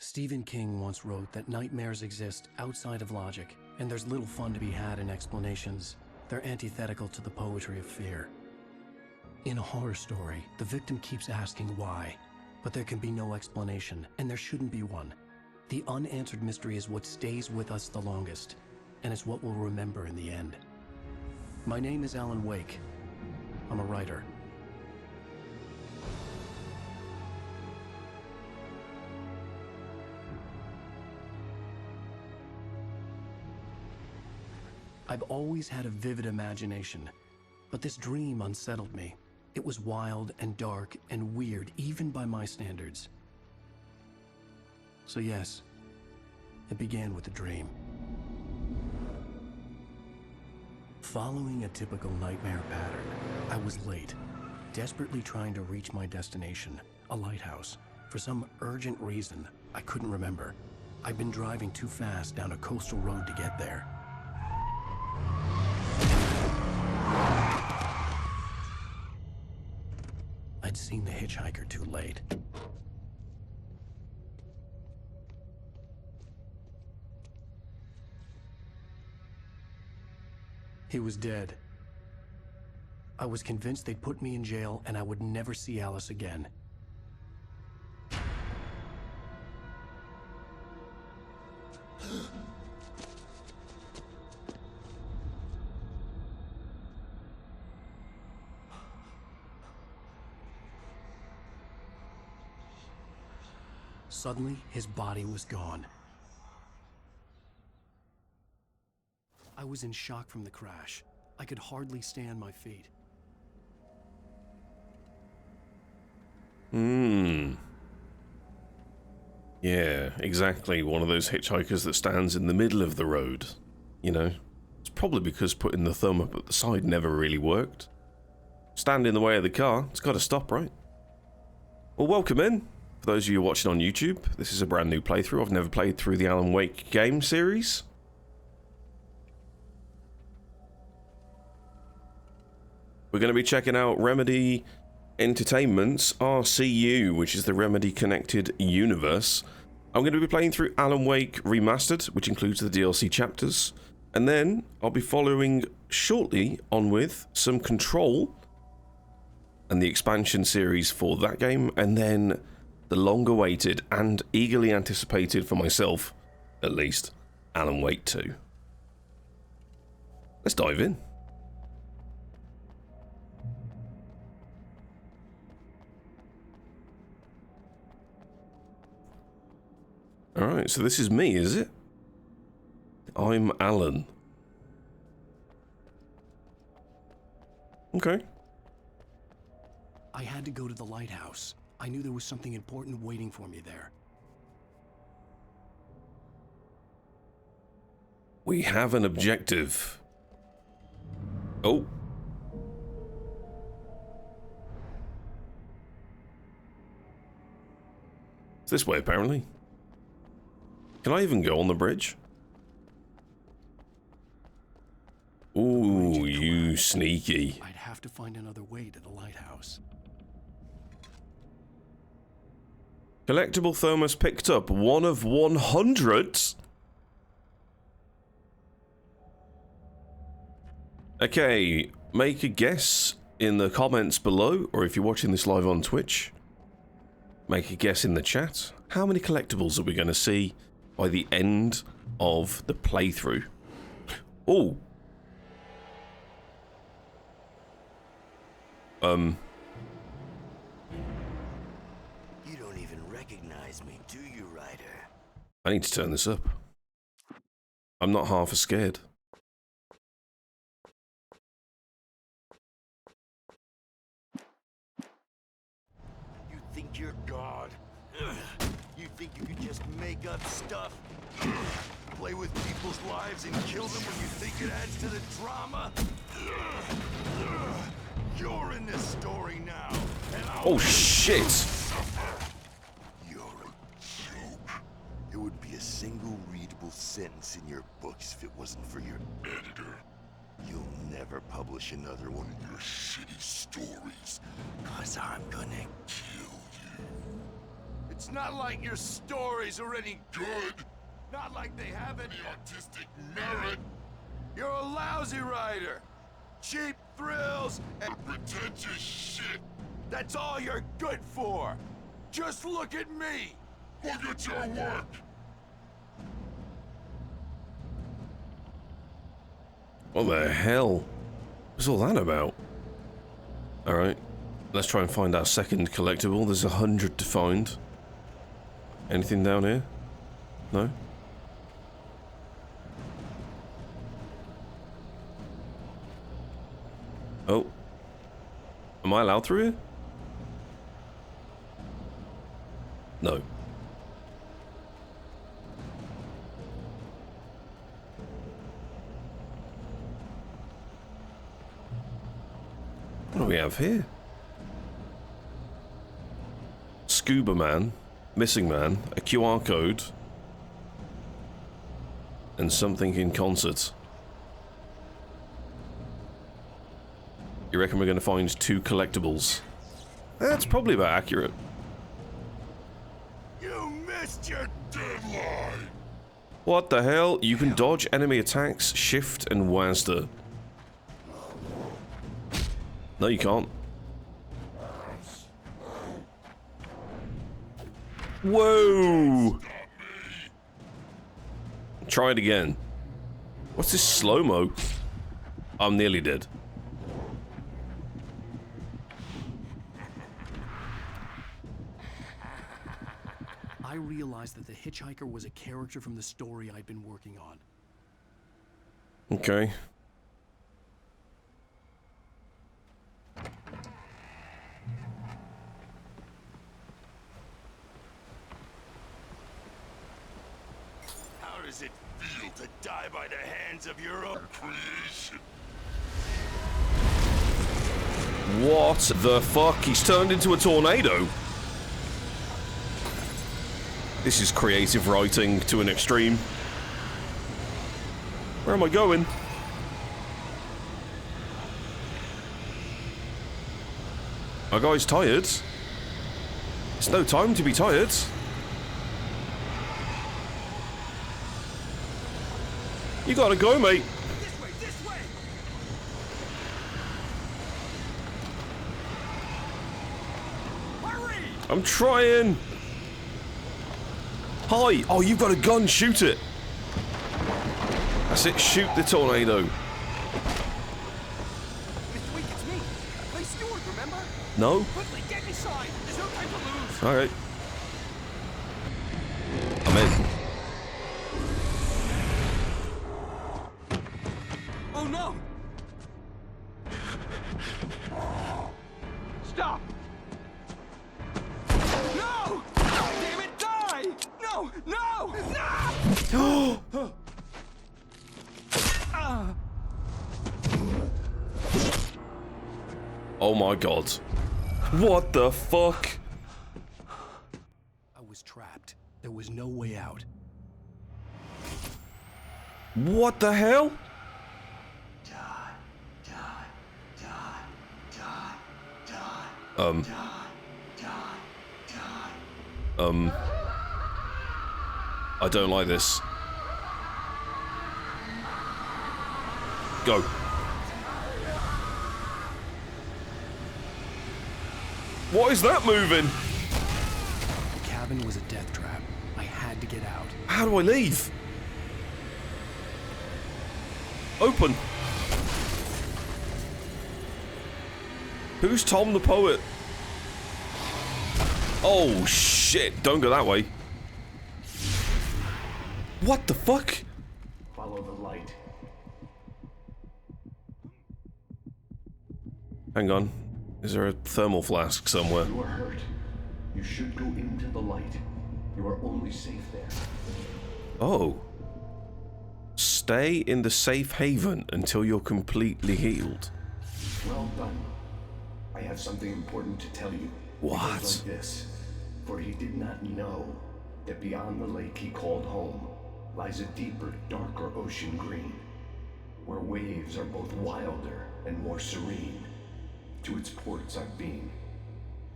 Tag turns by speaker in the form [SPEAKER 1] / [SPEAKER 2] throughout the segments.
[SPEAKER 1] Stephen King once wrote that nightmares exist outside of logic, and there's little fun to be had in explanations. They're antithetical to the poetry of fear. In a horror story, the victim keeps asking why, but there can be no explanation, and there shouldn't be one. The unanswered mystery is what stays with us the longest, and it's what we'll remember in the end. My name is Alan Wake. I'm a writer. I've always had a vivid imagination, but this dream unsettled me. It was wild and dark and weird, even by my standards. So yes, it began with a dream. Following a typical nightmare pattern, I was late, desperately trying to reach my destination, a lighthouse. For some urgent reason, I couldn't remember. I'd been driving too fast down a coastal road to get there. I'd seen the hitchhiker too late. He was dead. I was convinced they'd put me in jail and I would never see Alice again. Suddenly, his body was gone. I was in shock from the crash. I could hardly stay on my feet.
[SPEAKER 2] Yeah, exactly. One of those hitchhikers that stands in the middle of the road. You know, it's probably because putting the thumb up at the side never really worked. Stand in the way of the car, it's got to stop, right? Well, welcome in. For those of you watching on YouTube, this is a brand new playthrough. I've never played through the Alan Wake game series. We're going to be checking out Remedy Entertainment's RCU, which is the Remedy Connected Universe. I'm going to be playing through Alan Wake Remastered, which includes the DLC chapters. And then I'll be following shortly on with some Control and the expansion series for that game. And then the long-awaited and eagerly anticipated, for myself at least, Alan Wake 2. Let's dive in. Alright, so this is me, is it? I'm Alan. Okay.
[SPEAKER 1] I had to go to the lighthouse. I knew there was something important waiting for me there.
[SPEAKER 2] We have an objective. Oh. It's this way, apparently. Can I even go on the bridge? Ooh, you sneaky.
[SPEAKER 1] I'd have to find another way to the lighthouse.
[SPEAKER 2] Collectible thermos picked up. 1 of 100. Okay, make a guess in the comments below, or if you're watching this live on Twitch, make a guess in the chat. How many collectibles are we going to see by the end of the playthrough? Oh.
[SPEAKER 3] You don't even recognize me, do you, Ryder?
[SPEAKER 2] I need to turn this up. I'm not half as scared.
[SPEAKER 3] You think you're God? You think you can just make up stuff? Play with people's lives and kill them when you think it adds to the drama? You're in this story now, and
[SPEAKER 2] Oh shit!
[SPEAKER 3] You're a joke. It would be a single readable sentence in your books if it wasn't for your editor. You'll never publish another one of your shitty stories, 'cause I'm gonna kill you. It's It's not like your stories are any good. Not like they have any artistic merit. You're a lousy writer. Cheap thrills and pretentious shit. That's all you're good for. Just look at me. Look at your work.
[SPEAKER 2] What the hell was all that about? Alright, let's try and find our second collectible. There's 100 to find. Anything down here? No? Oh. Am I allowed through here? No. What do we have here? Scuba man, missing man, a QR code, and something in concert. You reckon we're going to find 2 collectibles? That's probably about accurate.
[SPEAKER 3] You missed your deadline.
[SPEAKER 2] What the hell? You can dodge enemy attacks, shift, and WASD. No, you can't. Whoa! Try it again. What's this slow-mo? I'm nearly dead.
[SPEAKER 1] I realized that the hitchhiker was a character from the story I'd been working on.
[SPEAKER 2] Okay.
[SPEAKER 3] How does it feel to die by the hands of your own creation?
[SPEAKER 2] What the fuck? He's turned into a tornado. This is creative writing to an extreme. Where am I going? Are guys tired? It's no time to be tired. You gotta go, mate.
[SPEAKER 3] This way, this way! Hurry!
[SPEAKER 2] I'm trying. Hi! Oh, you've got a gun, shoot it! That's it, shoot the tornado.
[SPEAKER 3] Mr. Week, it's me. Clay Stewart, remember?
[SPEAKER 2] No?
[SPEAKER 3] Quickly, get inside! There's no time to lose!
[SPEAKER 2] Alright. I'm in.
[SPEAKER 3] Oh no! Stop! No! Damn it, die! No! No! No!
[SPEAKER 2] Oh my god. What the fuck?
[SPEAKER 1] I was trapped. There was no way out.
[SPEAKER 2] What the hell? I don't like this. Go. What is that moving?
[SPEAKER 1] The cabin was a death trap. I had to get out.
[SPEAKER 2] How do I leave? Open. Who's Tom the Poet? Oh shit, don't go that way. What the fuck?
[SPEAKER 4] Follow the light.
[SPEAKER 2] Hang on. Is there a thermal flask somewhere?
[SPEAKER 4] You are hurt. You should go into the light. You are only safe there.
[SPEAKER 2] Oh. Stay in the safe haven until you're completely healed.
[SPEAKER 4] Well done. I have something important to tell you.
[SPEAKER 2] What?
[SPEAKER 4] It goes like this. For he did not know that beyond the lake he called home lies a deeper, darker ocean green, where waves are both wilder and more serene. To its ports I've been.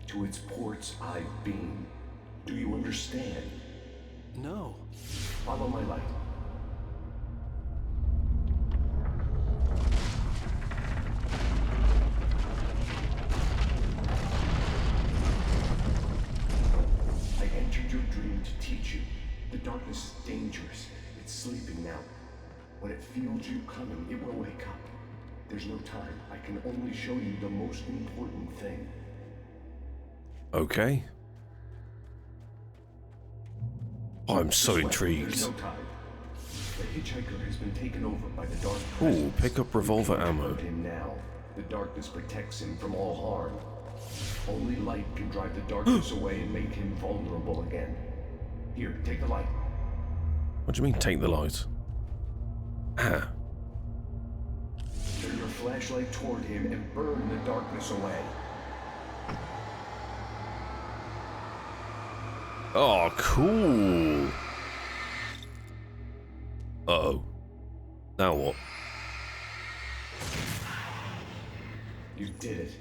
[SPEAKER 4] To its ports I've been. Do you understand?
[SPEAKER 1] No.
[SPEAKER 4] Follow my light. I entered your dream to teach you. The darkness is dangerous. It's sleeping now. When it feels you coming, it will wake up. There's no time. I can only show you the most important thing.
[SPEAKER 2] Okay. I'm so
[SPEAKER 4] This way,
[SPEAKER 2] intrigued.
[SPEAKER 4] there's no time. The hitchhiker has been taken over by the dark
[SPEAKER 2] Ooh,
[SPEAKER 4] presence.
[SPEAKER 2] pick up revolver
[SPEAKER 4] You can't
[SPEAKER 2] ammo.
[SPEAKER 4] hurt him now. The darkness protects him from all harm. Only light can drive the darkness away and make him vulnerable again. Here, take the light.
[SPEAKER 2] What do you mean, take the light? Ah.
[SPEAKER 4] Turn your flashlight toward him and burn the darkness away.
[SPEAKER 2] Oh, cool. Uh-oh. Now what?
[SPEAKER 4] You did it.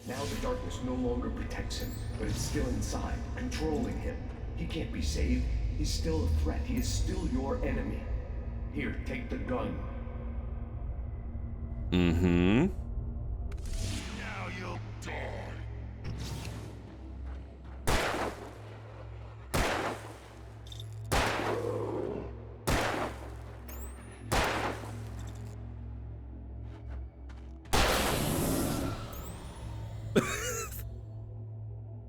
[SPEAKER 4] Now the darkness no longer protects him, but it's still inside, controlling him. He can't be saved. He's still a threat. He is still your enemy. Here, take the gun.
[SPEAKER 2] Mm-hmm.
[SPEAKER 3] Now you'll die.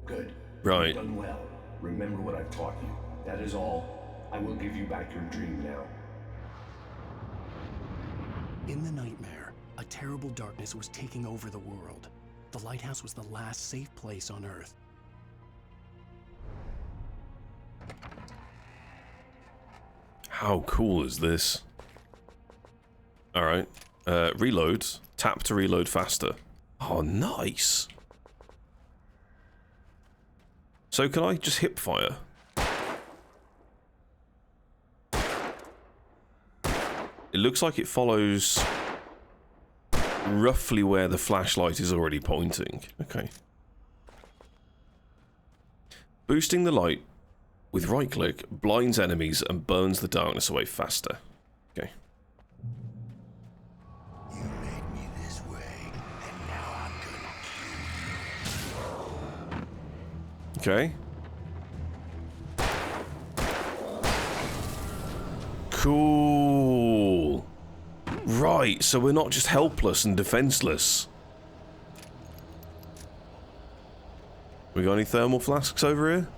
[SPEAKER 4] Good.
[SPEAKER 2] Right.
[SPEAKER 4] You've done well. Remember what I've taught you. That is all. I will give you back your dream now.
[SPEAKER 1] In the nightmare, a terrible darkness was taking over the world. The lighthouse was the last safe place on Earth.
[SPEAKER 2] How cool is this? Alright. Reload. Tap to reload faster. Oh, nice. So can I just hip fire? It looks like it follows roughly where the flashlight is already pointing. Okay. Boosting the light with right click blinds enemies and burns the darkness away faster. Okay.
[SPEAKER 3] You made me this way, and now I'm gonna kill you.
[SPEAKER 2] Okay. Cool. Right, so we're not just helpless and defenseless. We got any thermal flasks over here?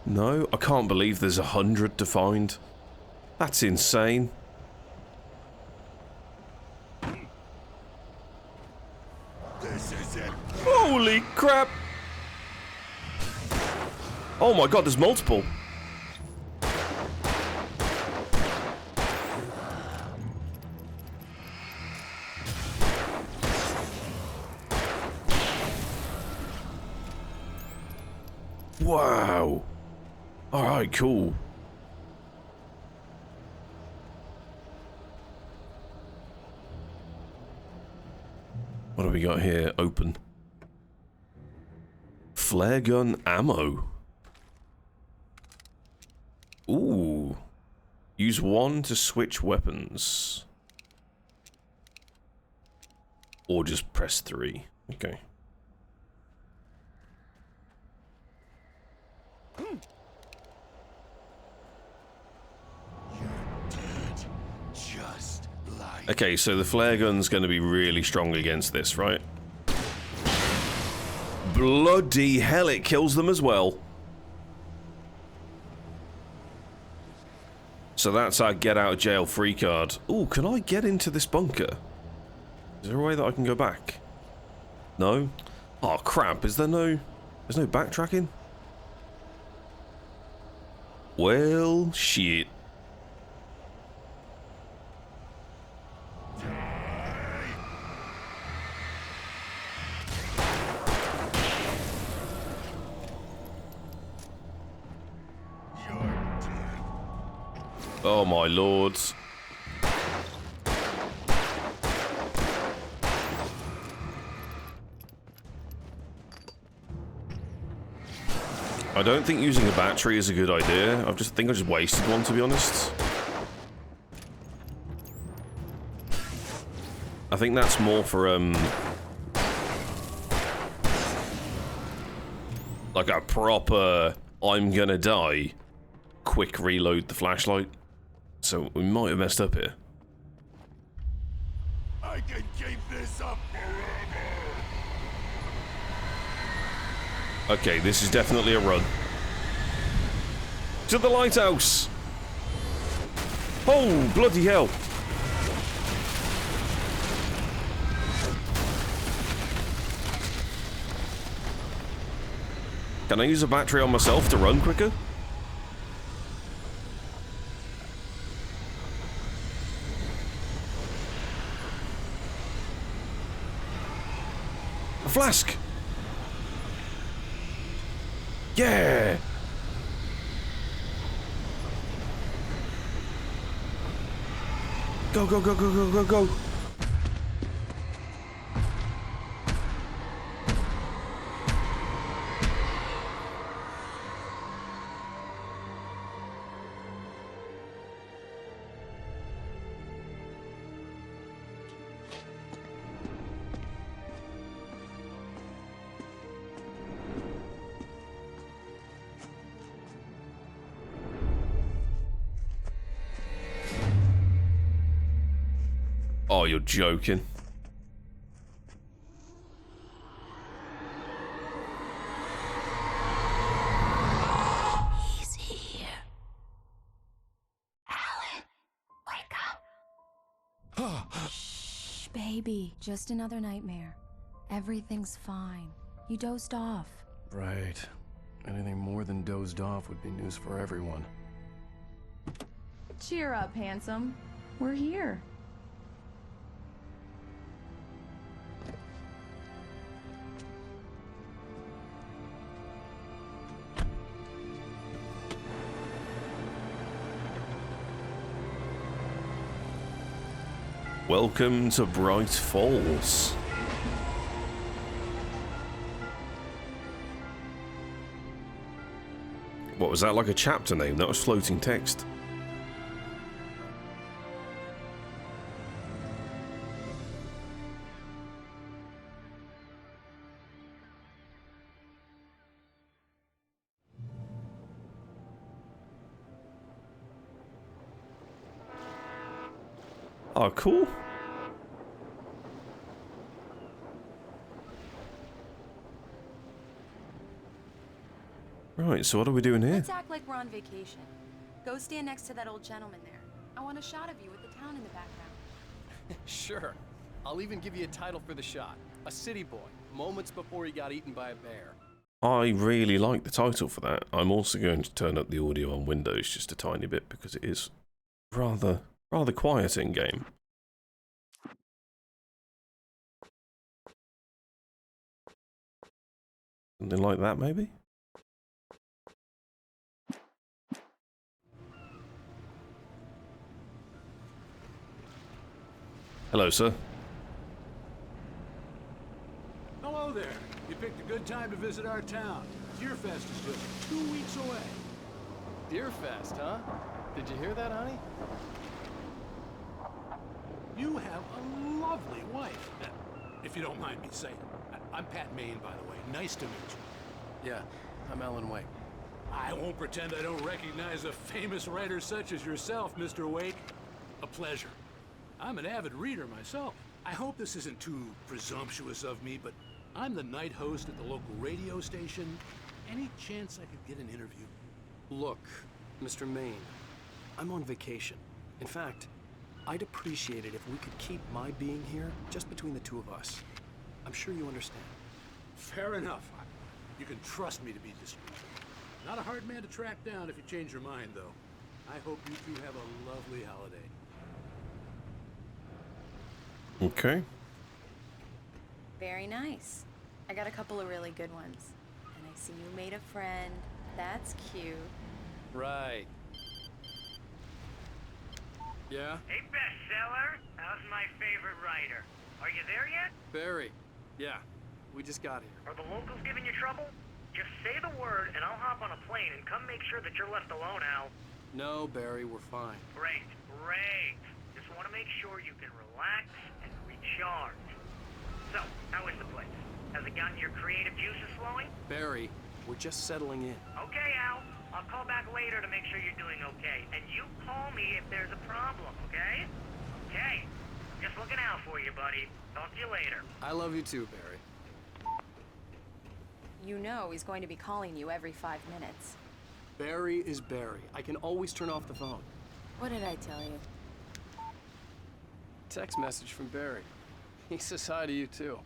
[SPEAKER 2] No? I can't believe there's 100 to find. That's insane.
[SPEAKER 3] This is it.
[SPEAKER 2] Holy crap! Oh my god, there's multiple. Wow. Alright, cool. What do we got here? Open. Flare gun ammo. Ooh. Use 1 to switch weapons. Or just press 3. Okay.
[SPEAKER 3] Just like
[SPEAKER 2] Okay, so the flare gun's going to be really strong against this, right? Bloody hell, it kills them as well. So that's our get out of jail free card. Ooh, can I get into this bunker? Is there a way that I can go back? No? Oh crap, is there no... There's no backtracking? Well, shit. Oh my lords. I don't think using a battery is a good idea. I just wasted one, to be honest. I think that's more for, like a proper, I'm gonna die, quick reload the flashlight. So we might have messed up here.
[SPEAKER 3] I can keep this up forever.
[SPEAKER 2] Okay, this is definitely a run. To the lighthouse! Oh, bloody hell! Can I use a battery on myself to run quicker? A flask! Yeah! Go, go, go, go, go, go, go! Oh, you're joking.
[SPEAKER 5] He's here. Alan, wake up. Shh, baby. Just another nightmare. Everything's fine. You dozed off.
[SPEAKER 1] Right. Anything more than dozed off would be news for everyone.
[SPEAKER 6] Cheer up, handsome. We're here.
[SPEAKER 2] Welcome to Bright Falls. What was that, like a chapter name? That was floating text. Oh, cool. Right, so what are we doing here?
[SPEAKER 6] Let's act like we're on vacation. Go stand next to that old gentleman there. I want a shot of you with the town in the background.
[SPEAKER 7] Sure. I'll even give you a title for the shot. A city boy, moments before he got eaten by a bear.
[SPEAKER 2] I really like the title for that. I'm also going to turn up the audio on Windows just a tiny bit because it is rather quiet in game. Something like that, maybe? Hello, sir.
[SPEAKER 8] Hello there. You picked a good time to visit our town. Deerfest is just 2 weeks away.
[SPEAKER 7] Deerfest, huh? Did you hear that, honey?
[SPEAKER 8] You have a lovely wife, if you don't mind me saying. I'm Pat Maine, by the way. Nice to meet you.
[SPEAKER 7] Yeah, I'm Alan Wake.
[SPEAKER 8] I won't pretend I don't recognize a famous writer such as yourself, Mr. Wake. A pleasure. I'm an avid reader myself. I hope this isn't too presumptuous of me, but I'm the night host at the local radio station. Any chance I could get an interview?
[SPEAKER 7] Look, Mr. Maine, I'm on vacation. In fact, I'd appreciate it if we could keep my being here just between the two of us. I'm sure you understand.
[SPEAKER 8] Fair enough. You can trust me to be discreet. Not a hard man to track down if you change your mind, though. I hope you two have a lovely holiday.
[SPEAKER 2] Okay.
[SPEAKER 6] Very nice. I got a couple of really good ones. And I see you made a friend. That's cute.
[SPEAKER 7] Right. Yeah?
[SPEAKER 9] Hey, bestseller. How's my favorite writer? Are you there yet?
[SPEAKER 7] Barry. Yeah, we just got here.
[SPEAKER 9] Are the locals giving you trouble? Just say the word and I'll hop on a plane and come make sure that you're left alone, Al.
[SPEAKER 7] No, Barry, we're fine.
[SPEAKER 9] Great. Just want to make sure you can relax and recharge. So, how is the place? Has it gotten your creative juices flowing?
[SPEAKER 7] Barry, we're just settling in.
[SPEAKER 9] Okay, Al. I'll call back later to make sure you're doing okay. And you call me if there's a problem, okay? Okay. Just looking out for you, buddy. Talk to you later.
[SPEAKER 7] I love you too, Barry.
[SPEAKER 6] You know he's going to be calling you every 5 minutes.
[SPEAKER 7] Barry is Barry. I can always turn off the phone.
[SPEAKER 6] What did I tell you?
[SPEAKER 7] Text message from Barry. He says hi to you too.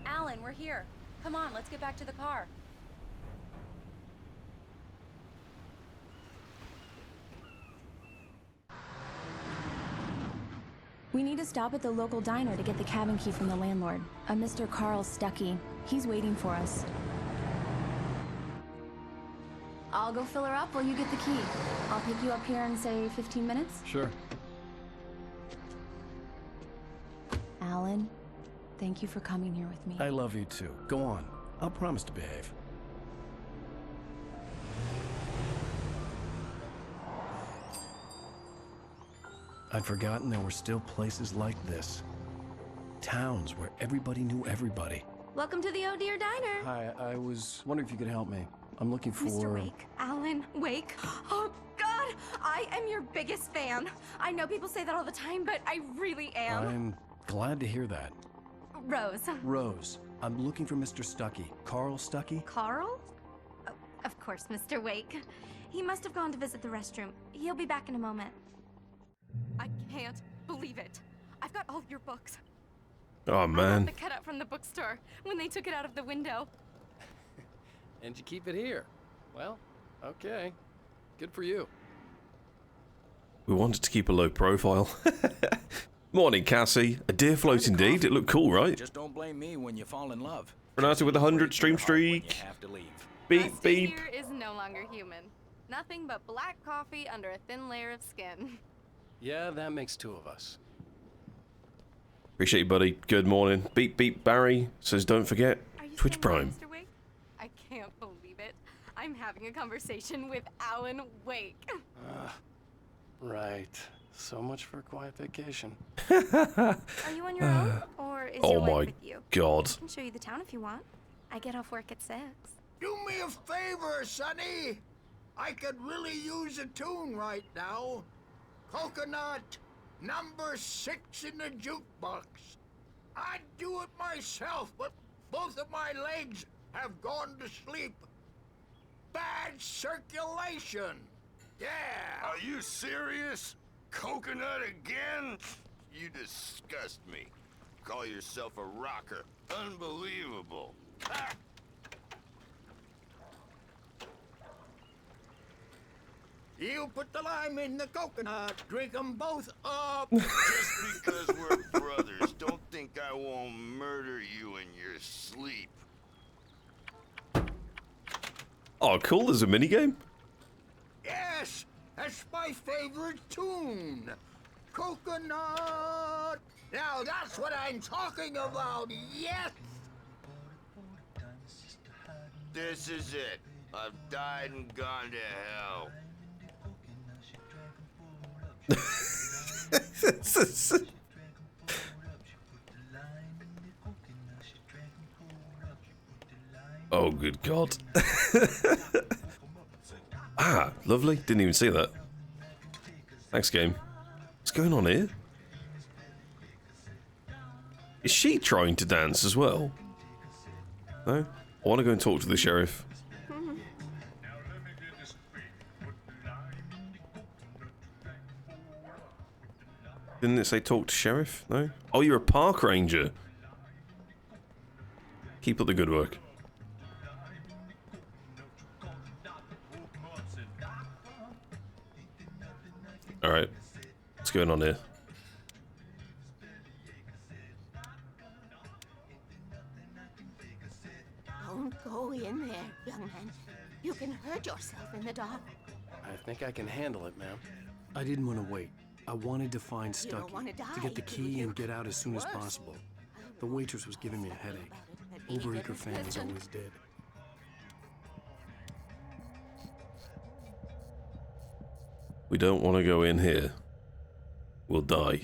[SPEAKER 6] Alan, we're here. Come on, let's get back to the car.
[SPEAKER 5] We need to stop at the local diner to get the cabin key from the landlord, a Mr. Carl Stuckey. He's waiting for us. I'll go fill her up while you get the key. I'll pick you up here in, say, 15 minutes?
[SPEAKER 7] Sure.
[SPEAKER 5] Alan, thank you for coming here with me.
[SPEAKER 1] I love you too. Go on. I'll promise to behave. I'd forgotten there were still places like this. Towns where everybody knew everybody.
[SPEAKER 10] Welcome to the Oh Dear Diner.
[SPEAKER 1] Hi, I was wondering if you could help me. I'm looking for...
[SPEAKER 10] Mr. Wake. Alan Wake. Oh, God! I am your biggest fan. I know people say that all the time, but I really am.
[SPEAKER 1] I'm glad to hear that.
[SPEAKER 10] Rose.
[SPEAKER 1] Rose, I'm looking for Mr. Stuckey. Carl Stuckey?
[SPEAKER 10] Carl? Oh, of course, Mr. Wake. He must have gone to visit the restroom. He'll be back in a moment. I can't believe it. I've got all of your books.
[SPEAKER 2] Oh, man.
[SPEAKER 10] I got the cutout from the bookstore when they took it out of the window.
[SPEAKER 7] And you keep it here. Well, okay. Good for you.
[SPEAKER 2] We wanted to keep a low profile. Morning, Cassie. A deer float indeed. It looked cool, right?
[SPEAKER 11] Just don't blame me when you fall in love.
[SPEAKER 2] Renata with a 100 stream streak.
[SPEAKER 11] You have to leave.
[SPEAKER 2] Beep,
[SPEAKER 10] Toasty
[SPEAKER 2] beep.
[SPEAKER 10] here is no longer human. Nothing but black coffee under a thin layer of skin.
[SPEAKER 7] Yeah, that makes 2 of us.
[SPEAKER 2] Appreciate you, buddy. Good morning. Beep, beep. Barry says don't forget
[SPEAKER 10] Are you
[SPEAKER 2] Twitch
[SPEAKER 10] saying
[SPEAKER 2] Prime.
[SPEAKER 10] that, Mr. Wake? I can't believe it. I'm having a conversation with Alan Wake.
[SPEAKER 7] Right. So much for a quiet vacation.
[SPEAKER 10] Are you on your own, or is your
[SPEAKER 2] Oh
[SPEAKER 10] wife
[SPEAKER 2] my
[SPEAKER 10] with you?
[SPEAKER 2] god.
[SPEAKER 10] I can show you the town if you want. I get off work at 6.
[SPEAKER 12] Do me a favor, Sonny. I could really use a tune right now. Coconut, number 6 in the jukebox. I'd do it myself, but both of my legs have gone to sleep. Bad circulation. Yeah.
[SPEAKER 3] Are you serious? Coconut again? You disgust me. Call yourself a rocker. Unbelievable. Ha!
[SPEAKER 12] You put the lime in the coconut, drink them both up.
[SPEAKER 3] Just because we're brothers, don't think I won't murder you in your sleep.
[SPEAKER 2] Oh, cool. There's a minigame.
[SPEAKER 12] Yes, that's my favorite tune. Coconut. Now that's what I'm talking about, yes.
[SPEAKER 3] This is it. I've died and gone to hell.
[SPEAKER 2] Oh, good god. Ah, lovely. Didn't even see that. Thanks, game. What's going on here? Is she trying to dance as well? No? I want to go and talk to the sheriff. Didn't it say talk to sheriff? No? Oh, you're a park ranger. Keep up the good work. Alright. What's going on here?
[SPEAKER 10] Don't go in there, young man. You can hurt yourself in the dark.
[SPEAKER 7] I think I can handle it, ma'am.
[SPEAKER 1] I didn't want to wait. I wanted to find
[SPEAKER 10] You don't
[SPEAKER 1] Stuckey,
[SPEAKER 10] want to die,
[SPEAKER 1] to get the
[SPEAKER 10] do
[SPEAKER 1] key
[SPEAKER 10] you?
[SPEAKER 1] and get out as soon as
[SPEAKER 10] Worse.
[SPEAKER 1] possible.
[SPEAKER 10] I
[SPEAKER 7] The waitress was giving me a headache. Overeager fans always did.
[SPEAKER 2] We don't want to go in here. We'll die.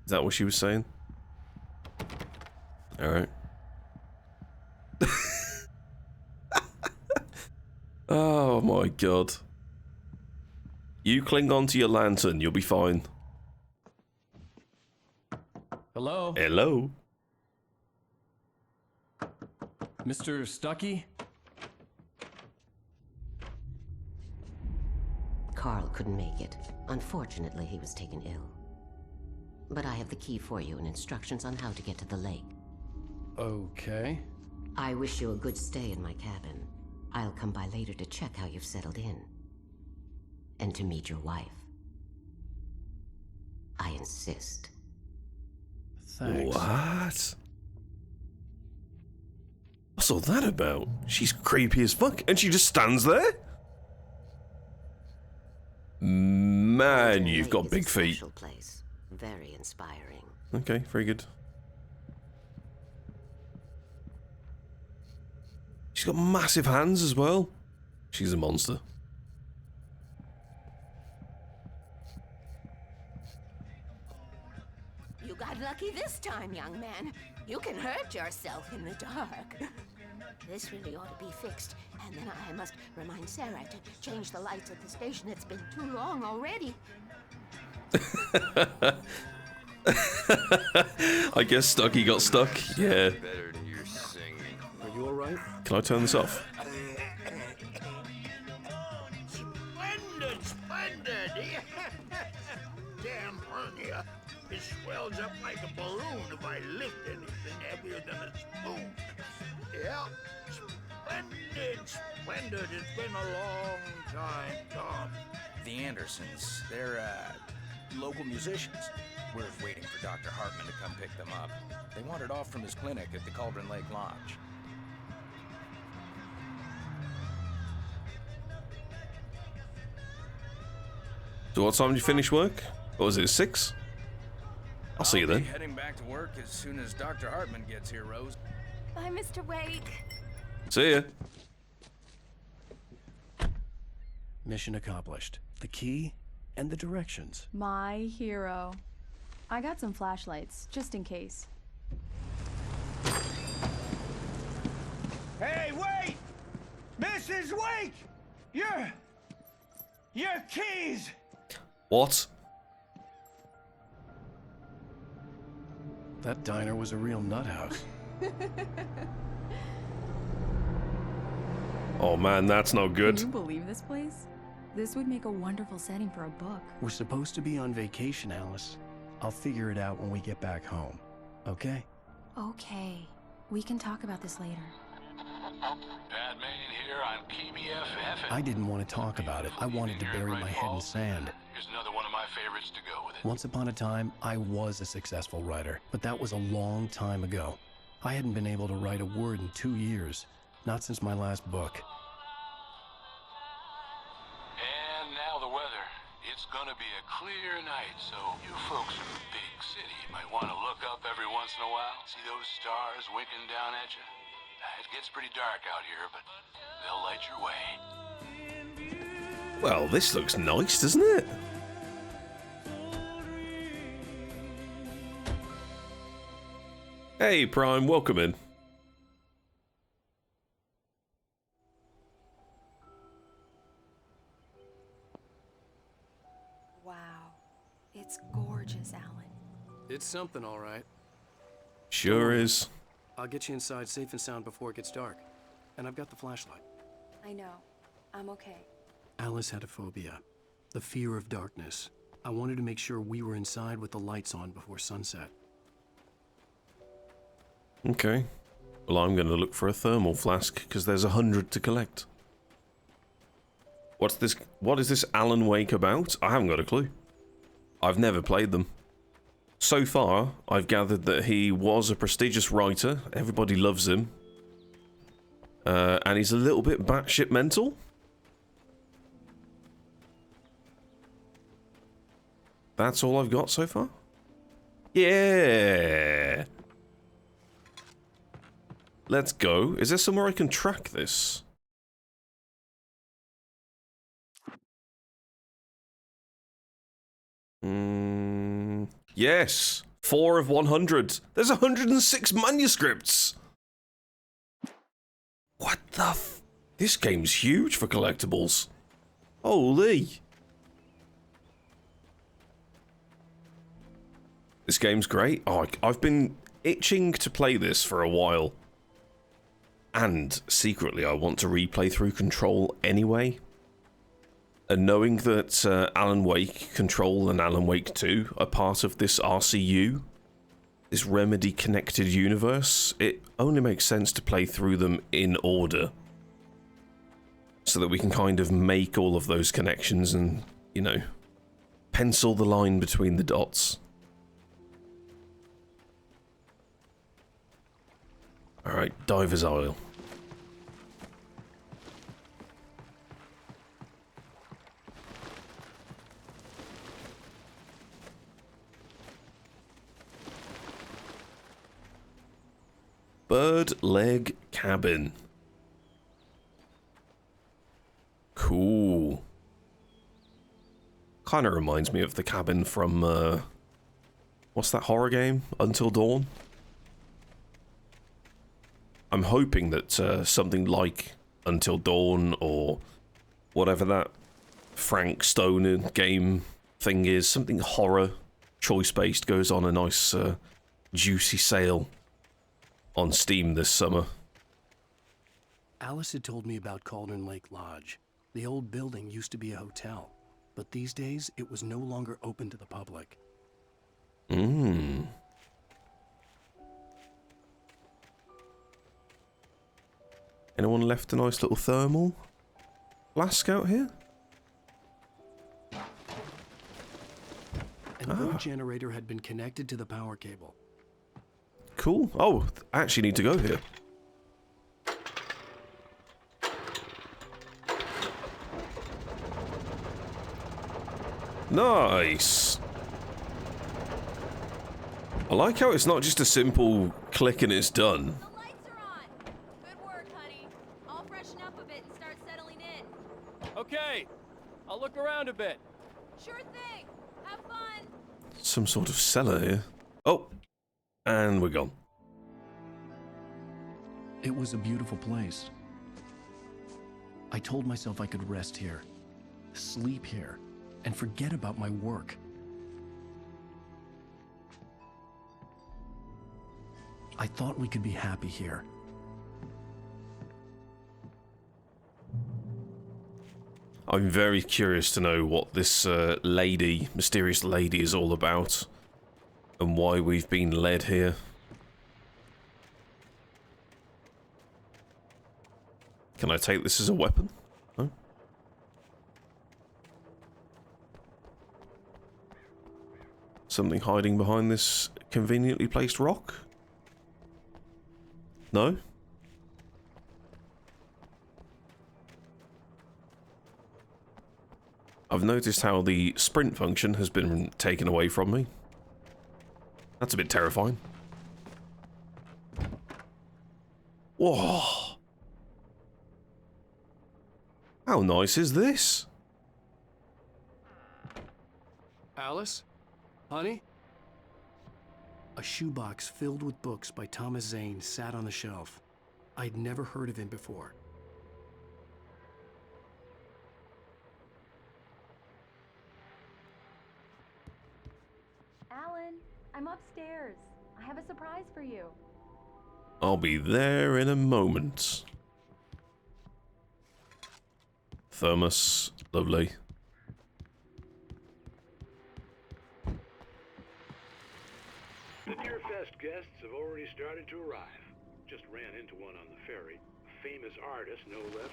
[SPEAKER 2] Is that what she was saying? Alright. Oh my god. You cling on to your lantern, you'll be fine.
[SPEAKER 1] Hello?
[SPEAKER 2] Hello?
[SPEAKER 1] Mr. Stuckey?
[SPEAKER 13] Carl couldn't make it. Unfortunately, he was taken ill. But I have the key for you and instructions on how to get to the lake.
[SPEAKER 1] Okay.
[SPEAKER 13] I wish you a good stay in my cabin. I'll come by later to check how you've settled in. And to meet your wife. I insist.
[SPEAKER 1] Thanks.
[SPEAKER 2] What? What's all that about? She's creepy as fuck, and she just stands there? Man, you've got big feet.
[SPEAKER 13] Special place. Very inspiring.
[SPEAKER 2] Okay, very good. She's got massive hands as well. She's a monster.
[SPEAKER 14] You got lucky this time, young man. You can hurt yourself in the dark. This really ought to be fixed, and then I must remind Sarah to change the lights at the station. It's been too long already.
[SPEAKER 2] I guess Stucky got stuck. Yeah.
[SPEAKER 3] Better than your singing.
[SPEAKER 7] Are you alright?
[SPEAKER 2] Can I turn this off?
[SPEAKER 12] Splendid, splendid! Damn hernia. It swells up like a balloon if I lift anything heavier than a spoon. Yeah, splendid, splendid. It's been a long time, Tom.
[SPEAKER 11] The Andersons, they're, local musicians. We're waiting for Dr. Hartman to come pick them up. They wandered off from his clinic at the Cauldron Lake Lodge.
[SPEAKER 2] So what time do you finish work? What was it, 6? I'll see you
[SPEAKER 11] I'll
[SPEAKER 2] then.
[SPEAKER 11] be heading back to work as soon as Dr. Hartman gets here, Rose.
[SPEAKER 10] Bye, Mr. Wake.
[SPEAKER 2] See ya.
[SPEAKER 1] Mission accomplished. The key and the directions.
[SPEAKER 5] My hero. I got some flashlights, just in case.
[SPEAKER 12] Hey, wait! Mrs. Wake! Your keys!
[SPEAKER 2] What?
[SPEAKER 1] That diner was a real nut house.
[SPEAKER 2] Oh man, that's no good.
[SPEAKER 5] Can you believe this place? This would make a wonderful setting for a book.
[SPEAKER 1] We're supposed to be on vacation, Alice. I'll figure it out when we get back home. Okay?
[SPEAKER 5] Okay. We can talk about this later.
[SPEAKER 8] Bad Main here on KBFF.
[SPEAKER 1] I didn't want to talk about it. I wanted to bury my head in sand.
[SPEAKER 8] Here's another one of my favorites to go with it.
[SPEAKER 1] Once upon a time, I was a successful writer, but that was a long time ago. I hadn't been able to write a word in 2 years, not since my last book.
[SPEAKER 8] And now the weather. It's gonna be a clear night, so you folks in the big city might want to look up every once in a while. See those stars winking down at you? It gets pretty dark out here, but they'll light your way.
[SPEAKER 2] Well, this looks nice, doesn't it? Hey, Prime, welcome in.
[SPEAKER 6] Wow. It's gorgeous, Alan.
[SPEAKER 7] It's something, alright.
[SPEAKER 2] Sure is.
[SPEAKER 7] I'll get you inside safe and sound before it gets dark. And I've got the flashlight.
[SPEAKER 6] I know. I'm okay.
[SPEAKER 1] Alice had a phobia, the fear of darkness. I wanted to make sure we were inside with the lights on before sunset.
[SPEAKER 2] Okay. Well, I'm going to look for a thermal flask, because there's 100 to collect. What's this? What is this Alan Wake about? I haven't got a clue. I've never played them. So far, I've gathered that he was a prestigious writer. Everybody loves him. And he's a little bit batshit mental. That's all I've got so far. Yeah. Let's go. Is there somewhere I can track this? Yes. 4 of 100. There's 106 manuscripts. What the f... This game's huge for collectibles. Holy. This game's great. Oh, I've been itching to play this for a while. And secretly, I want to replay through Control anyway. And knowing that Alan Wake, Control, and Alan Wake 2 are part of this RCU, this Remedy connected universe, it only makes sense to play through them in order. So that we can kind of make all of those connections and, you know, pencil the line between the dots. Alright, Diver's Isle. Bird Leg Cabin. Cool. Kind of reminds me of the cabin from, what's that horror game? Until Dawn? I'm hoping that something like Until Dawn or whatever that Frank Stoner game thing is, something horror, choice-based, goes on a nice juicy sale on Steam this summer.
[SPEAKER 1] Alice had told me about Cauldron Lake Lodge. The old building used to be a hotel, but these days it was no longer open to the public.
[SPEAKER 2] Mmm. Anyone left a nice little thermal flask out here?
[SPEAKER 1] An old generator had been connected to the power cable.
[SPEAKER 2] Cool. Oh, I actually need to go here. Nice. I like how it's not just a simple click and it's done.
[SPEAKER 7] Okay, I'll look around a bit.
[SPEAKER 6] Sure thing. Have fun.
[SPEAKER 2] Some sort of cellar here. Oh, and we're gone.
[SPEAKER 1] It was a beautiful place. I told myself I could rest here, sleep here, and forget about my work. I thought we could be happy here.
[SPEAKER 2] I'm very curious to know what this mysterious lady is all about, and why we've been led here. Can I take this as a weapon? No? Something hiding behind this conveniently placed rock? No? I've noticed how the sprint function has been taken away from me. That's a bit terrifying. Whoa! How nice is this?
[SPEAKER 7] Alice? Honey?
[SPEAKER 1] A shoebox filled with books by Thomas Zane sat on the shelf. I'd never heard of him before.
[SPEAKER 5] Alan, I'm upstairs. I have a surprise for you.
[SPEAKER 2] I'll be there in a moment. Thermos, lovely.
[SPEAKER 8] The Deer Fest guests have already started to arrive. Just ran into one on the ferry. A famous artist, no less.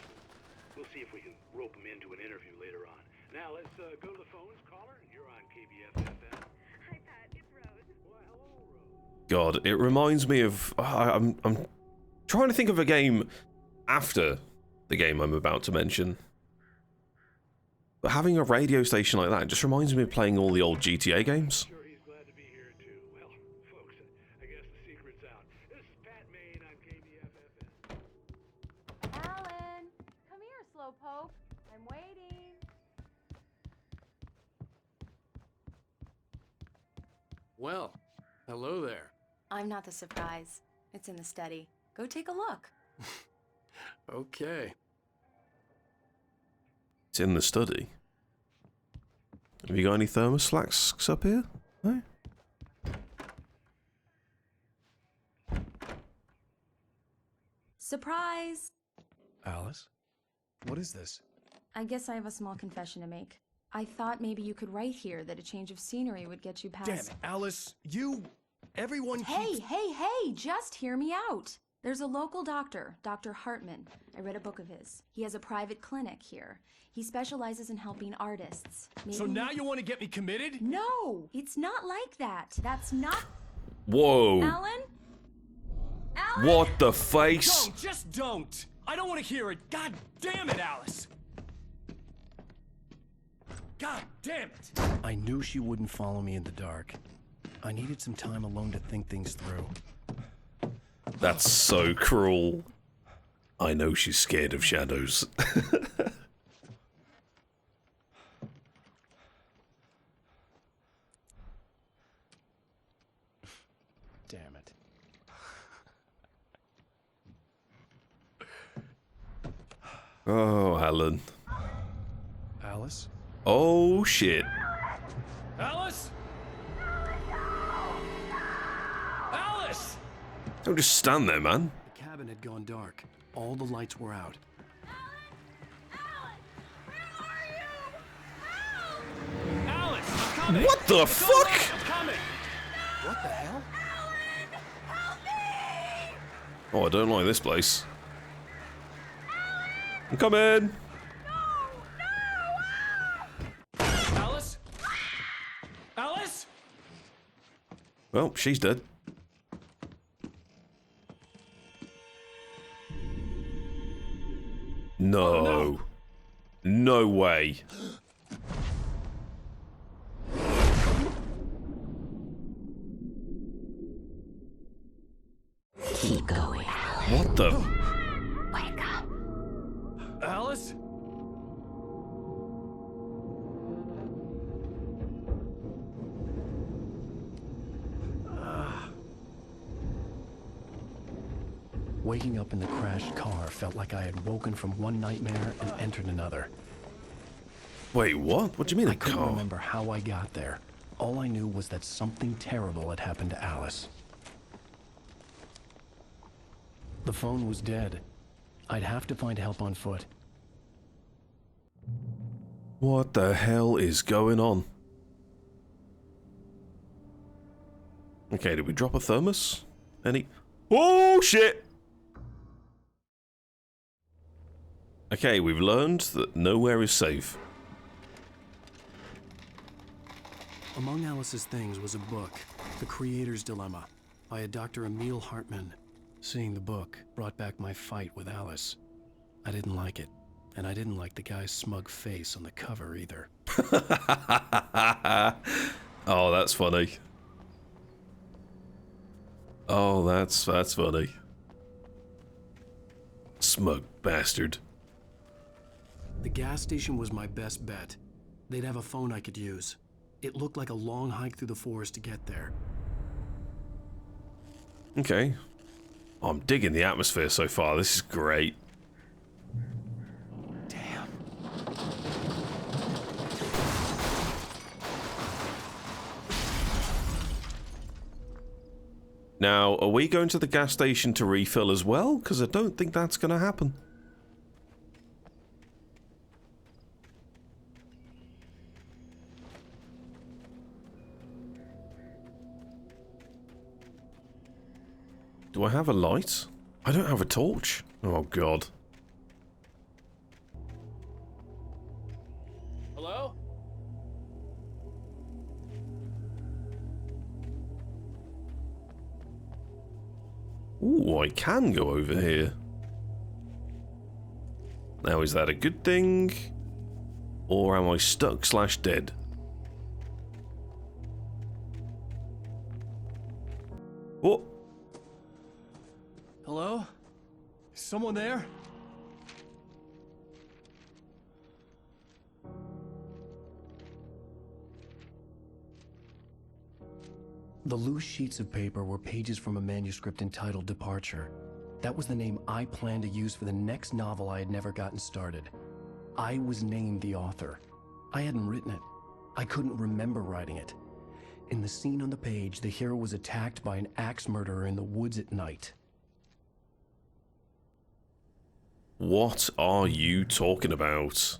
[SPEAKER 8] We'll see if we can rope him into an interview later on. Now let's go to the phones. Caller, you're on KBF-FM.
[SPEAKER 10] Hi, Pat. It's Rose.
[SPEAKER 8] Well, hello, Rose.
[SPEAKER 2] God, it reminds me of... I'm trying to think of a game after the game I'm about to mention. But having a radio station like that just reminds me of playing all the old GTA games.
[SPEAKER 8] Sure, he's glad to be here too. Well, lights out. This is Pat Maine on KBFFN.
[SPEAKER 6] Alan, come here, Slowpoke. I'm waiting.
[SPEAKER 7] Well, hello there.
[SPEAKER 6] I'm not the surprise. It's in the study. Go take a look.
[SPEAKER 7] Okay.
[SPEAKER 2] It's in the study. Have you got any thermos flasks up here? No?
[SPEAKER 5] Surprise!
[SPEAKER 1] Alice? What is this?
[SPEAKER 5] I guess I have a small confession to make. I thought maybe you could write here that a change of scenery would get you past...
[SPEAKER 1] Damn it, Alice! Everyone keeps...
[SPEAKER 5] Hey, just hear me out! There's a local doctor, Dr. Hartman. I read a book of his. He has a private clinic here. He specializes in helping artists.
[SPEAKER 1] So now you want to get me committed?
[SPEAKER 5] No! It's not like that. That's not...
[SPEAKER 2] Whoa!
[SPEAKER 5] Alan?
[SPEAKER 2] What the face?
[SPEAKER 1] Don't! Just don't! I don't want to hear it! God damn it, Alice! God damn it! I knew she wouldn't follow me in the dark. I needed some time alone to think things through.
[SPEAKER 2] That's so cruel. I know she's scared of shadows.
[SPEAKER 1] Damn it.
[SPEAKER 2] Oh, Alan.
[SPEAKER 1] Alice?
[SPEAKER 2] Oh, shit.
[SPEAKER 1] Alice? Alice!
[SPEAKER 2] Don't just stand there, man.
[SPEAKER 7] The cabin had gone dark. All the lights were out.
[SPEAKER 1] Alice, I'm coming!
[SPEAKER 2] What the fuck?
[SPEAKER 1] I'm coming!
[SPEAKER 7] What the hell?
[SPEAKER 2] Oh, I don't like this place. I'm coming!
[SPEAKER 1] Alice? Alice?
[SPEAKER 2] Well, she's dead. No. No way.
[SPEAKER 13] Keep going.
[SPEAKER 2] What the?
[SPEAKER 13] Wake up.
[SPEAKER 1] Alice? Waking up in the crashed car felt like I had woken from one nightmare and entered another.
[SPEAKER 2] Wait, what? What do you mean
[SPEAKER 1] I
[SPEAKER 2] a
[SPEAKER 1] couldn't
[SPEAKER 2] car?
[SPEAKER 1] remember how I got there. All I knew was that something terrible had happened to Alice. The phone was dead. I'd have to find help on foot.
[SPEAKER 2] What the hell is going on? Okay, did we drop a thermos? Any? Oh, shit! Okay, we've learned that nowhere is safe.
[SPEAKER 7] Among Alice's things was a book, The Creator's Dilemma, by a Dr. Emil Hartman. Seeing the book brought back my fight with Alice. I didn't like it, and I didn't like the guy's smug face on the cover either.
[SPEAKER 2] Oh, that's funny. Oh, that's funny. Smug bastard.
[SPEAKER 7] The gas station was my best bet. They'd have a phone I could use. It looked like a long hike through the forest to get there.
[SPEAKER 2] Okay. I'm digging the atmosphere so far. This is great.
[SPEAKER 1] Damn.
[SPEAKER 2] Now, are we going to the gas station to refill as well? Because I don't think that's going to happen. Do I have a light? I don't have a torch. Oh, God.
[SPEAKER 1] Hello?
[SPEAKER 2] Ooh, I can go over here. Now, is that a good thing? Or am I stuck / dead? Oh!
[SPEAKER 7] Hello? Is someone there?
[SPEAKER 1] The loose sheets of paper were pages from a manuscript entitled Departure. That was the name I planned to use for the next novel I had never gotten started. I was named the author. I hadn't written it. I couldn't remember writing it. In the scene on the page, the hero was attacked by an axe murderer in the woods at night.
[SPEAKER 2] What are you talking about?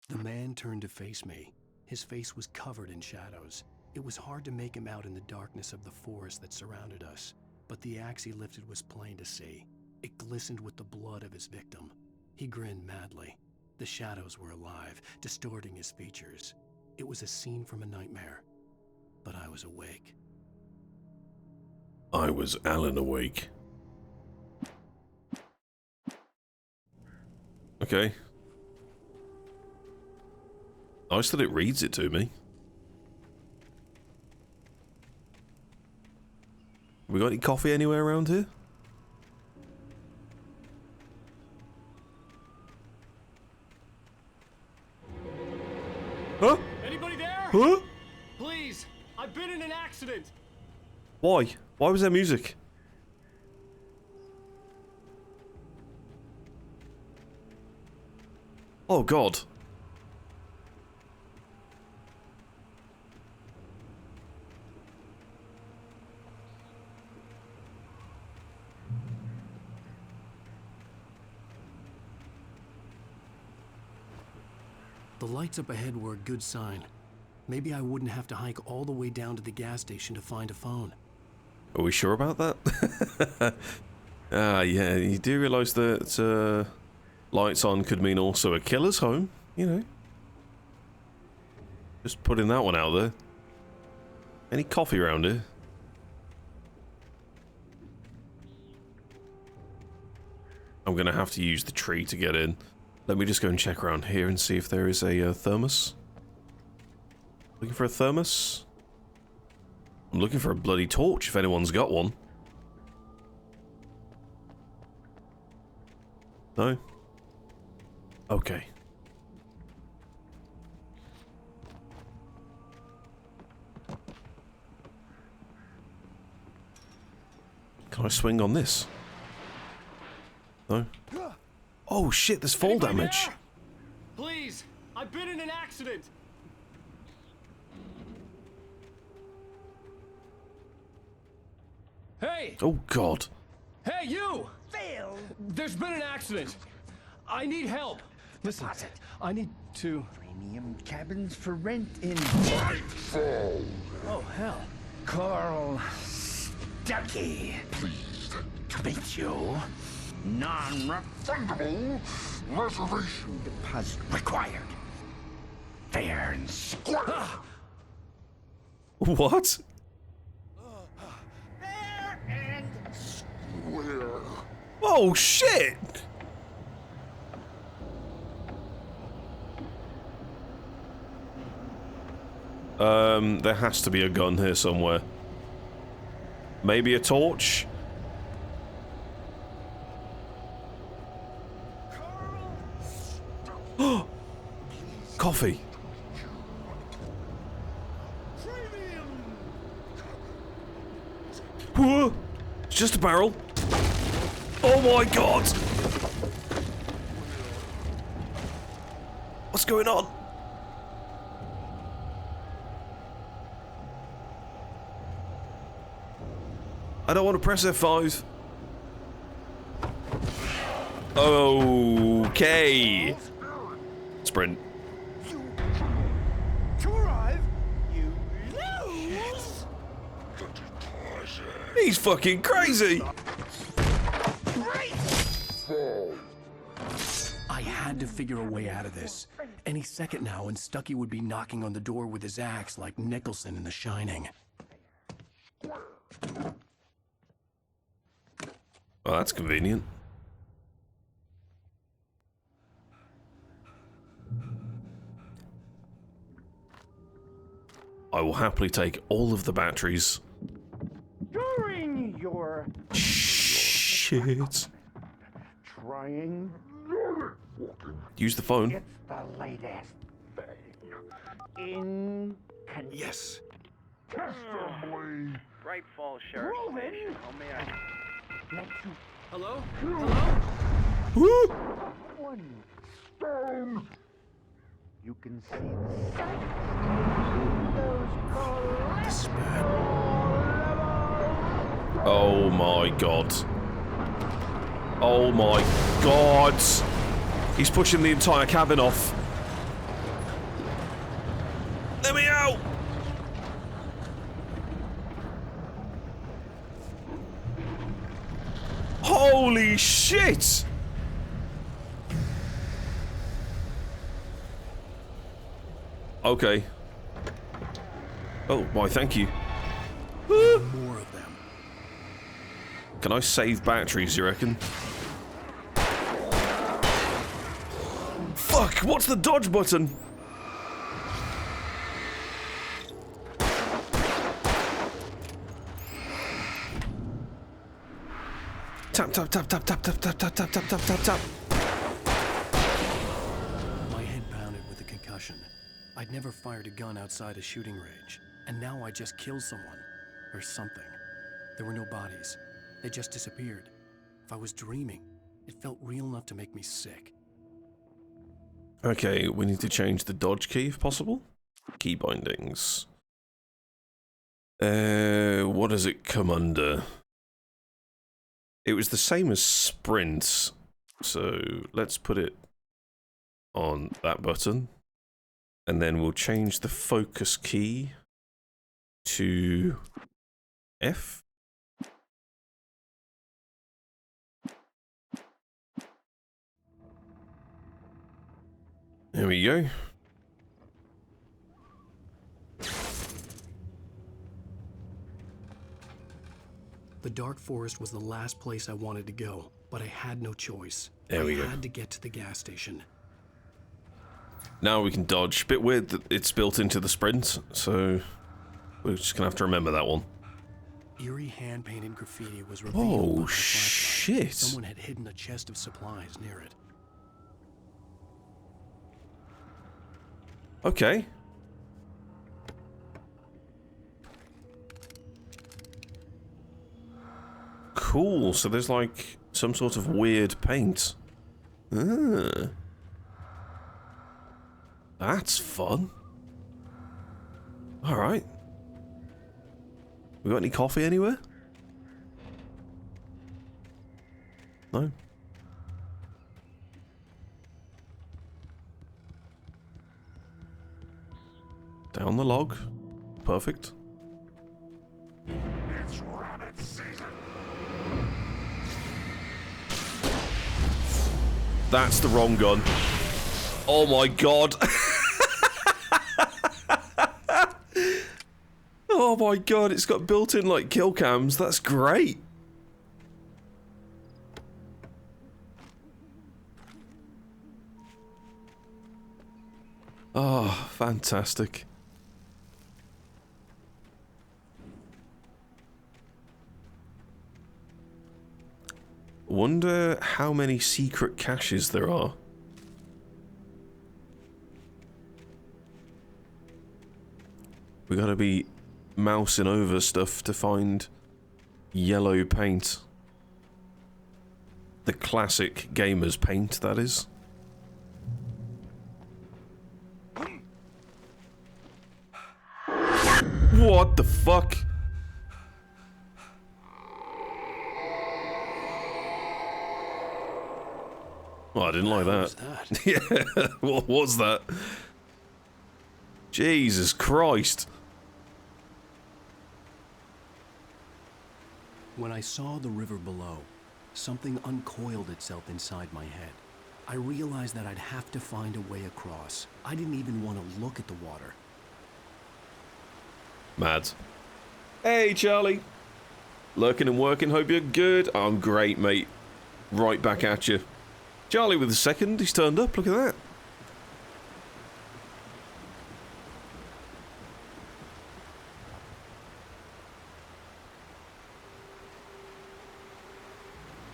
[SPEAKER 1] The man turned to face me. His face was covered in shadows. It was hard to make him out in the darkness of the forest that surrounded us, but the axe he lifted was plain to see. It glistened with the blood of his victim. He grinned madly. The shadows were alive, distorting his features. It was a scene from a nightmare, but I was awake.
[SPEAKER 2] I was Alan awake. Okay. Nice that it reads it to me. We got any coffee anywhere around here? Huh?
[SPEAKER 7] Anybody there?
[SPEAKER 2] Huh?
[SPEAKER 7] Please, I've been in an accident.
[SPEAKER 2] Why? Why was there music? Oh God.
[SPEAKER 1] The lights up ahead were a good sign. Maybe I wouldn't have to hike all the way down to the gas station to find a phone.
[SPEAKER 2] Are we sure about that? Yeah, you do realise that lights on could mean also a killer's home, you know. Just putting that one out there. Any coffee around here? I'm gonna have to use the tree to get in. Let me just go and check around here and see if there is a thermos. Looking for a thermos? I'm looking for a bloody torch if anyone's got one. No? Okay. Can I swing on this? No? Oh shit, there's fall damage.
[SPEAKER 7] There? Please, I've been in an accident. Hey!
[SPEAKER 2] Oh God.
[SPEAKER 7] Hey, you! Phil! There's been an accident. I need help. Listen, I need to...
[SPEAKER 15] Premium cabins for rent in...
[SPEAKER 7] Oh, hell.
[SPEAKER 15] Carl Stuckey. Pleased to meet you. Non-refundable reservation deposit required. Fair and square.
[SPEAKER 2] What?
[SPEAKER 15] Fair and square.
[SPEAKER 2] Oh shit! There has to be a gun here somewhere. Maybe a torch? Coffee. Whoa! It's just a barrel. Oh my God! What's going on? I don't want to press F5. Okay. Sprint.
[SPEAKER 15] To arrive, you lose.
[SPEAKER 2] He's fucking crazy.
[SPEAKER 1] I had to figure a way out of this. Any second now, and Stuckey would be knocking on the door with his axe like Nicholson in The Shining.
[SPEAKER 2] Well, that's convenient. I will happily take all of the batteries.
[SPEAKER 15] During your
[SPEAKER 2] Shit.
[SPEAKER 15] Trying.
[SPEAKER 2] Use the phone.
[SPEAKER 15] It's the latest thing. In.
[SPEAKER 16] Yes.
[SPEAKER 15] Testably.
[SPEAKER 9] Bright Falls Sheriff's Station. How may I?
[SPEAKER 8] Hello?
[SPEAKER 2] Woo!
[SPEAKER 15] One stone. You can see the sights. Those
[SPEAKER 2] Oh my god. Oh my god. He's pushing the entire cabin off. Let me out! Holy shit! Okay. Oh, why, thank you.
[SPEAKER 7] More of them.
[SPEAKER 2] Can I save batteries, you reckon? Fuck, what's the dodge button? Tap, tap, tap, tap, tap, tap, tap, tap, tap, tap, tap, tap, tap.
[SPEAKER 7] My head pounded with a concussion. I'd never fired a gun outside a shooting range, and now I just killed someone. Or something. There were no bodies. They just disappeared. If I was dreaming, it felt real enough to make me sick.
[SPEAKER 2] Okay, we need to change the dodge key if possible. Key bindings. What does it come under? It was the same as sprint, so let's put it on that button. And then we'll change the focus key to F. There we go.
[SPEAKER 7] The dark forest was the last place I wanted to go, but I had no choice.
[SPEAKER 2] There we go.
[SPEAKER 7] I had to get to the gas station.
[SPEAKER 2] Now we can dodge. Bit weird that it's built into the sprint, so we're just gonna have to remember that one.
[SPEAKER 7] Eerie hand-painted graffiti was revealed.
[SPEAKER 2] Oh,
[SPEAKER 7] by my flashlight.
[SPEAKER 2] shit.
[SPEAKER 7] Someone had hidden a chest of supplies near it.
[SPEAKER 2] Okay. Cool, so there's like some sort of weird paint. Ah. That's fun. Alright. We got any coffee anywhere? No? Down the log. Perfect.
[SPEAKER 15] It's rabbit season.
[SPEAKER 2] That's the wrong gun. Oh my god. Oh my god, it's got built-in like kill cams. That's great. Oh, fantastic. Wonder how many secret caches there are. We gotta be mousing over stuff to find yellow paint. The classic gamer's paint, that is. What the fuck? Oh, I didn't like that. Yeah, what was that? Jesus Christ.
[SPEAKER 7] When I saw the river below, something uncoiled itself inside my head. I realized that I'd have to find a way across. I didn't even want to look at the water.
[SPEAKER 2] Mad. Hey, Charlie. Lurking and working, hope you're good. I'm great, mate. Right back at you. Charlie with a second, he's turned up, look at that.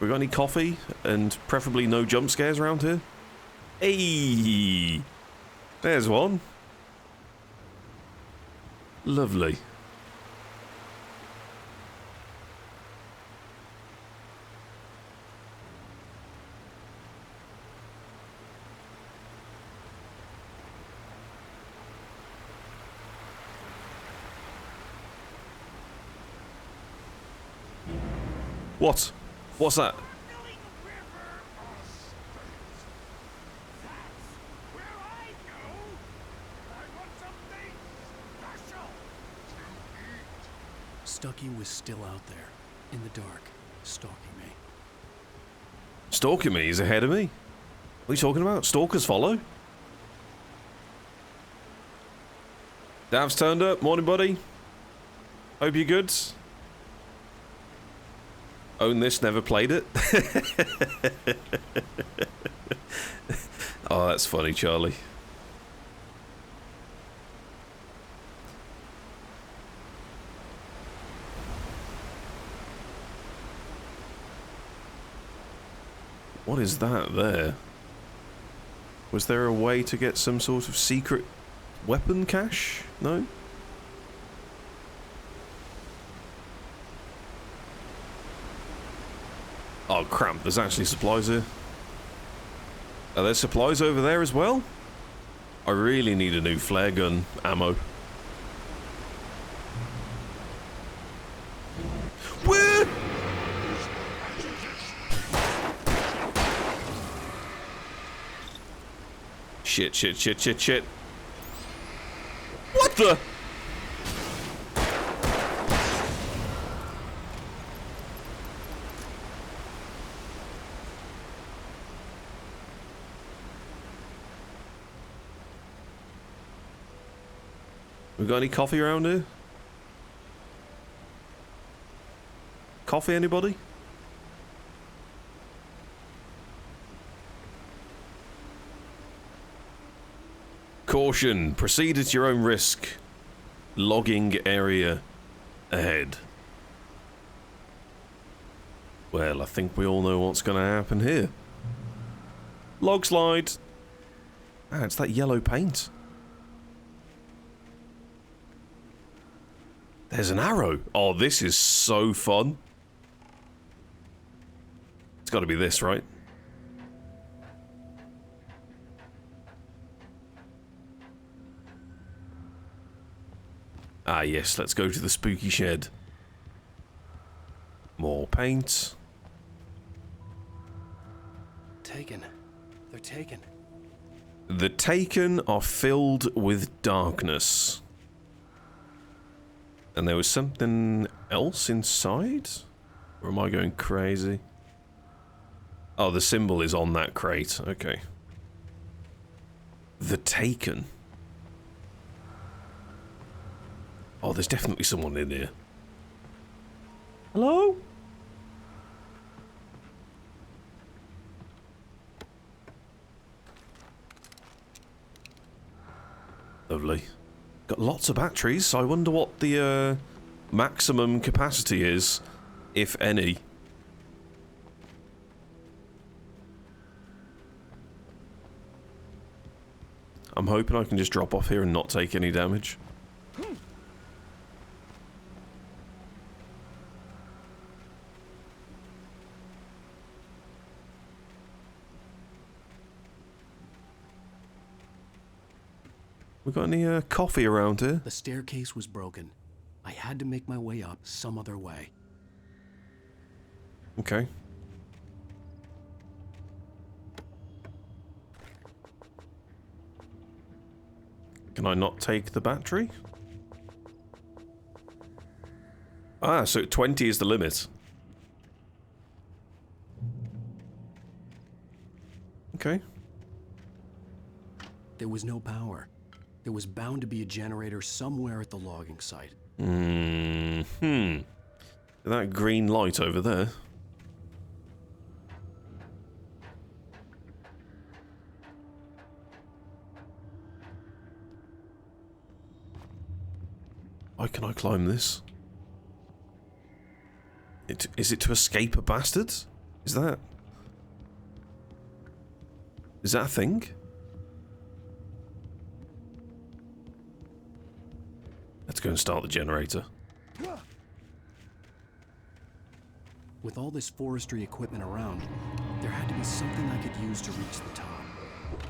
[SPEAKER 2] We got any coffee? And preferably no jump scares around here? Hey! There's one. Lovely. What? What's that?
[SPEAKER 7] Stucky was still out there, in the dark, stalking me.
[SPEAKER 2] Stalking me? He's ahead of me? What are you talking about? Stalkers follow? Dav's turned up. Morning, buddy. Hope you're good. Own this, never played it. Oh, that's funny, Charlie. What is that there? Was there a way to get some sort of secret weapon cache? No? Oh crap, there's actually supplies here. Are there supplies over there as well? I really need a new flare gun ammo. Where? Shit, shit, shit, shit, shit. What the? We got any coffee around here? Coffee, anybody? Caution, proceed at your own risk. Logging area ahead. Well, I think we all know what's going to happen here. Log slide. Ah, it's that yellow paint. There's an arrow. Oh, this is so fun. It's got to be this, right? Ah, yes, let's go to the spooky shed. More paint.
[SPEAKER 7] Taken. They're taken.
[SPEAKER 2] The Taken are filled with darkness. And there was something else inside? Or am I going crazy? Oh, the symbol is on that crate. Okay. The Taken. Oh, there's definitely someone in here. Hello? Lovely. Got lots of batteries, so I wonder what the maximum capacity is, if any. I'm hoping I can just drop off here and not take any damage. We got any coffee around here?
[SPEAKER 7] The staircase was broken. I had to make my way up some other way.
[SPEAKER 2] Okay. Can I not take the battery? Ah, so 20 is the limit. Okay.
[SPEAKER 7] There was no power. There was bound to be a generator somewhere at the logging site.
[SPEAKER 2] That green light over there. Why can I climb this? Is it to escape a bastard? Is that a thing? Let's go and start the generator.
[SPEAKER 7] With all this forestry equipment around, there had to be something I could use to reach the top.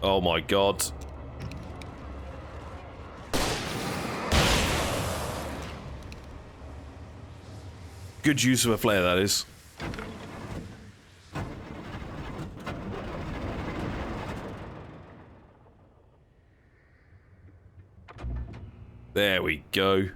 [SPEAKER 2] Oh my god. Good use of a flare, that is. There we go.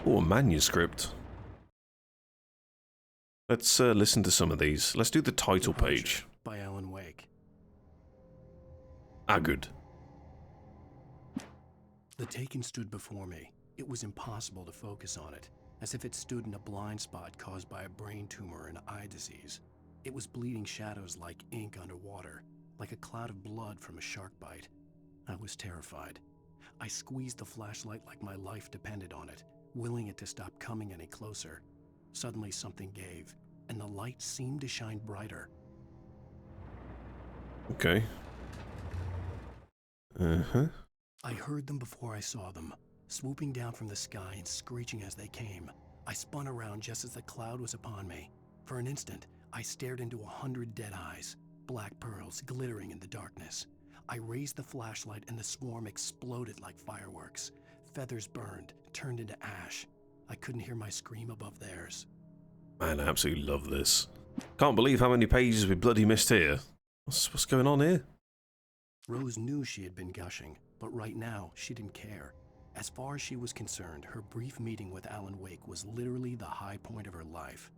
[SPEAKER 2] Oh, a manuscript. Let's listen to some of these. Let's do the title page.
[SPEAKER 7] By Alan Wake.
[SPEAKER 2] Ah, good.
[SPEAKER 7] The Taken stood before me. It was impossible to focus on it, as if it stood in a blind spot caused by a brain tumor and eye disease. It was bleeding shadows like ink underwater, like a cloud of blood from a shark bite. I was terrified. I squeezed the flashlight like my life depended on it, willing it to stop coming any closer. Suddenly something gave, and the light seemed to shine brighter.
[SPEAKER 2] Okay. Uh-huh.
[SPEAKER 7] I heard them before I saw them, swooping down from the sky and screeching as they came. I spun around just as the cloud was upon me. For an instant, I stared into 100 dead eyes, black pearls glittering in the darkness. I raised the flashlight and the swarm exploded like fireworks. Feathers burned, turned into ash. I couldn't hear my scream above theirs.
[SPEAKER 2] Man, I absolutely love this. Can't believe how many pages we bloody missed here. What's going on here?
[SPEAKER 7] Rose knew she had been gushing, but right now she didn't care. As far as she was concerned, her brief meeting with Alan Wake was literally the high point of her life.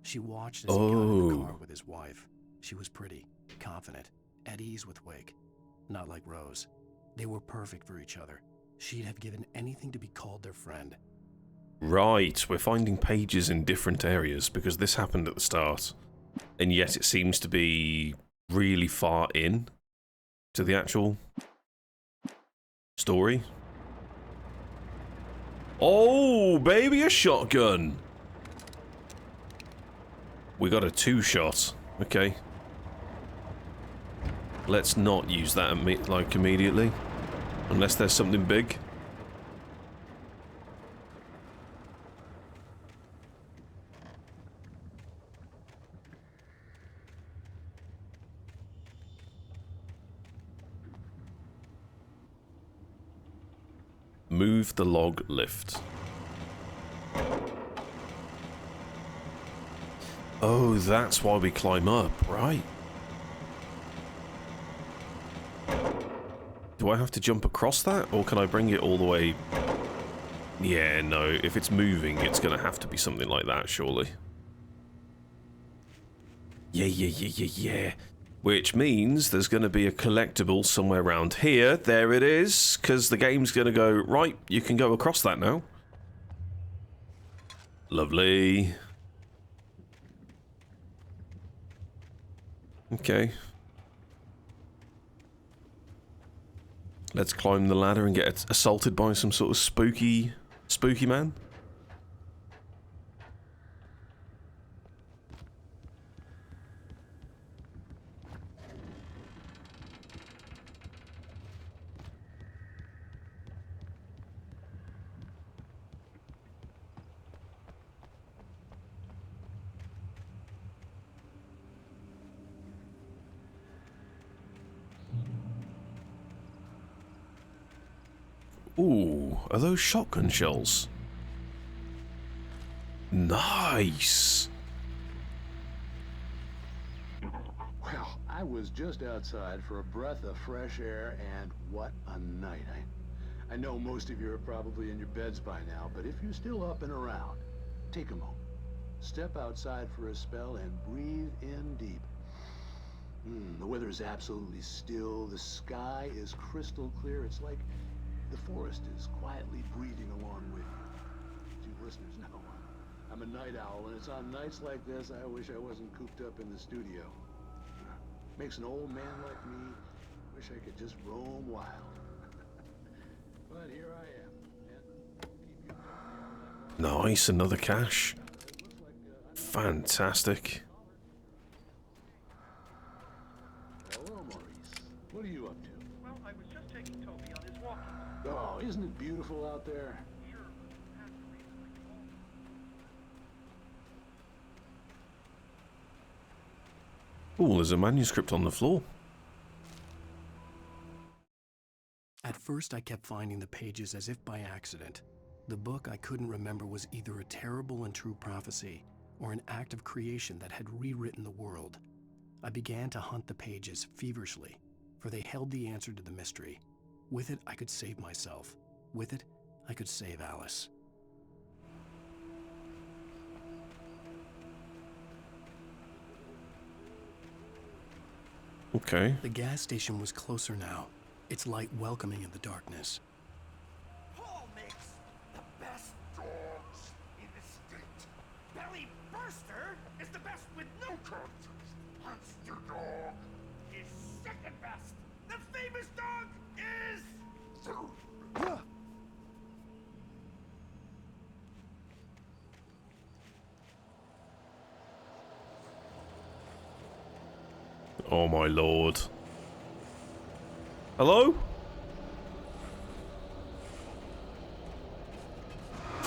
[SPEAKER 7] She watched as he got in the car with his wife. She was pretty, confident, at ease with Wake. Not like Rose. They were perfect for each other. She'd have given anything to be called their friend.
[SPEAKER 2] Right, we're finding pages in different areas because this happened at the start. And yet it seems to be really far in to the actual story. Oh, baby, a shotgun. We got a 2-shot. Okay. Let's not use that immediately. Unless there's something big. Move the log lift. Oh, that's why we climb up, right? Do I have to jump across that, or can I bring it all the way? Yeah, no, if it's moving, it's gonna have to be something like that, surely. Yeah. Which means there's gonna be a collectible somewhere around here. There it is, because the game's gonna go, right, you can go across that now. Lovely. Okay. Let's climb the ladder and get assaulted by some sort of spooky man. Ooh, are those shotgun shells? Nice!
[SPEAKER 16] Well, I was just outside for a breath of fresh air, and what a night. I know most of you are probably in your beds by now, but if you're still up and around, take a moment. Step outside for a spell and breathe in deep. The weather is absolutely still. The sky is crystal clear. It's like the forest is quietly breathing along with you. To you listeners know, I'm a night owl, and it's on nights like this I wish I wasn't cooped up in the studio. Makes an old man like me wish I could just roam wild. But here I am.
[SPEAKER 2] Nice, another cache. Fantastic.
[SPEAKER 16] Hello, Maurice. What are you up to?
[SPEAKER 15] Well, I was just taking Toby on his walk.
[SPEAKER 16] Oh, isn't it beautiful out there?
[SPEAKER 2] Oh, there's a manuscript on the floor.
[SPEAKER 1] At first, I kept finding the pages as if by accident. The book I couldn't remember was either a terrible and true prophecy or an act of creation that had rewritten the world. I began to hunt the pages feverishly, for they held the answer to the mystery. With it, I could save myself. With it, I could save Alice.
[SPEAKER 2] Okay.
[SPEAKER 1] The gas station was closer now, its light welcoming in the darkness.
[SPEAKER 15] Paul makes the best dogs in the state. Belly Burster is the best with no contest. Monster Dog is second best. The famous dog is third.
[SPEAKER 2] Oh my lord. Hello?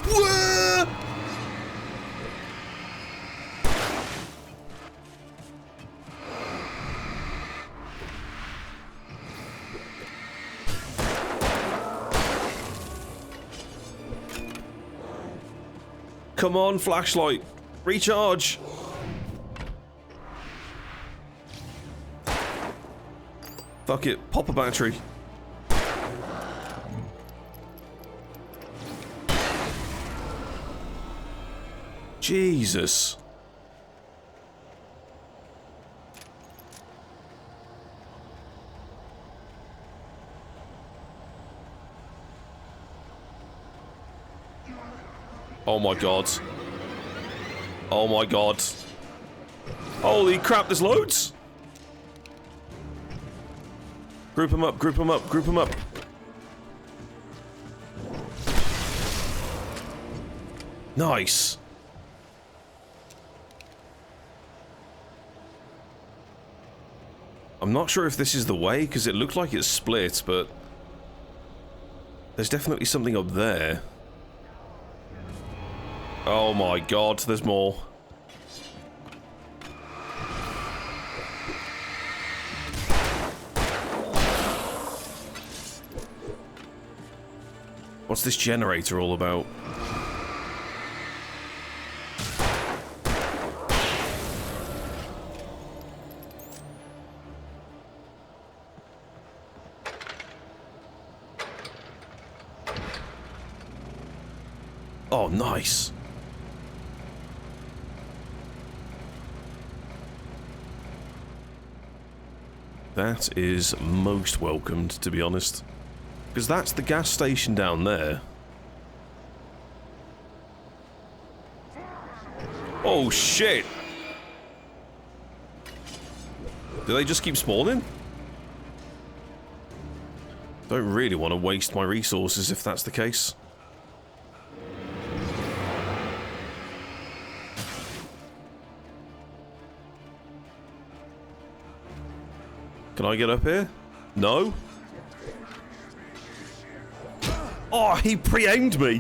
[SPEAKER 2] Whoa! Come on, flashlight. Recharge. Fuck it, pop a battery. Jesus. Oh my god. Oh my god. Holy crap, there's loads! Group them up, group them up, group them up. Nice. I'm not sure if this is the way, because it looked like it's split, but there's definitely something up there. Oh my god, there's more. What's this generator all about? Oh, nice. That is most welcomed, to be honest. Because that's the gas station down there. Oh, shit! Do they just keep spawning? Don't really want to waste my resources if that's the case. Can I get up here? No? Oh, he pre-aimed me!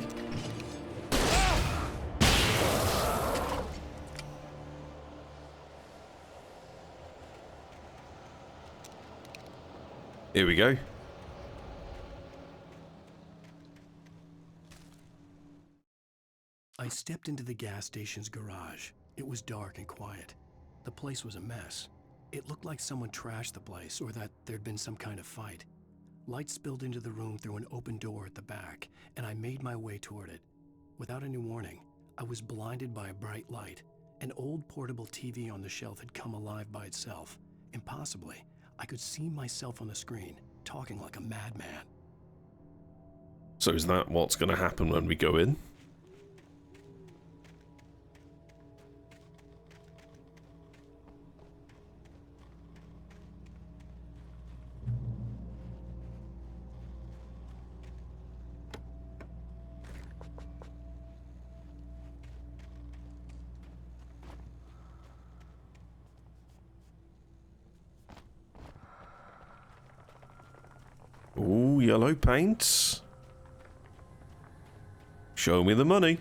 [SPEAKER 2] Here we go.
[SPEAKER 1] I stepped into the gas station's garage. It was dark and quiet. The place was a mess. It looked like someone trashed the place, or that there'd been some kind of fight. Light spilled into the room through an open door at the back, and I made my way toward it. Without any warning, I was blinded by a bright light. An old portable TV on the shelf had come alive by itself. Impossibly, I could see myself on the screen, talking like a madman.
[SPEAKER 2] So is that what's going to happen when we go in? yellow paint. Show me the money.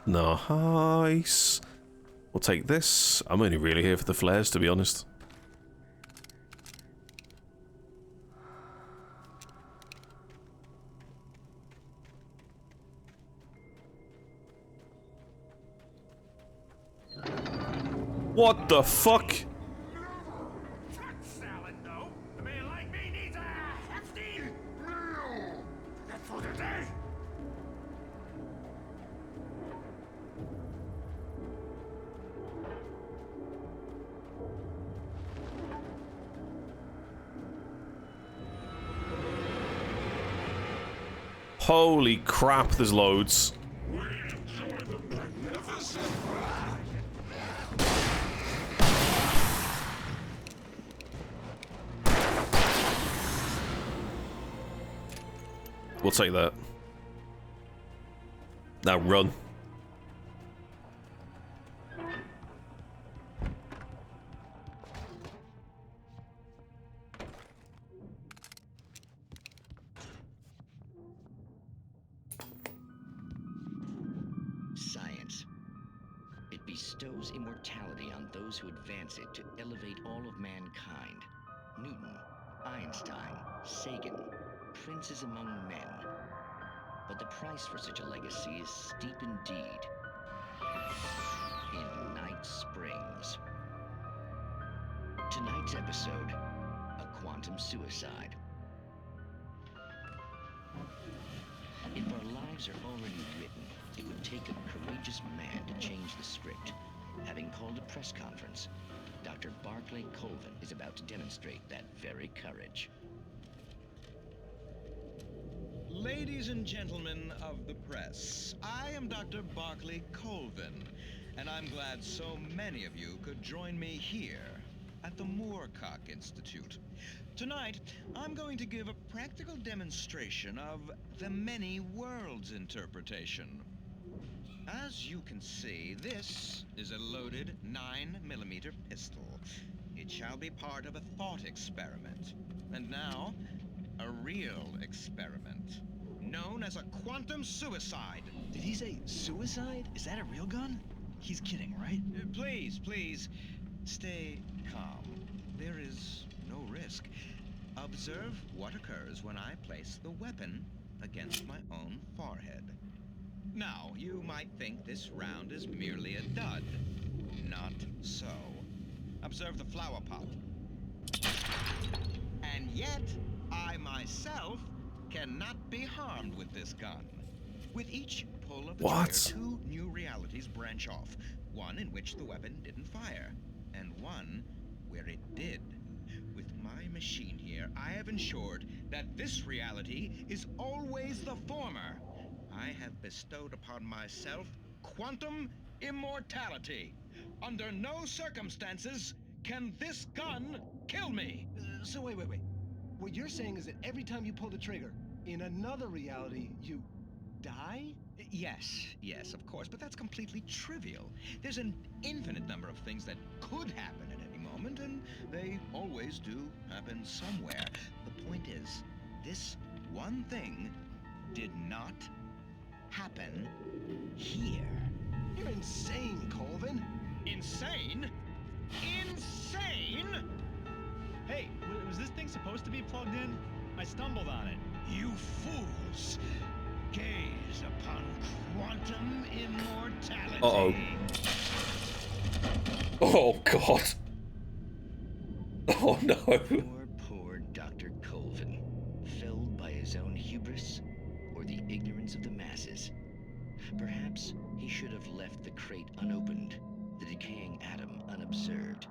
[SPEAKER 2] Nice. We'll take this. I'm only really here for the flares, to be honest. What the fuck?
[SPEAKER 15] Salad, though. A man like me needs a hefty meal. That's for the day.
[SPEAKER 2] Holy crap, there's loads. We'll take that. Now run.
[SPEAKER 17] Science. It bestows immortality on those who advance it to elevate all of mankind. Newton, Einstein, Sagan, princes among men. But the price for such a legacy is steep indeed. In Night Springs. Tonight's episode, a quantum suicide. If our lives are already written, it would take a courageous man to change the script. Having called a press conference, Dr. Barclay Colvin is about to demonstrate that very courage.
[SPEAKER 18] Ladies and gentlemen of the press, I am Dr. Barclay Colvin, and I'm glad so many of you could join me here at the Moorcock Institute. Tonight, I'm going to give a practical demonstration of the many worlds interpretation. As you can see, this is a loaded 9mm pistol. It shall be part of a thought experiment. And now, a real experiment, known as a quantum suicide.
[SPEAKER 11] Did he say suicide? Is that a real gun? He's kidding, right?
[SPEAKER 18] Please, please, stay calm. There is no risk. Observe what occurs when I place the weapon against my own forehead. Now, you might think this round is merely a dud. Not so. Observe the flower pot. And yet, I myself cannot be harmed with this gun. With each pull of the trigger, 2 new realities branch off. One in which the weapon didn't fire, and one where it did. With my machine here, I have ensured that this reality is always the former. I have bestowed upon myself quantum immortality. Under no circumstances can this gun kill me.
[SPEAKER 19] So wait. What you're saying is that every time you pull the trigger, in another reality, you die?
[SPEAKER 18] Yes, of course, but that's completely trivial. There's an infinite number of things that could happen at any moment, and they always do happen somewhere. The point is, this one thing did not happen here.
[SPEAKER 19] You're insane, Colvin.
[SPEAKER 18] Insane? Insane?
[SPEAKER 20] Hey, was this thing supposed to be plugged in? I stumbled on it.
[SPEAKER 18] You fools! Gaze upon quantum immortality.
[SPEAKER 2] Uh-oh. Oh, God. Oh, no.
[SPEAKER 17] Poor Dr. Colvin. Felled by his own hubris or the ignorance of the masses. Perhaps he should have left the crate unopened, the decaying atom unobserved.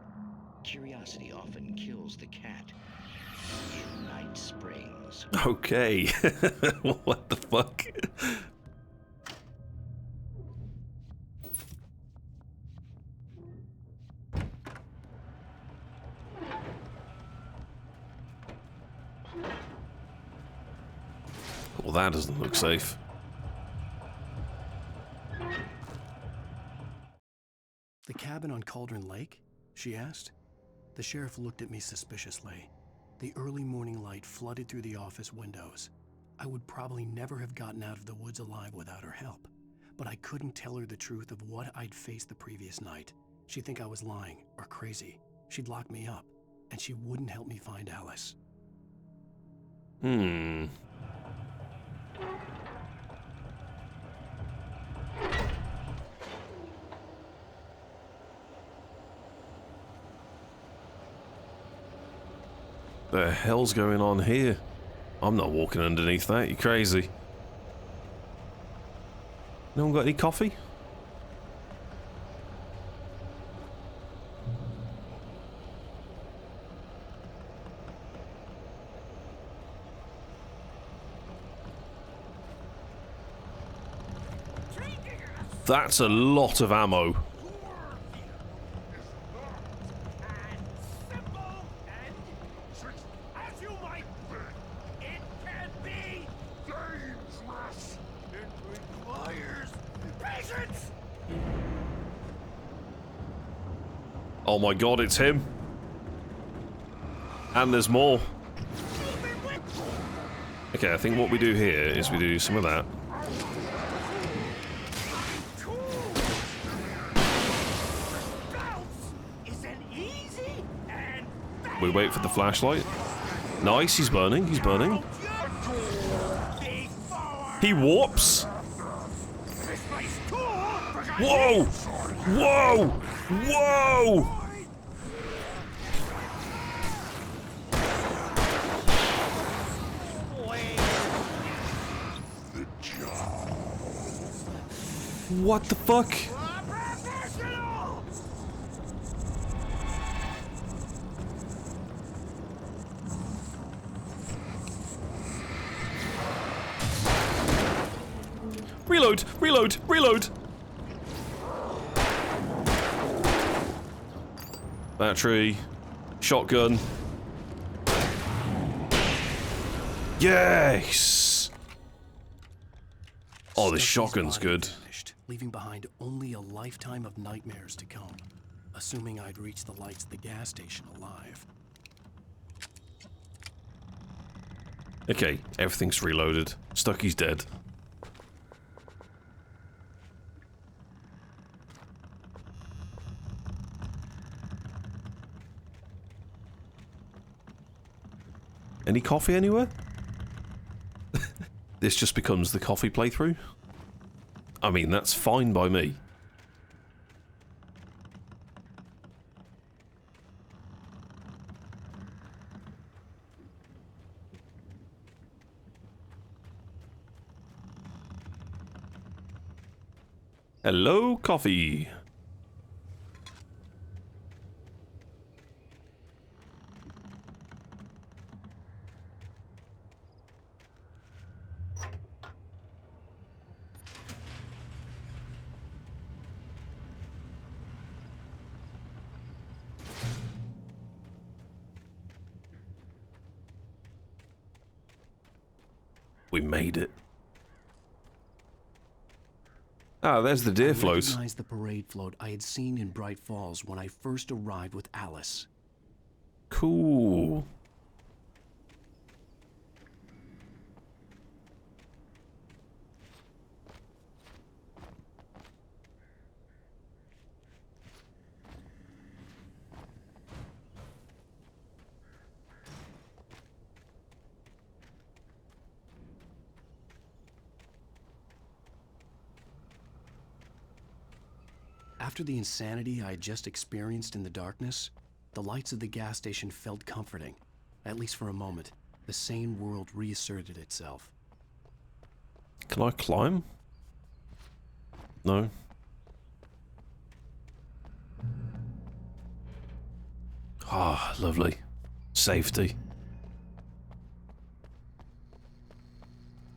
[SPEAKER 17] Curiosity often kills the cat. In Night Springs.
[SPEAKER 2] Okay. What the fuck? Well, that doesn't look safe.
[SPEAKER 7] The cabin on Cauldron Lake? She asked.
[SPEAKER 1] The sheriff looked at me suspiciously. The early morning light flooded through the office windows. I would probably never have gotten out of the woods alive without her help, but I couldn't tell her the truth of what I'd faced the previous night. She'd think I was lying or crazy. She'd lock me up, and she wouldn't help me find Alice.
[SPEAKER 2] The hell's going on here? I'm not walking underneath that, you crazy. No one got any coffee? That's a lot of ammo. Oh my god, it's him. And there's more. Okay, I think what we do here is we do some of that. We wait for the flashlight. Nice, he's burning, he's burning. He warps. Whoa! Whoa! Whoa! What the fuck? Reload! Reload! Reload! Battery. Shotgun. Yes! Oh, the shotgun's good.
[SPEAKER 1] Leaving behind only a lifetime of nightmares to come, assuming I'd reach the lights at the gas station alive.
[SPEAKER 2] Okay, everything's reloaded. Stucky's dead. Any coffee anywhere? This just becomes the coffee playthrough? I mean, that's fine by me. Hello, coffee. We made it. Ah, there's the deer float.
[SPEAKER 1] I recognized the parade float I had seen in Bright Falls when I first arrived with Alice.
[SPEAKER 2] Cool.
[SPEAKER 1] After the insanity I had just experienced in the darkness, the lights of the gas station felt comforting. At least for a moment, the sane world reasserted itself.
[SPEAKER 2] Can I climb? No. Ah, lovely. Safety.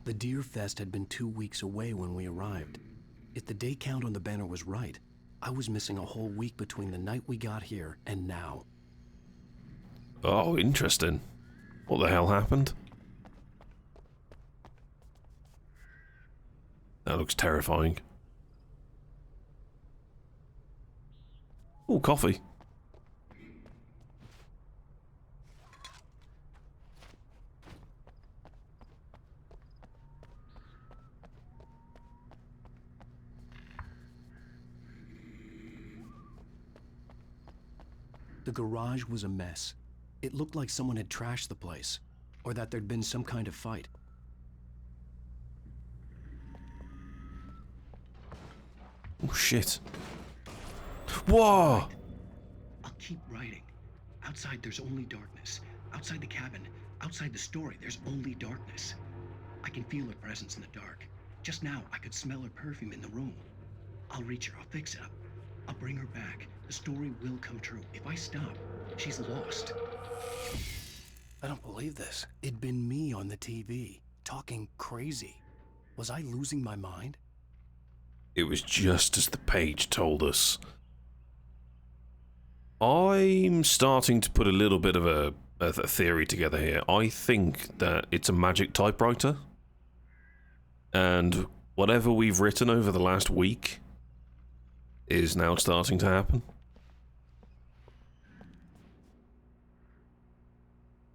[SPEAKER 1] The Deer Fest had been 2 weeks away when we arrived. If the day count on the banner was right, I was missing a whole week between the night we got here and now.
[SPEAKER 2] Oh, interesting. What the hell happened? That looks terrifying. Oh, coffee.
[SPEAKER 1] The garage was a mess. It looked like someone had trashed the place, or that there'd been some kind of fight.
[SPEAKER 2] Oh shit. Whoa!
[SPEAKER 7] I'll keep writing. Outside there's only darkness. Outside the cabin, outside the story, there's only darkness. I can feel her presence in the dark. Just now, I could smell her perfume in the room. I'll reach her, I'll fix it up. I'll bring her back. The story will come true. If I stop, she's lost.
[SPEAKER 1] I don't believe this. It'd been me on the TV, talking crazy. Was I losing my mind?
[SPEAKER 2] It was just as the page told us. I'm starting to put a little bit of a theory together here. I think that it's a magic typewriter. And whatever we've written over the last week is now starting to happen.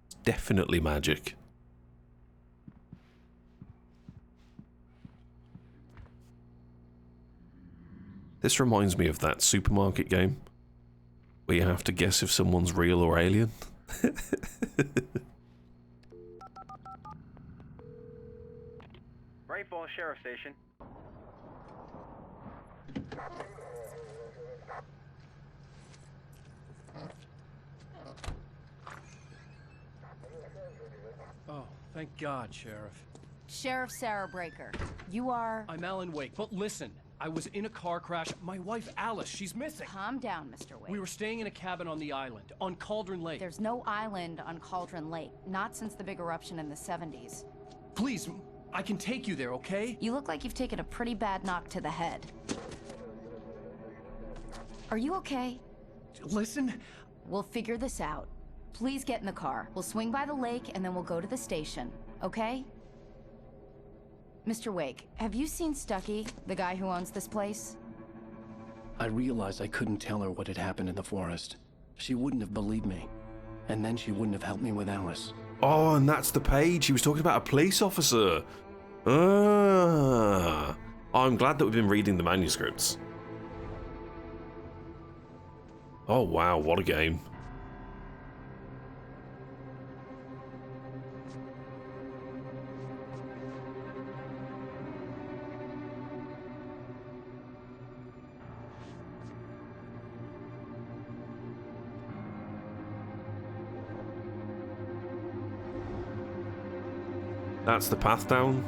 [SPEAKER 2] It's definitely magic. This reminds me of that supermarket game where you have to guess if someone's real or alien.
[SPEAKER 21] Bright Falls Sheriff Station.
[SPEAKER 1] Oh, thank God, Sheriff.
[SPEAKER 5] Sheriff Sarah Breaker, you are...
[SPEAKER 1] I'm Alan Wake, but listen. I was in a car crash. My wife, Alice, she's missing.
[SPEAKER 5] Calm down, Mr. Wake.
[SPEAKER 1] We were staying in a cabin on the island, on Cauldron Lake.
[SPEAKER 5] There's no island on Cauldron Lake, not since the big eruption in the 70s.
[SPEAKER 1] Please, I can take you there, okay?
[SPEAKER 5] You look like you've taken a pretty bad knock to the head. Are you okay?
[SPEAKER 1] Listen.
[SPEAKER 5] We'll figure this out. Please get in the car. We'll swing by the lake and then we'll go to the station, okay? Mr. Wake, have you seen Stucky, the guy who owns this place?
[SPEAKER 1] I realized I couldn't tell her what had happened in the forest. She wouldn't have believed me. And then she wouldn't have helped me with Alice.
[SPEAKER 2] Oh, and that's the page. He was talking about a police officer. Ah. I'm glad that we've been reading the manuscripts. Oh, wow. What a game. That's the path down.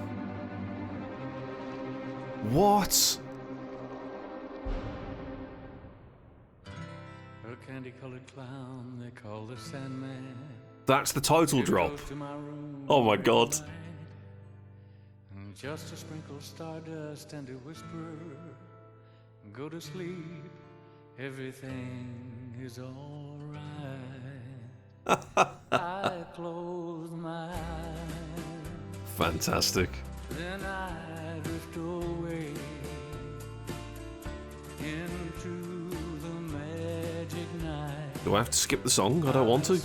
[SPEAKER 2] What?
[SPEAKER 22] A candy-colored clown they call the Sandman.
[SPEAKER 2] That's the title drop. Oh my god.
[SPEAKER 22] And just to sprinkle stardust and to whisper, go to sleep, everything is alright. I close my eyes.
[SPEAKER 2] Fantastic.
[SPEAKER 22] Then I drift away into the magic night.
[SPEAKER 2] Do I have to skip the song? I don't want to.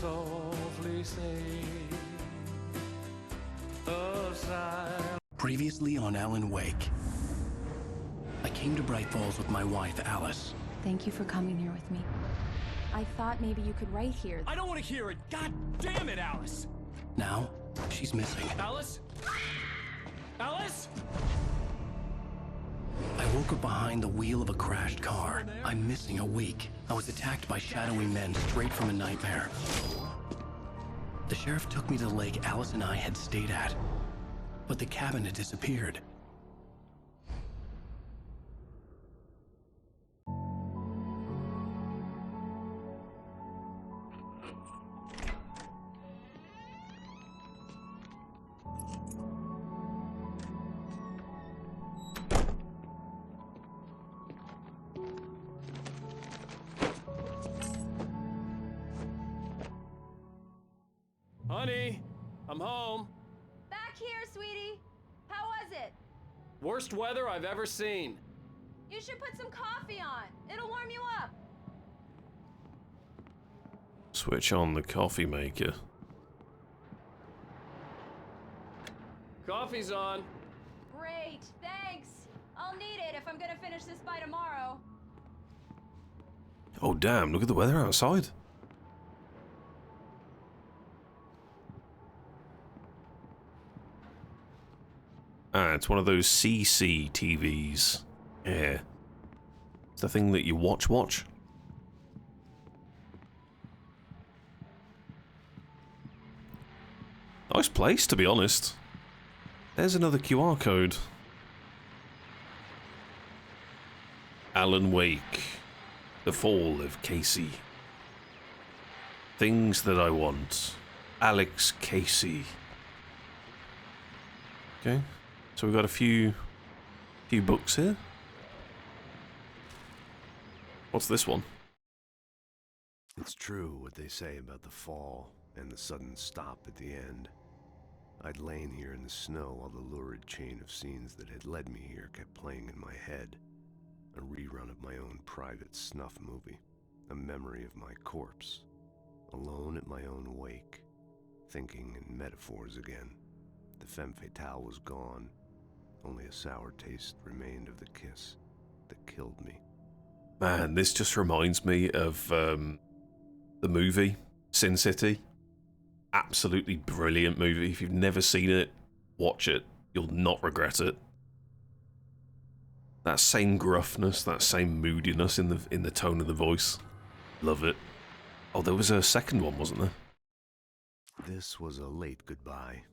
[SPEAKER 1] Previously on Alan Wake. I came to Bright Falls with my wife, Alice.
[SPEAKER 5] Thank you for coming here with me. I thought maybe you could write here.
[SPEAKER 1] I don't want to hear it! God damn it, Alice! Now, she's missing.
[SPEAKER 23] Alice? Alice?
[SPEAKER 1] I woke up behind the wheel of a crashed car. I'm missing a week. I was attacked by shadowy men straight from a nightmare. The sheriff took me to the lake Alice and I had stayed at. But the cabin had disappeared.
[SPEAKER 23] Honey, I'm home.
[SPEAKER 6] Back here, sweetie. How was it?
[SPEAKER 23] Worst weather I've ever seen.
[SPEAKER 6] You should put some coffee on. It'll warm you up.
[SPEAKER 2] Switch on the coffee maker.
[SPEAKER 23] Coffee's on.
[SPEAKER 6] Great, thanks. I'll need it if I'm gonna finish this by tomorrow.
[SPEAKER 2] Oh damn, look at the weather outside. Ah, it's one of those CCTVs. Yeah. It's the thing that you watch. Nice place, to be honest. There's another QR code. Alan Wake. The Fall of Casey. Things that I want. Alex Casey. Okay. So we've got a few books here. What's this one?
[SPEAKER 4] It's true what they say about the fall and the sudden stop at the end. I'd lain here in the snow while the lurid chain of scenes that had led me here kept playing in my head. A rerun of my own private snuff movie. A memory of my corpse. Alone at my own wake. Thinking in metaphors again. The femme fatale was gone. Only a sour taste remained of the kiss that killed me.
[SPEAKER 2] Man, this just reminds me of the movie Sin City. Absolutely brilliant movie. If you've never seen it, watch it. You'll not regret it. That same gruffness, that same moodiness in the tone of the voice. Love it. Oh, there was a second one, wasn't there?
[SPEAKER 4] This was a late goodbye.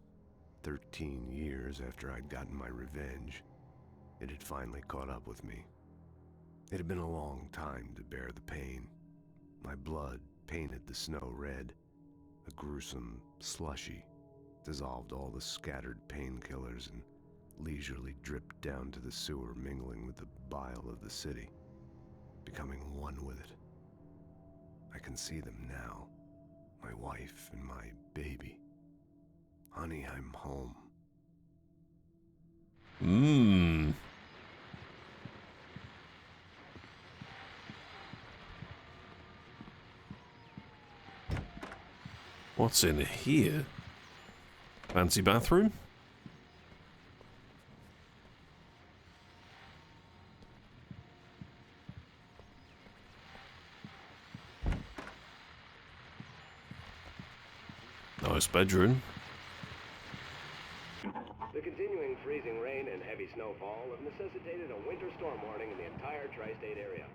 [SPEAKER 4] 13 years after I'd gotten my revenge, it had finally caught up with me. It had been a long time to bear the pain. My blood painted the snow red. A gruesome slushy dissolved all the scattered painkillers and leisurely dripped down to the sewer, mingling with the bile of the city, becoming one with it. I can see them now, my wife and my baby. Honey, I'm home.
[SPEAKER 2] What's in here? Fancy bathroom? Nice bedroom.
[SPEAKER 14] The continuing freezing rain and heavy snowfall have necessitated a winter storm warning in the entire tri-state area.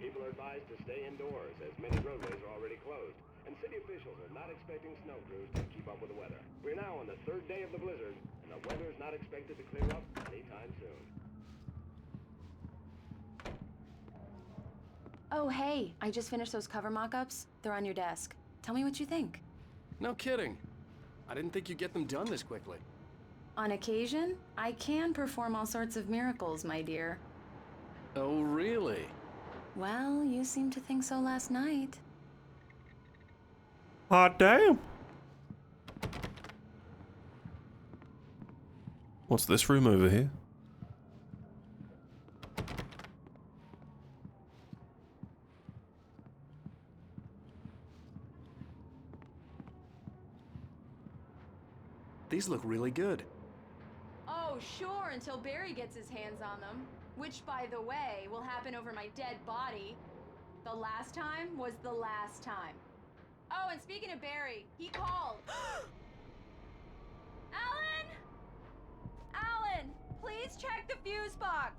[SPEAKER 14] People are advised to stay indoors as many roadways are already closed, and city officials are not expecting snow crews to keep up with the weather. We're now on the third day of the blizzard, and the weather is not expected to clear up anytime soon.
[SPEAKER 6] Oh, hey, I just finished those cover mock-ups. They're on your desk. Tell me what you think.
[SPEAKER 7] No kidding. I didn't think you'd get them done this quickly.
[SPEAKER 6] On occasion, I can perform all sorts of miracles, my dear.
[SPEAKER 7] Oh, really?
[SPEAKER 6] Well, you seemed to think so last night.
[SPEAKER 2] Hot damn. What's this room over here?
[SPEAKER 7] These look really good.
[SPEAKER 10] Oh, sure, until Barry gets his hands on them. Which, by the way, will happen over my dead body. The last time was the last time. Oh, and speaking of Barry, he called. Alan! Alan, please check the fuse box.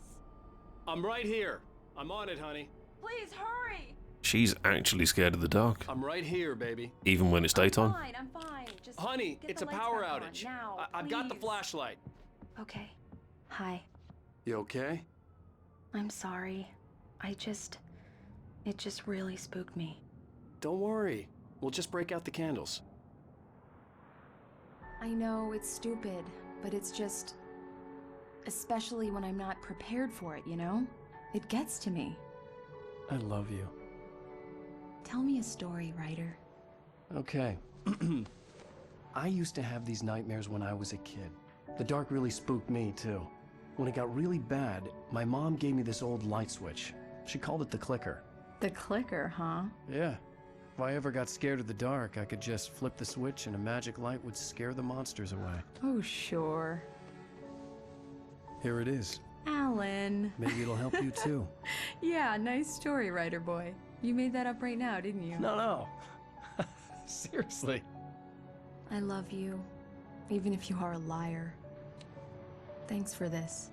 [SPEAKER 23] I'm right here. I'm on it, honey.
[SPEAKER 10] Please hurry.
[SPEAKER 2] She's actually scared of the dark.
[SPEAKER 23] I'm right here, baby.
[SPEAKER 2] Even when it's daytime.
[SPEAKER 10] I'm fine. Just
[SPEAKER 23] honey,
[SPEAKER 10] get
[SPEAKER 23] it's
[SPEAKER 10] the
[SPEAKER 23] a
[SPEAKER 10] lights
[SPEAKER 23] power
[SPEAKER 10] back on
[SPEAKER 23] outage.
[SPEAKER 10] now,
[SPEAKER 23] I've got the
[SPEAKER 10] please.
[SPEAKER 23] flashlight.
[SPEAKER 10] Okay. Hi.
[SPEAKER 7] You okay?
[SPEAKER 10] I'm sorry. It just really spooked me.
[SPEAKER 7] Don't worry. We'll just break out the candles.
[SPEAKER 5] I know it's stupid, but it's just... especially when I'm not prepared for it, you know? It gets to me.
[SPEAKER 7] I love you.
[SPEAKER 5] Tell me a story, writer.
[SPEAKER 7] Okay. I used to have these nightmares when I was a kid. The dark really spooked me, too. When it got really bad, my mom gave me this old light switch. She called it the clicker.
[SPEAKER 5] The clicker, huh?
[SPEAKER 7] Yeah. If I ever got scared of the dark, I could just flip the switch and a magic light would scare the monsters away.
[SPEAKER 5] Oh, sure.
[SPEAKER 7] Here it is.
[SPEAKER 5] Alan.
[SPEAKER 7] Maybe it'll help you, too.
[SPEAKER 5] Yeah, nice story, writer boy. You made that up right now, didn't you?
[SPEAKER 7] No. Seriously.
[SPEAKER 5] I love you, even if you are a liar. Thanks for this.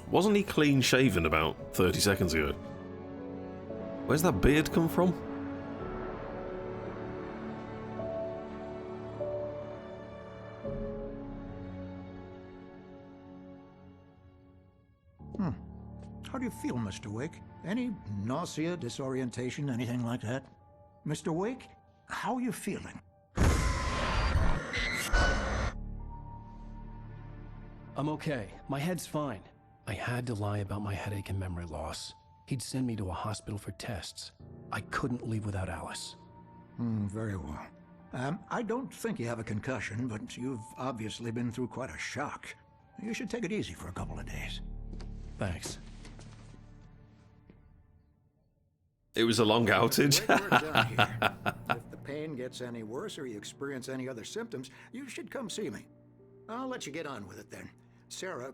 [SPEAKER 2] Wasn't he clean shaven about 30 seconds ago? Where's that beard come from?
[SPEAKER 3] How do you feel, Mr. Wake? Any nausea, disorientation, anything like that? Mr. Wake, how are you feeling?
[SPEAKER 7] I'm okay. My head's fine. I had to lie about my headache and memory loss. He'd send me to a hospital for tests. I couldn't leave without Alice.
[SPEAKER 3] Very well. I don't think you have a concussion, but you've obviously been through quite a shock. You should take it easy for a couple of days.
[SPEAKER 7] Thanks.
[SPEAKER 2] It was a long outage.
[SPEAKER 3] If the pain gets any worse or you experience any other symptoms, you should come see me. I'll let you get on with it then. Sarah,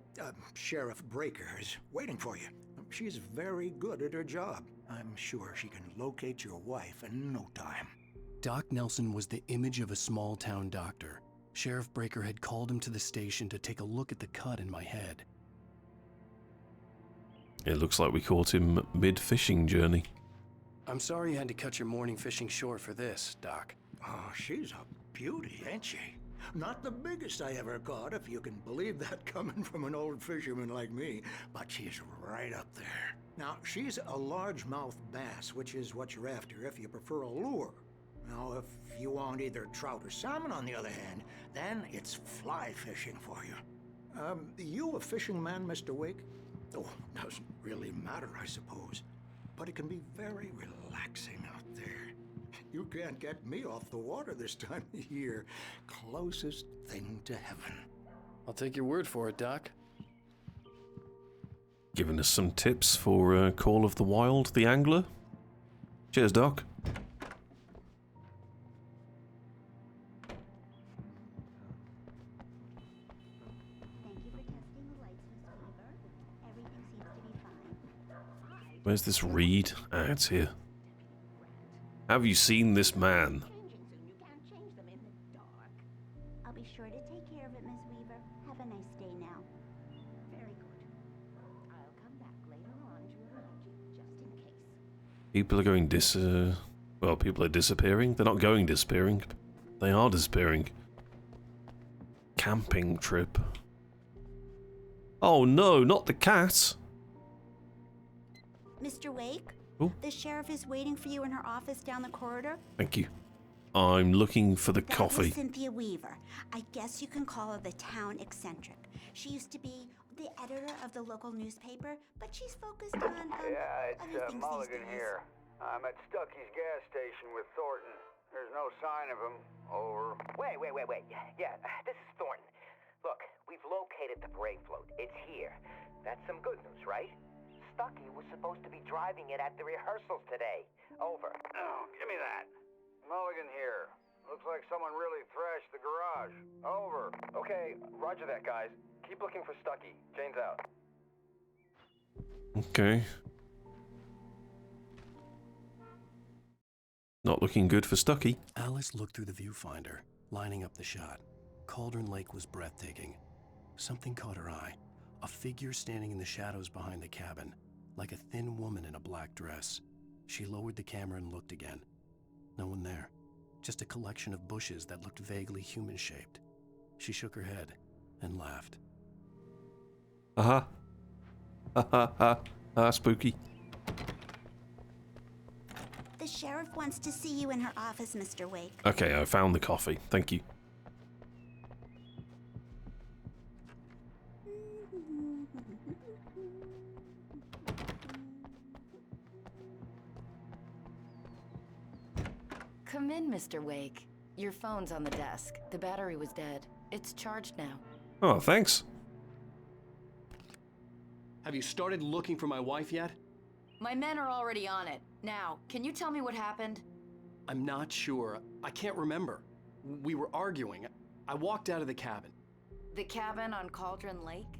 [SPEAKER 3] Sheriff Breaker, is waiting for you. She's very good at her job. I'm sure she can locate your wife in no time.
[SPEAKER 7] Doc Nelson was the image of a small-town doctor. Sheriff Breaker had called him to the station to take a look at the cut in my head.
[SPEAKER 2] It looks like we caught him mid-fishing journey.
[SPEAKER 7] I'm sorry you had to cut your morning fishing short for this, Doc.
[SPEAKER 3] Oh, she's a beauty, ain't she? Not the biggest I ever caught, if you can believe that coming from an old fisherman like me, but she's right up there. Now, she's a largemouth bass, which is what you're after if you prefer a lure. Now, if you want either trout or salmon, on the other hand, then it's fly fishing for you. You a fishing man, Mr. Wake? Oh, doesn't really matter, I suppose. But it can be very relaxing out there. You can't get me off the water this time of year. Closest thing to heaven.
[SPEAKER 7] I'll take your word for it, Doc.
[SPEAKER 2] Giving us some tips for Call of the Wild, the Angler. Cheers, Doc. Where's this reed? Ah, it's here. Have you seen this man?
[SPEAKER 12] I'll be sure to take care of it, Miss Weaver. Have a nice day now. Very good. I'll come back later on to remind you, just in case.
[SPEAKER 2] People are going well, people are disappearing. They're not going disappearing. They are disappearing. Camping trip. Oh no, not the cat!
[SPEAKER 12] Mr. Wake?
[SPEAKER 2] Ooh.
[SPEAKER 12] The sheriff is waiting for you in her office down the corridor.
[SPEAKER 2] Thank you. I'm looking for the
[SPEAKER 12] That
[SPEAKER 2] coffee.
[SPEAKER 12] was Cynthia Weaver. I guess you can call her the town eccentric. She used to be the editor of the local newspaper, but she's focused on
[SPEAKER 21] yeah,
[SPEAKER 12] other
[SPEAKER 21] it's
[SPEAKER 12] things
[SPEAKER 21] Mulligan
[SPEAKER 12] these days.
[SPEAKER 21] here. I'm at Stucky's gas station with Thornton. There's no sign of him. Over.
[SPEAKER 24] Wait. Yeah, this is Thornton. Look, we've located the brake float. It's here. That's some good news, right? Stucky was supposed to be driving it at the rehearsals today. Over.
[SPEAKER 21] Oh, give me that. Mulligan here. Looks like someone really thrashed the garage. Over.
[SPEAKER 24] Okay, roger that, guys. Keep looking for Stucky. Jane's out.
[SPEAKER 2] Okay. Not looking good for Stucky.
[SPEAKER 7] Alice looked through the viewfinder, lining up the shot. Cauldron Lake was breathtaking. Something caught her eye. A figure standing in the shadows behind the cabin, like a thin woman in a black dress. She lowered the camera and looked again. No one there. Just a collection of bushes that looked vaguely human-shaped. She shook her head and laughed.
[SPEAKER 2] Ha ha, spooky.
[SPEAKER 12] The sheriff wants to see you in her office, Mr. Wake.
[SPEAKER 2] Okay, I found the coffee. Thank you.
[SPEAKER 5] Come in, Mr. Wake. Your phone's on the desk. The battery was dead. It's charged now.
[SPEAKER 2] Oh, thanks.
[SPEAKER 7] Have you started looking for my wife yet?
[SPEAKER 5] My men are already on it. Now, can you tell me what happened?
[SPEAKER 7] I'm not sure. I can't remember. We were arguing. I walked out of the cabin.
[SPEAKER 5] The cabin on Cauldron Lake?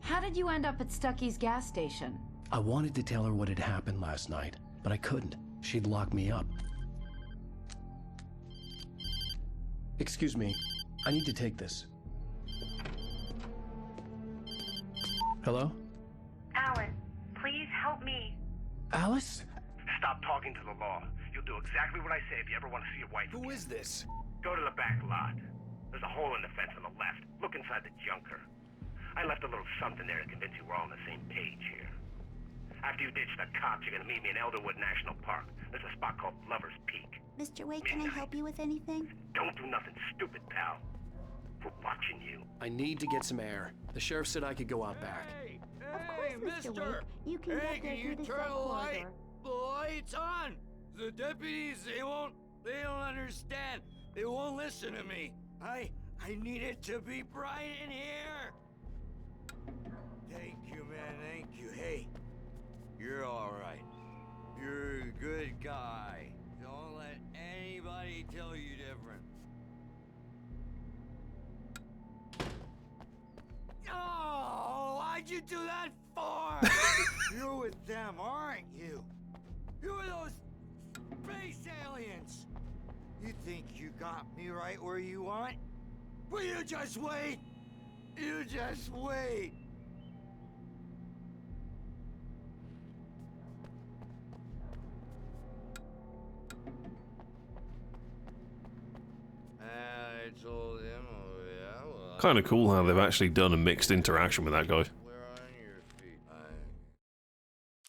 [SPEAKER 5] How did you end up at Stucky's gas station?
[SPEAKER 7] I wanted to tell her what had happened last night, but I couldn't. She'd lock me up. Excuse me.
[SPEAKER 1] I need to take this. Hello?
[SPEAKER 8] Alan, please help me.
[SPEAKER 1] Alice?
[SPEAKER 9] Stop talking to the law. You'll do exactly what I say if you ever want to see your wife.
[SPEAKER 11] Who is this?
[SPEAKER 9] Go to the back lot. There's a hole in the fence on the left. Look inside the junker. I left a little something there to convince you we're all on the same page here. After you ditch the cops, you're gonna meet me in Elderwood National Park. There's a spot called Lover's Peak.
[SPEAKER 12] Mr. Wake, can I help you with anything?
[SPEAKER 9] Don't do nothing stupid, pal. We're watching you.
[SPEAKER 1] I need to get some air. The sheriff said I could go out back.
[SPEAKER 12] Of course, Mr. Wake. You can get there through the side corridor.
[SPEAKER 15] The light's on! The deputies, they don't understand. They won't listen to me. I need it to be bright in here. Thank you, man, thank you. Hey, you're all right. You're a good guy. Don't let anybody tell you different. Oh, why'd you do that for? You're with them, aren't you? You're those space aliens. You think you got me right where you want? Well, you just wait. You just wait. I told him, oh yeah, well,
[SPEAKER 2] Kind of cool how they've actually done a mixed interaction with that guy.
[SPEAKER 15] we're on your feet.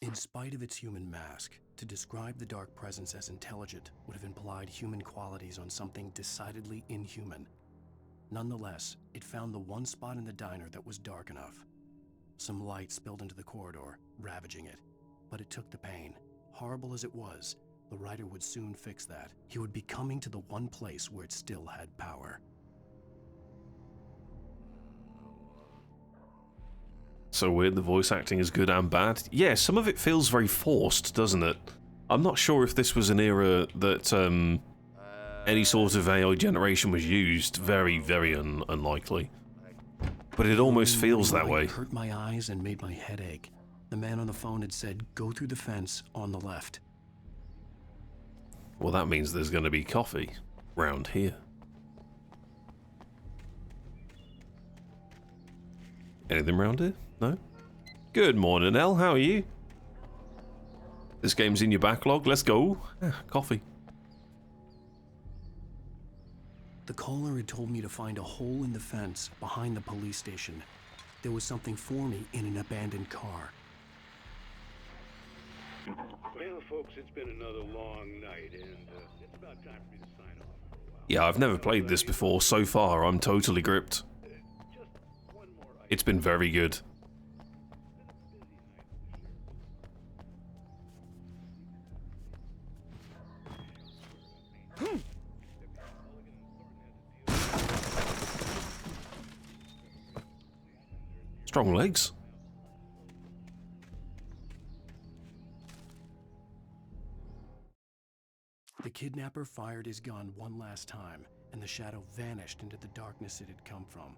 [SPEAKER 1] In spite of its human mask, to describe the dark presence as intelligent would have implied human qualities on something decidedly inhuman. Nonetheless, it found the one spot in the diner that was dark enough. Some light spilled into the corridor, ravaging it. But it took the pain. Horrible as it was, the writer would soon fix that. He would be coming to the one place where it still had power.
[SPEAKER 2] So weird, the voice acting is good and bad. Yeah, some of it feels very forced, doesn't it? I'm not sure if this was an era that any sort of AI generation was used. Very, very unlikely. But it almost feels that way.
[SPEAKER 1] It hurt my eyes and made my head ache. The man on the phone had said, "Go through the fence on the left."
[SPEAKER 2] Well, that means there's going to be coffee round here. Anything round here? No? Good morning, Elle. How are you? This game's in your backlog. Let's go. Coffee.
[SPEAKER 1] The caller had told me to find a hole in the fence behind the police station. There was something for me in an abandoned car.
[SPEAKER 14] Well, folks, it's been another long night, and it's about time for me to sign off.
[SPEAKER 2] Yeah, I've never played this before. So far, I'm totally gripped. It's been very good. Strong legs.
[SPEAKER 1] The kidnapper fired his gun one last time, and the shadow vanished into the darkness it had come from.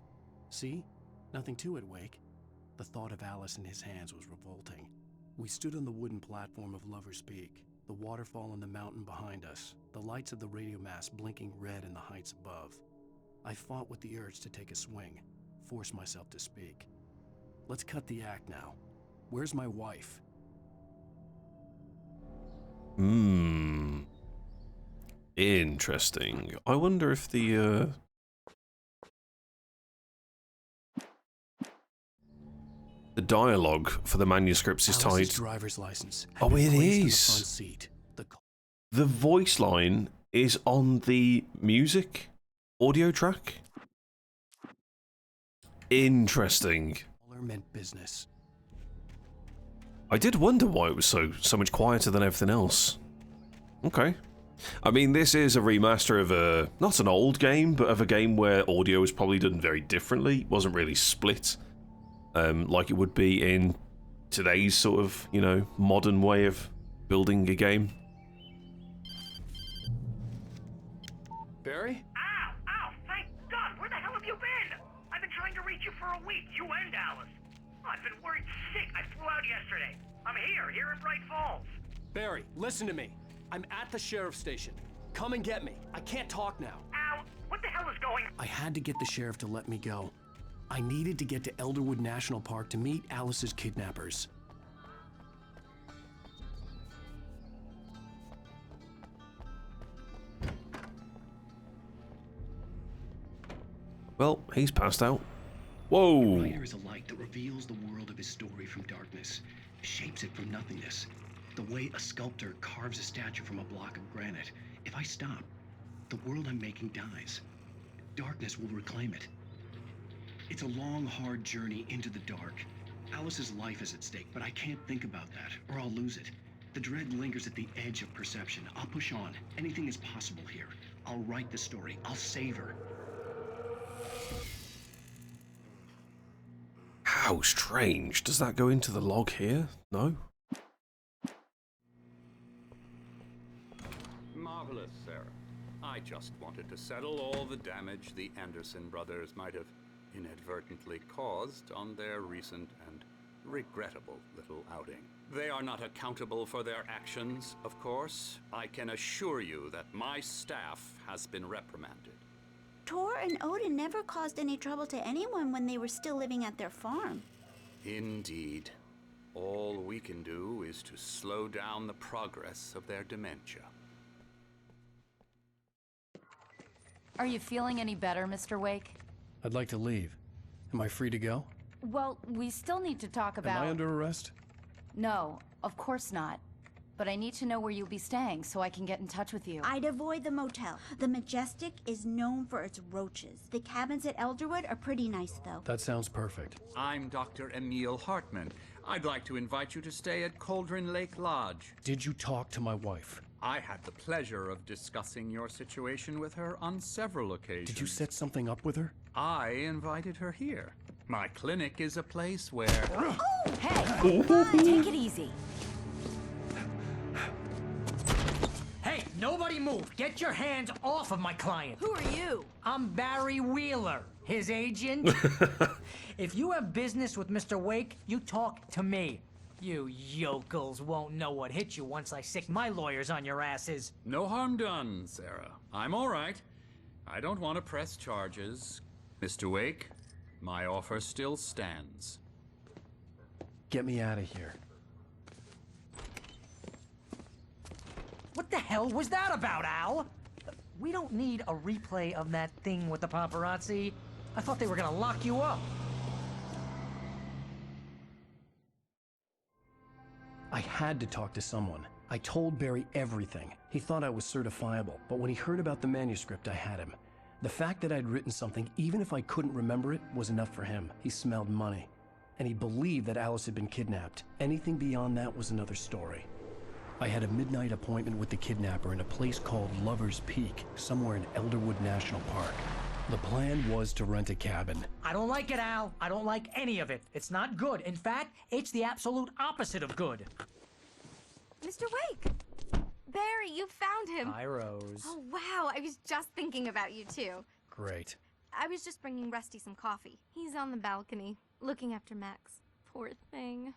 [SPEAKER 1] See? Nothing to it, Wake. The thought of Alice in his hands was revolting. We stood on the wooden platform of Lover's Peak, the waterfall on the mountain behind us, the lights of the radio mast blinking red in the heights above. I fought with the urge to take a swing, force myself to speak. Let's cut the act now. Where's my wife?
[SPEAKER 2] Interesting. I wonder if the dialogue for the manuscripts is
[SPEAKER 1] Alice's
[SPEAKER 2] tied.
[SPEAKER 1] driver's license.
[SPEAKER 2] Oh, it
[SPEAKER 1] placed in the
[SPEAKER 2] is.
[SPEAKER 1] front seat.
[SPEAKER 2] The voice line is on the music audio track. Interesting.
[SPEAKER 1] Caller meant business.
[SPEAKER 2] I did wonder why it was so much quieter than everything else. Okay. I mean, this is a remaster of not an old game, but of a game where audio was probably done very differently. It wasn't really split like it would be in today's sort of, modern way of building a game.
[SPEAKER 1] Barry?
[SPEAKER 9] Ow! Thank God! Where the hell have you been? I've been trying to reach you for a week, you and Alice. I've been worried sick. I flew out yesterday. I'm here in Bright Falls.
[SPEAKER 1] Barry, listen to me. I'm at the sheriff's station. Come and get me. I can't talk now.
[SPEAKER 9] Ow! What the hell is going on?
[SPEAKER 1] I had to get the sheriff to let me go. I needed to get to Elderwood National Park to meet Alice's kidnappers.
[SPEAKER 2] Well, he's passed out. Whoa!
[SPEAKER 7] The writer is a light that reveals the world of his story from darkness, shapes it from nothingness. The way a sculptor carves a statue from a block of granite. If I stop, the world I'm making dies. Darkness will reclaim it. It's a long, hard journey into the dark. Alice's life is at stake, but I can't think about that, or I'll lose it. The dread lingers at the edge of perception. I'll push on. Anything is possible here. I'll write the story. I'll save her.
[SPEAKER 2] How strange. Does that go into the log here? No?
[SPEAKER 13] Marvelous, Sarah. I just wanted to settle all the damage the Anderson brothers might have inadvertently caused on their recent and regrettable little outing. They are not accountable for their actions, of course. I can assure you that my staff has been reprimanded.
[SPEAKER 12] Tor and Odin never caused any trouble to anyone when they were still living at their farm.
[SPEAKER 13] Indeed. All we can do is to slow down the progress of their dementia.
[SPEAKER 5] Are you feeling any better, Mr. Wake?
[SPEAKER 1] I'd like to leave. Am I free to go?
[SPEAKER 5] Well, we still need to talk about...
[SPEAKER 1] Am I under arrest?
[SPEAKER 5] No, of course not. But I need to know where you'll be staying so I can get in touch with you.
[SPEAKER 12] I'd avoid the motel. The Majestic is known for its roaches. The cabins at Elderwood are pretty nice, though.
[SPEAKER 1] That sounds perfect.
[SPEAKER 13] I'm Dr. Emil Hartman. I'd like to invite you to stay at Cauldron Lake Lodge.
[SPEAKER 1] Did you talk to my wife?
[SPEAKER 13] I had the pleasure of discussing your situation with her on several occasions.
[SPEAKER 1] Did you set something up with her?
[SPEAKER 13] I invited her here. My clinic is a place where...
[SPEAKER 5] Oh, hey! Take it easy.
[SPEAKER 16] Hey, nobody move! Get your hands off of my client!
[SPEAKER 10] Who are you?
[SPEAKER 16] I'm Barry Wheeler, his agent. If you have business with Mr. Wake, you talk to me. You yokels won't know what hit you once I sick my lawyers on your asses.
[SPEAKER 13] No harm done, Sarah. I'm all right. I don't want to press charges. Mr. Wake, my offer still stands.
[SPEAKER 1] Get me out of here.
[SPEAKER 16] What the hell was that about, Al? We don't need a replay of that thing with the paparazzi. I thought they were gonna lock you up.
[SPEAKER 1] I had to talk to someone. I told Barry everything. He thought I was certifiable, but when he heard about the manuscript, I had him. The fact that I'd written something, even if I couldn't remember it, was enough for him. He smelled money. And he believed that Alice had been kidnapped. Anything beyond that was another story. I had a midnight appointment with the kidnapper in a place called Lover's Peak, somewhere in Elderwood National Park. The plan was to rent a cabin.
[SPEAKER 16] I don't like it, Al. I don't like any of it. It's not good. In fact, it's the absolute opposite of good.
[SPEAKER 10] Mr. Wake! Barry, you found him!
[SPEAKER 16] Hi, Rose.
[SPEAKER 10] Oh, wow. I was just thinking about you, too.
[SPEAKER 1] Great.
[SPEAKER 10] I was just bringing Rusty some coffee. He's on the balcony, looking after Max. Poor thing.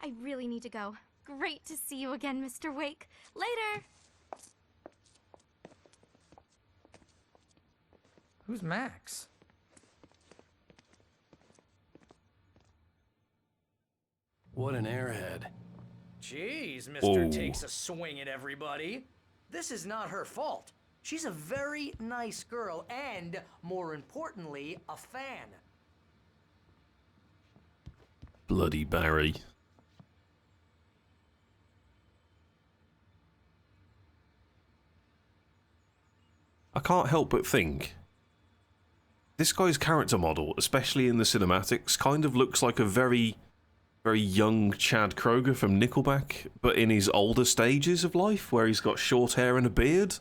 [SPEAKER 10] I really need to go. Great to see you again, Mr. Wake. Later!
[SPEAKER 16] Who's Max?
[SPEAKER 1] What an airhead.
[SPEAKER 19] Jeez, Mr. Takes a swing at everybody. This is not her fault. She's a very nice girl and, more importantly, a fan.
[SPEAKER 2] Bloody Barry. I can't help but think this guy's character model, especially in the cinematics, kind of looks like a very young Chad Kroger from Nickelback, but in his older stages of life, where he's got short hair and a beard.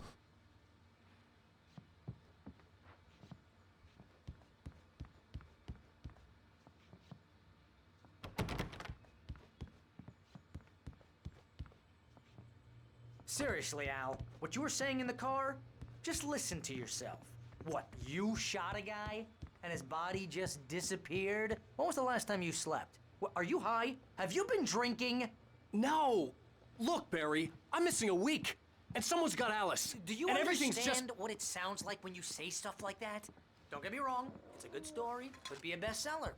[SPEAKER 19] Seriously, Al, what you were saying in the car? Just listen to yourself. What, you shot a guy and his body just disappeared? When was the last time you slept? What, are you high? Have you been drinking?
[SPEAKER 23] No! Look, Barry, I'm missing a week.
[SPEAKER 7] And someone's got Alice.
[SPEAKER 19] Do you
[SPEAKER 7] and everything's
[SPEAKER 19] understand
[SPEAKER 7] just...
[SPEAKER 19] what it sounds like when you say stuff like that? Don't get me wrong, it's a good story, could be a bestseller.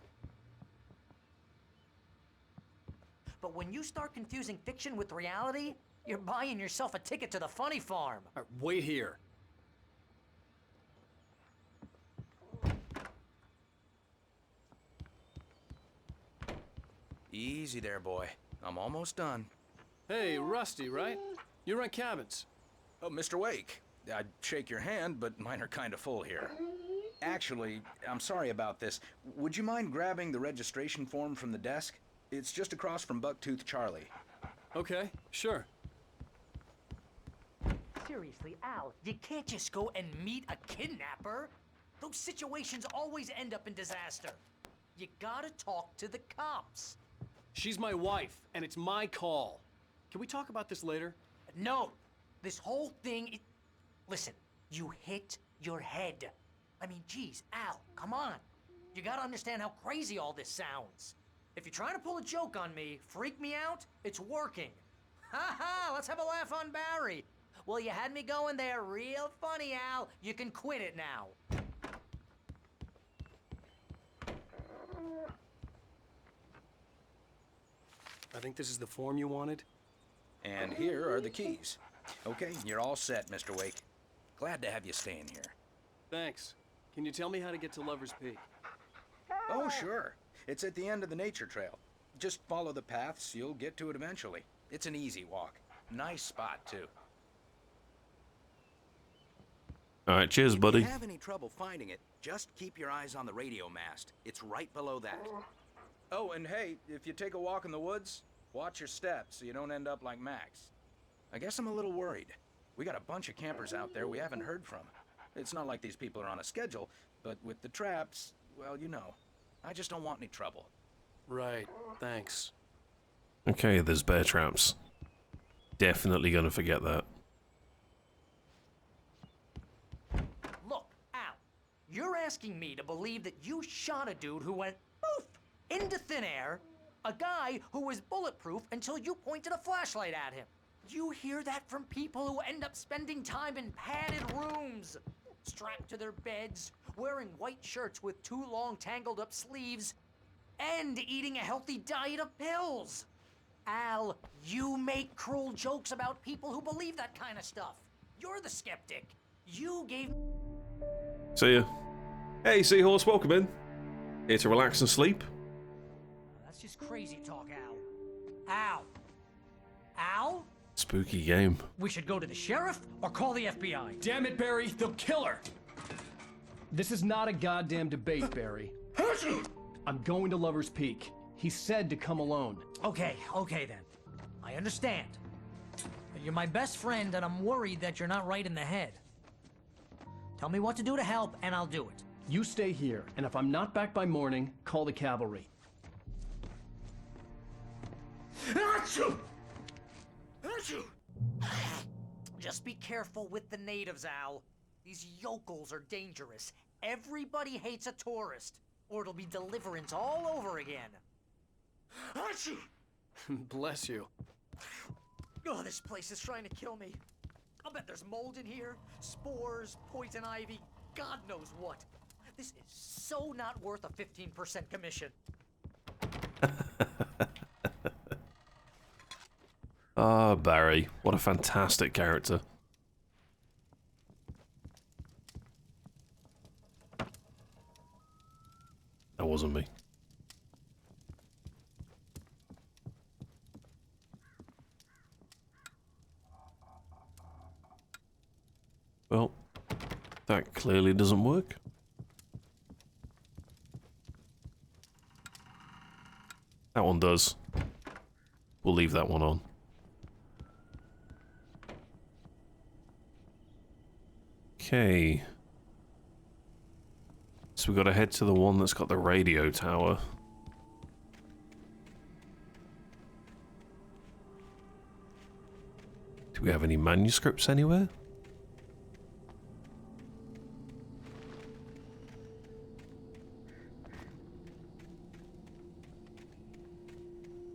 [SPEAKER 19] But when you start confusing fiction with reality, you're buying yourself a ticket to the funny farm.
[SPEAKER 7] All right, wait here.
[SPEAKER 11] Easy there, boy. I'm almost done.
[SPEAKER 23] Hey, Rusty, right? You rent cabins.
[SPEAKER 11] Oh, Mr. Wake. I'd shake your hand, but mine are kind of full here. Actually, I'm sorry about this. Would you mind grabbing the registration form from the desk? It's just across from Bucktooth Charlie.
[SPEAKER 23] Okay, sure.
[SPEAKER 16] Seriously, Al, you can't just go and meet a kidnapper. Those situations always end up in disaster. You gotta talk to the cops.
[SPEAKER 7] She's my wife, and it's my call. Can we talk about this later?
[SPEAKER 16] No, this whole thing, listen, you hit your head. I mean, geez, Al, come on. You gotta understand how crazy all this sounds. If you're trying to pull a joke on me, freak me out, it's working. Ha ha, let's have a laugh on Barry. Well, you had me going there real funny, Al. You can quit it now.
[SPEAKER 7] I think this is the form you wanted.
[SPEAKER 11] And here are the keys. Okay, you're all set, Mr. Wake. Glad to have you staying here.
[SPEAKER 23] Thanks. Can you tell me how to get to Lover's Peak?
[SPEAKER 11] Oh, sure. It's at the end of the nature trail. Just follow the paths, you'll get to it eventually. It's an easy walk. Nice spot, too.
[SPEAKER 2] Alright, cheers, buddy.
[SPEAKER 11] If you have any trouble finding it, just keep your eyes on the radio mast. It's right below that. Oh, and hey, if you take a walk in the woods, watch your steps so you don't end up like Max. I guess I'm a little worried. We got a bunch of campers out there we haven't heard from. It's not like these people are on a schedule, but with the traps, well, you know. I just don't want any trouble.
[SPEAKER 7] Right, thanks.
[SPEAKER 2] Okay, there's bear traps. Definitely gonna forget that.
[SPEAKER 16] Look, Al, you're asking me to believe that you shot a dude who went poof into thin air, a guy who was bulletproof until you pointed a flashlight at him. You hear that from people who end up spending time in padded rooms, strapped to their beds, wearing white shirts with too long tangled up sleeves, and eating a healthy diet of pills. Al, you make cruel jokes about people who believe that kind of stuff. You're the skeptic. You gave...
[SPEAKER 2] See ya. Hey, Seahorse, welcome in. Here to relax and sleep.
[SPEAKER 16] That's just crazy talk, Al. Al? Al?
[SPEAKER 2] Spooky game.
[SPEAKER 16] We should go to the sheriff or call the FBI.
[SPEAKER 7] Damn it, Barry, they'll kill her! This is not a goddamn debate, Barry. I'm going to Lover's Peak. He said to come alone.
[SPEAKER 16] Okay then. I understand. But you're my best friend and I'm worried that you're not right in the head. Tell me what to do to help and I'll do it.
[SPEAKER 7] You stay here, and if I'm not back by morning, call the cavalry.
[SPEAKER 16] Achoo! Achoo! Just be careful with the natives, Al. These yokels are dangerous. Everybody hates a tourist, or it'll be deliverance all over again. Achoo!
[SPEAKER 7] Bless you.
[SPEAKER 16] Oh, this place is trying to kill me. I'll bet there's mold in here, spores, poison ivy, God knows what. This is so not worth a 15% commission.
[SPEAKER 2] Ah, Barry. What a fantastic character. That wasn't me. Well, that clearly doesn't work. That one does. We'll leave that one on. Okay. So we've got to head to the one that's got the radio tower. Do we have any manuscripts anywhere?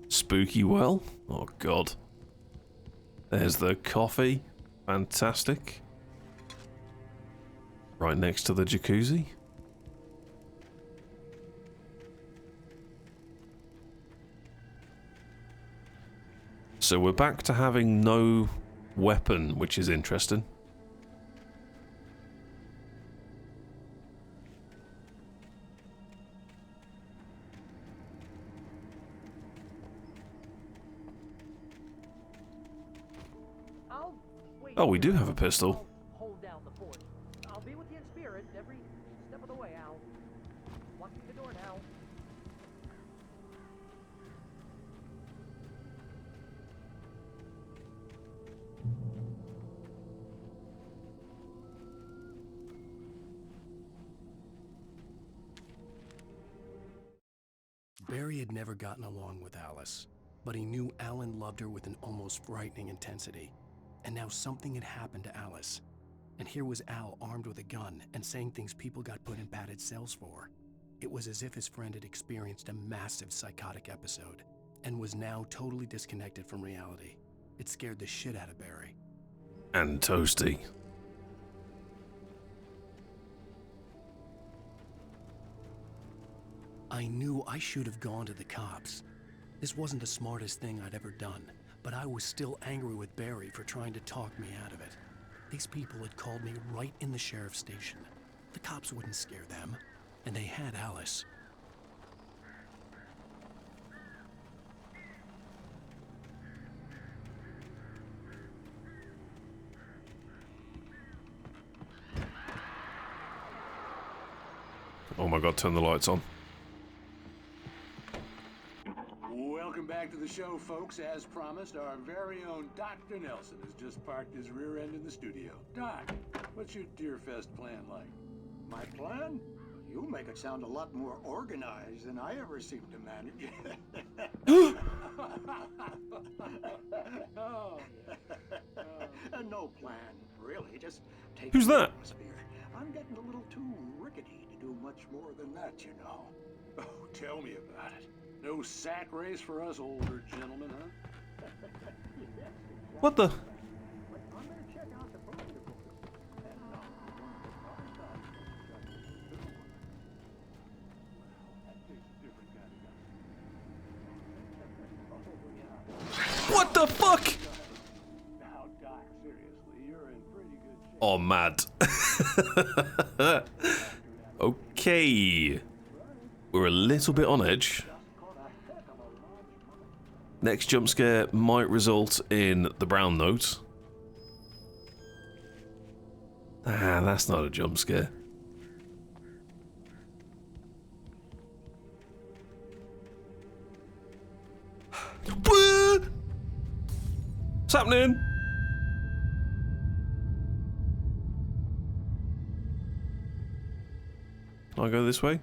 [SPEAKER 2] Spooky well? Oh god. There's the coffee. Fantastic. Right next to the jacuzzi. So we're back to having no weapon, which is interesting. Oh, we do have a pistol.
[SPEAKER 16] Hold down the fort. I'll be with you in spirit every step of the way, Al. Locking the door now.
[SPEAKER 1] Barry had never gotten along with Alice, but he knew Alan loved her with an almost frightening intensity. And now something had happened to Alice. And here was Al armed with a gun and saying things people got put in padded cells for. It was as if his friend had experienced a massive psychotic episode and was now totally disconnected from reality. It scared the shit out of Barry.
[SPEAKER 2] And Toasty.
[SPEAKER 1] I knew I should have gone to the cops. This wasn't the smartest thing I'd ever done, but I was still angry with Barry for trying to talk me out of it. These people had called me right in the sheriff's station. The cops wouldn't scare them, and they had Alice.
[SPEAKER 2] Oh my god, turn the lights on.
[SPEAKER 17] Welcome back to the show, folks. As promised, our very own Dr. Nelson has just parked his rear end in the studio. Doc, what's your Deerfest plan like?
[SPEAKER 3] My plan? You make it sound a lot more organized than I ever seem to manage. No plan, really. Just take
[SPEAKER 2] Who's that?
[SPEAKER 3] atmosphere. I'm getting a little too rickety to do much more than that, you know.
[SPEAKER 17] Oh, tell me about it. No sack race for us older gentlemen, huh?
[SPEAKER 2] What the? What the fuck?
[SPEAKER 17] Now, Doc, seriously, you're in pretty good shape.
[SPEAKER 2] Oh, mad. Okay. We're a little bit on edge. Next jump scare might result in the brown note. Ah, that's not a jump scare. What's happening? Can I go this way?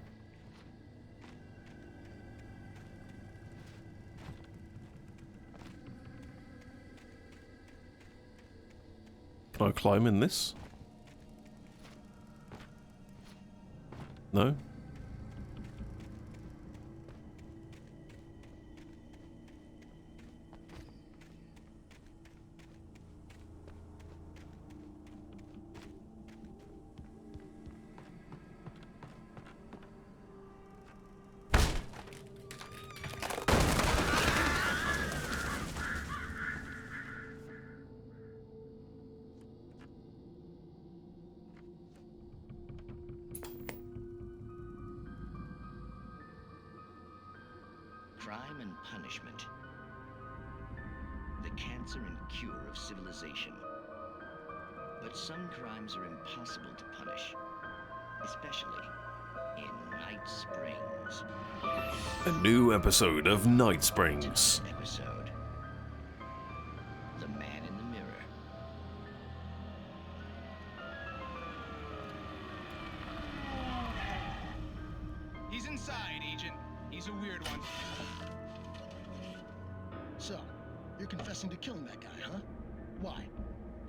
[SPEAKER 2] Can I climb in this? No?
[SPEAKER 18] Crime and punishment. The cancer and cure of civilization. But some crimes are impossible to punish, especially in Night Springs.
[SPEAKER 2] A new episode of Night Springs.
[SPEAKER 18] Episode. The Man in the Mirror.
[SPEAKER 20] He's inside, Agent. He's a weird one.
[SPEAKER 22] So, you're confessing to killing that guy, huh? Why?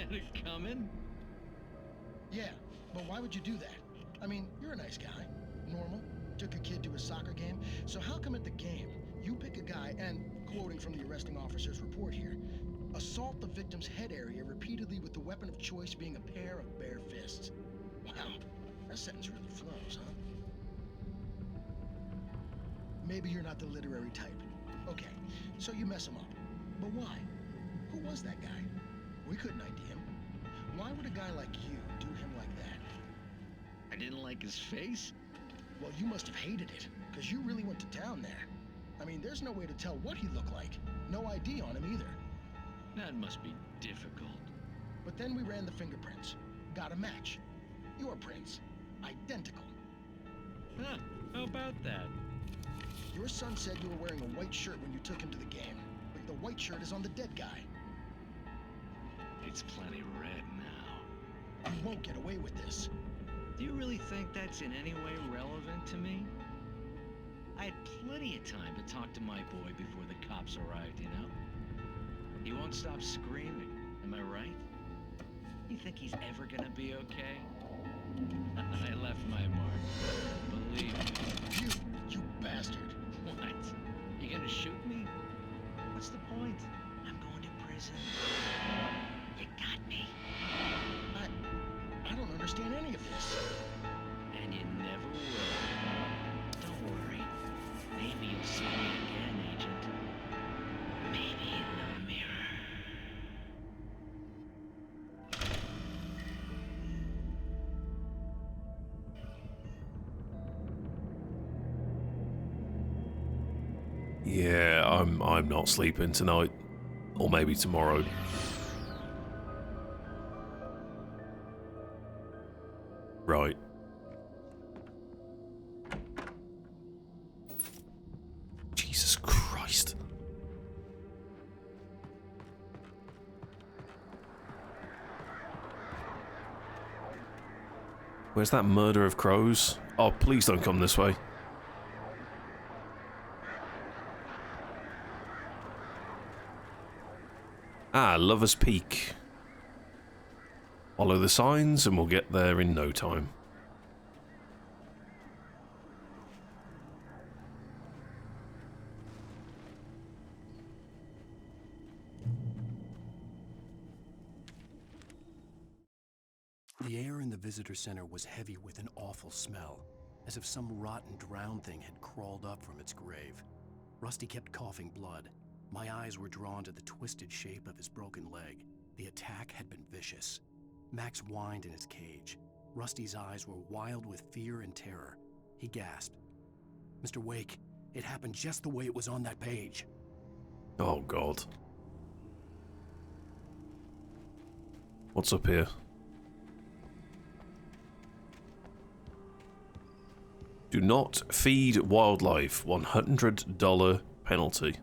[SPEAKER 20] Had it coming?
[SPEAKER 22] Yeah, but why would you do that? I mean, you're a nice guy. Normal. Took a kid to a soccer game. So how come at the game, you pick a guy and, quoting from the arresting officer's report here, Assault the victim's head area repeatedly with the weapon of choice being a pair of bare fists. Wow, that sentence really flows, huh? Maybe you're not the literary type. Okay, so you mess him up. But why? Who was that guy? We couldn't ID him. Why would a guy like you do him like that?
[SPEAKER 18] I didn't like his face?
[SPEAKER 22] Well, you must have hated it, because you really went to town there. I mean, there's no way to tell what he looked like. No ID on him either.
[SPEAKER 18] That must be difficult.
[SPEAKER 22] But then we ran the fingerprints. Got a match. Your prints. Identical.
[SPEAKER 18] Huh, how about that?
[SPEAKER 22] Your son said you were wearing a white shirt when you took him to the game. But the white shirt is on the dead guy.
[SPEAKER 18] It's plenty red now.
[SPEAKER 22] You won't get away with this.
[SPEAKER 18] Do you really think that's in any way relevant to me? I had plenty of time to talk to my boy before the cops arrived, you know? He won't stop screaming, am I right? You think he's ever gonna be okay? I left my mark. Believe me.
[SPEAKER 22] You bastard.
[SPEAKER 18] What? You gonna shoot me? What's the point? I'm going to prison. You got me.
[SPEAKER 22] I don't understand any of this.
[SPEAKER 18] And you never will. Don't worry. Maybe you'll see me again, Agent. Maybe in the mirror.
[SPEAKER 2] Yeah, I'm not sleeping tonight. Or maybe tomorrow. Right. Jesus Christ. Where's that murder of crows? Oh, please don't come this way. Ah, Lover's Peak. Follow the signs and we'll get there in no time.
[SPEAKER 1] The air in the visitor center was heavy with an awful smell, as if some rotten drowned thing had crawled up from its grave. Rusty kept coughing blood. My eyes were drawn to the twisted shape of his broken leg. The attack had been vicious. Max whined in his cage. Rusty's eyes were wild with fear and terror. He gasped. Mr. Wake, it happened just the way it was on that page.
[SPEAKER 2] Oh, God. What's up here? Do not feed wildlife. $100 penalty.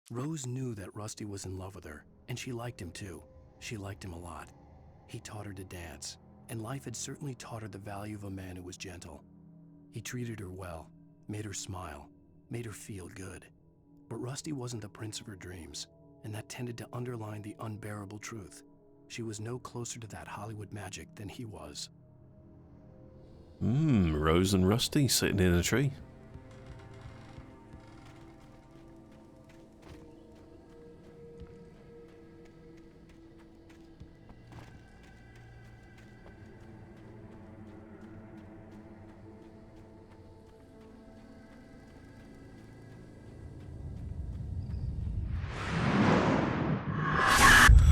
[SPEAKER 1] Rose knew that Rusty was in love with her, and she liked him too. She liked him a lot. He taught her to dance, and life had certainly taught her the value of a man who was gentle. He treated her well, made her smile, made her feel good. But Rusty wasn't the prince of her dreams, and that tended to underline the unbearable truth. She was no closer to that Hollywood magic than he was.
[SPEAKER 2] Rose and Rusty sitting in a tree.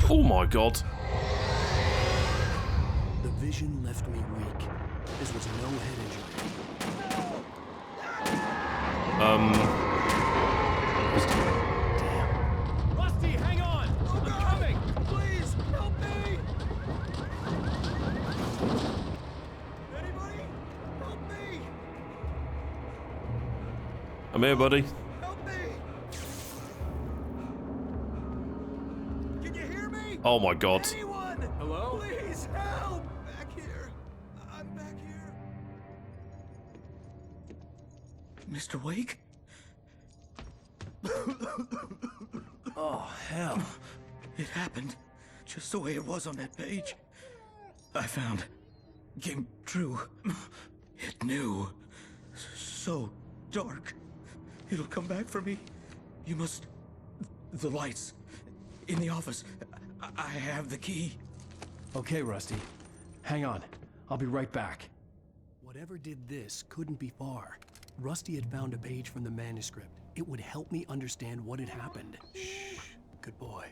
[SPEAKER 2] Oh my God.
[SPEAKER 1] The vision left me weak. This was no head injury.
[SPEAKER 23] Damn. Rusty, hang on! I'm coming! Please, help me! Anybody? Help me!
[SPEAKER 2] I'm here, buddy.
[SPEAKER 23] Help me! Can you hear me?
[SPEAKER 2] Oh my God.
[SPEAKER 23] Anyone? Hello? Please help! Back here. I'm back here.
[SPEAKER 4] Mr. Wake?
[SPEAKER 1] Oh, hell.
[SPEAKER 4] It happened just the way it was on that page. I found came true. It knew. So dark. It'll come back for me. You must... The lights. In the office. I have the key.
[SPEAKER 1] Okay, Rusty. Hang on. I'll be right back. Whatever did this couldn't be far. Rusty had found a page from the manuscript. It would help me understand what had happened. Shh. Good boy.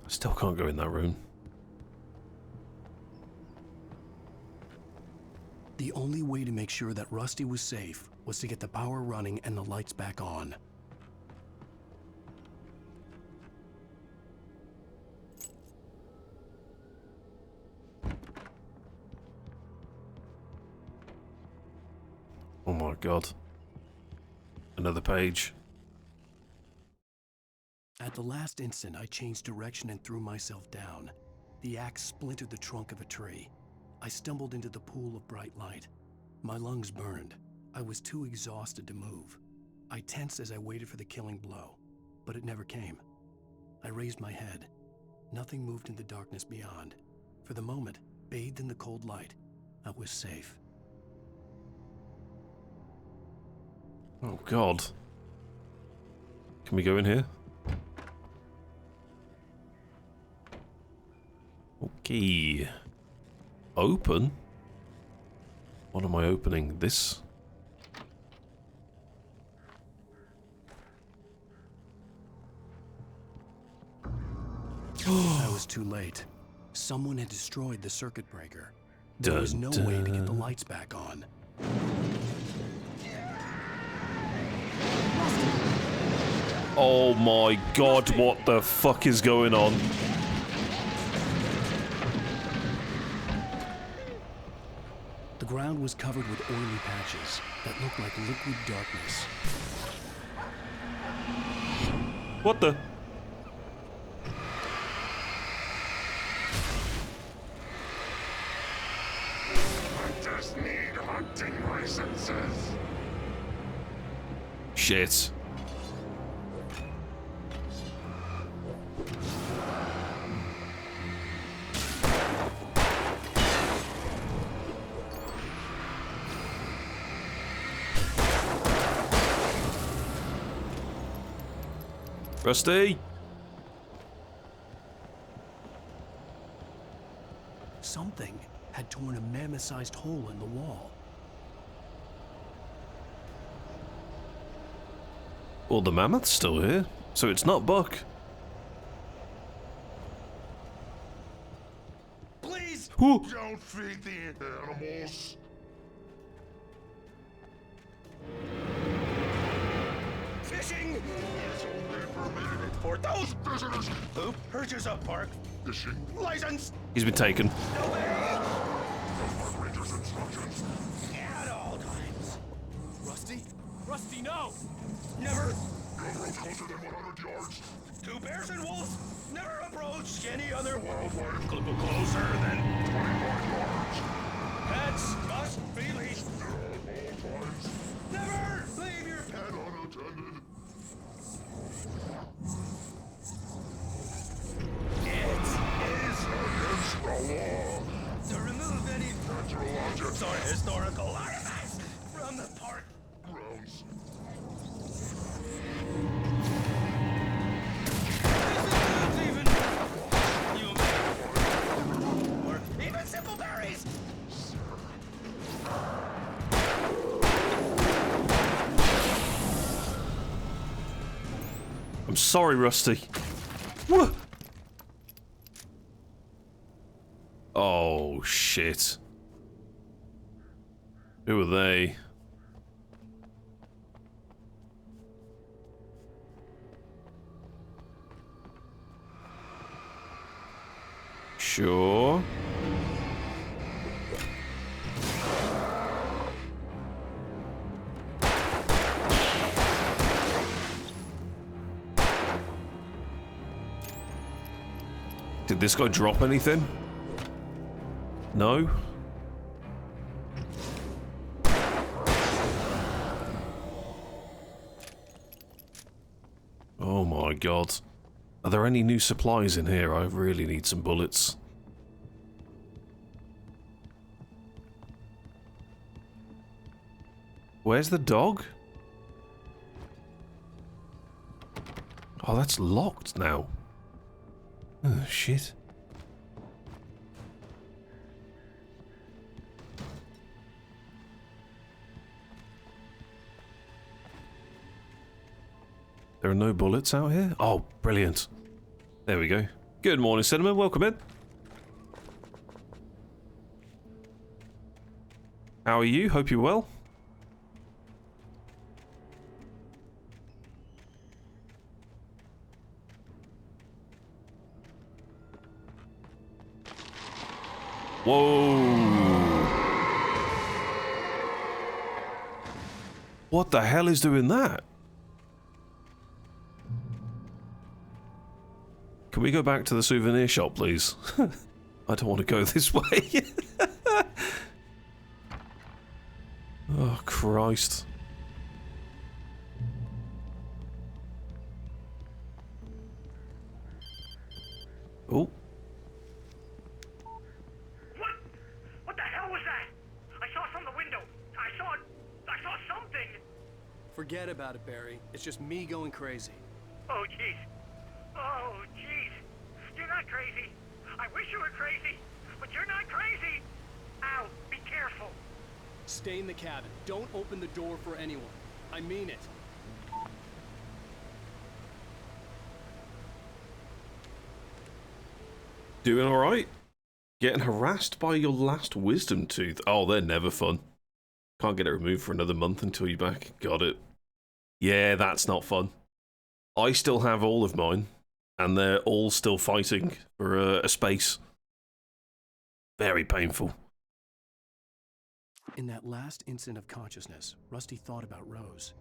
[SPEAKER 2] I still can't go in that room.
[SPEAKER 1] The only way to make sure that Rusty was safe was to get the power running and the lights back on.
[SPEAKER 2] Oh my god. Another page.
[SPEAKER 1] At the last instant, I changed direction and threw myself down. The axe splintered the trunk of a tree. I stumbled into the pool of bright light. My lungs burned. I was too exhausted to move. I tensed as I waited for the killing blow, but it never came. I raised my head. Nothing moved in the darkness beyond. For the moment, bathed in the cold light, I was safe.
[SPEAKER 2] Oh god. Can we go in here? Okay. Open? What am I opening? This?
[SPEAKER 1] I was too late. Someone had destroyed the circuit breaker. There was no way to get the lights back on.
[SPEAKER 2] Oh my god, what the fuck is going on?
[SPEAKER 1] The ground was covered with oily patches that looked like liquid darkness.
[SPEAKER 2] What the?
[SPEAKER 15] I just need hunting licenses.
[SPEAKER 2] Shit. Rusty!
[SPEAKER 1] Something had torn a mammoth-sized hole in the wall.
[SPEAKER 2] Well, the mammoth's still here, so it's not Buck.
[SPEAKER 15] Please!
[SPEAKER 2] Who?
[SPEAKER 15] Don't feed the animals. Fishing is only permitted for those visitors who purchase a park fishing license.
[SPEAKER 2] He's been taken.
[SPEAKER 15] No way! No park ranger's instructions. At all times.
[SPEAKER 23] Rusty? Rusty, no!
[SPEAKER 15] Never go closer than 100 yards. To bears and wolves, never approach any other wildlife closer than 25 yards. Pets must be leashed. At all times. Never leave your pet unattended. It is against the law to remove any natural objects or historical artifacts from the park grounds. Even human or even simple berries.
[SPEAKER 2] I'm sorry, Rusty. What? Oh, shit. Who are they? Sure. Did this guy drop anything? No? my god. Are there any new supplies in here? I really need some bullets. Where's the dog? Oh, that's locked now. Oh, shit. There are no bullets out here? Oh, brilliant. There we go. Good morning, Cinnamon. Welcome in. How are you? Hope you're well. Whoa. What the hell is doing that? Can we go back to the souvenir shop, please? I don't want to go this way. Oh, Christ. Oh.
[SPEAKER 9] What the hell was that? I saw from the window. I saw something.
[SPEAKER 1] Forget about it, Barry. It's just me going crazy.
[SPEAKER 9] Oh, jeez. Oh, jeez. You're not crazy. I wish you were crazy, but you're not crazy. Ow, be careful.
[SPEAKER 1] Stay in the cabin. Don't open the door for anyone. I mean it.
[SPEAKER 2] Doing alright? Getting harassed by your last wisdom tooth. Oh, they're never fun. Can't get it removed for another month until you're back. Got it. Yeah, that's not fun. I still have all of mine, and they're all still fighting for a space. Very painful.
[SPEAKER 1] In that last instant of consciousness, Rusty thought about Rose.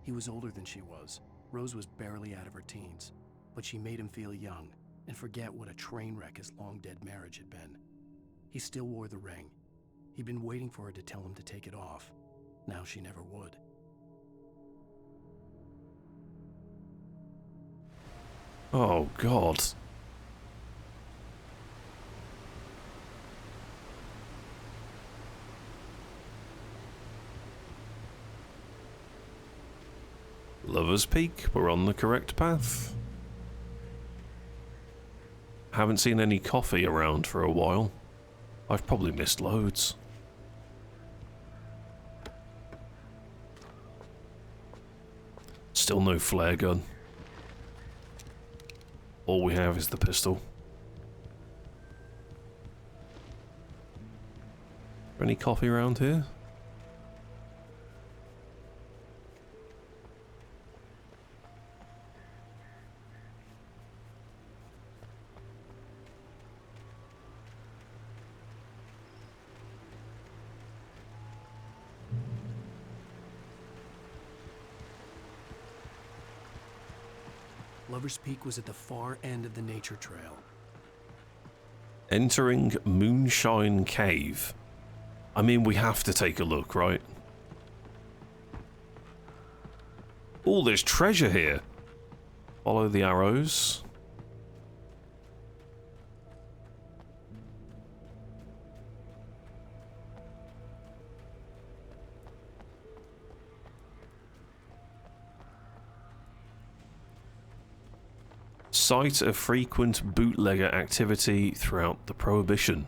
[SPEAKER 1] He was older than she was. Rose was barely out of her teens, but she made him feel young and forget what a train wreck his long-dead marriage had been. He still wore the ring. He'd been waiting for her to tell him to take it off. Now she never would.
[SPEAKER 2] Oh, God. Lover's Peak, we're on the correct path. Haven't seen any coffee around for a while. I've probably missed loads. Still no flare gun. All we have is the pistol. Any coffee around here?
[SPEAKER 1] Lover's Peak was at the far end of the nature trail.
[SPEAKER 2] Entering Moonshine Cave. I mean, we have to take a look, right? All this treasure here. Follow the arrows. Site of frequent bootlegger activity throughout the Prohibition.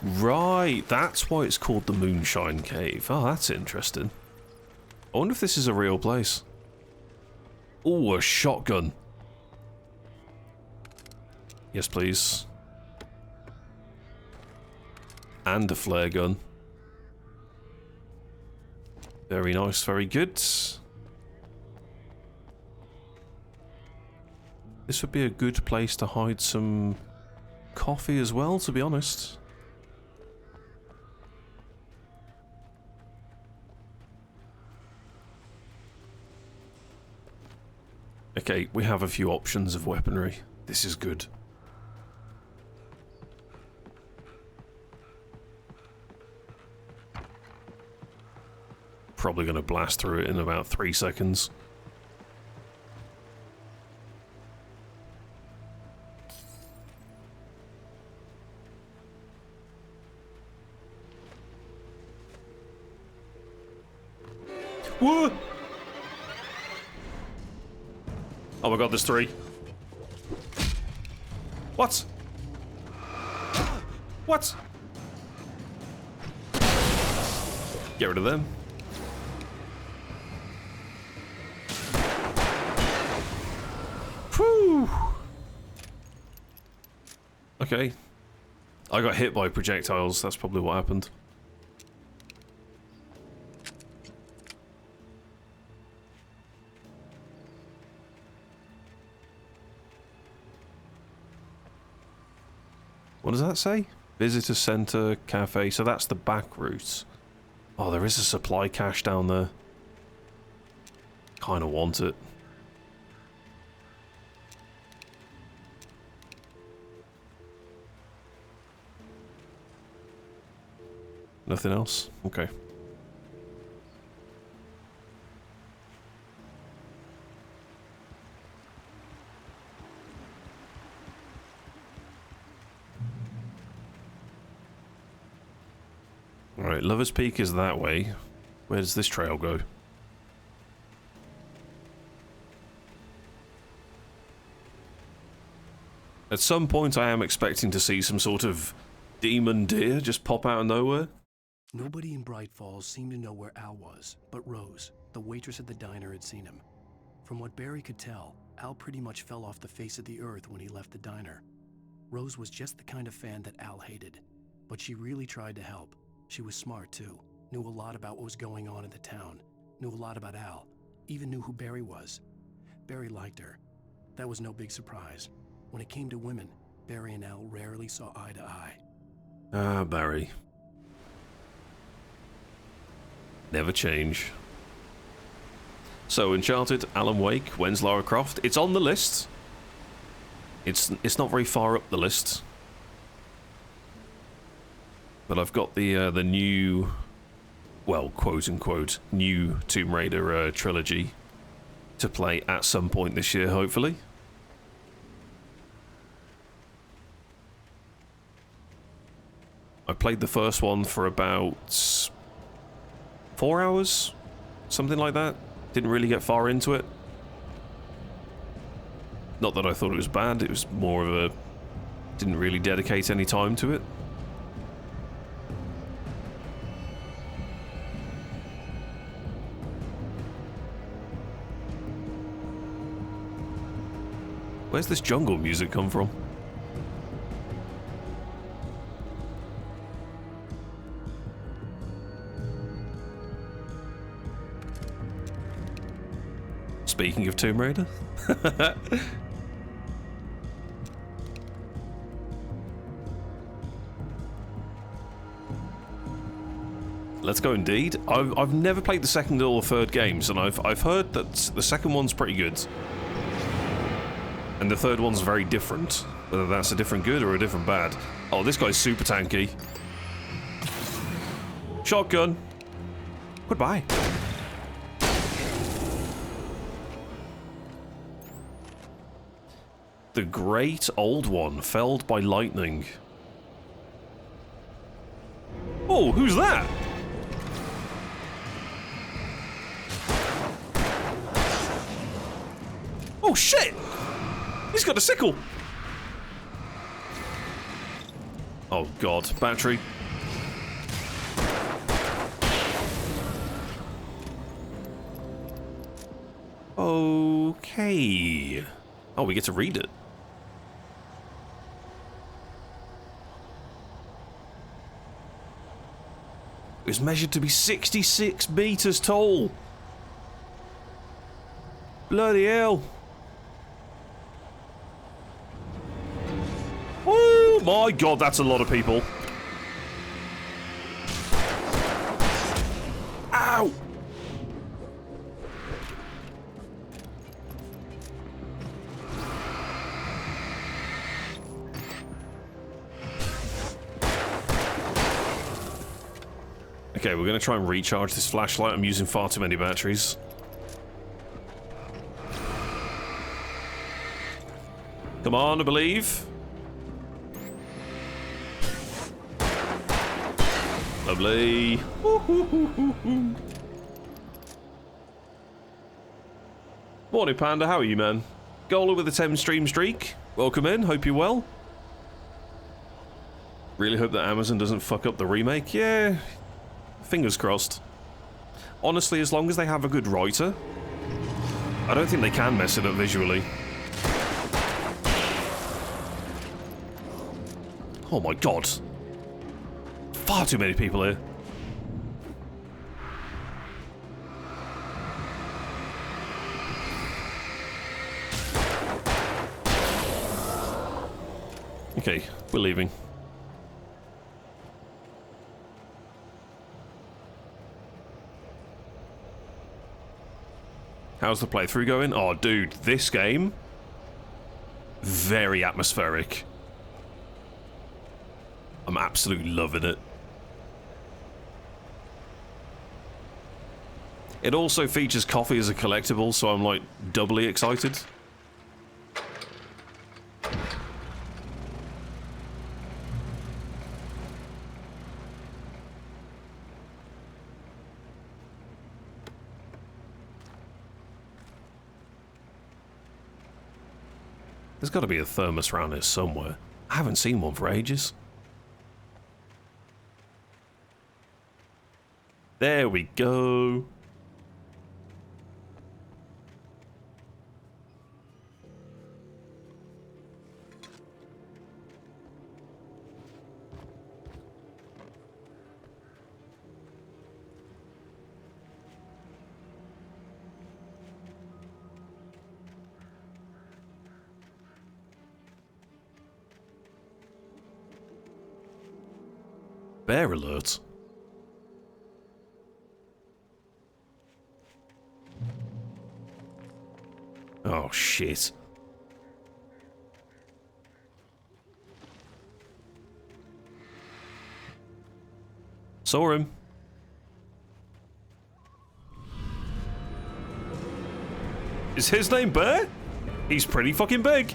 [SPEAKER 2] Right, that's why it's called the Moonshine Cave. Oh, that's interesting. I wonder if this is a real place. Oh, a shotgun. Yes, please. And a flare gun. Very nice, very good. This would be a good place to hide some coffee as well, to be honest. Okay, we have a few options of weaponry. This is good. Probably going to blast through it in about 3 seconds. What? Oh my god, there's 3. What? What? Get rid of them. Whew. Okay. I got hit by projectiles, that's probably what happened. What does that say? Visitor Center, Cafe, so that's the back route. Oh, there is a supply cache down there. Kinda want it. Nothing else? Okay. Alright, Lover's Peak is that way. Where does this trail go? At some point I am expecting to see some sort of demon deer just pop out of nowhere.
[SPEAKER 1] Nobody in Bright Falls seemed to know where Al was, but Rose, the waitress at the diner, had seen him. From what Barry could tell, Al pretty much fell off the face of the earth when he left the diner. Rose was just the kind of fan that Al hated, but she really tried to help. She was smart too, knew a lot about what was going on in the town, knew a lot about Al, even knew who Barry was. Barry liked her. That was no big surprise. When it came to women, Barry and Al rarely saw eye to eye.
[SPEAKER 2] Ah, Barry. Never change. So, Uncharted, Alan Wake, when's Lara Croft? It's on the list. It's not very far up the list. But I've got the new, well, quote-unquote, new Tomb Raider trilogy to play at some point this year, hopefully. I played the first one for about 4 hours, something like that. Didn't really get far into it. Not that I thought it was bad, it was more of a... didn't really dedicate any time to it. Where's this jungle music come from? Speaking of Tomb Raider. Let's go indeed. I've never played the second or third games, and I've heard that the second one's pretty good. And the third one's very different. Whether that's a different good or a different bad. Oh, this guy's super tanky. Shotgun. Goodbye. The Great Old One, felled by lightning. Oh, who's that? Oh shit! He's got a sickle! Oh god, battery. Okay. Oh, we get to read it. It was measured to be 66 meters tall. Bloody hell. Oh my god, that's a lot of people. Ow! Okay, we're going to try and recharge this flashlight. I'm using far too many batteries. Come on, I believe. Lovely. Morning, Panda. How are you, man? Gola with a 10 stream streak. Welcome in. Hope you're well. Really hope that Amazon doesn't fuck up the remake. Yeah, fingers crossed. Honestly, as long as they have a good writer, I don't think they can mess it up visually. Oh my god. Far too many people here. Okay, we're leaving. How's the playthrough going? Oh, dude, this game, very atmospheric. I'm absolutely loving it. It also features coffee as a collectible, so I'm like doubly excited. There's got to be a thermos around here somewhere. I haven't seen one for ages. There we go. Bear alert. Oh, shit. Saw him. Is his name Bear? He's pretty fucking big.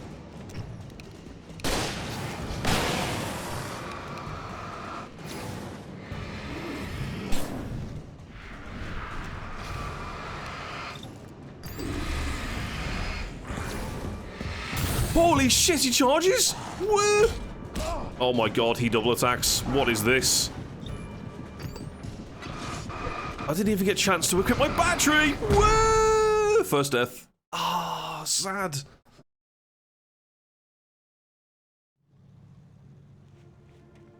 [SPEAKER 2] Holy shit, he charges! Woo! Oh my god, he double attacks. What is this? I didn't even get a chance to equip my battery! Woo! First death. Ah, sad.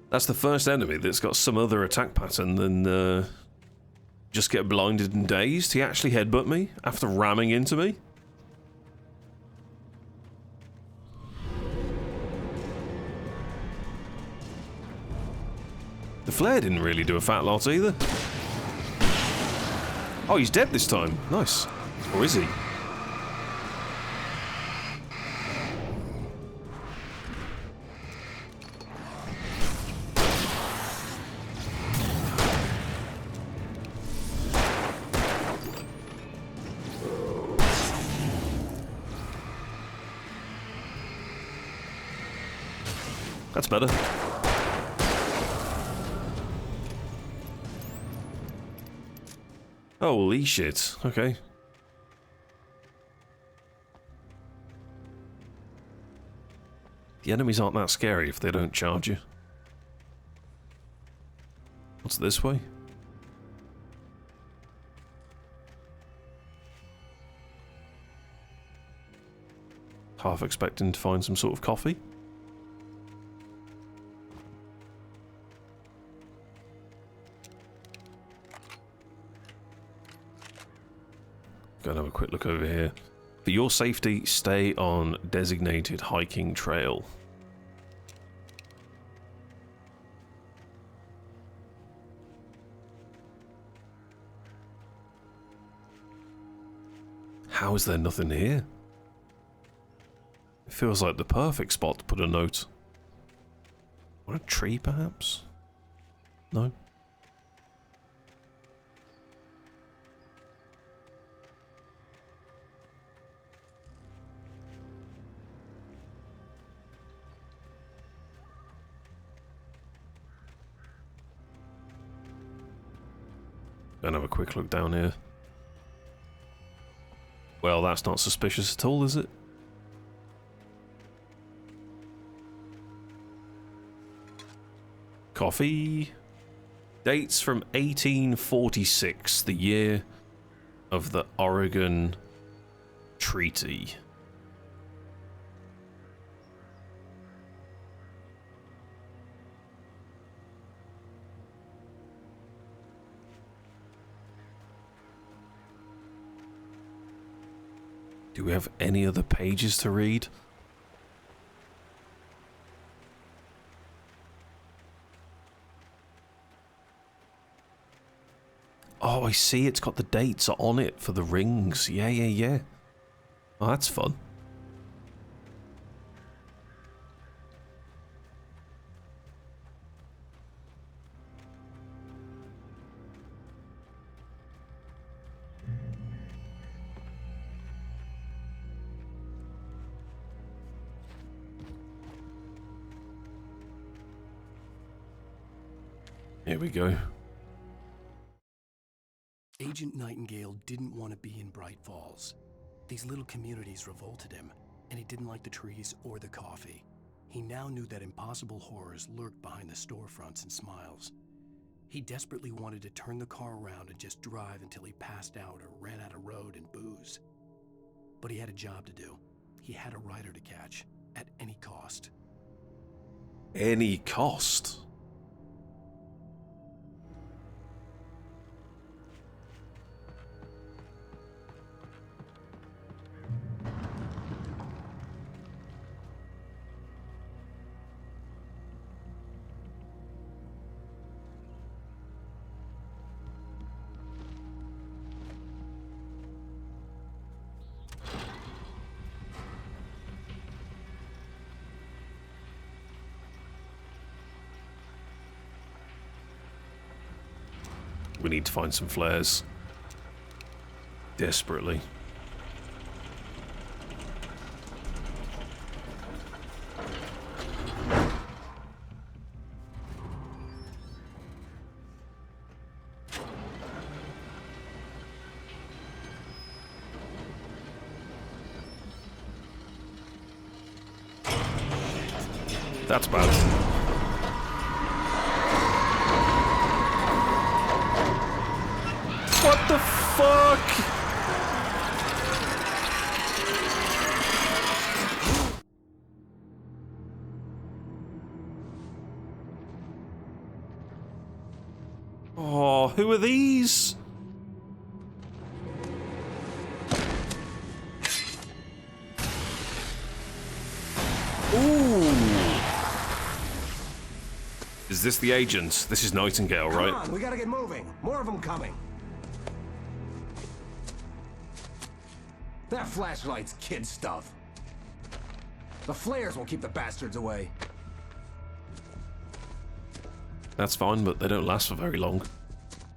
[SPEAKER 2] That's the first enemy that's got some other attack pattern than just get blinded and dazed. He actually headbutt me after ramming into me. The flare didn't really do a fat lot either. Oh, he's dead this time. Nice. Or is he? That's better. Holy shit. Okay. The enemies aren't that scary if they don't charge you. What's this way? Half expecting to find some sort of coffee. Go and have a quick look over here. For your safety, stay on designated hiking trail. How is there nothing here? It feels like the perfect spot to put a note. What, a tree perhaps? No? Go and have a quick look down here. Well, that's not suspicious at all, is it? Coffee. Dates from 1846, the year of the Oregon Treaty. Do we have any other pages to read? Oh, I see. It's got the dates on it for the rings. Yeah, yeah, yeah. Oh, that's fun. Here we go.
[SPEAKER 1] Agent Nightingale didn't want to be in Bright Falls. These little communities revolted him, and he didn't like the trees or the coffee. He now knew that impossible horrors lurked behind the storefronts and smiles. He desperately wanted to turn the car around and just drive until he passed out or ran out of road and booze. But he had a job to do. He had a rider to catch, at any cost.
[SPEAKER 2] Any cost? We need to find some flares. Desperately. That's bad. What the fuck? Oh, who are these? Ooh. Is this the agent? This is Nightingale, right?
[SPEAKER 6] Come on, we gotta get moving. More of them coming. That flashlight's kid stuff. The flares will keep the bastards away.
[SPEAKER 2] That's fine, but they don't last for very long.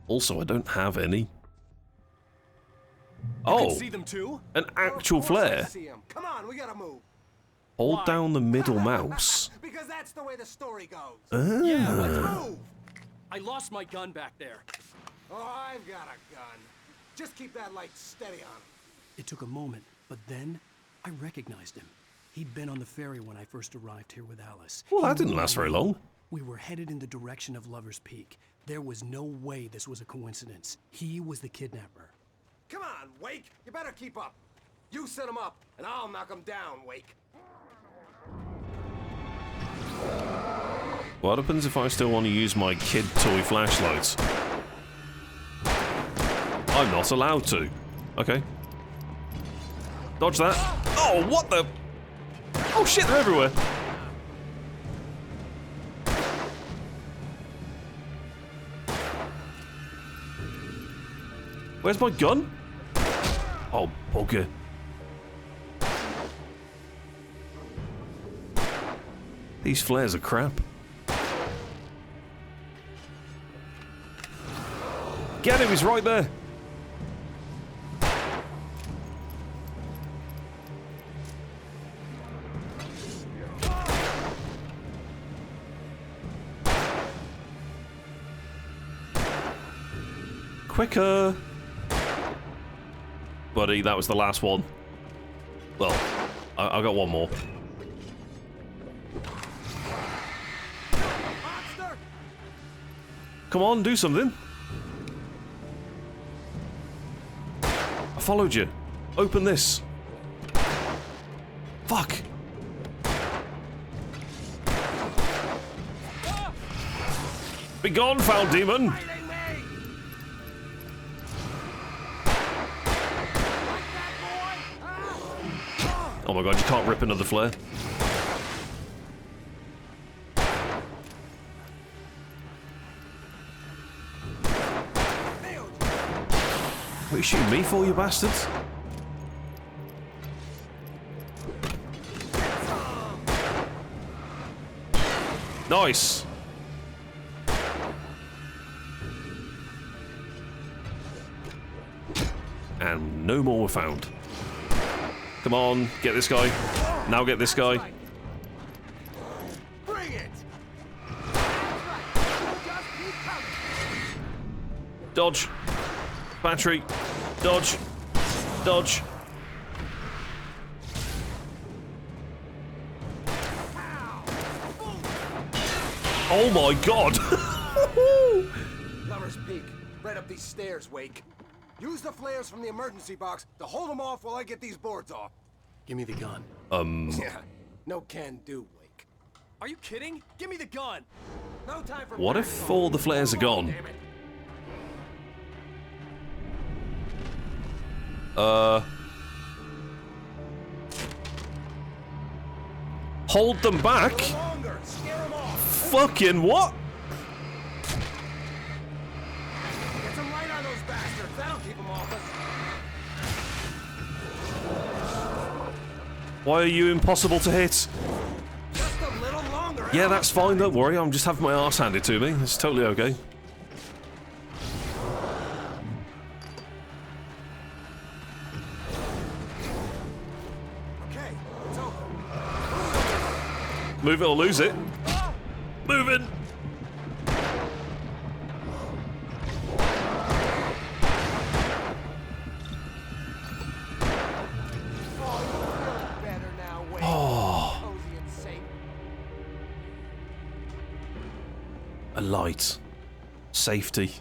[SPEAKER 2] Also, I don't have any. Oh,
[SPEAKER 6] See them too?
[SPEAKER 2] an actual flare.
[SPEAKER 6] See 'em. Come on, we gotta move.
[SPEAKER 2] Hold down the middle mouse.
[SPEAKER 6] Because that's the way the story goes.
[SPEAKER 2] Ah.
[SPEAKER 6] Yeah, let's move.
[SPEAKER 8] I lost my gun back there.
[SPEAKER 6] Oh, I've got a gun. Just keep that light steady on him.
[SPEAKER 1] It took a moment, but then I recognized him. He'd been on the ferry when I first arrived here with Alice.
[SPEAKER 2] Well, that
[SPEAKER 1] He
[SPEAKER 2] didn't
[SPEAKER 1] knew
[SPEAKER 2] last
[SPEAKER 1] my
[SPEAKER 2] very
[SPEAKER 1] name.
[SPEAKER 2] long.
[SPEAKER 1] We were headed in the direction of Lover's Peak. There was no way this was a coincidence. He was the kidnapper.
[SPEAKER 6] Come on, Wake. You better keep up. You set him up, and I'll knock him down, Wake.
[SPEAKER 2] What happens if I still want to use my kid toy flashlights? I'm not allowed to. Okay. Dodge that. Oh, what the? Oh shit, they're everywhere. Where's my gun? Oh, bugger. These flares are crap. Get him, he's right there. Quicker. buddy. That was the last one. Well, I got one more. Come on, do something. I followed you. Open this. Fuck. Be gone, foul demon. Oh my god, you can't rip another flare. What are you shooting me for, you bastards? Nice! And no more were found. Come on, get this guy. Now get this guy.
[SPEAKER 6] Bring it.
[SPEAKER 2] Dodge. Battery. Dodge. Dodge. Oh my god!
[SPEAKER 6] Lover's Peak. Right up these stairs, Wake. Use the flares from the emergency box to hold them off while I get these boards off.
[SPEAKER 7] Give me the gun.
[SPEAKER 6] Yeah, no can do, Wake.
[SPEAKER 8] Are you kidding? Give me the gun.
[SPEAKER 6] No time for.
[SPEAKER 2] What if all the flares are gone? Hold them back? Fucking what?
[SPEAKER 6] Get some light on those bastards. That'll keep them off us.
[SPEAKER 2] Why are you impossible to hit?
[SPEAKER 6] Just a little longer.
[SPEAKER 2] Yeah, that's fine, don't worry. I'm just having my arse handed to me. It's totally okay.
[SPEAKER 6] Okay, it's over.
[SPEAKER 2] Move it or lose it. Moving. Oh. A light. Safety.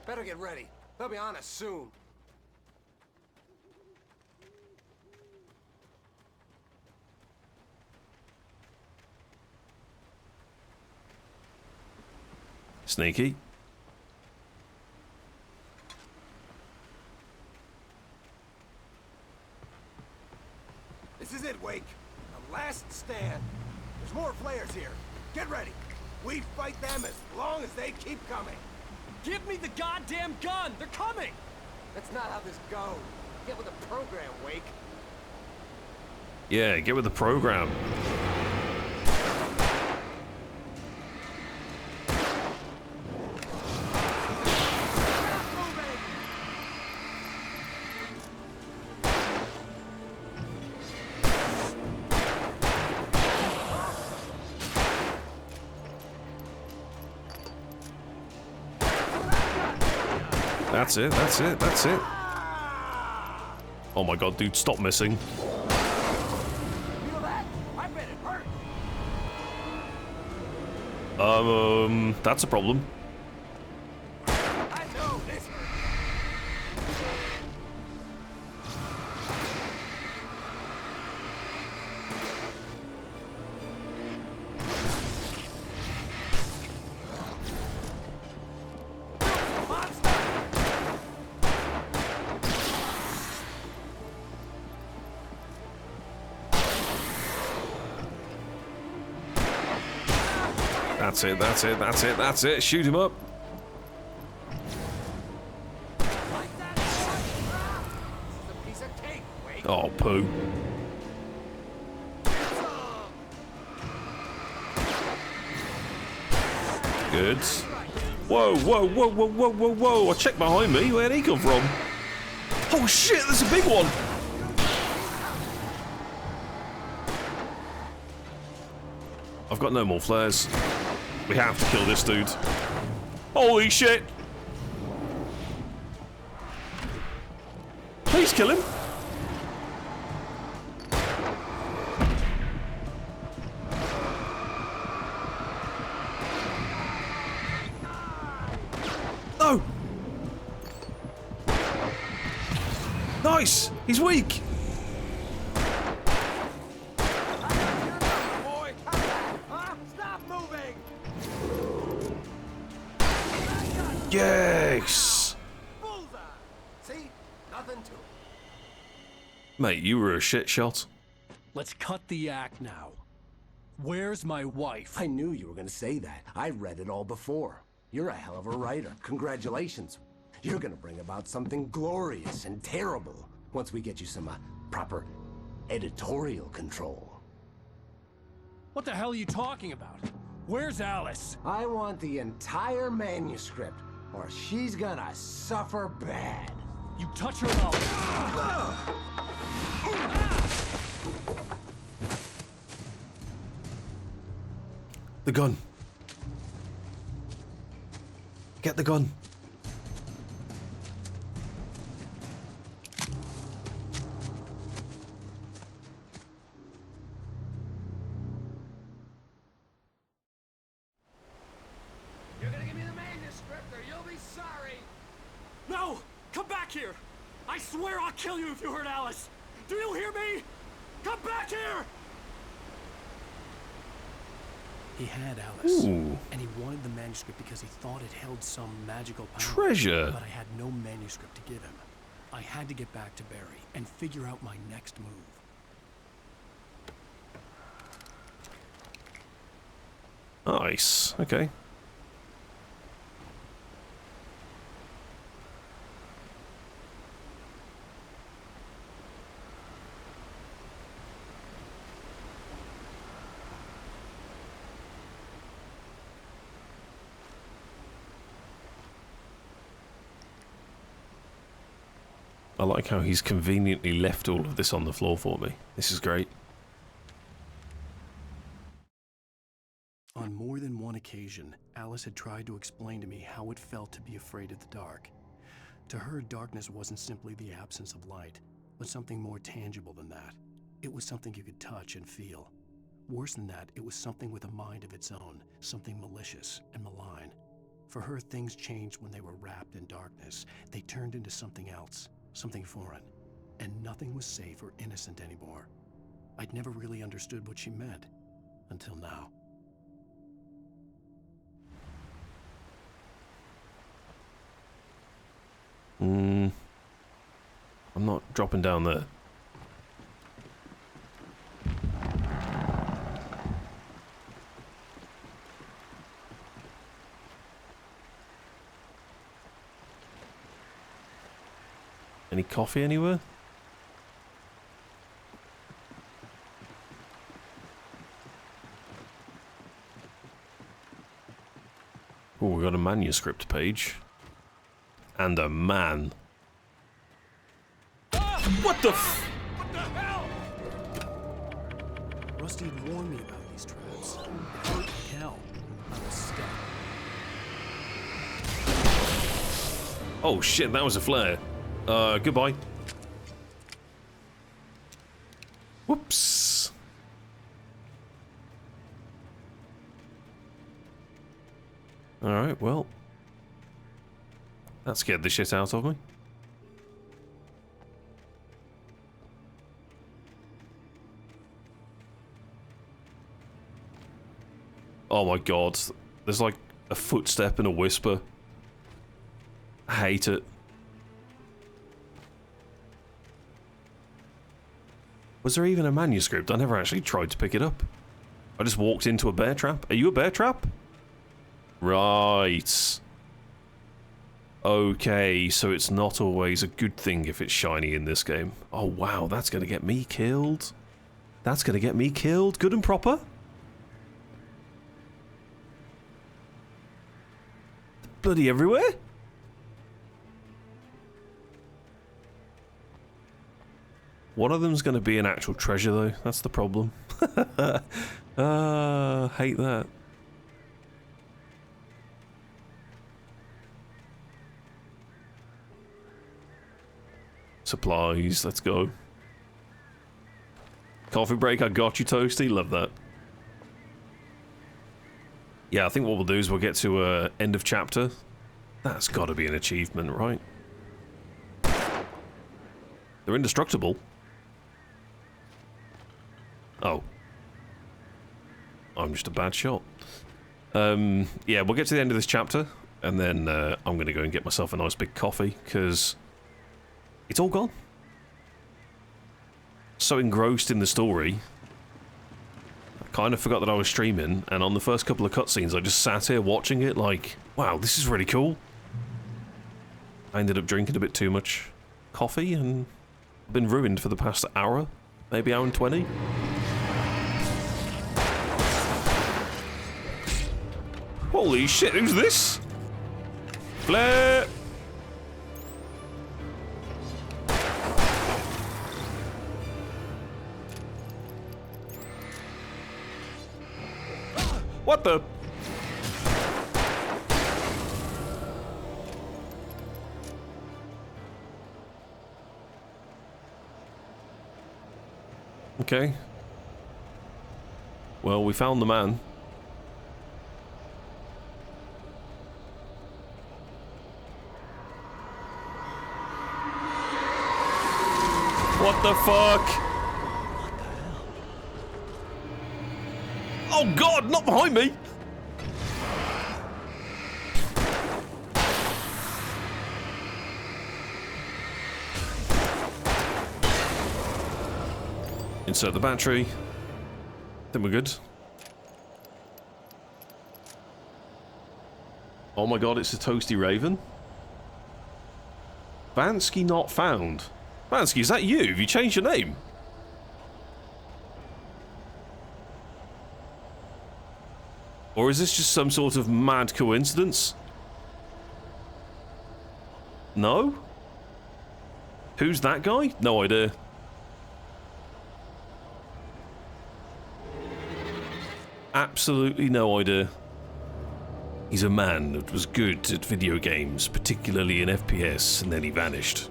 [SPEAKER 6] Better get ready. They'll be on us soon.
[SPEAKER 2] Sneaky.
[SPEAKER 6] This is it, Wake. The last stand. There's more flares here. Get ready. We fight them as long as they keep coming.
[SPEAKER 8] Give me the goddamn gun! They're coming!
[SPEAKER 6] That's not how this goes. Get with the program, Wake.
[SPEAKER 2] Yeah, get with the program. That's it, that's it, that's it. Oh my god, dude, stop missing.
[SPEAKER 6] Feel that? I bet it hurt.
[SPEAKER 2] That's a problem.
[SPEAKER 6] I know this hurt.
[SPEAKER 2] That's it, that's it, that's it, that's it. Shoot him up. Oh, poo. Good. Whoa, whoa, whoa, whoa, whoa, whoa, whoa. I checked behind me. Where'd he come from? Oh shit, there's a big one. I've got no more flares. We have to kill this dude. Holy shit! Please kill him. No! Nice! He's weak!
[SPEAKER 6] Boy! Stop moving!
[SPEAKER 2] Yes!
[SPEAKER 6] Bullseye! See? Nothing to it.
[SPEAKER 2] Mate, you were a shit shot.
[SPEAKER 7] Let's cut the act now. Where's my wife?
[SPEAKER 12] I knew you were gonna say that. I read it all before. You're a hell of a writer. Congratulations. You're gonna bring about something glorious and terrible once we get you some proper editorial control.
[SPEAKER 7] What the hell are you talking about? Where's Alice?
[SPEAKER 12] I want the entire manuscript, or she's gonna suffer bad.
[SPEAKER 7] You touch her now.
[SPEAKER 2] The gun. Get the gun.
[SPEAKER 6] You're gonna give me the manuscript or you'll be sorry!
[SPEAKER 8] No! Come back here! I swear I'll kill you if you hurt Alice! Do you hear me? Come back here!
[SPEAKER 7] He had Alice,
[SPEAKER 2] Ooh.
[SPEAKER 7] and he wanted the manuscript because he thought it held some magical power.
[SPEAKER 2] Treasure.
[SPEAKER 7] But I had no manuscript to give him. I had to get back to Barry and figure out my next move.
[SPEAKER 2] Nice. Okay. I like how he's conveniently left all of this on the floor for me. This is great.
[SPEAKER 7] On more than one occasion, Alice had tried to explain to me how it felt to be afraid of the dark. To her, darkness wasn't simply the absence of light, but something more tangible than that. It was something you could touch and feel. Worse than that, it was something with a mind of its own, something malicious and malign. For her, things changed when they were wrapped in darkness. They turned into something else, something foreign, and nothing was safe or innocent anymore. I'd never really understood what she meant, until now.
[SPEAKER 2] I'm not dropping down there. Any coffee anywhere? Oh, we got a manuscript page. And a man. What the f-
[SPEAKER 6] What the hell?
[SPEAKER 7] Rusty had warned me about these traps. It hurt like hell. I was stuck.
[SPEAKER 2] Oh shit, that was a flare. Goodbye. Whoops. Alright, well. That scared the shit out of me. Oh my god. There's like a footstep and a whisper. I hate it. Was there even a manuscript? I never actually tried to pick it up. I just walked into a bear trap. Are you a bear trap? Right. Okay, so it's not always a good thing if it's shiny in this game. Oh wow, that's gonna get me killed. That's gonna get me killed, good and proper. Bloody everywhere. One of them's gonna be an actual treasure though, that's the problem. Hate that. Supplies, let's go. Coffee break, I got you, Toasty. Love that. Yeah, I think what we'll do is we'll get to end of chapter. That's got to be an achievement, right? They're indestructible. Oh. I'm just a bad shot. Yeah, we'll get to the end of this chapter, and then I'm going to go and get myself a nice big coffee, because it's all gone. So engrossed in the story, I kind of forgot that I was streaming, and on the first couple of cutscenes I just sat here watching it like, wow, this is really cool. I ended up drinking a bit too much coffee, and I've been ruined for the past hour, maybe hour and 20. Holy shit, who's this? Flare! What the? Okay. Well, we found the man. What the fuck? What the hell? Oh god, not behind me! Insert the battery. Then we're good. Oh my god, it's a Toasty Raven. Vansky not found. Vansky, is that you? Have you changed your name? Or is this just some sort of mad coincidence? No? Who's that guy? No idea. Absolutely no idea. He's a man that was good at video games, particularly in FPS, and then he vanished.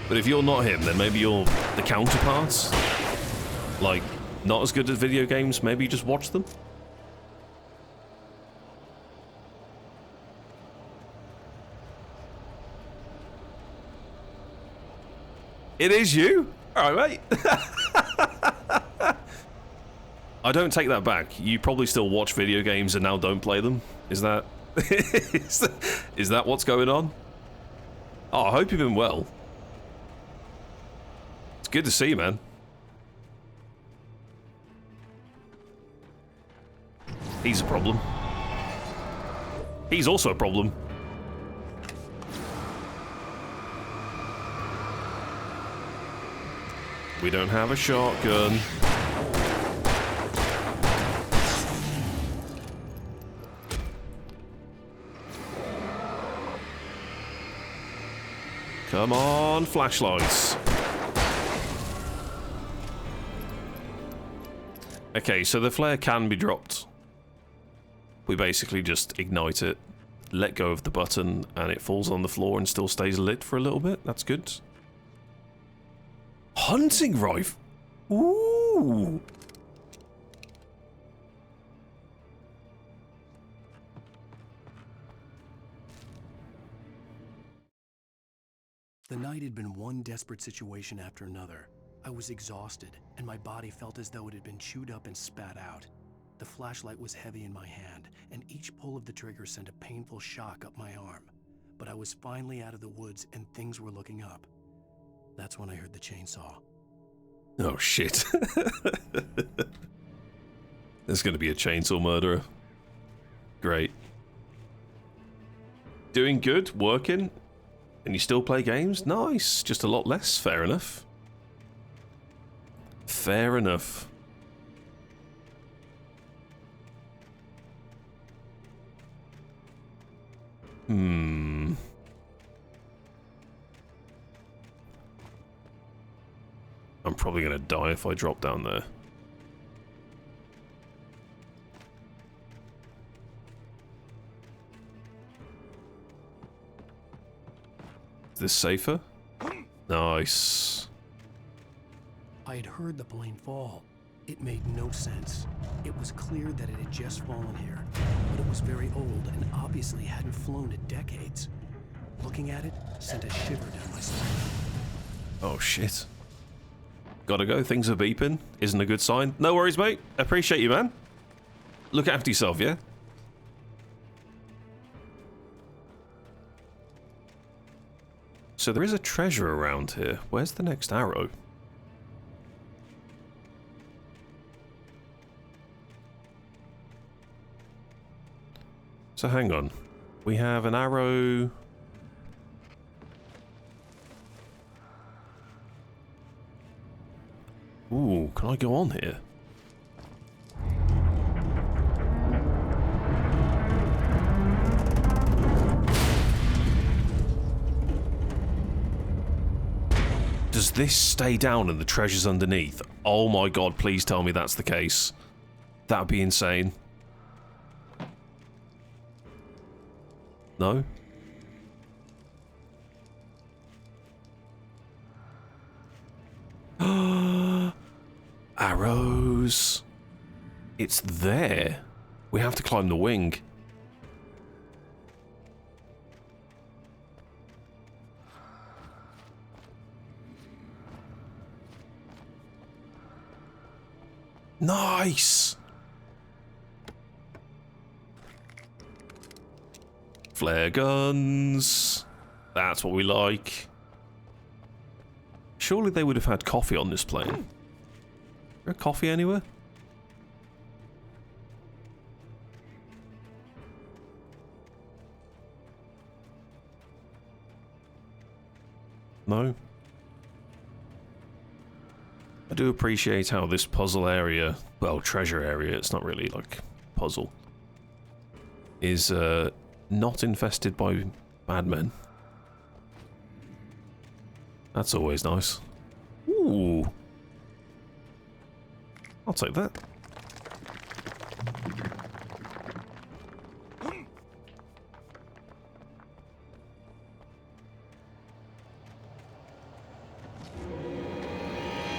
[SPEAKER 2] But if you're not him, then maybe you're the counterparts? Like, not as good at video games, maybe you just watch them? It is you? Alright, mate. I don't take that back. You probably still watch video games and now don't play them. Is that... is that what's going on? Oh, I hope you've been well. It's good to see you, man. He's a problem. He's also a problem. We don't have a shotgun. Come on, flashlights. Okay, so the flare can be dropped. We basically just ignite it, let go of the button, and it falls on the floor and still stays lit for a little bit. That's good. Hunting rifle? Ooh!
[SPEAKER 1] The night had been one desperate situation after another. I was exhausted, and my body felt as though it had been chewed up and spat out. The flashlight was heavy in my hand, and each pull of the trigger sent a painful shock up my arm. But I was finally out of the woods, and things were looking up. That's when I heard the chainsaw.
[SPEAKER 2] Oh, shit. There's gonna be a chainsaw murderer. Great. Doing good? Working? And you still play games? Nice. Just a lot less. Fair enough. Fair enough. I'm probably gonna die if I drop down there. Is this safer? Nice.
[SPEAKER 1] I had heard the plane fall. It made no sense. It was clear that it had just fallen here, but it was very old and obviously hadn't flown in decades. Looking at it sent a shiver down my spine.
[SPEAKER 2] Oh shit. Gotta go, things are beeping. Isn't a good sign. No worries, mate. Appreciate you, man. Look after yourself, yeah? So there is a treasure around here. Where's the next arrow? So hang on. We have an arrow. Ooh, can I go on here? Does this stay down and the treasure's underneath? Oh my god, please tell me that's the case. That would be insane. No? Arrows. It's there. We have to climb the wing. Nice. Flare guns. That's what we like. Surely they would have had coffee on this plane. Is there coffee anywhere? No? I do appreciate how this puzzle area, well, treasure area, it's not really like puzzle, is not infested by bad men. That's always nice. Ooh. I'll take that.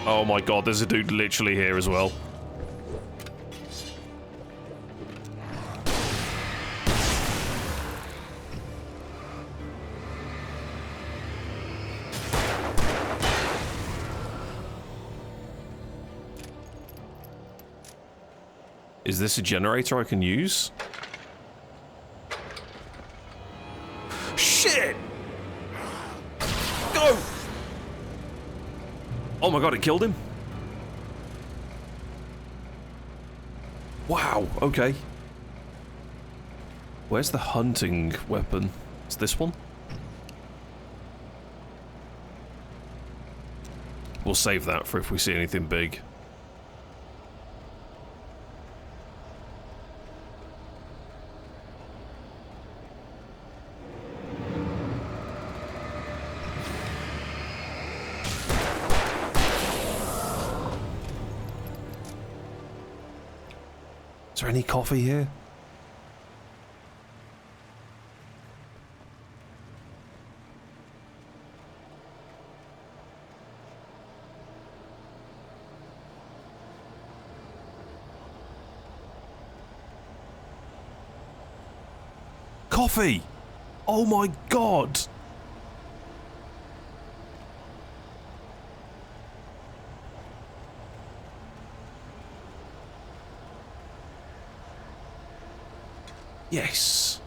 [SPEAKER 2] Oh my god, there's a dude literally here as well. Is this a generator I can use? Shit! Go! Oh my god, it killed him? Wow, okay. Where's the hunting weapon? It's this one? We'll save that for if we see anything big. Is there any coffee here? Coffee! Oh my god! Yes.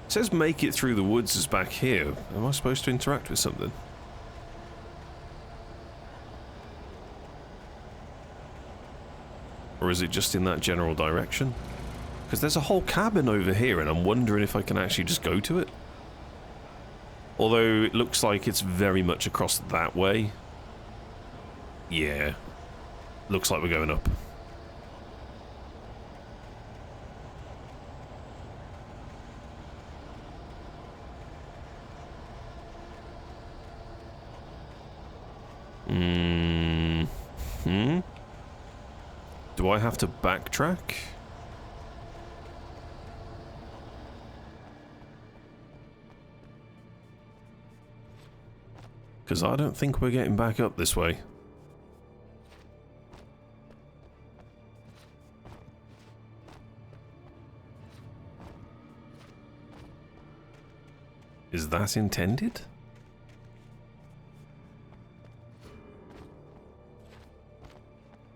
[SPEAKER 2] It says make it through the woods is back here. Am I supposed to interact with something? Or is it just in that general direction? Because there's a whole cabin over here and I'm wondering if I can actually just go to it. Although it looks like it's very much across that way. Yeah. Looks like we're going up. Do I have to backtrack? Because I don't think we're getting back up this way. Is that intended?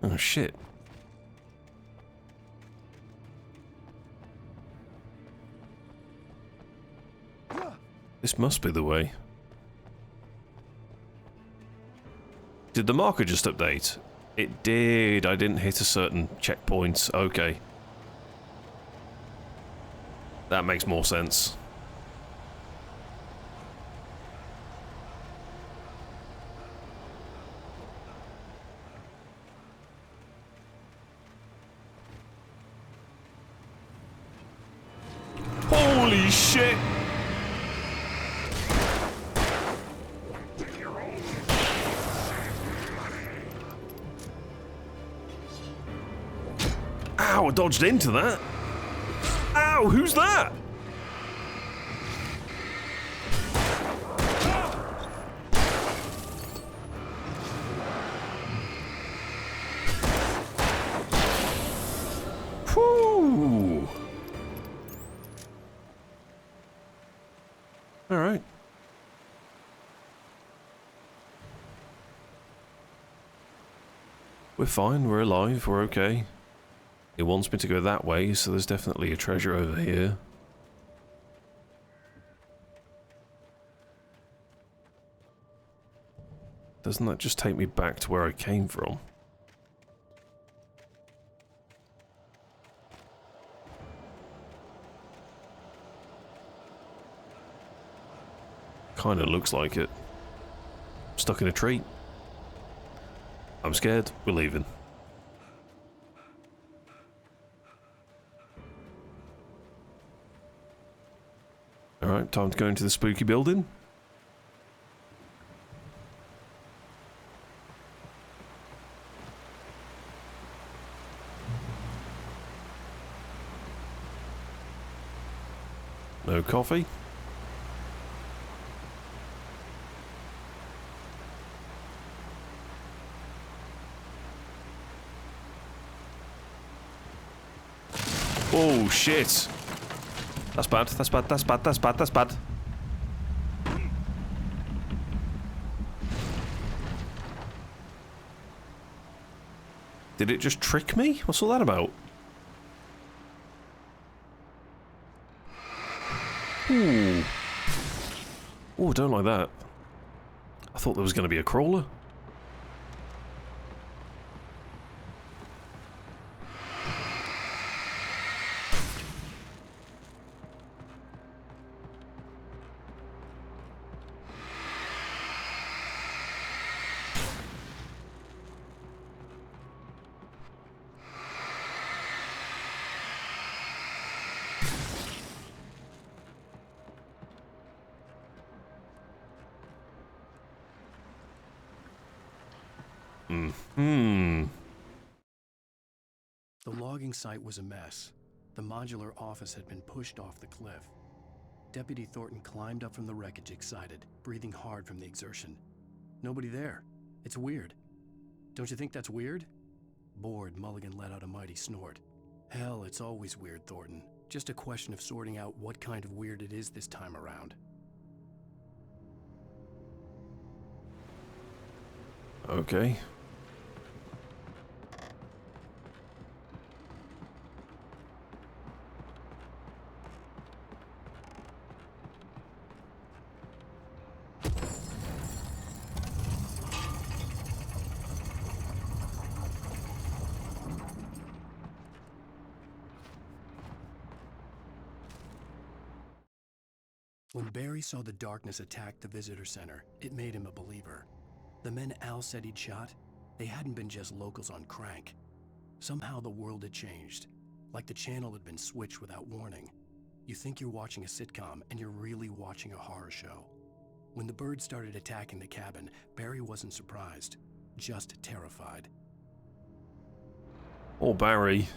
[SPEAKER 2] Oh shit. This must be the way. Did the marker just update? It did. I didn't hit a certain checkpoint. Okay. That makes more sense. Holy shit! Ow, I dodged into that. Ow, who's that? Whew. All right. We're fine, we're alive, we're okay. It wants me to go that way, so there's definitely a treasure over here. Doesn't that just take me back to where I came from? Kinda looks like it. Stuck in a tree. I'm scared, we're leaving. Alright, time to go into the spooky building. No coffee. Oh shit. That's bad, that's bad, that's bad, that's bad, that's bad. Did it just trick me? What's all that about? Ooh. Oh, don't like that. I thought there was going to be a crawler.
[SPEAKER 1] The logging site was a mess. The modular office had been pushed off the cliff. Deputy Thornton climbed up from the wreckage excited, breathing hard from the exertion. Nobody there. It's weird. Don't you think that's weird? Bored, Mulligan let out a mighty snort. Hell, it's always weird, Thornton. Just a question of sorting out what kind of weird it is this time around.
[SPEAKER 2] Okay.
[SPEAKER 1] When Barry saw the darkness attack the visitor center, it made him a believer. The men Al said he'd shot, they hadn't been just locals on crank. Somehow the world had changed, like the channel had been switched without warning. You think you're watching a sitcom, and you're really watching a horror show. When the birds started attacking the cabin, Barry wasn't surprised, just terrified.
[SPEAKER 2] Oh, Barry.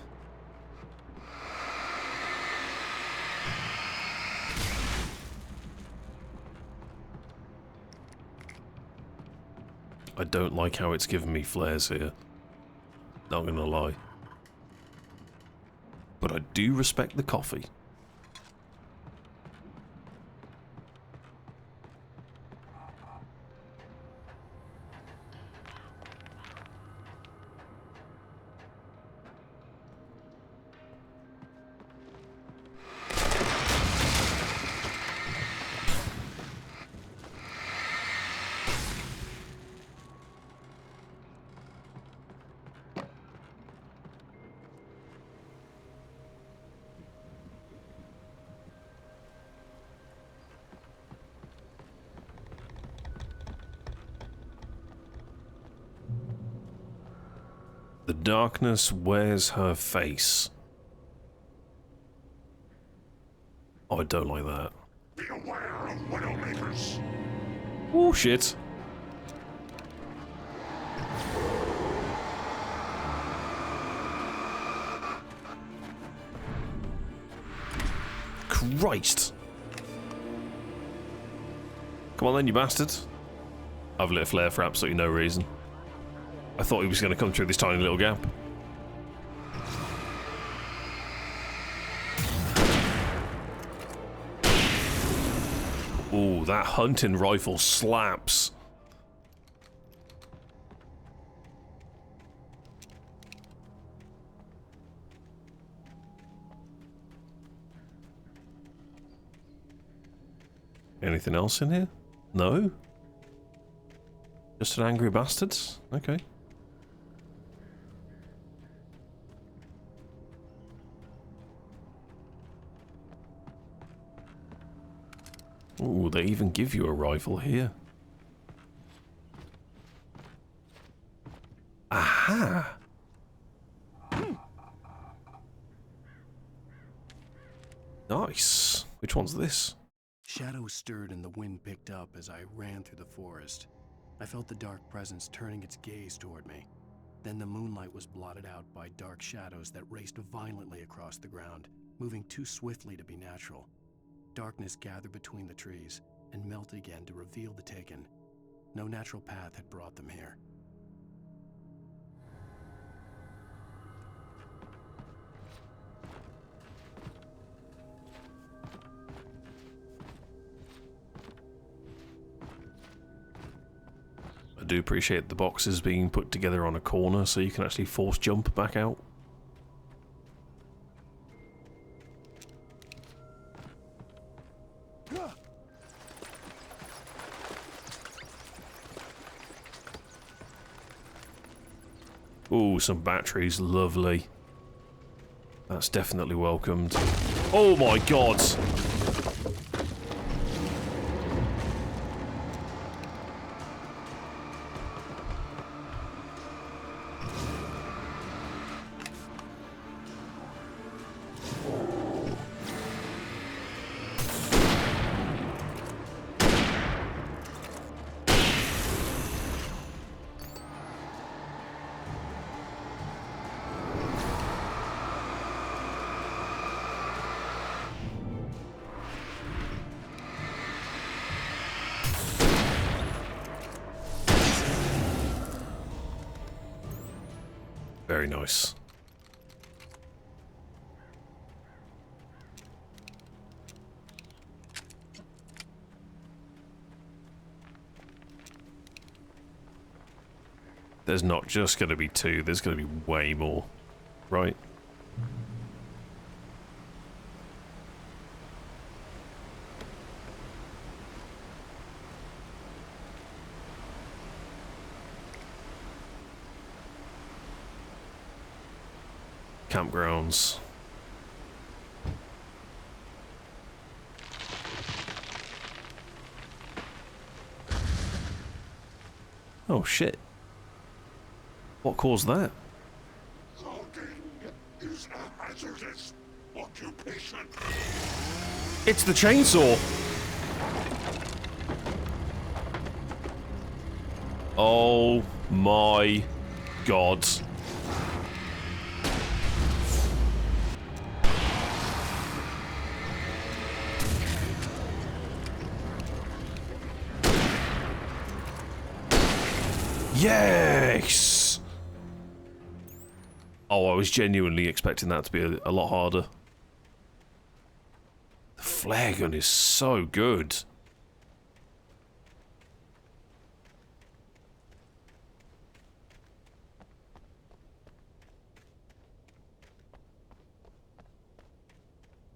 [SPEAKER 2] I don't like how it's giving me flares here. Not gonna lie. But I do respect the coffee. The darkness wears her face. Oh, I don't like that.
[SPEAKER 15] Be aware of Widowmakers.
[SPEAKER 2] Oh, shit. Christ. Come on then, you bastard. I've lit a flare for absolutely no reason. I thought he was going to come through this tiny little gap. Ooh, that hunting rifle slaps. Anything else in here? No? Just an angry bastard? Okay. Ooh, they even give you a rifle here. Aha! Nice. Which one's this?
[SPEAKER 1] Shadows stirred and the wind picked up as I ran through the forest. I felt the dark presence turning its gaze toward me. Then the moonlight was blotted out by dark shadows that raced violently across the ground, moving too swiftly to be natural. Darkness gathered between the trees and melted again to reveal the Taken. No natural path had brought them here.
[SPEAKER 2] I do appreciate the boxes being put together on a corner so you can actually force jump back out. Ooh, some batteries, lovely. That's definitely welcomed. Oh my god! Very nice. There's not just going to be two, there's going to be way more, right? Campgrounds. Oh shit. What caused that?
[SPEAKER 15] Logging is a hazardous occupation.
[SPEAKER 2] It's the chainsaw! Oh my god. Yes! Oh, I was genuinely expecting that to be a lot harder. The flare gun is so good.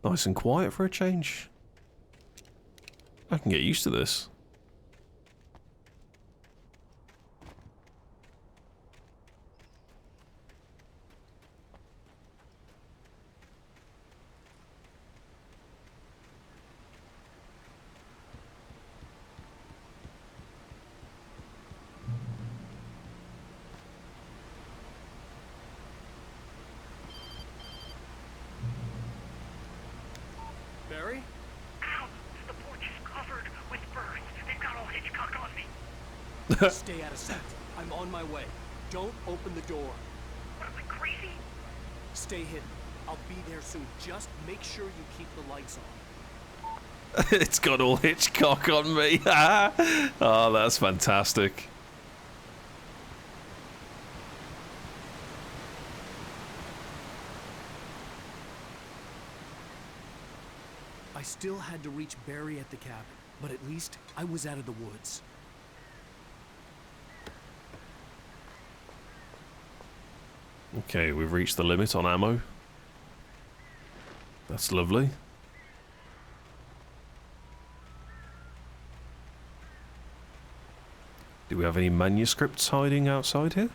[SPEAKER 2] Nice and quiet for a change. I can get used to this.
[SPEAKER 8] Barry?
[SPEAKER 9] Ow! The porch is covered with birds. They've got old Hitchcock on me.
[SPEAKER 8] Stay out of sight. I'm on my way. Don't open the door.
[SPEAKER 9] What am I, crazy?
[SPEAKER 8] Stay hidden. I'll be there soon. Just make sure you keep the lights on.
[SPEAKER 2] It's got all Hitchcock on me. Oh, that's fantastic.
[SPEAKER 1] I still had to reach Barry at the cabin, but at least I was out of the woods.
[SPEAKER 2] Okay, we've reached the limit on ammo. That's lovely. Do we have any manuscripts hiding outside here?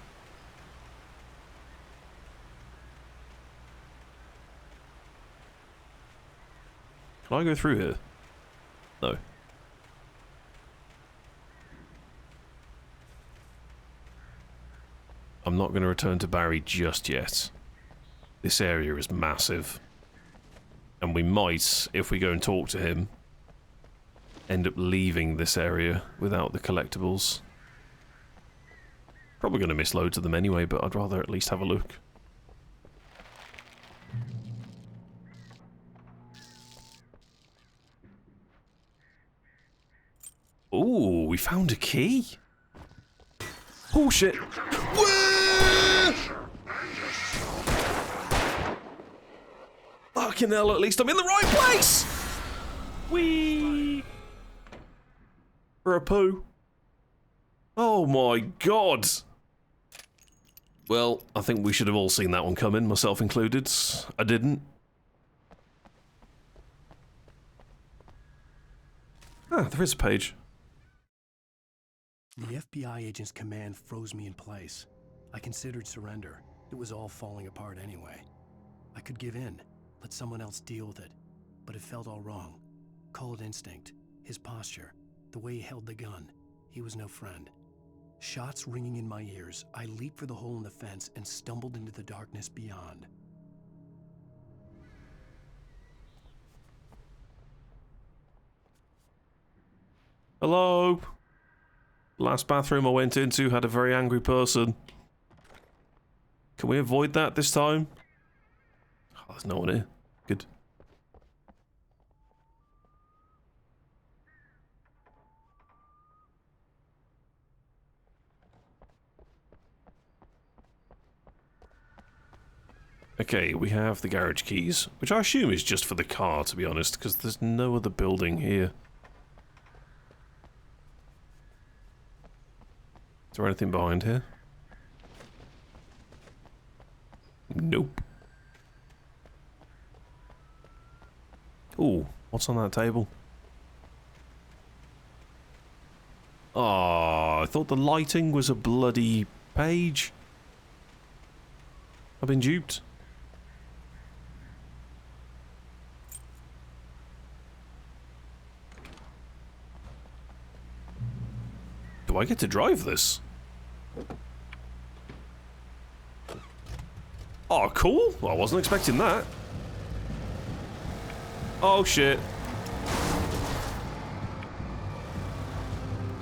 [SPEAKER 2] Can I go through here? No. I'm not going to return to Barry just yet. This area is massive. And we might, if we go and talk to him, end up leaving this area without the collectibles. Probably going to miss loads of them anyway, but I'd rather at least have a look. Ooh, we found a key. Oh shit. Fucking hell, at least I'm in the right place! Whee! For a poo. Oh my god. Well, I think we should have all seen that one coming, myself included. I didn't. Ah, there is a page.
[SPEAKER 1] The FBI agent's command froze me in place. I considered surrender. It was all falling apart anyway. I could give in, let someone else deal with it. But it felt all wrong. Call it instinct. His posture. The way he held the gun. He was no friend. Shots ringing in my ears, I leaped for the hole in the fence and stumbled into the darkness beyond.
[SPEAKER 2] Hello? Last bathroom I went into had a very angry person. Can we avoid that this time? Oh, there's no one here. Good. Okay, we have the garage keys, which I assume is just for the car, to be honest, because there's no other building here. Is there anything behind here? Nope. Ooh, what's on that table? Oh, I thought the lighting was a bloody page. I've been duped. Do I get to drive this? Oh, cool. Well, I wasn't expecting that. Oh, shit.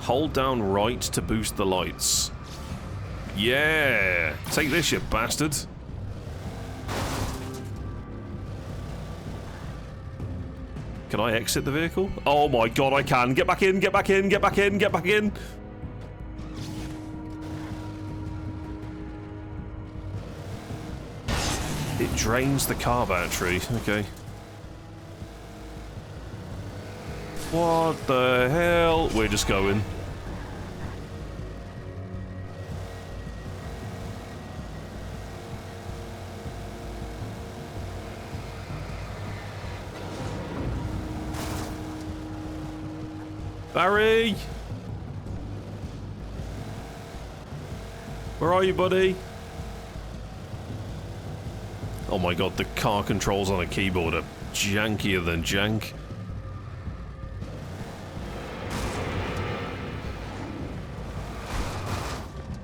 [SPEAKER 2] Hold down right to boost the lights. Yeah. Take this, you bastard. Can I exit the vehicle? Oh my god, I can. Get back in, get back in, get back in, get back in. Drains the car battery. Okay. What the hell? We're just going. Barry! Where are you, buddy? Oh my god, the car controls on a keyboard are jankier than jank.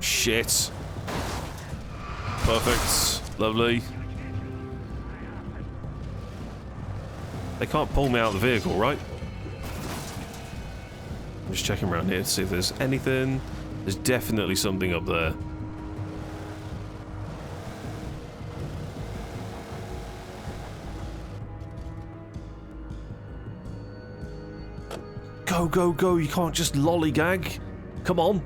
[SPEAKER 2] Shit. Perfect. Lovely. They can't pull me out of the vehicle, right? I'm just checking around here to see if there's anything. There's definitely something up there. Go, go, go. You can't just lollygag. Come on.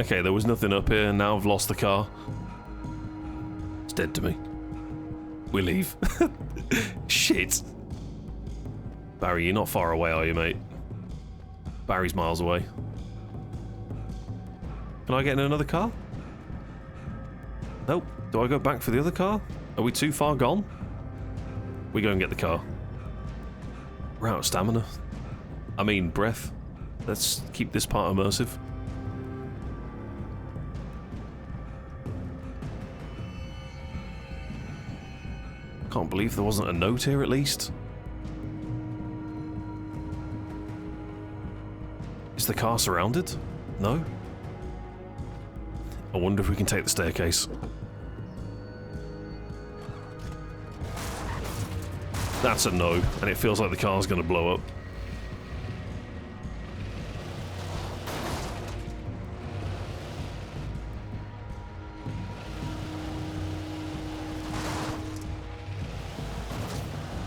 [SPEAKER 2] Okay, there was nothing up here, and now I've lost the car. It's dead to me. We leave. Shit. Barry, you're not far away, are you, mate? Barry's miles away. Can I get in another car? Nope. Do I go back for the other car? Are we too far gone? We go and get the car. We're out of stamina. I mean, breath. Let's keep this part immersive. Can't believe there wasn't a note here at least. Is the car surrounded? No? I wonder if we can take the staircase. That's a no, and it feels like the car's gonna blow up.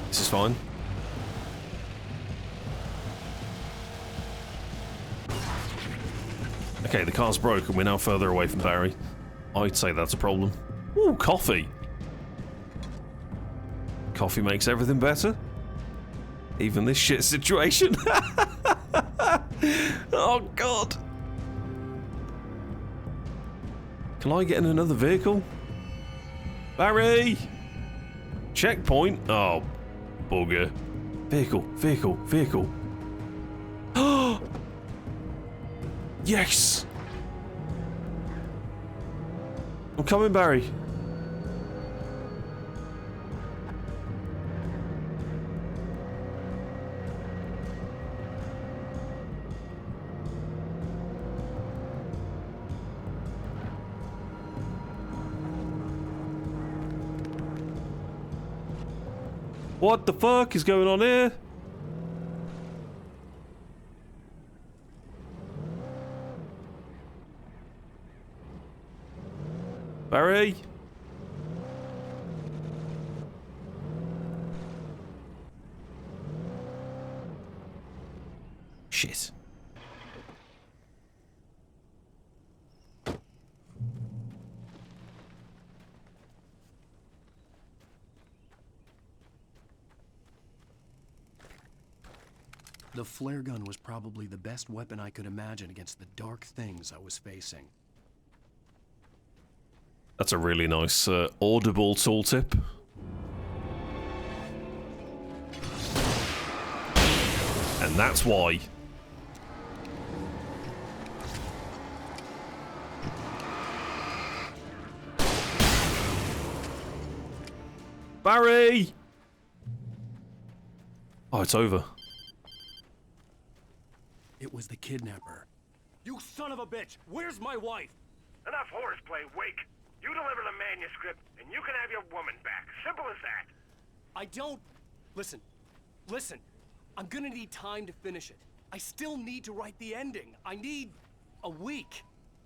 [SPEAKER 2] This is fine. Okay, the car's broken. We're now further away from Barry. I'd say that's a problem. Ooh, coffee. Coffee makes everything better. Even this shit situation. Oh, God. Can I get in another vehicle? Barry! Checkpoint? Oh, bugger. Vehicle, vehicle, vehicle. Oh! Yes! I'm coming, Barry. What the fuck is going on here? Barry? Shit.
[SPEAKER 1] The flare gun was probably the best weapon I could imagine against the dark things I was facing.
[SPEAKER 2] That's a really nice audible tooltip. And that's why. Barry! Oh, it's over.
[SPEAKER 1] It was the kidnapper.
[SPEAKER 8] You son of a bitch! Where's my wife?
[SPEAKER 9] Enough horseplay, Wake. You deliver the manuscript, and you can have your woman back. Simple as that.
[SPEAKER 8] I don't... Listen. Listen. I'm gonna need time to finish it. I still need to write the ending. I need... a week.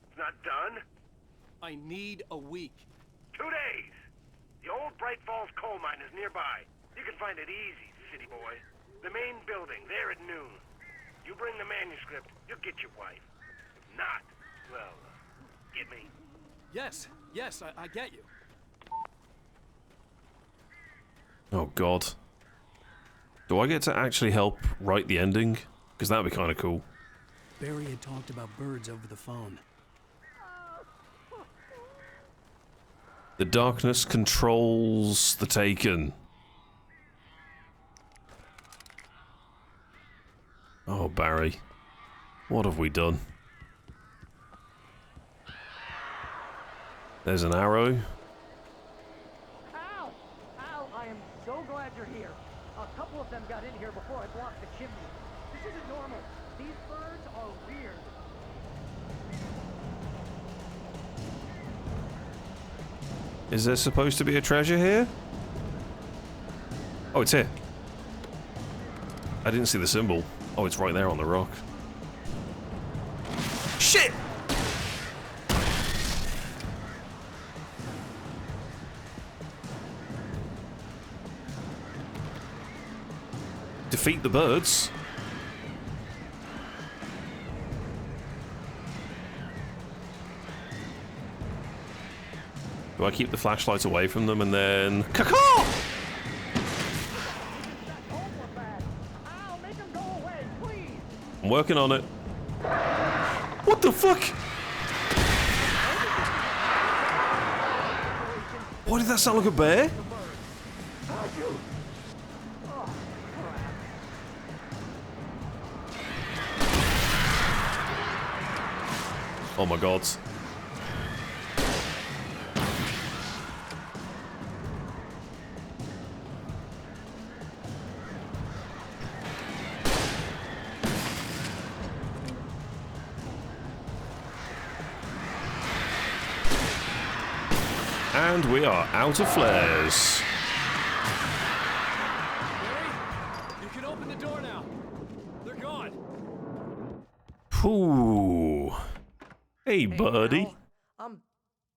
[SPEAKER 9] It's not done?
[SPEAKER 8] I need a week.
[SPEAKER 9] 2 days. The old Bright Falls coal mine is nearby. You can find it easy, city boy. The main building, there at noon. You bring the manuscript, you'll get your wife. If not, Well, get me?
[SPEAKER 8] Yes, I get you.
[SPEAKER 2] Oh god. Do I get to actually help write the ending? Because that would be kind of cool.
[SPEAKER 1] Barry had talked about birds over the phone.
[SPEAKER 2] The darkness controls the Taken. Oh, Barry. What have we done? There's an arrow.
[SPEAKER 16] Al! Al, I am so glad you're here. A couple of them got in here before I blocked the chimney. This isn't normal. These birds are weird.
[SPEAKER 2] Is there supposed to be a treasure here? Oh, it's here. I didn't see the symbol. Oh, it's right there on the rock. Shit! Defeat the birds. Do I keep the flashlight away from them and then... Caw-caw! I'm working on it. What the fuck? Why did that sound like a bear? Oh my god. And we are out of flares.
[SPEAKER 8] Barry, you can open the door now. They're gone.
[SPEAKER 2] Ooh. Hey, buddy.
[SPEAKER 19] Al,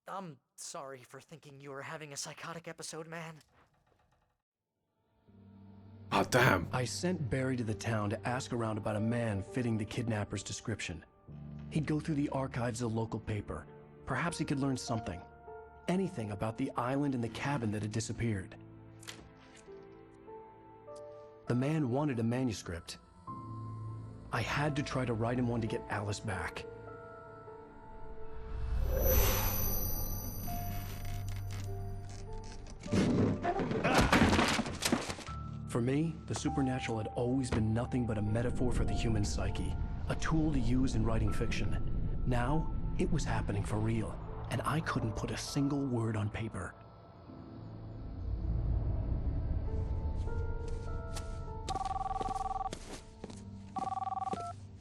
[SPEAKER 19] I'm sorry for thinking you were having a psychotic episode, man.
[SPEAKER 2] Oh, damn.
[SPEAKER 1] I sent Barry to the town to ask around about a man fitting the kidnapper's description. He'd go through the archives of the local paper. Perhaps he could learn something. Anything about the island and the cabin that had disappeared. The man wanted a manuscript. I had to try to write him one to get Alice back. For me, the supernatural had always been nothing but a metaphor for the human psyche, a tool to use in writing fiction. Now, it was happening for real, and I couldn't put a single word on paper.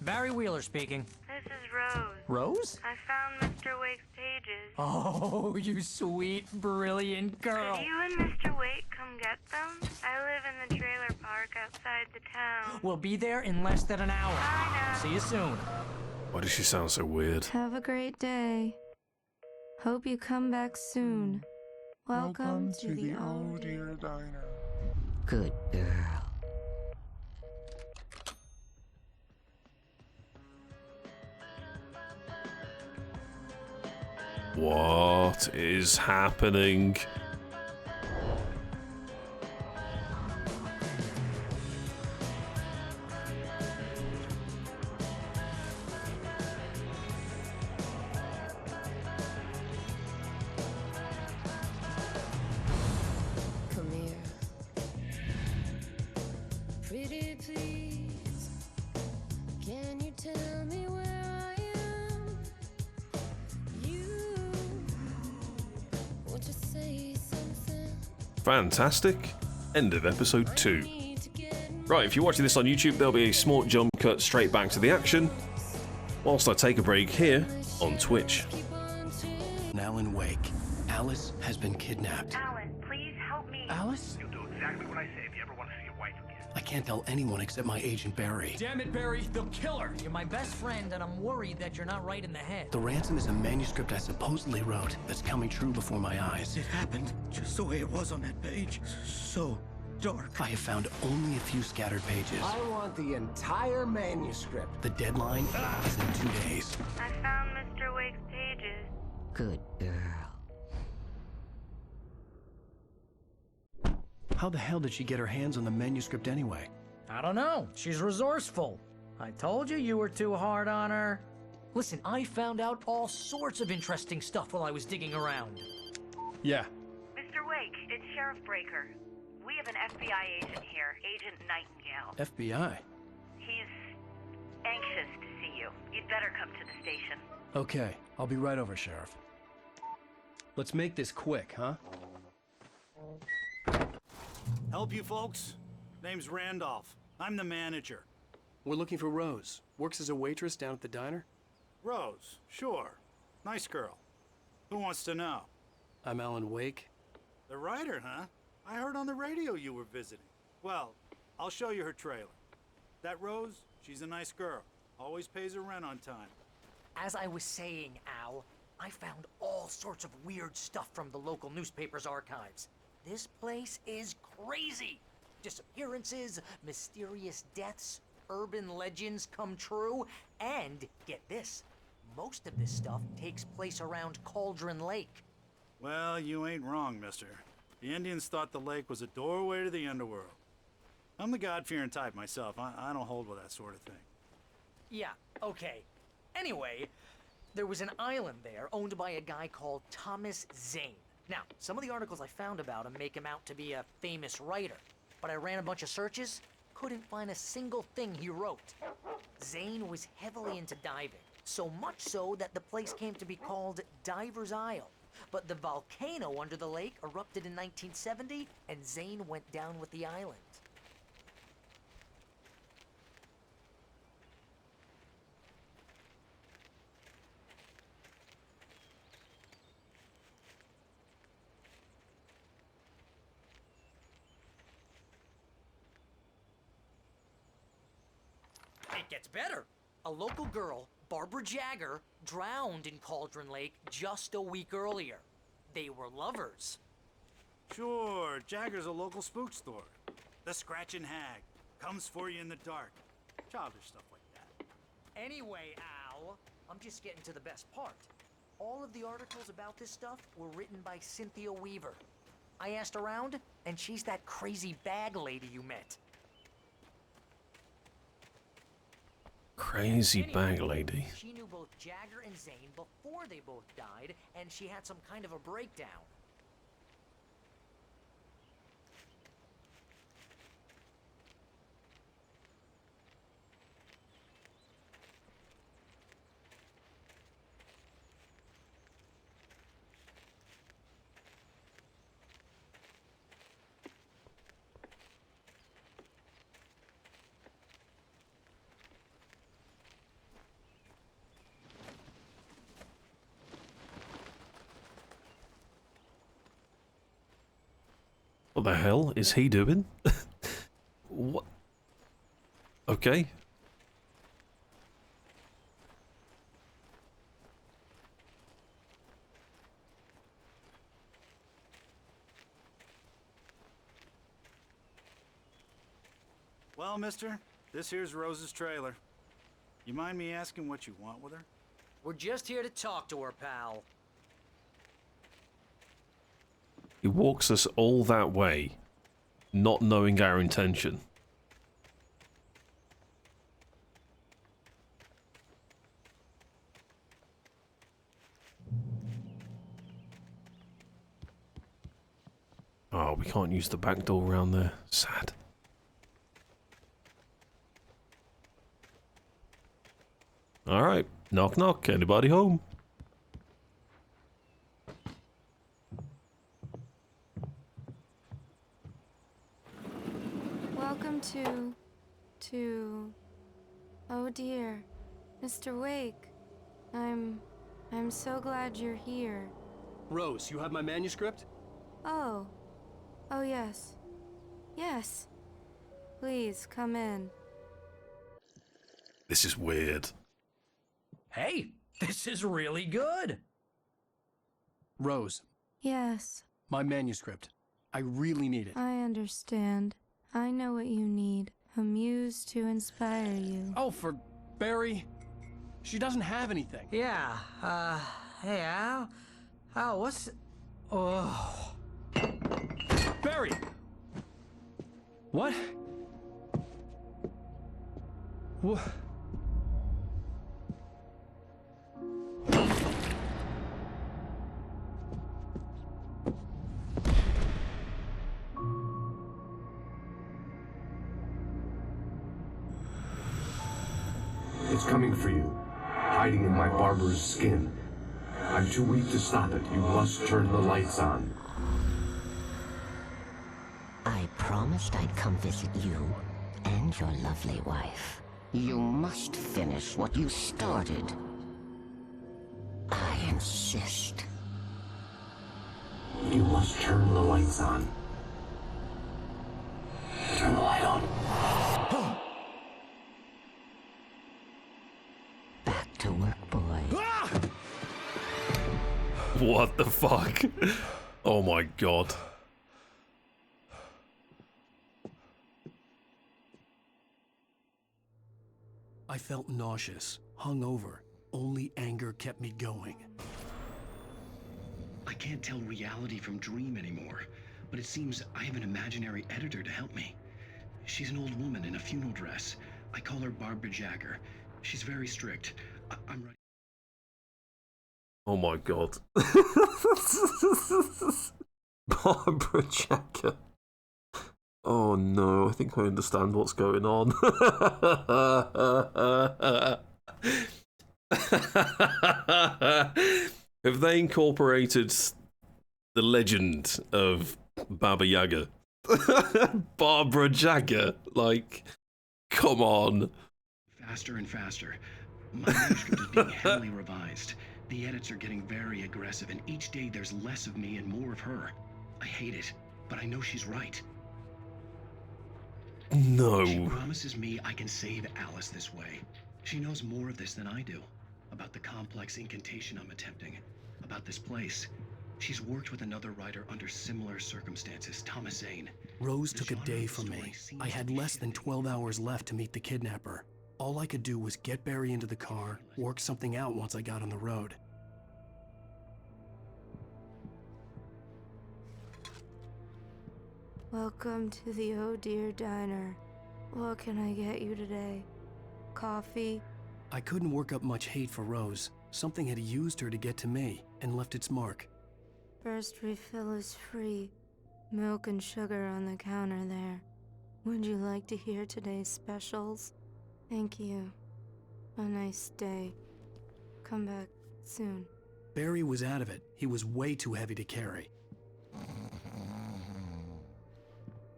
[SPEAKER 16] Barry Wheeler speaking.
[SPEAKER 5] This is Rose.
[SPEAKER 16] Rose?
[SPEAKER 5] I found Mr. Wake's pages.
[SPEAKER 16] Oh, you sweet, brilliant girl.
[SPEAKER 5] Could you and Mr. Wake come get them? I live in the trailer park outside the town.
[SPEAKER 16] We'll be there in less than an hour.
[SPEAKER 5] I know.
[SPEAKER 16] See you soon.
[SPEAKER 2] Why does she sound so weird?
[SPEAKER 5] Have a great day. Hope you come back soon. Welcome to the Oh Dear Diner.
[SPEAKER 16] Good girl.
[SPEAKER 2] What is happening?
[SPEAKER 5] Come here. Pretty please. Can you tell me where I am? You want to say something?
[SPEAKER 2] Fantastic. End of episode 2. Right, if you're watching this on YouTube, there'll be a small jump cut straight back to the action, whilst I take a break here on Twitch.
[SPEAKER 1] Alan Wake. Alice has been kidnapped.
[SPEAKER 5] Alan, please help me.
[SPEAKER 1] Alice?
[SPEAKER 9] You'll do exactly what I say if you ever want to see your wife again.
[SPEAKER 1] I can't tell anyone except my agent Barry.
[SPEAKER 8] Damn it, Barry, they'll kill her.
[SPEAKER 16] You're my best friend, and I'm worried that you're not right in the head.
[SPEAKER 1] The ransom is a manuscript I supposedly wrote that's coming true before my eyes.
[SPEAKER 4] It happened just the way it was on that page. So dark.
[SPEAKER 1] I have found only a few scattered pages.
[SPEAKER 12] I want the entire manuscript.
[SPEAKER 1] The deadline is in 2 days.
[SPEAKER 5] I found Mr. Wake's
[SPEAKER 13] 6 pages.
[SPEAKER 14] Good girl.
[SPEAKER 1] How the hell did she get her hands on the manuscript anyway?
[SPEAKER 16] I don't know. She's resourceful. I told you you were too hard on her. Listen, I found out all sorts of interesting stuff while I was digging around.
[SPEAKER 1] Yeah.
[SPEAKER 13] Mr. Wake, it's Sheriff Breaker. We have an FBI agent here, Agent Nightingale.
[SPEAKER 1] FBI?
[SPEAKER 13] He's anxious to see you. You'd better come to the station.
[SPEAKER 1] Okay, I'll be right over, Sheriff. Let's make this quick, huh?
[SPEAKER 21] Help you folks? Name's Randolph. I'm the manager.
[SPEAKER 8] We're looking for Rose. Works as a waitress down at the diner.
[SPEAKER 21] Rose, sure. Nice girl. Who wants to know?
[SPEAKER 8] I'm Alan Wake.
[SPEAKER 21] The writer, huh? I heard on the radio you were visiting. Well, I'll show you her trailer. That Rose, she's a nice girl. Always pays her rent on time.
[SPEAKER 16] As I was saying, Al, I found all sorts of weird stuff from the local newspaper's archives. This place is crazy. Disappearances, mysterious deaths, urban legends come true, and get this, most of this stuff takes place around Cauldron Lake.
[SPEAKER 21] Well, you ain't wrong, mister. The Indians thought the lake was a doorway to the underworld. I'm the God-fearing type myself. I don't hold with that sort of thing.
[SPEAKER 16] Yeah, okay. Anyway, there was an island there owned by a guy called Thomas Zane. Now, some of the articles I found about him make him out to be a famous writer, but I ran a bunch of searches, couldn't find a single thing he wrote. Zane was heavily into diving, so much so that the place came to be called Diver's Isle. But the volcano under the lake erupted in 1970, and Zane went down with the island. It gets better. A local girl, Barbara Jagger, drowned in Cauldron Lake just a week earlier. They were lovers.
[SPEAKER 21] Sure, Jagger's a local spook store. The Scratching Hag. Comes for you in the dark. Childish stuff like that.
[SPEAKER 16] Anyway, Al, I'm just getting to the best part. All of the articles about this stuff were written by Cynthia Weaver. I asked around, and she's that crazy bag lady you met.
[SPEAKER 2] Crazy bag lady.
[SPEAKER 16] She knew both Jagger and Zane before they both died, and she had some kind of a breakdown.
[SPEAKER 2] What the hell is he doing? What? Okay.
[SPEAKER 21] Well, mister, this here's Rose's trailer. You mind me asking what you want with her?
[SPEAKER 16] We're just here to talk to her, pal.
[SPEAKER 2] He walks us all that way, not knowing our intention. Oh, we can't use the back door around there. Sad. Alright, knock knock, anybody home?
[SPEAKER 5] Welcome to... Oh dear, Mr. Wake. I'm so glad you're here.
[SPEAKER 8] Rose, you have my manuscript?
[SPEAKER 5] Oh. Oh yes. Yes. Please, come in.
[SPEAKER 2] This is weird.
[SPEAKER 16] Hey, this is really good.
[SPEAKER 1] Rose,
[SPEAKER 5] Yes,
[SPEAKER 1] my manuscript. I really need it.
[SPEAKER 5] I understand. I know what you need. A muse to inspire you.
[SPEAKER 1] Oh, for Barry? She doesn't have anything.
[SPEAKER 16] Yeah, hey, Al? Al, what's... Oh...
[SPEAKER 1] Barry! What? What?
[SPEAKER 10] It's coming for you, hiding in my barber's skin. I'm too weak to stop it. You must turn the lights on.
[SPEAKER 11] I promised I'd come visit you and your lovely wife. You must finish what you started. I insist.
[SPEAKER 10] You must turn the lights on. Turn the light on.
[SPEAKER 11] Back to work, boy.
[SPEAKER 2] What the fuck? Oh my god.
[SPEAKER 1] I felt nauseous, hungover. Only anger kept me going.
[SPEAKER 14] I can't tell reality from dream anymore, but it seems I have an imaginary editor to help me. She's an old woman in a funeral dress. I call her Barbara Jagger. She's very strict. I'm ready.
[SPEAKER 2] Oh my god. Barbara Jagger. Oh no, I think I understand what's going on. Have they incorporated the legend of Baba Yaga? Barbara Jagger? Like, come on.
[SPEAKER 14] Faster and faster. My manuscript is being heavily revised. The edits are getting very aggressive, and each day there's less of me and more of her. I hate it, but I know she's right.
[SPEAKER 2] No.
[SPEAKER 14] She promises me I can save Alice this way. She knows more of this than I do. About the complex incantation I'm attempting. About this place. She's worked with another writer under similar circumstances, Thomas Zane.
[SPEAKER 1] Rose took a day from me. I had less than 12 hours left to meet the kidnapper. All I could do was get Barry into the car, work something out once I got on the road.
[SPEAKER 5] Welcome to the Oh Dear Diner. What can I get you today? Coffee?
[SPEAKER 1] I couldn't work up much hate for Rose. Something had used her to get to me and left its mark.
[SPEAKER 5] First refill is free. Milk and sugar on the counter there. Would you like to hear today's specials? Thank you. A nice day. Come back soon.
[SPEAKER 1] Barry was out of it. He was way too heavy to carry.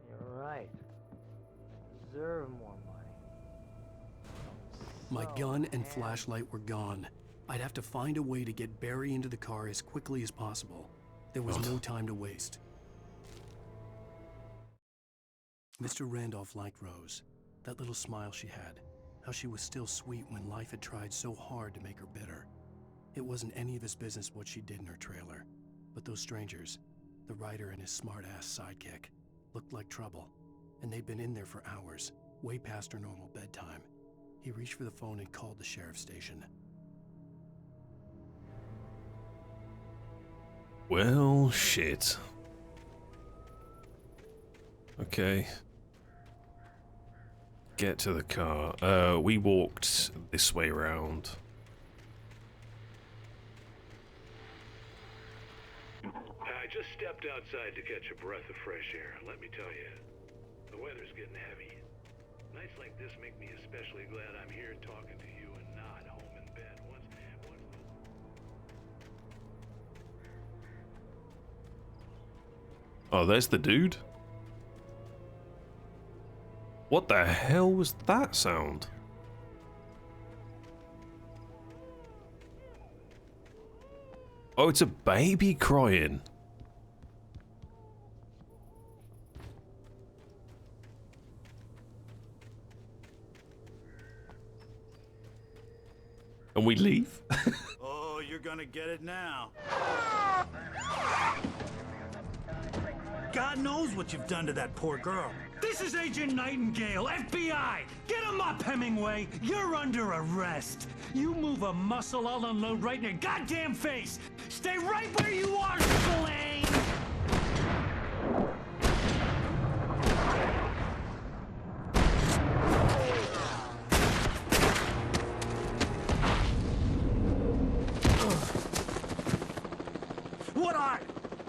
[SPEAKER 19] You're right. Deserve more money.
[SPEAKER 1] My gun and flashlight were gone. I'd have to find a way to get Barry into the car as quickly as possible. There was no time to waste. Mr. Randolph liked Rose. That little smile she had. How she was still sweet when life had tried so hard to make her bitter. It wasn't any of his business what she did in her trailer. But those strangers, the writer and his smart-ass sidekick, looked like trouble. And they'd been in there for hours, way past her normal bedtime. He reached for the phone and called the sheriff's station.
[SPEAKER 2] Well, shit. Okay. Get to the car. We walked this way around.
[SPEAKER 24] I just stepped outside to catch a breath of fresh air. Let me tell you, the weather's getting heavy. Nights like this make me especially glad I'm here talking to you and not home in bed.
[SPEAKER 2] Oh, there's the dude. What the hell was that sound? Oh, it's a baby crying. And we leave?
[SPEAKER 21] Oh, you're gonna get it now. God knows what you've done to that poor girl.
[SPEAKER 15] This
[SPEAKER 3] This is Agent Nightingale, FBI! Get him up, Hemingway! You're under arrest! You move a muscle, I'll unload right in your goddamn face! Stay right where you are, Slane!
[SPEAKER 21] What are?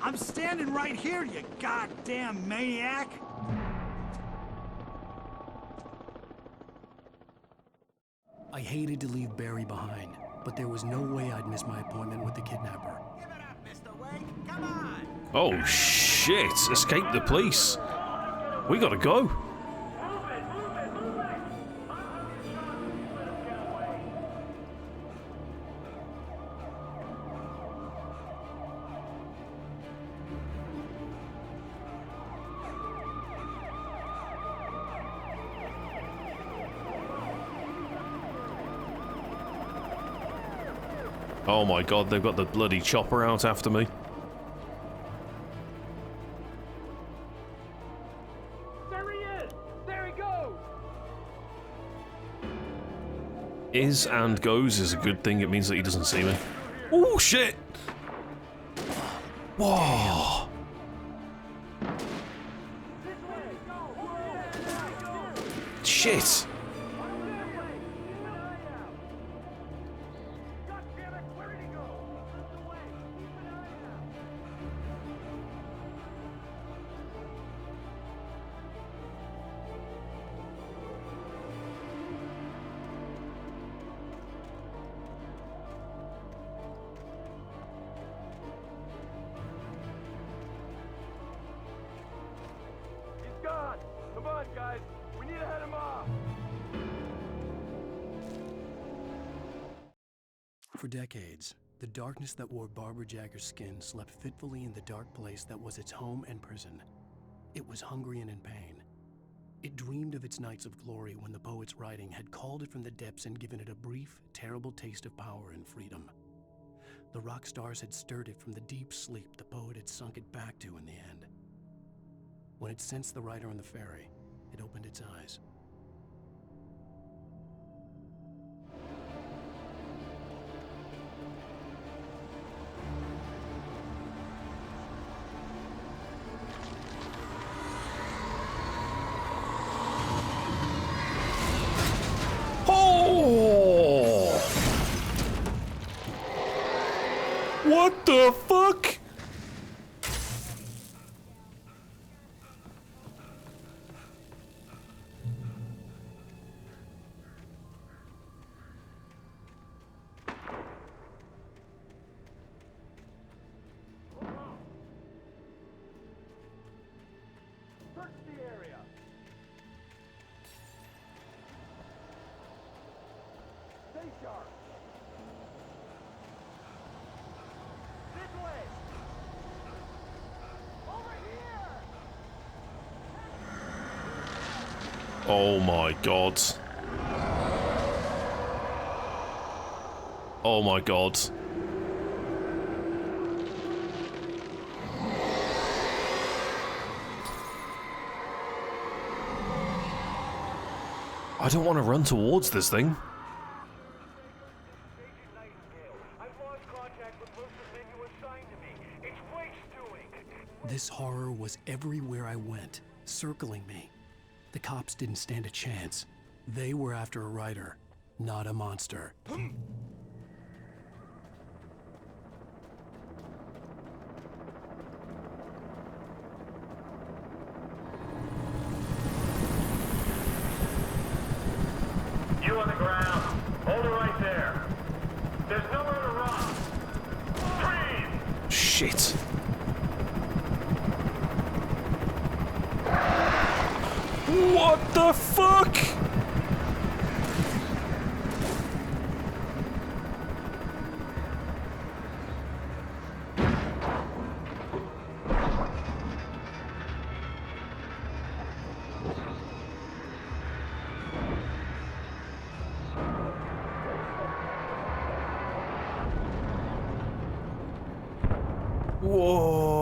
[SPEAKER 21] I'm standing right here, you goddamn maniac!
[SPEAKER 1] I hated to leave Barry behind, but there was no way I'd miss my appointment with the kidnapper.
[SPEAKER 2] Oh shit! Escape the police! We gotta go! Oh my god, they've got the bloody chopper out after me.
[SPEAKER 15] There he is! There he goes!
[SPEAKER 2] Is and goes is a good thing, it means that he doesn't see me. Oh shit! Whoa! Shit!
[SPEAKER 15] Gone! Come on, guys! We need to head him off!
[SPEAKER 1] For decades, the darkness that wore Barbara Jagger's skin slept fitfully in the dark place that was its home and prison. It was hungry and in pain. It dreamed of its nights of glory when the poet's writing had called it from the depths and given it a brief, terrible taste of power and freedom. The rock stars had stirred it from the deep sleep the poet had sunk it back to in the end. When it sensed the writer on the ferry, it opened its eyes.
[SPEAKER 2] Oh! What the fuck?
[SPEAKER 15] Search the area! Stay sharp! This way! Over here!
[SPEAKER 2] Oh my god. Oh my god. I don't want to run towards this thing.
[SPEAKER 1] This horror was everywhere I went, circling me. The cops didn't stand a chance. They were after a writer, not a monster.
[SPEAKER 15] You on the ground. Hold it right there. There's nowhere to run. Freeze!
[SPEAKER 2] Shit. What the fuck? Whoa.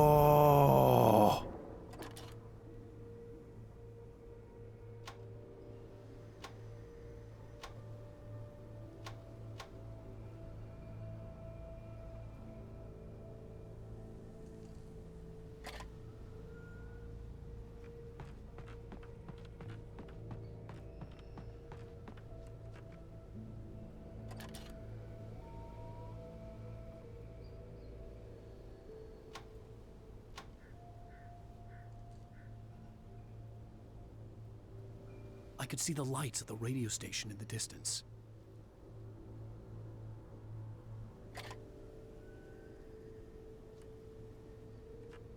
[SPEAKER 1] could see the lights of the radio station in the distance.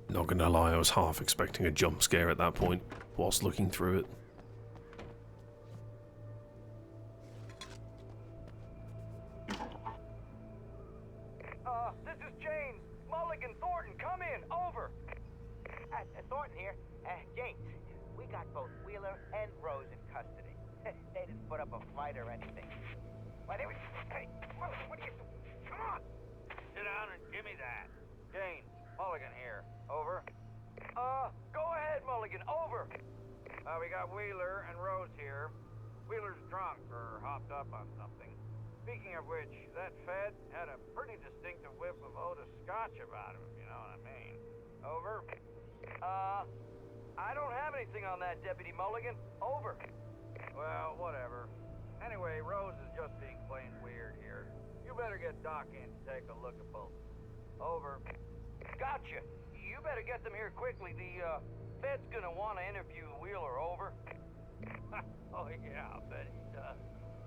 [SPEAKER 2] Not gonna lie, I was half expecting a jump scare at that point, whilst looking through it.
[SPEAKER 6] This is James. Mulligan, Thornton, come in. Over.
[SPEAKER 17] Thornton here. James, we got both Wheeler and Rose in custody. They didn't put up a fight or anything. Why, they were... Hey, what are you doing? Come on!
[SPEAKER 6] Sit down and give me that. James, Mulligan here. Over. Go ahead, Mulligan. Over. We got Wheeler and Rose here. Wheeler's drunk or hopped up on something. Speaking of which, that Fed had a pretty distinctive whiff of Otis Scotch about him, if you know what I mean. Over. I don't have anything on that, Deputy Mulligan. Over. Well, whatever. Anyway, Rose is just being plain weird here. You better get Doc in to take a look at both. Over. Gotcha. You better get them here quickly. The, Fed's gonna want to interview Wheeler. Over. Oh, yeah, I'll bet he does.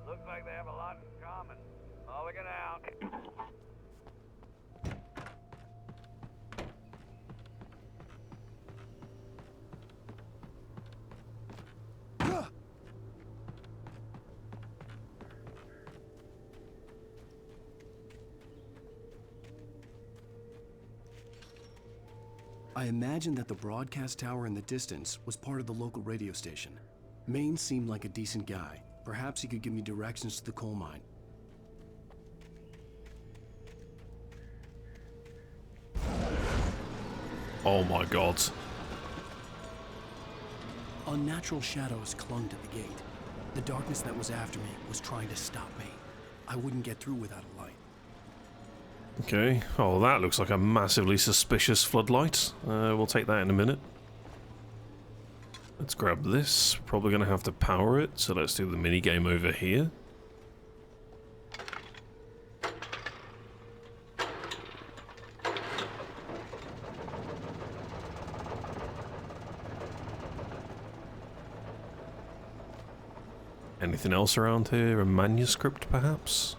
[SPEAKER 6] Looks like they have a lot in common. Mulligan out.
[SPEAKER 1] I imagined that the broadcast tower in the distance was part of the local radio station. Maine seemed like a decent guy. Perhaps he could give me directions to the coal mine.
[SPEAKER 2] Oh my god.
[SPEAKER 1] Unnatural shadows clung to the gate. The darkness that was after me was trying to stop me. I wouldn't get through without a light.
[SPEAKER 2] Okay, oh that looks like a massively suspicious floodlight. We'll take that in a minute. Let's grab this. Probably going to have to power it, so let's do the mini game over here. Anything else around here? A manuscript, perhaps?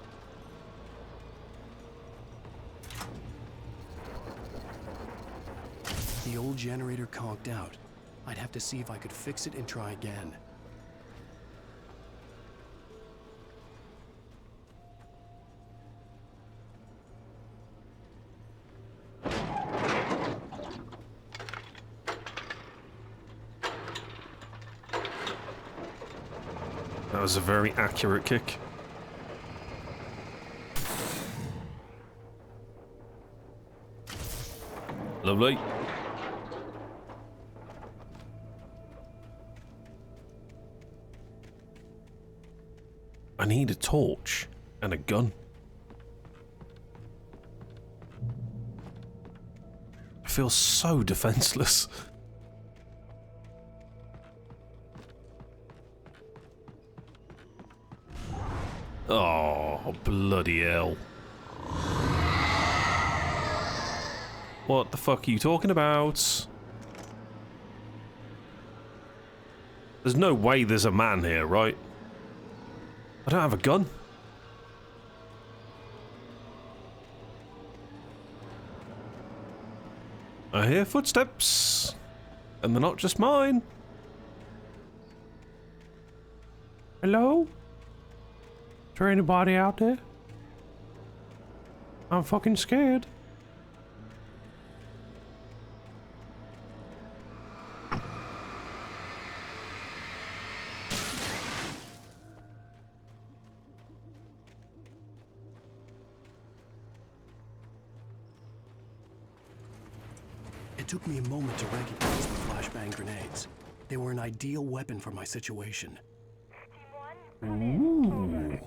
[SPEAKER 1] The old generator conked out. I'd have to see if I could fix it and try again.
[SPEAKER 2] That was a very accurate kick. Lovely. I need a torch and a gun. I feel so defenseless. Oh, bloody hell. What the fuck are you talking about? There's no way there's a man here, right? I don't have a gun. I hear footsteps, and they're not just mine. Hello? Is there anybody out there? I'm fucking scared.
[SPEAKER 1] It took me a moment to recognize the flashbang grenades. They were an ideal weapon for my situation.
[SPEAKER 2] Ooh.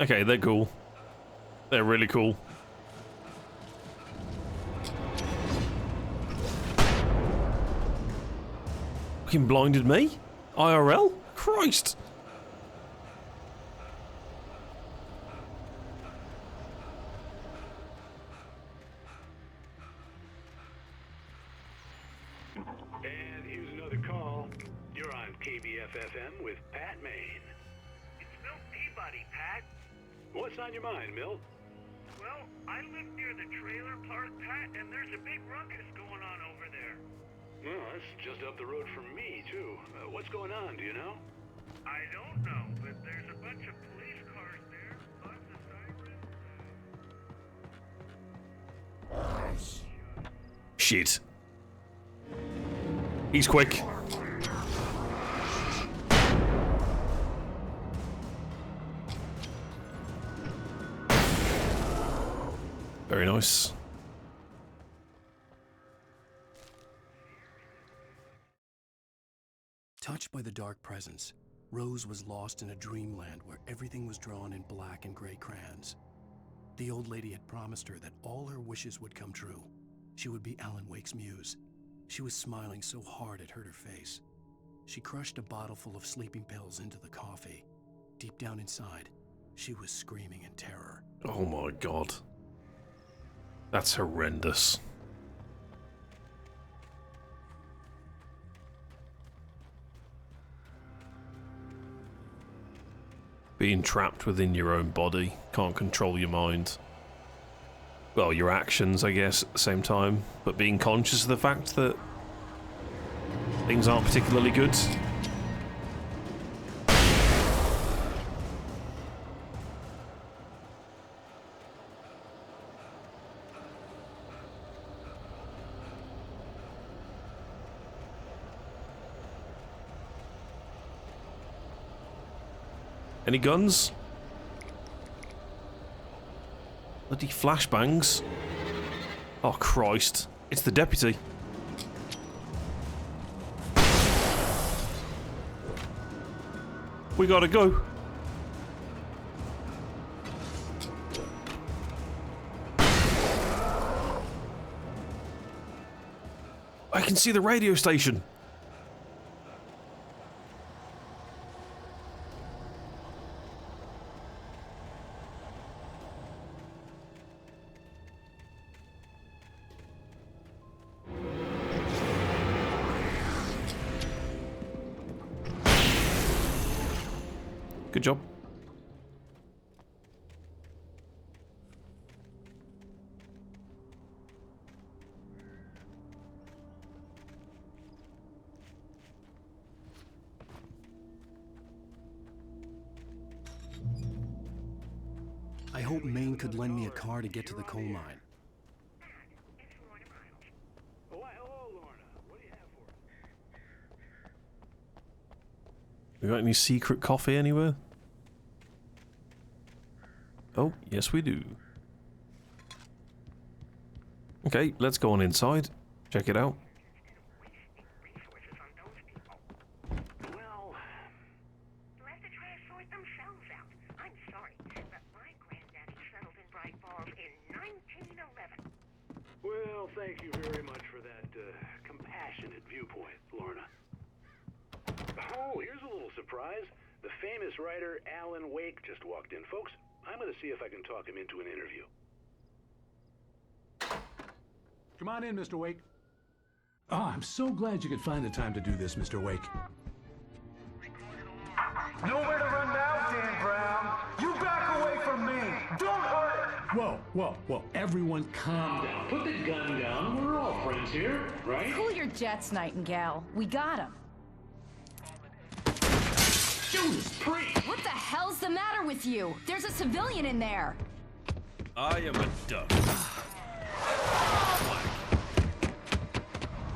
[SPEAKER 2] Okay, they're cool. They're really cool. Fucking blinded me? IRL? Christ!
[SPEAKER 24] And here's another call. You're on KBF-FM with Pat Maine.
[SPEAKER 9] It's Milt Peabody, Pat.
[SPEAKER 24] What's on your mind, Milt?
[SPEAKER 9] Well, I live near the trailer park, Pat, and there's a big ruckus going on over there.
[SPEAKER 24] Well, that's just up the road from me, too. What's going on, do you know?
[SPEAKER 9] I don't know, but there's a bunch of police cars there, lots of sirens.
[SPEAKER 2] Shit. He's quick. Very nice.
[SPEAKER 1] Touched by the dark presence, Rose was lost in a dreamland where everything was drawn in black and gray crayons. The old lady had promised her that all her wishes would come true. She would be Alan Wake's muse. She was smiling so hard it hurt her face. She crushed a bottle full of sleeping pills into the coffee. Deep down inside, she was screaming in terror.
[SPEAKER 2] Oh my god. That's horrendous. Being trapped within your own body, can't control your mind. Well, your actions, I guess, at the same time, but being conscious of the fact that things aren't particularly good. Any guns? Bloody flashbangs. Oh Christ. It's the deputy. We gotta go. I can see the radio station. Good job.
[SPEAKER 1] I hope Maine could lend me a car to get to the coal mine.
[SPEAKER 2] We got any secret coffee anywhere? Oh, yes we do. Okay, let's go on inside. Check it out.
[SPEAKER 9] Well, let the trash sort themselves out. I'm sorry, but my granddaddy settled in Bright Falls in 1911.
[SPEAKER 24] Well, thank you very much for that compassionate viewpoint, Lorna. Oh, here's a little surprise. The famous writer Alan Wake just walked in. Folks, I'm going to see if I can talk him into an interview.
[SPEAKER 18] Come on in, Mr. Wake. Oh, I'm so glad you could find the time to do this, Mr. Wake.
[SPEAKER 15] Nowhere to run now, Dan Brown. You back away from me. Don't hurt it.
[SPEAKER 18] Whoa, whoa, whoa. Everyone calm down.
[SPEAKER 24] Put the gun down. We're all friends here, right?
[SPEAKER 20] Cool your jets, Nightingale. We got him.
[SPEAKER 24] Judas Priest!
[SPEAKER 20] What the hell's the matter with you? There's a civilian in there.
[SPEAKER 2] I am a duck.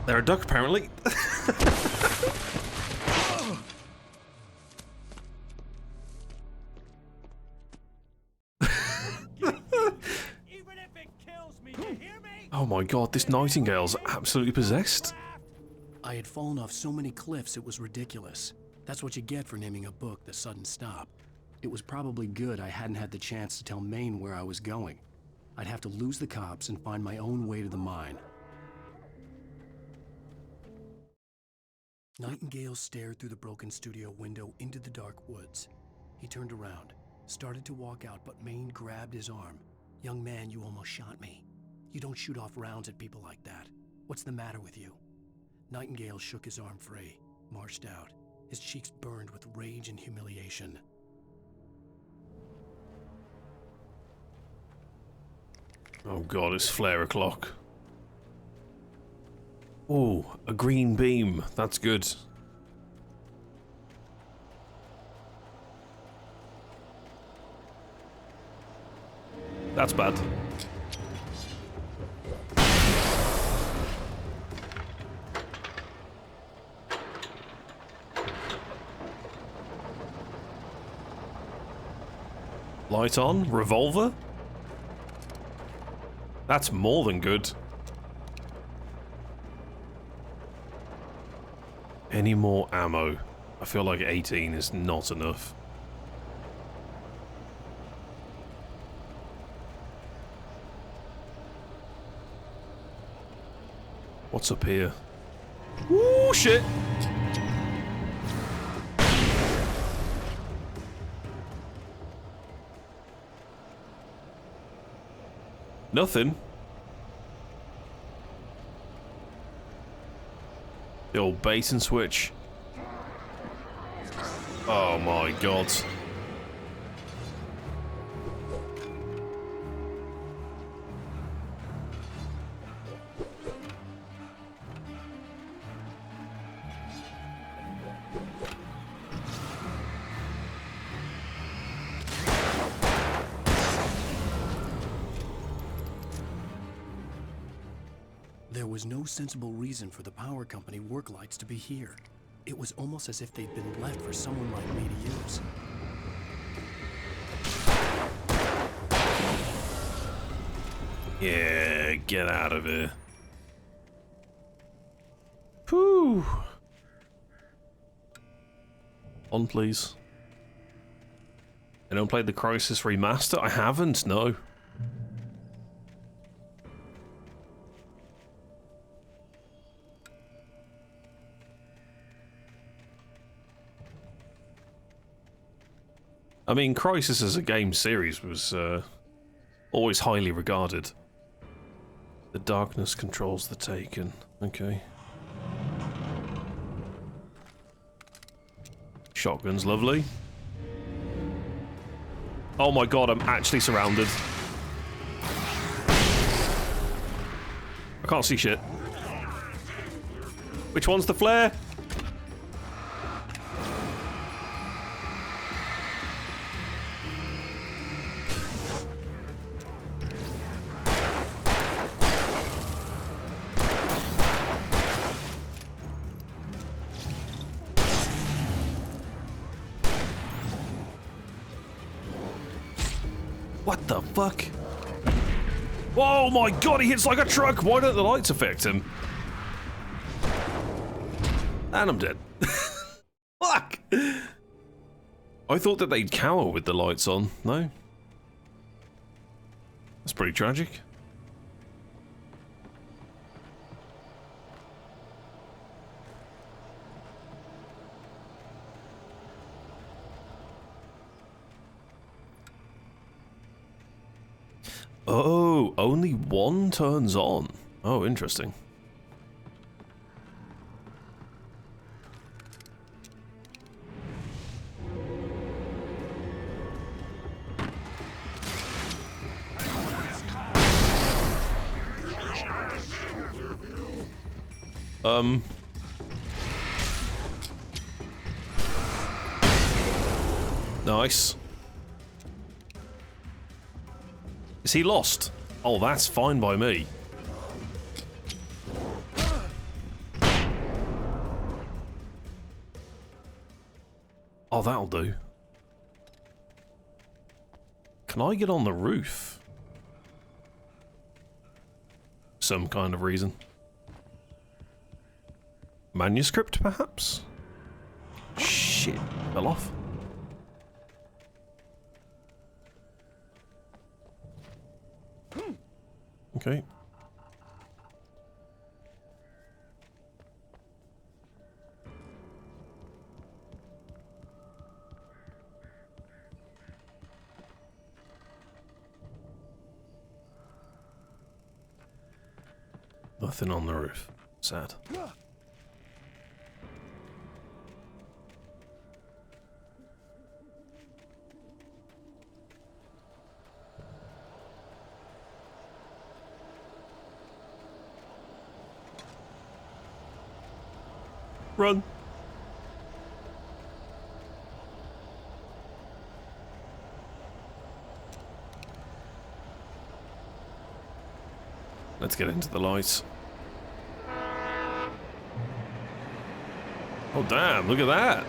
[SPEAKER 2] They're a duck, apparently. Oh my god, this Nightingale's absolutely possessed.
[SPEAKER 1] I had fallen off so many cliffs it was ridiculous. That's what you get for naming a book The Sudden Stop. It was probably good I hadn't had the chance to tell Maine where I was going. I'd have to lose the cops and find my own way to the mine. Nightingale stared through the broken studio window into the dark woods. He turned around, started to walk out, but Maine grabbed his arm. "Young man, you almost shot me. You don't shoot off rounds at people like that. What's the matter with you?" Nightingale shook his arm free, marched out. His cheeks burned with rage and humiliation.
[SPEAKER 2] Oh god, it's flare o'clock. Oh, a green beam. That's good. That's bad. Light on? Revolver? That's more than good. Any more ammo? I feel like 18 is not enough. What's up here? Ooh, shit! Nothing. The old bait and switch. Oh my god.
[SPEAKER 1] There was no sensible reason for the power company work lights to be here. It was almost as if they'd been left for someone like me to use.
[SPEAKER 2] Yeah, get out of here. Whew. On, please. I don't play the Crisis Remaster? I haven't, no. I mean, Crisis as a game series was always highly regarded. The darkness controls the Taken. Okay. Shotgun's lovely. Oh my god, I'm actually surrounded. I can't see shit. Which one's the flare? What the fuck? Oh my god, he hits like a truck! Why don't the lights affect him? And I'm dead. Fuck! I thought that they'd cower with the lights on. No? That's pretty tragic. Oh, only one turns on. Oh, interesting. Nice. Is he lost? Oh, that's fine by me. Oh, that'll do. Can I get on the roof? Some kind of reason. Manuscript, perhaps? Shit, fell off. Okay. Nothing on the roof. Sad. Run. Let's get into the lights. Oh damn, look at that.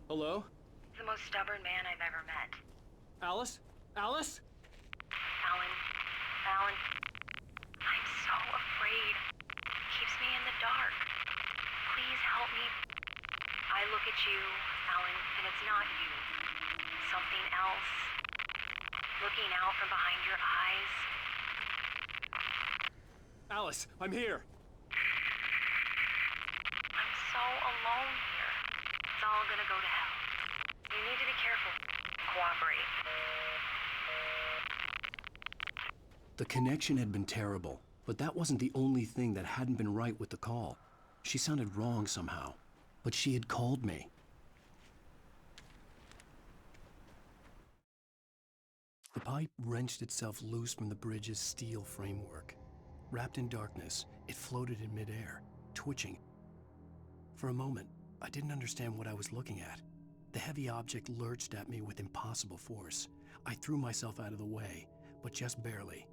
[SPEAKER 8] Hello?
[SPEAKER 13] The most stubborn man I've ever met.
[SPEAKER 8] Alice? Alice?
[SPEAKER 13] Alan. Alan. I'm so afraid. It keeps me in the dark. Please help me. I look at you, Alan, and it's not you. Something else. Looking out from behind your eyes.
[SPEAKER 8] Alice, I'm here.
[SPEAKER 13] I'm so alone here. It's all gonna go to hell. You need to be careful. Cooperate.
[SPEAKER 1] The connection had been terrible, but that wasn't the only thing that hadn't been right with the call. She sounded wrong somehow, but she had called me. The pipe wrenched itself loose from the bridge's steel framework. Wrapped in darkness, it floated in midair, twitching. For a moment, I didn't understand what I was looking at. The heavy object lurched at me with impossible force. I threw myself out of the way, but just barely.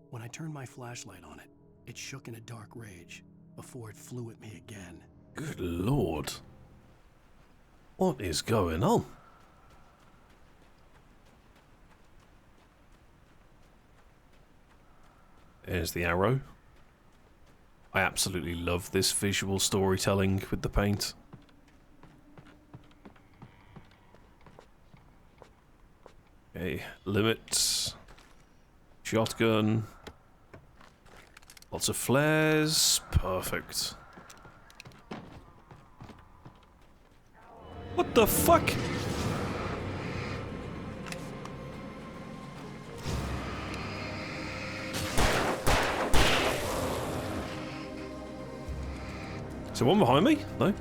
[SPEAKER 1] When I turned my flashlight on it, it shook in a dark rage before it flew at me again.
[SPEAKER 2] Good lord. What is going on? There's the arrow. I absolutely love this visual storytelling with the paint. Okay, limits. Shotgun. Lots of flares. Perfect. What the fuck? Is there one behind me? No?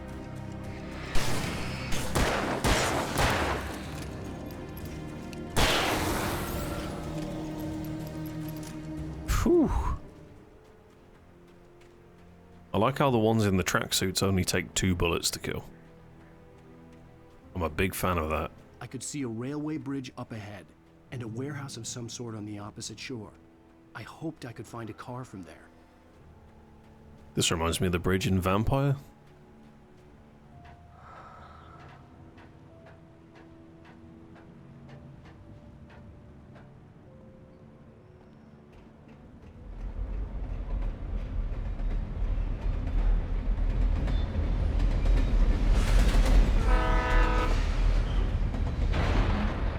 [SPEAKER 2] Whew. I like how the ones in the tracksuits only take 2 bullets to kill. I'm a big fan of that.
[SPEAKER 1] I could see a railway bridge up ahead and a warehouse of some sort on the opposite shore. I hoped I could find a car from there.
[SPEAKER 2] This reminds me of the bridge in Vampire.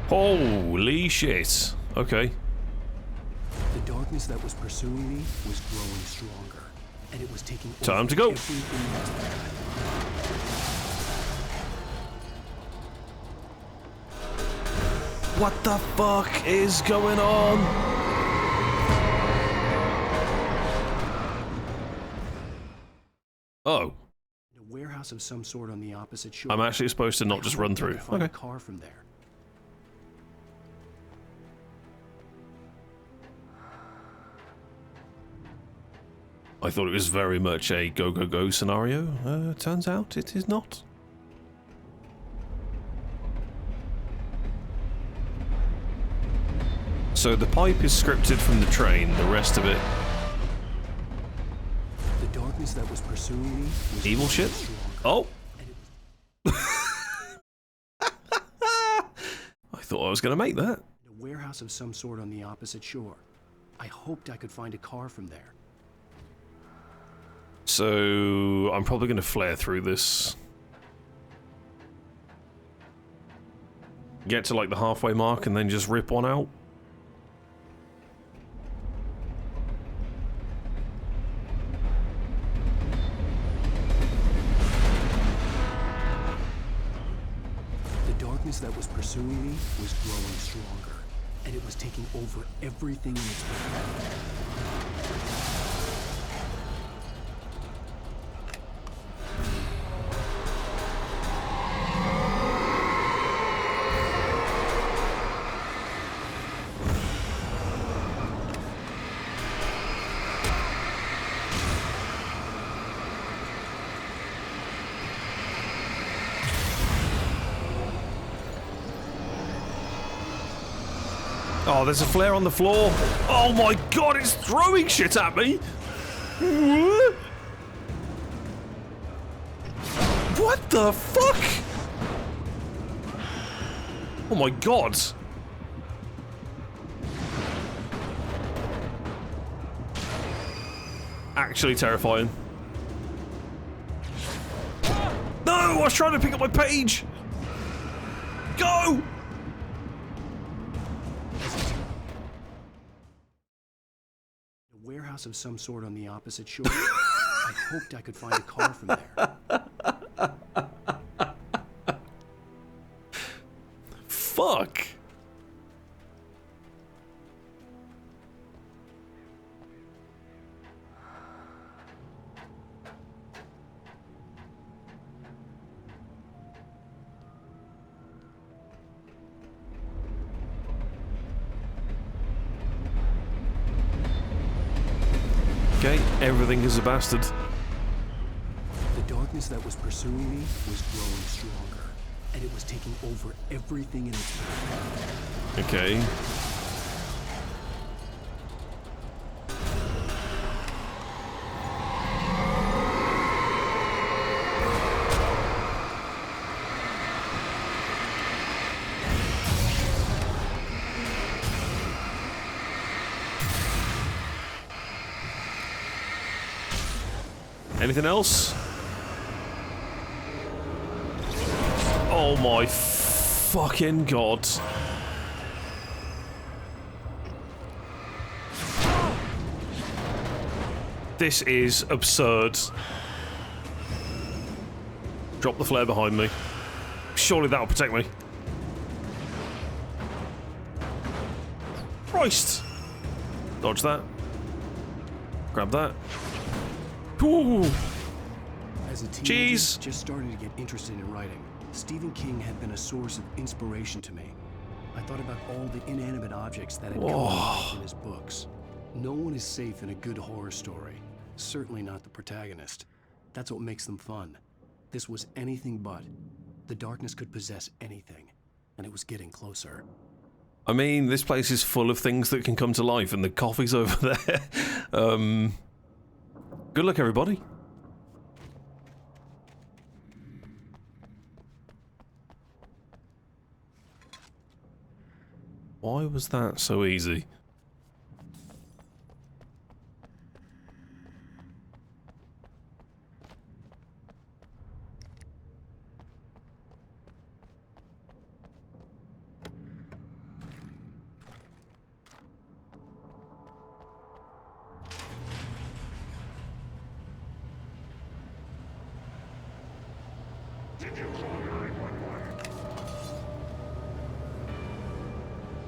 [SPEAKER 2] Holy shit. Okay.
[SPEAKER 1] The darkness that was pursuing me was growing stronger, and it was taking
[SPEAKER 2] Time to go. What the fuck is going on? Oh.
[SPEAKER 1] A warehouse of some sort on the opposite shore.
[SPEAKER 2] I'm actually supposed to not just run through.
[SPEAKER 1] Find
[SPEAKER 2] Okay.
[SPEAKER 1] a car from there.
[SPEAKER 2] I thought it was very much a go, go, go scenario. Turns out it is not. So the pipe is scripted from the train, the rest of it...
[SPEAKER 1] The darkness that was pursuing me was
[SPEAKER 2] evil shit? Oh! I thought I was going to make that.
[SPEAKER 1] A warehouse of some sort on the opposite shore. I hoped I could find a car from there.
[SPEAKER 2] So I'm probably going to flare through this. Get to like the halfway mark and then just rip one out.
[SPEAKER 1] The darkness that was pursuing me was growing stronger, and it was taking over everything in its path.
[SPEAKER 2] Oh, there's a flare on the floor. Oh my god, it's throwing shit at me. What the fuck? Oh my god. Actually terrifying. No, I was trying to pick up my page. Go!
[SPEAKER 1] A warehouse of some sort on the opposite shore. I hoped I could find a car from there.
[SPEAKER 2] Fuck. Okay, everything is a bastard.
[SPEAKER 1] The darkness that was pursuing me was growing stronger, and it was taking over everything in its path.
[SPEAKER 2] Okay. Anything else? Oh my fucking god. This is absurd. Drop the flare behind me. Surely that'll protect me. Christ! Dodge that. Grab that. Ooh.
[SPEAKER 1] As a teenager,
[SPEAKER 2] Cheese.
[SPEAKER 1] just starting to get interested in writing, Stephen King had been a source of inspiration to me. I thought about all the inanimate objects that had come to life in his books. No one is safe in a good horror story. Certainly not the protagonist. That's what makes them fun. This was anything but. The darkness could possess anything, and it was getting closer.
[SPEAKER 2] I mean, this place is full of things that can come to life, and the coffee's over there. Good luck, everybody. Why was that so easy?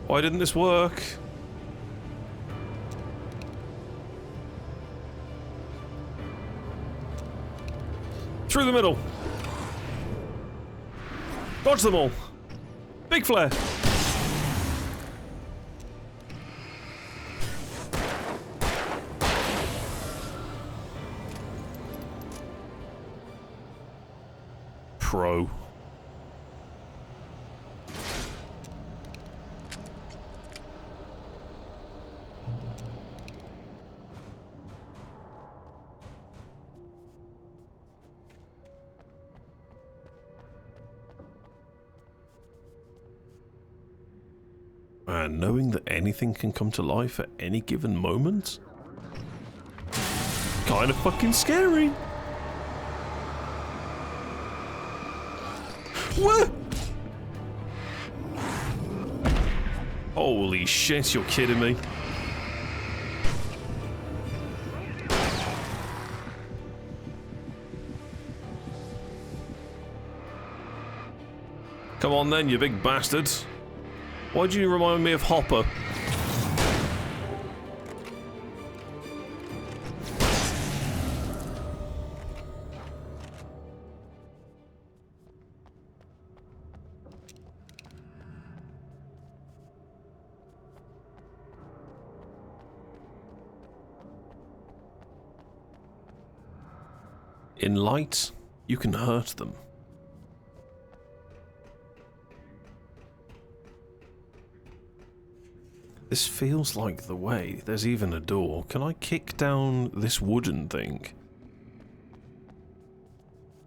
[SPEAKER 2] Why didn't this work? Through the middle. Dodge them all. Big flare. Pro. And knowing that anything can come to life at any given moment? Kind of fucking scary. What? Holy shit, you're kidding me. Come on then, you big bastard. Why'd you remind me of Hopper? In light, you can hurt them. This feels like the way. There's even a door. Can I kick down this wooden thing?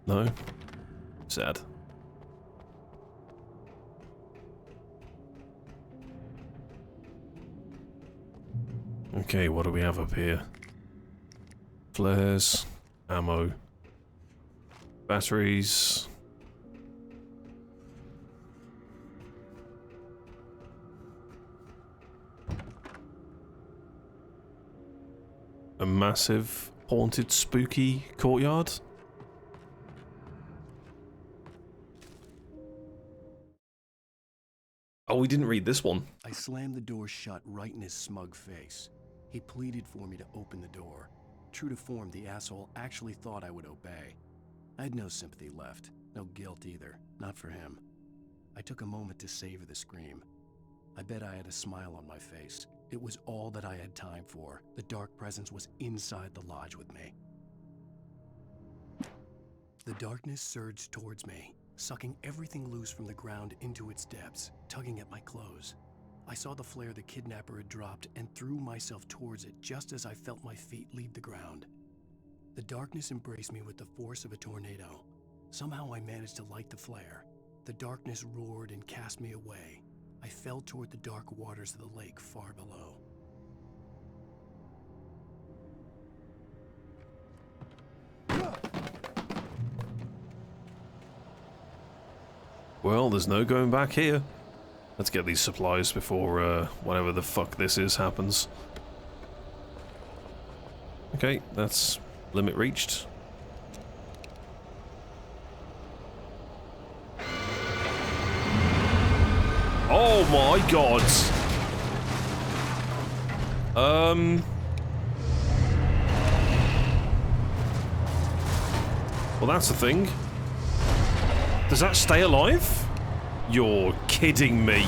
[SPEAKER 2] No? Sad. Okay, what do we have up here? Flares, ammo, batteries. A massive, haunted, spooky courtyard. Oh, we didn't read this one.
[SPEAKER 1] I slammed the door shut right in his smug face. He pleaded for me to open the door. True to form, the asshole actually thought I would obey. I had no sympathy left, no guilt either, not for him. I took a moment to savor the scream. I bet I had a smile on my face. It was all that I had time for. The dark presence was inside the lodge with me. The darkness surged towards me, sucking everything loose from the ground into its depths, tugging at my clothes. I saw the flare the kidnapper had dropped and threw myself towards it just as I felt my feet leave the ground. The darkness embraced me with the force of a tornado. Somehow I managed to light the flare. The darkness roared and cast me away. I fell toward the dark waters of the lake far below.
[SPEAKER 2] Well, there's no going back here. Let's get these supplies before whatever the fuck this is happens. Okay, that's limit reached. Oh my god! Well, that's the thing. Does that stay alive? You're kidding me.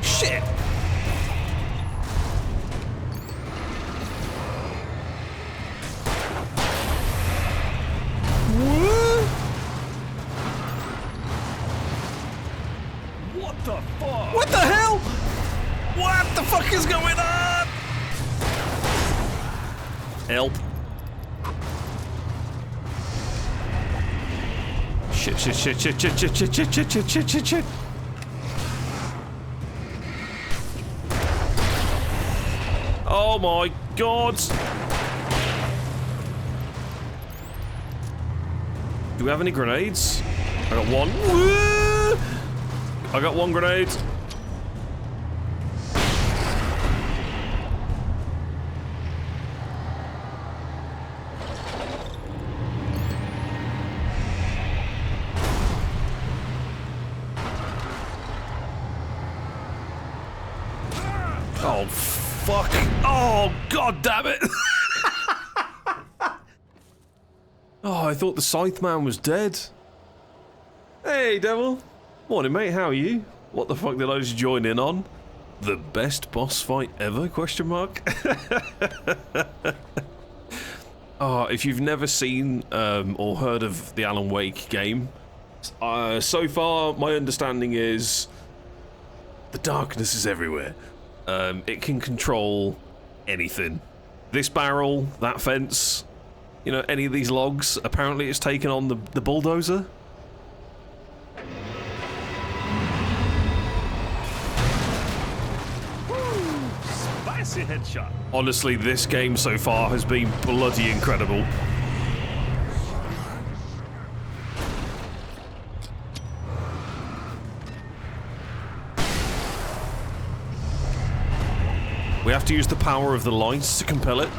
[SPEAKER 2] Shit!
[SPEAKER 3] What the fuck?
[SPEAKER 2] What the hell? What the fuck is going on? Help. Shit, shit, shit, shit, shit, shit, shit, shit, shit, shit, shit, shit, shit. Oh my god. Do we have any grenades? I got one. Woo! I got one grenade. Oh, fuck. Oh, god damn it. Oh, I thought the Scythe Man was dead. Hey, Devil. Morning, mate. How are you? What the fuck did I just join in on? The best boss fight ever? Question mark. Oh, if you've never seen or heard of the Alan Wake game, so far my understanding is the darkness is everywhere. It can control anything. This barrel, that fence, you know, any of these logs. Apparently it's taken on the bulldozer.
[SPEAKER 3] Spicy headshot.
[SPEAKER 2] Honestly, this game so far has been bloody incredible. We have to use the power of the lights to compel it.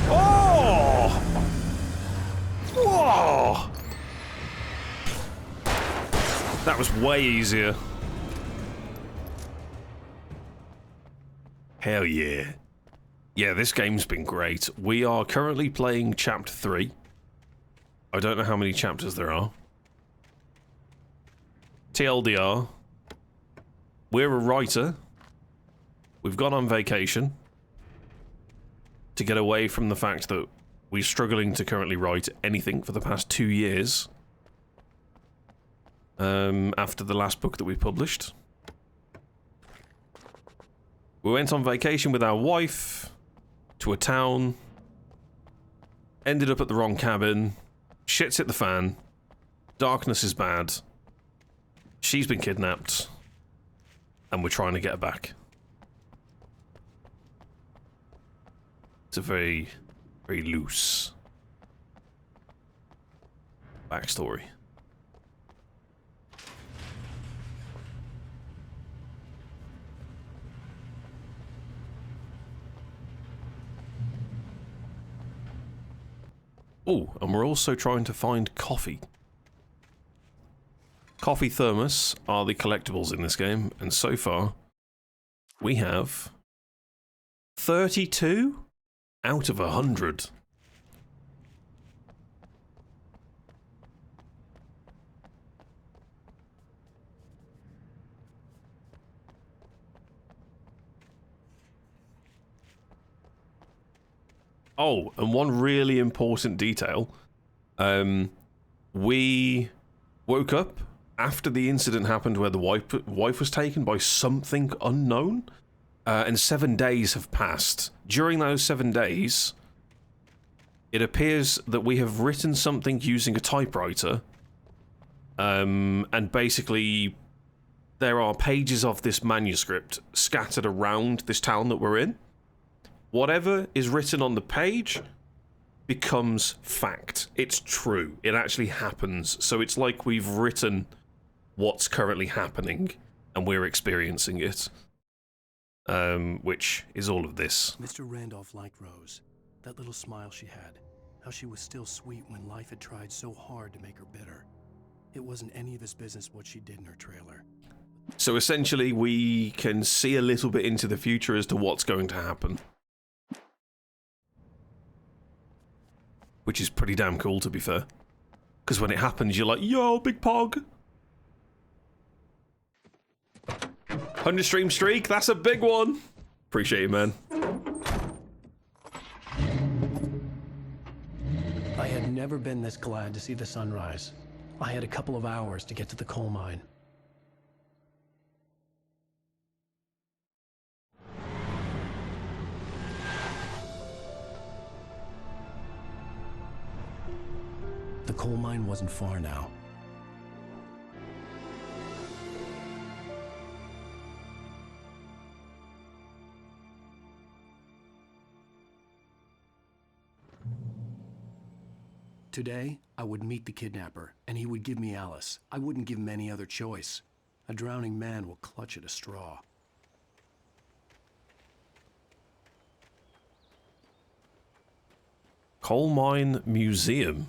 [SPEAKER 2] Oh! Whoa! That was way easier. Hell yeah. Yeah, this game's been great. We are currently playing Chapter 3. I don't know how many chapters there are. TLDR. We're a writer. We've gone on vacation to get away from the fact that we're struggling to currently write anything for the past 2 years. After the last book that we published. We went on vacation with our wife to a town, ended up at the wrong cabin, shit's hit the fan, darkness is bad, she's been kidnapped, and we're trying to get her back. It's a very, very loose backstory. Oh, and we're also trying to find coffee. Coffee thermos are the collectibles in this game, and so far, we have 32 out of 100. Oh, and one really important detail. We woke up after the incident happened where the wife was taken by something unknown, and 7 days have passed. During those 7 days, it appears that we have written something using a typewriter, and basically there are pages of this manuscript scattered around this town that we're in. Whatever is written on the page becomes fact. It's true. It actually happens. So it's like we've written what's currently happening and we're experiencing it. Which is all of this.
[SPEAKER 1] Mr. Randolph liked Rose. That little smile she had. How she was still sweet when life had tried so hard to make her bitter. It wasn't any of his business what she did in her trailer.
[SPEAKER 2] So essentially we can see a little bit into the future as to what's going to happen. Which is pretty damn cool, to be fair. Because when it happens, you're like, yo, big pog. 100 stream streak, that's a big one. Appreciate it, man.
[SPEAKER 1] I had never been this glad to see the sunrise. I had a couple of hours to get to the coal mine. The coal mine wasn't far now. Today, I would meet the kidnapper, and he would give me Alice. I wouldn't give him any other choice. A drowning man will clutch at a straw.
[SPEAKER 2] Coal Mine Museum.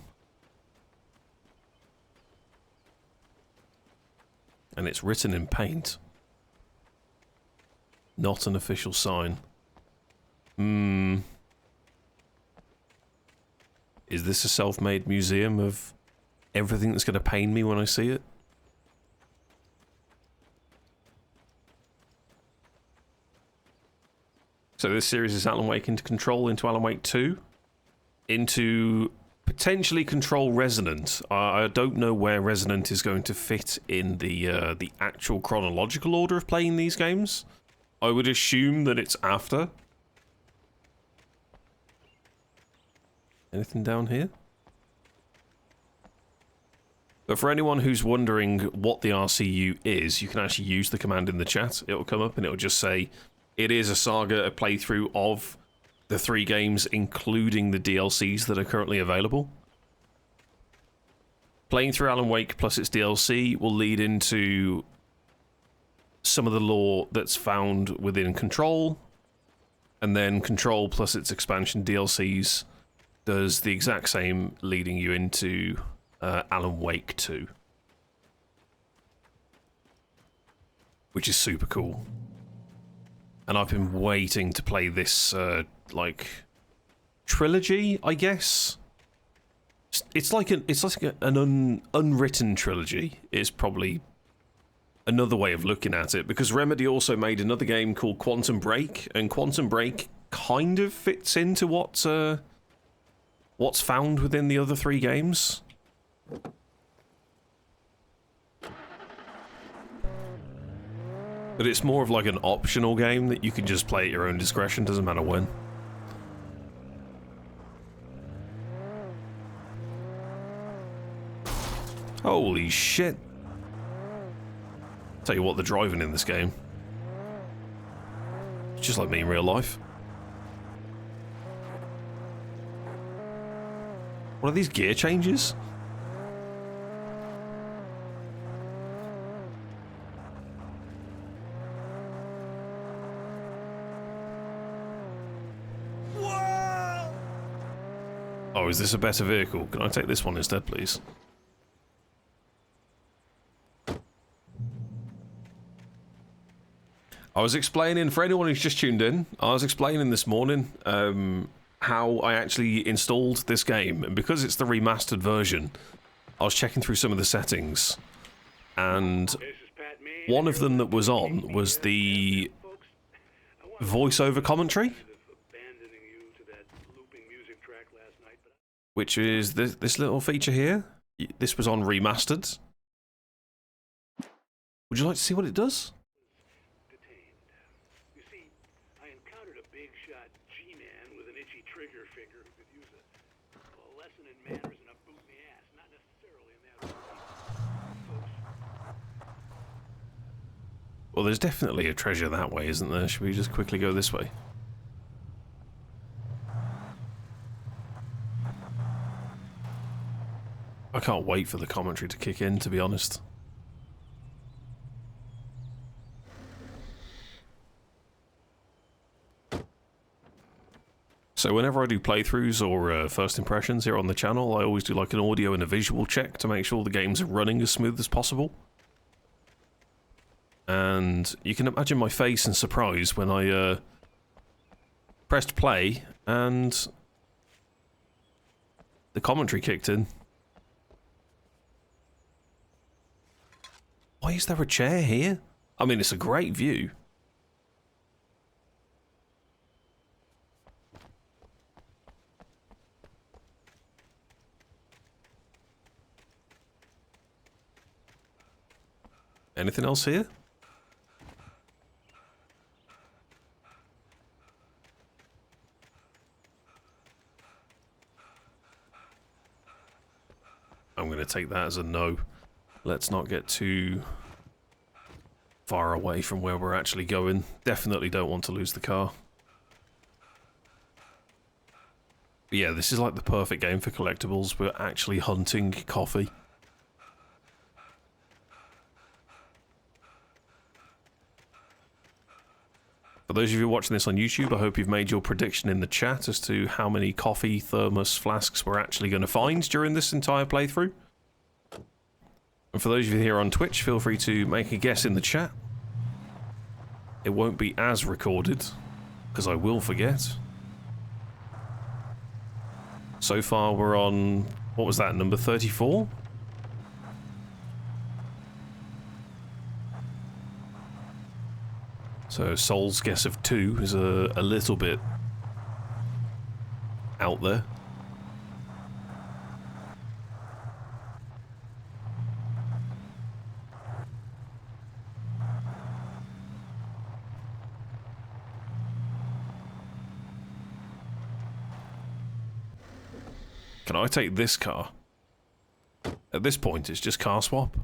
[SPEAKER 2] And it's written in paint. Not an official sign. Is this a self-made museum of everything that's going to pain me when I see it? So this series is Alan Wake into Control, into Alan Wake 2, into potentially Control Resonant. I don't know where Resonant is going to fit in the actual chronological order of playing these games. I would assume that it's after. Anything down here? But for anyone who's wondering what the RCU is, you can actually use the command in the chat. It'll come up and it'll just say, it is a saga, a playthrough of the 3 games, including the DLCs that are currently available. Playing through Alan Wake plus its DLC will lead into some of the lore that's found within Control, and then Control plus its expansion DLCs does the exact same, leading you into Alan Wake 2. Which is super cool. And I've been waiting to play this, like, trilogy, I guess? It's like an unwritten trilogy, is probably another way of looking at it, because Remedy also made another game called Quantum Break, and Quantum Break kind of fits into what's found within the other 3 games. But it's more of like an optional game that you can just play at your own discretion, doesn't matter when. Holy shit. Tell you what, the driving in this game. It's just like me in real life. What are these gear changes? Oh, is this a better vehicle? Can I take this one instead, please? I was explaining, for anyone who's just tuned in, I was explaining this morning how I actually installed this game, and because it's the remastered version, I was checking through some of the settings, and one of them that was on was the voiceover commentary, which is this little feature here. This was on Remastered. Would you like to see what it does? Well, there's definitely a treasure that way, isn't there? Should we just quickly go this way? I can't wait for the commentary to kick in, to be honest. So whenever I do playthroughs or first impressions here on the channel, I always do like an audio and a visual check to make sure the games are running as smooth as possible. And you can imagine my face in surprise when I pressed play and the commentary kicked in. Why is there a chair here? I mean, it's a great view. Anything else here? I'm going to take that as a no. Let's not get too far away from where we're actually going. Definitely don't want to lose the car. But yeah, this is like the perfect game for collectibles. We're actually hunting coffee. For those of you watching this on YouTube, I hope you've made your prediction in the chat as to how many coffee thermos flasks we're actually going to find during this entire playthrough. And for those of you here on Twitch, feel free to make a guess in the chat. It won't be as recorded, because I will forget. So far we're on, what was that, number 34? So Soul's guess of 2 is a little bit out there. Can I take this car? At this point, it's just car swap.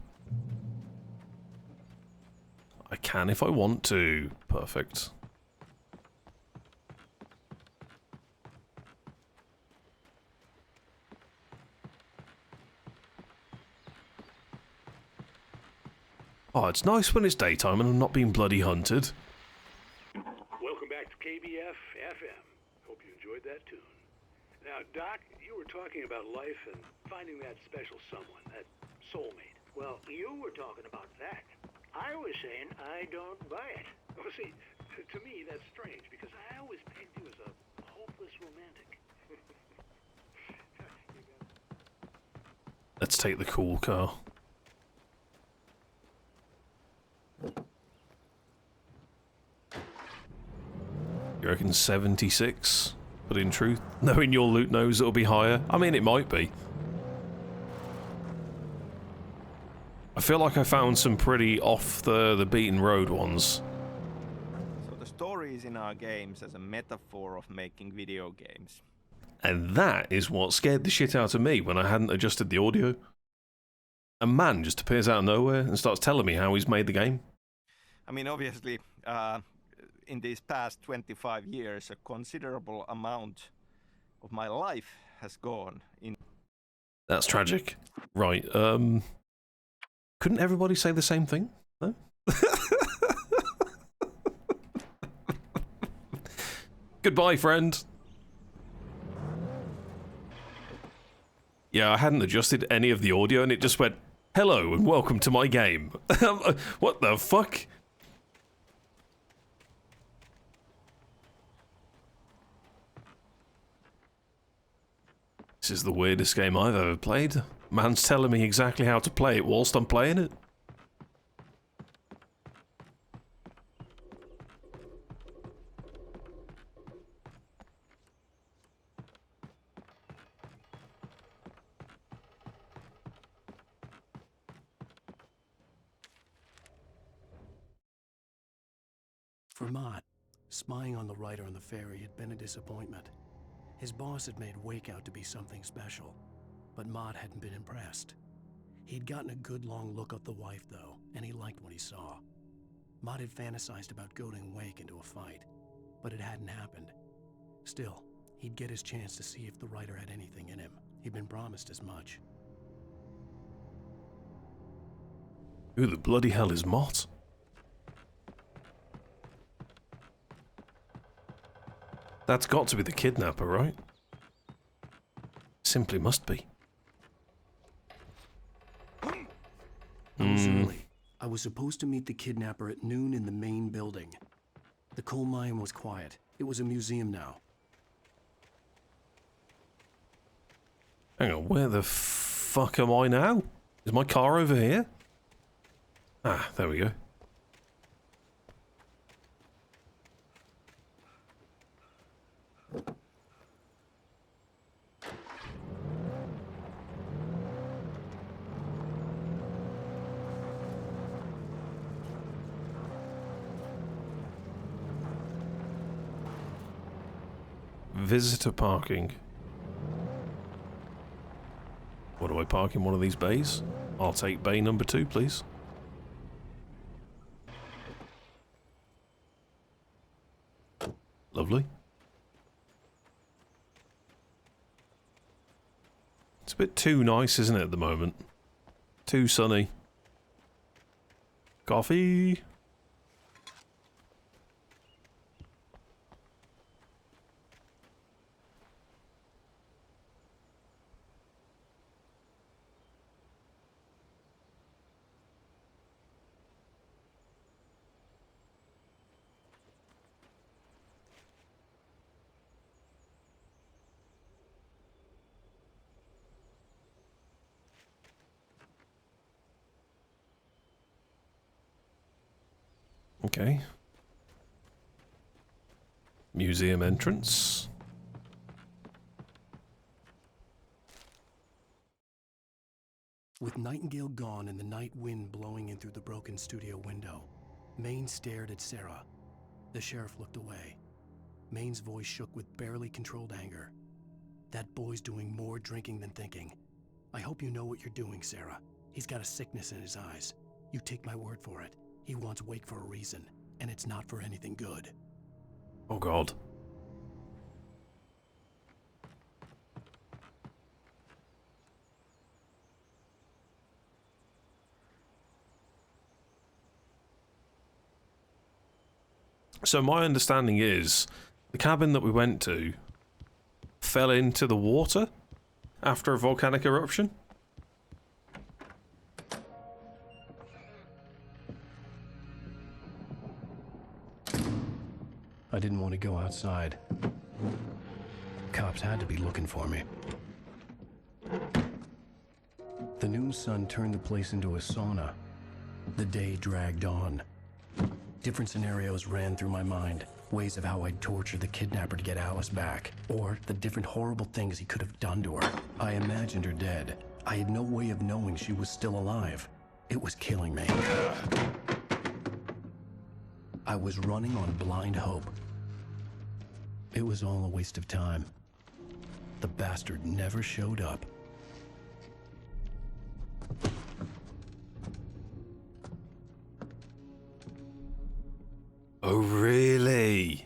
[SPEAKER 2] I can if I want to. Perfect. Oh, it's nice when it's daytime and I'm not being bloody hunted.
[SPEAKER 24] Welcome back to KBF FM. Hope you enjoyed that tune. Now, Doc, you were talking about life and finding that special someone, that soulmate.
[SPEAKER 17] Well, you were talking about that. I was saying I don't buy it.
[SPEAKER 24] Well, see, to me that's strange because I always pegged you as a hopeless romantic.
[SPEAKER 2] Let's take the cool car. You reckon 76? But in truth, knowing your loot knows it'll be higher. I mean, it might be. I feel like I found some pretty off the beaten road ones.
[SPEAKER 4] So the story is in our games as a metaphor of making video games.
[SPEAKER 2] And that is what scared the shit out of me when I hadn't adjusted the audio. A man just appears out of nowhere and starts telling me how he's made the game.
[SPEAKER 4] I mean, obviously, in these past 25 years, a considerable amount of my life has gone in.
[SPEAKER 2] That's tragic. Right, couldn't everybody say the same thing? No? Goodbye, friend. Yeah, I hadn't adjusted any of the audio and it just went, hello and welcome to my game. What the fuck? This is the weirdest game I've ever played. Man's telling me exactly how to play it whilst I'm playing it.
[SPEAKER 1] For Mott, spying on the writer on the ferry had been a disappointment. His boss had made Wake out to be something special, but Mott hadn't been impressed. He'd gotten a good long look at the wife, though, and he liked what he saw. Mott had fantasized about goading Wake into a fight, but it hadn't happened. Still, he'd get his chance to see if the writer had anything in him. He'd been promised as much.
[SPEAKER 2] Who the bloody hell is Mott? That's got to be the kidnapper, right? Simply must be.
[SPEAKER 1] I was early. I was supposed to meet the kidnapper at noon in the main building. The coal mine was quiet. It was a museum now.
[SPEAKER 2] Hang on, where the fuck am I now? Is my car over here? Ah, there we go. Visitor parking. What do I park in one of these bays? I'll take bay number 2, please. Lovely. It's a bit too nice, isn't it, at the moment? Too sunny. Coffee. Okay. Museum entrance.
[SPEAKER 1] With Nightingale gone and the night wind blowing in through the broken studio window, Maine stared at Sarah. The sheriff looked away. Maine's voice shook with barely controlled anger. That boy's doing more drinking than thinking. I hope you know what you're doing, Sarah. He's got a sickness in his eyes. You take my word for it. He wants Wake for a reason, and it's not for anything good.
[SPEAKER 2] Oh God. So my understanding is the cabin that we went to fell into the water after a volcanic eruption.
[SPEAKER 1] I didn't want to go outside. Cops had to be looking for me. The noon sun turned the place into a sauna. The day dragged on. Different scenarios ran through my mind. Ways of how I'd torture the kidnapper to get Alice back. Or the different horrible things he could have done to her. I imagined her dead. I had no way of knowing she was still alive. It was killing me. I was running on blind hope. It was all a waste of time. The bastard never showed up.
[SPEAKER 2] Oh, really?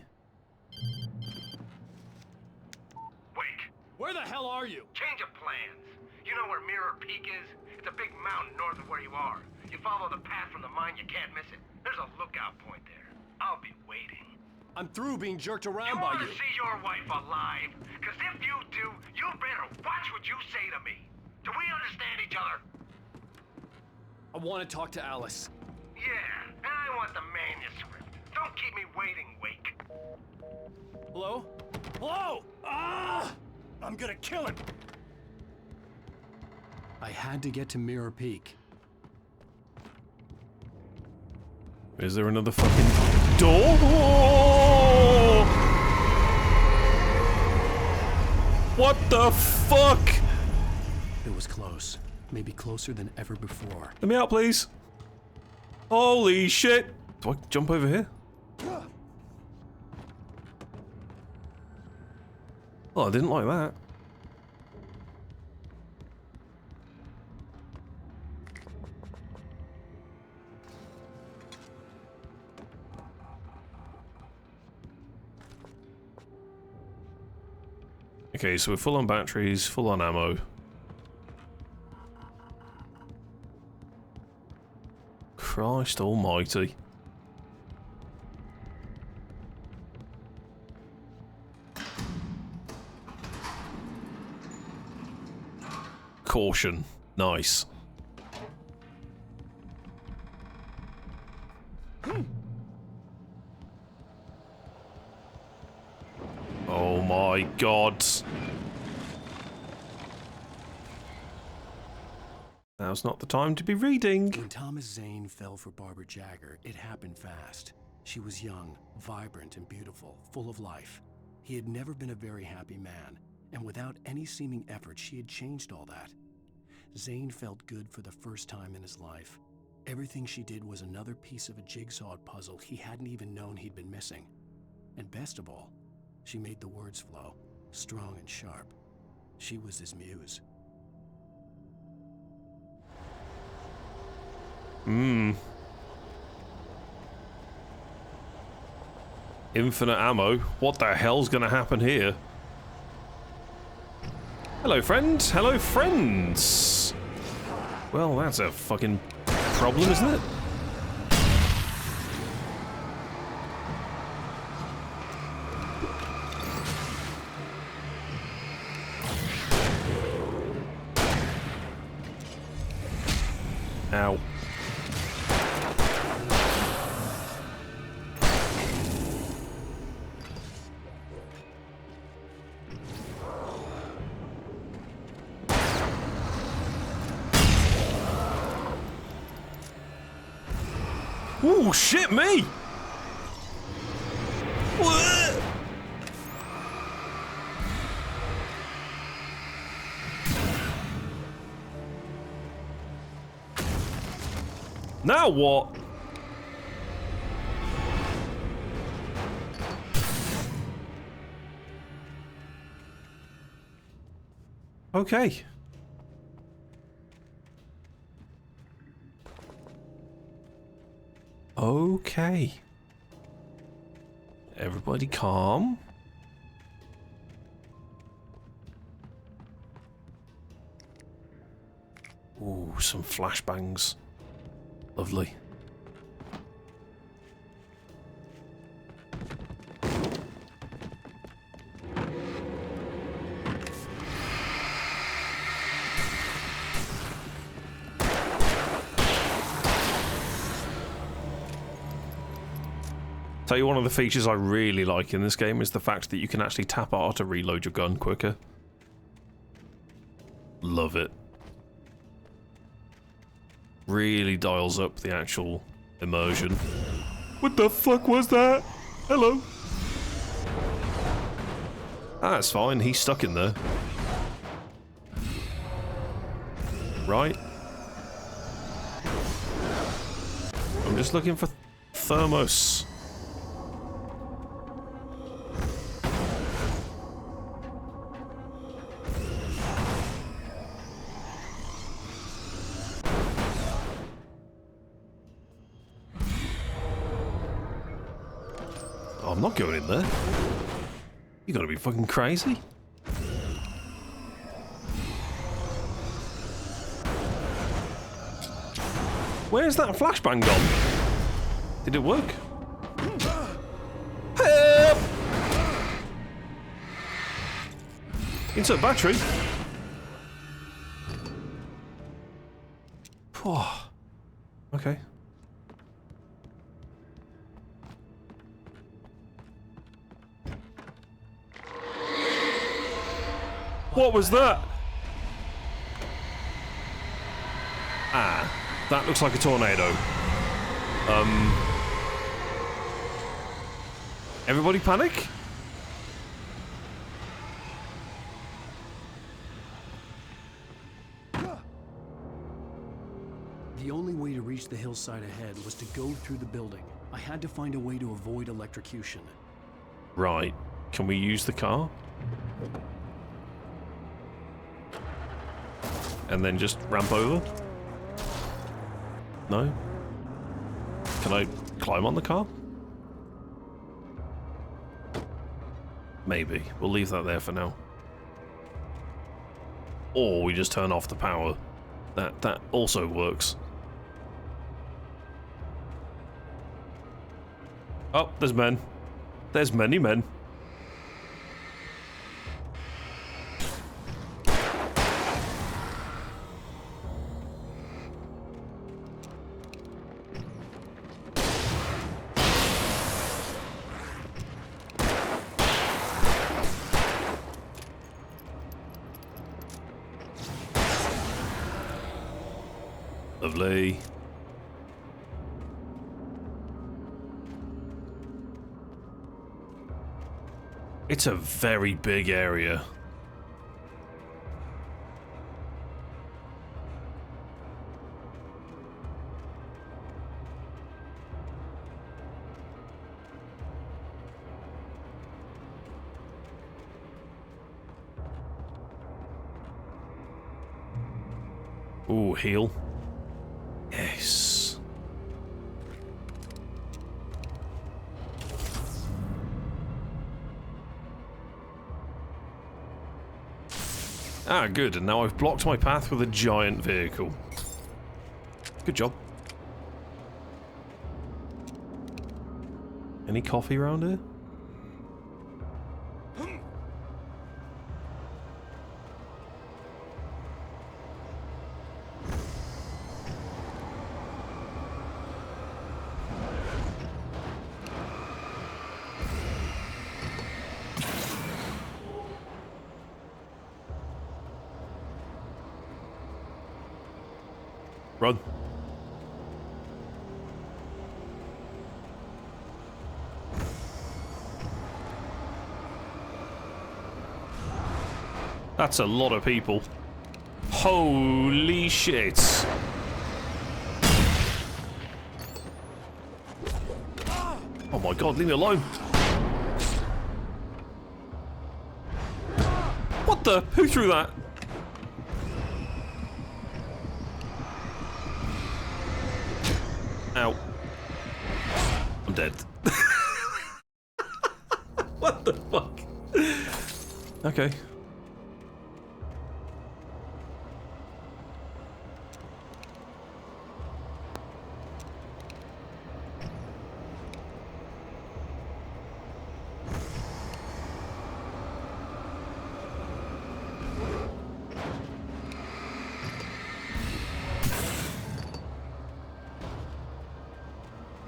[SPEAKER 9] Wake,
[SPEAKER 8] Where the hell are you?
[SPEAKER 9] change of plans. You know where Mirror Peak is? It's a big mountain north of where you are. You follow the path from the mine, you can't miss it. There's a lookout point there. I'll be waiting.
[SPEAKER 8] I'm through being jerked around
[SPEAKER 9] You
[SPEAKER 8] by
[SPEAKER 9] want
[SPEAKER 8] you.
[SPEAKER 9] to see your wife alive? Because if you do, you better watch what you say to me. Do we understand each other?
[SPEAKER 8] I want to talk to Alice.
[SPEAKER 9] Yeah, and I want the manuscript. Don't keep me waiting, Wake.
[SPEAKER 8] Hello? Hello! Ah! I'm gonna kill him!
[SPEAKER 1] I had to get to Mirror Peak.
[SPEAKER 2] Is there another fucking door? What the fuck?
[SPEAKER 1] It was close. Maybe closer than ever before.
[SPEAKER 2] Let me out, please. Holy shit. Do I jump over here? Oh, I didn't like that. Okay, so we're full on batteries, full on ammo. Christ almighty. Caution. Nice. Oh my god. Now's not the time to be reading.
[SPEAKER 1] When Thomas Zane fell for Barbara Jagger, it happened fast. She was young, vibrant, and beautiful, full of life. He had never been a very happy man, and without any seeming effort, she had changed all that. Zane felt good for the first time in his life. Everything she did was another piece of a jigsaw puzzle he hadn't even known he'd been missing. And best of all, she made the words flow, strong and sharp. She was his muse.
[SPEAKER 2] Infinite ammo. What the hell's gonna happen here? Hello, friend. Hello, friends. Well, that's a fucking problem, isn't it? Ow. Ooh, shit me! What? Now what? Okay. Okay. Everybody calm. Ooh, some flashbangs. Lovely. Tell you one of the features I really like in this game is the fact that you can actually tap R to reload your gun quicker. Love it. Really dials up the actual immersion. What the fuck was that? Hello. Ah, that's fine. He's stuck in there. Right. I'm just looking for thermos. Oh, I'm not going in there. You gotta be fucking crazy. Where's that flashbang gone? Did it work? Help! Insert battery. Oh. Okay. What was that? Ah, that looks like a tornado. Everybody panic?
[SPEAKER 1] The only way to reach the hillside ahead was to go through the building. I had to find a way to avoid electrocution.
[SPEAKER 2] Right. Can we use the car? And then just ramp over? No? Can I climb on the car? Maybe. We'll leave that there for now. Or we just turn off the power. That also works. Oh, there's men. There's many men. Lovely. It's a very big area. Ooh, heal. Yes. Ah, good. And now I've blocked my path with a giant vehicle. Good job. Any coffee around here? Run. That's a lot of people. Holy shit. Oh my god, leave me alone. What the? Who threw that? Ow. I'm dead. What the fuck? Okay.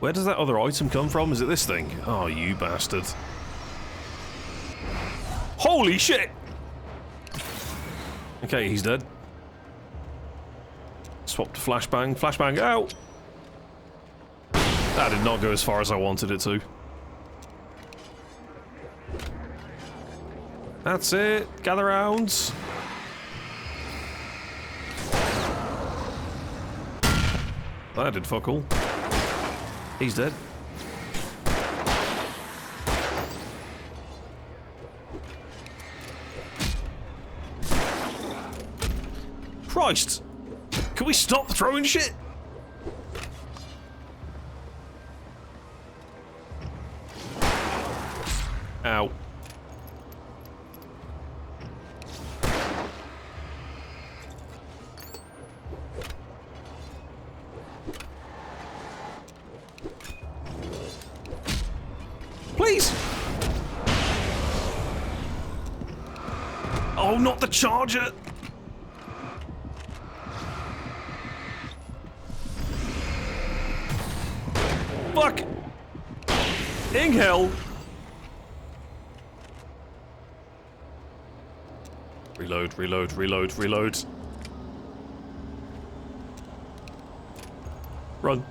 [SPEAKER 2] Where does that other item come from? Is it this thing? Oh, you bastard. Holy shit! Okay, he's dead. Swap to flashbang. Flashbang out! That did not go as far as I wanted it to. That's it. Gather rounds. That did fuck all. He's dead. Christ! Can we stop throwing shit? Ow. Please! Oh, not the charger! Fuck! In hell! Reload, reload, reload, reload. Run.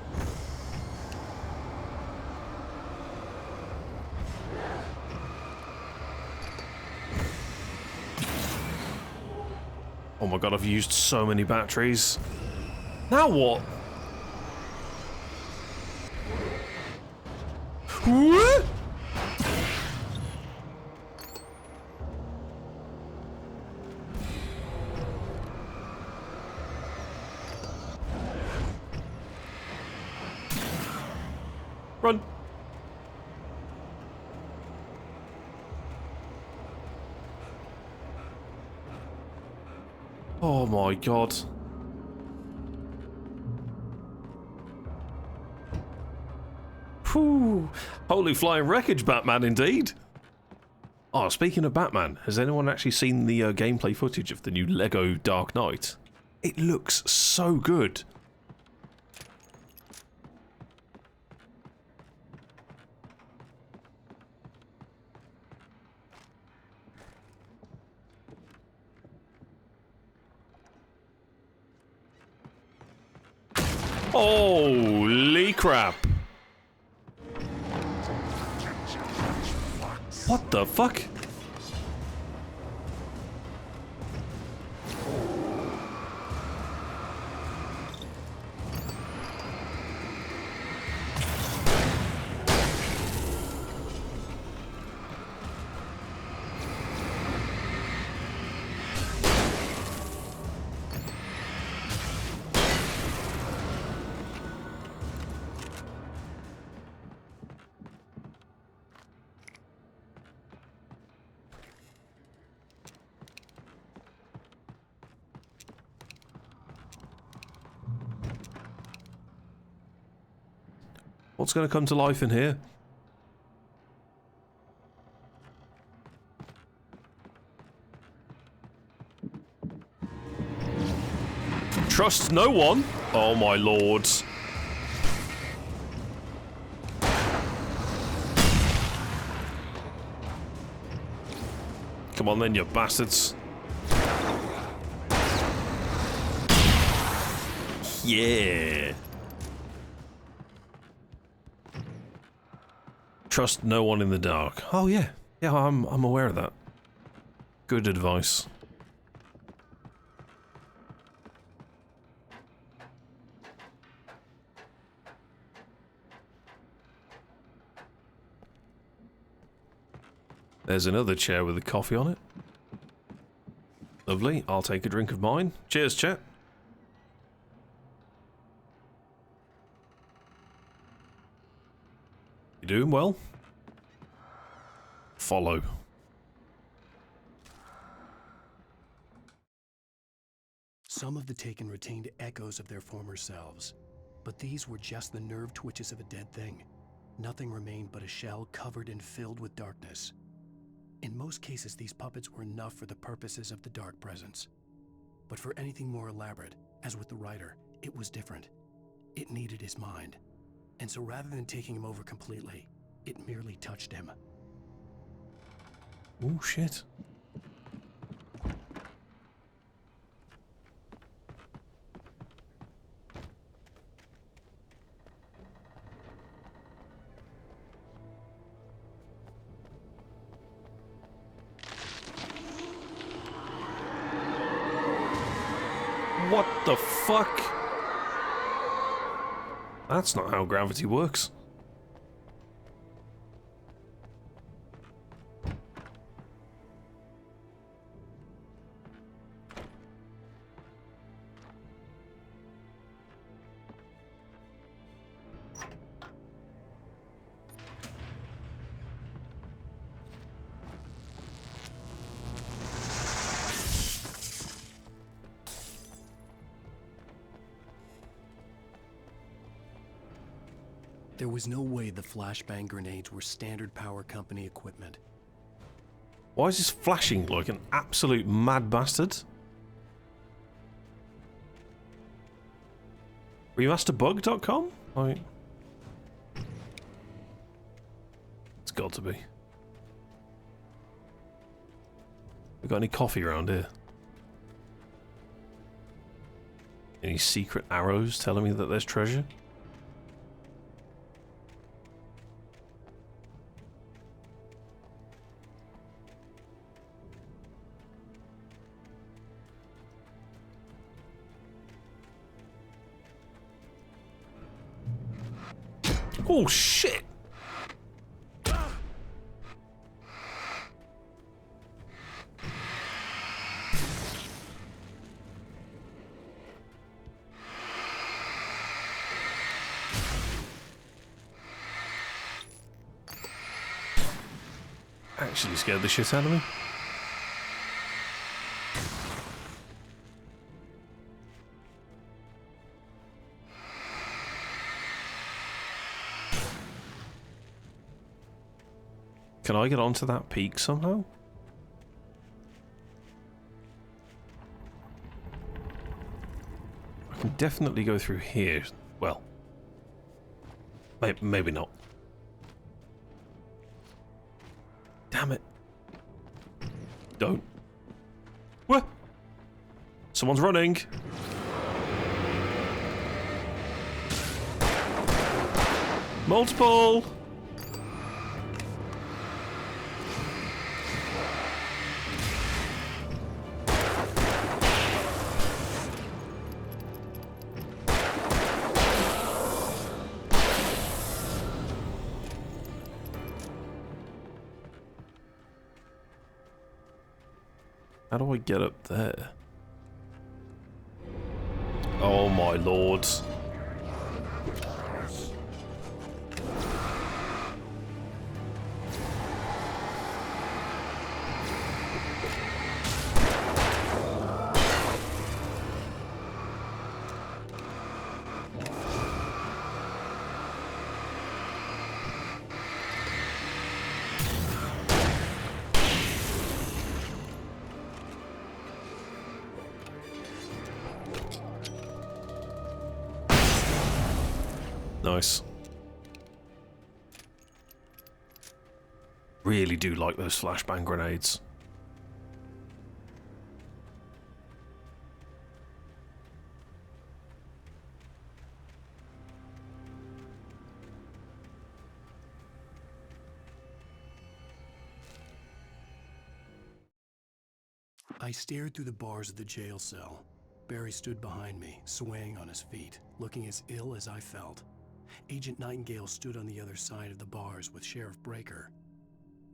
[SPEAKER 2] Oh my god, I've used so many batteries. Now what? What? Run. Oh my god. Whew. Holy flying wreckage, Batman, indeed. Oh, speaking of Batman, has anyone actually seen the gameplay footage of the new Lego Dark Knight? It looks so good. Holy crap. What the fuck? What's going to come to life in here? Trust no one? Oh my lords. Come on then, you bastards. Yeah. Trust no one in the dark. Oh yeah. Yeah, I'm aware of that. Good advice. There's another chair with a coffee on it. Lovely. I'll take a drink of mine. Cheers, chat. You doing well? Follow.
[SPEAKER 1] Some of the Taken retained echoes of their former selves, but these were just the nerve twitches of a dead thing. Nothing remained but a shell covered and filled with darkness. In most cases, these puppets were enough for the purposes of the Dark Presence. But for anything more elaborate, as with the writer, it was different. It needed his mind. And so rather than taking him over completely, it merely touched him.
[SPEAKER 2] Oh, shit. What the fuck? That's not how gravity works.
[SPEAKER 1] There was no way the flashbang grenades were standard power company equipment.
[SPEAKER 2] Why is this flashing like an absolute mad bastard? Remasterbug.com? Like, it's got to be. We got any coffee around here? Any secret arrows telling me that there's treasure? Oh shit! Actually scared the shit out of me. Can I get onto that peak somehow? I can definitely go through here. Well, maybe not. Damn it. Don't. What? Someone's running. Multiple. How do I get up there? Oh my lord. Nice. Really do like those flashbang grenades.
[SPEAKER 1] I stared through the bars of the jail cell. Barry stood behind me, swaying on his feet, looking as ill as I felt. Agent Nightingale stood on the other side of the bars with Sheriff Breaker.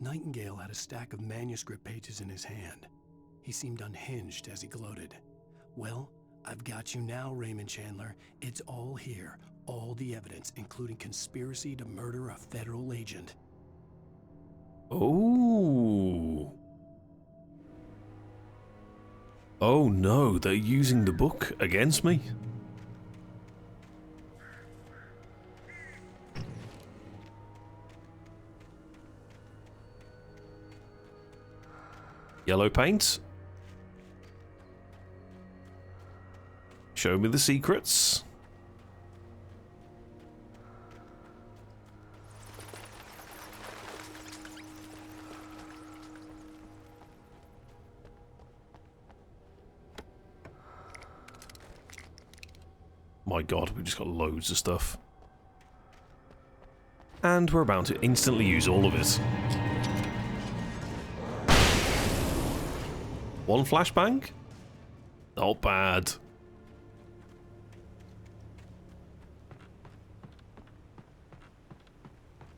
[SPEAKER 1] Nightingale had a stack of manuscript pages in his hand. He seemed unhinged as he gloated. Well, I've got you now, Raymond Chandler. It's all here. All the evidence, including conspiracy to murder a federal agent.
[SPEAKER 2] Oh. Oh no, they're using the book against me. Yellow paint. Show me the secrets. My god, we just got loads of stuff. And we're about to instantly use all of it. One flashbang? Not bad.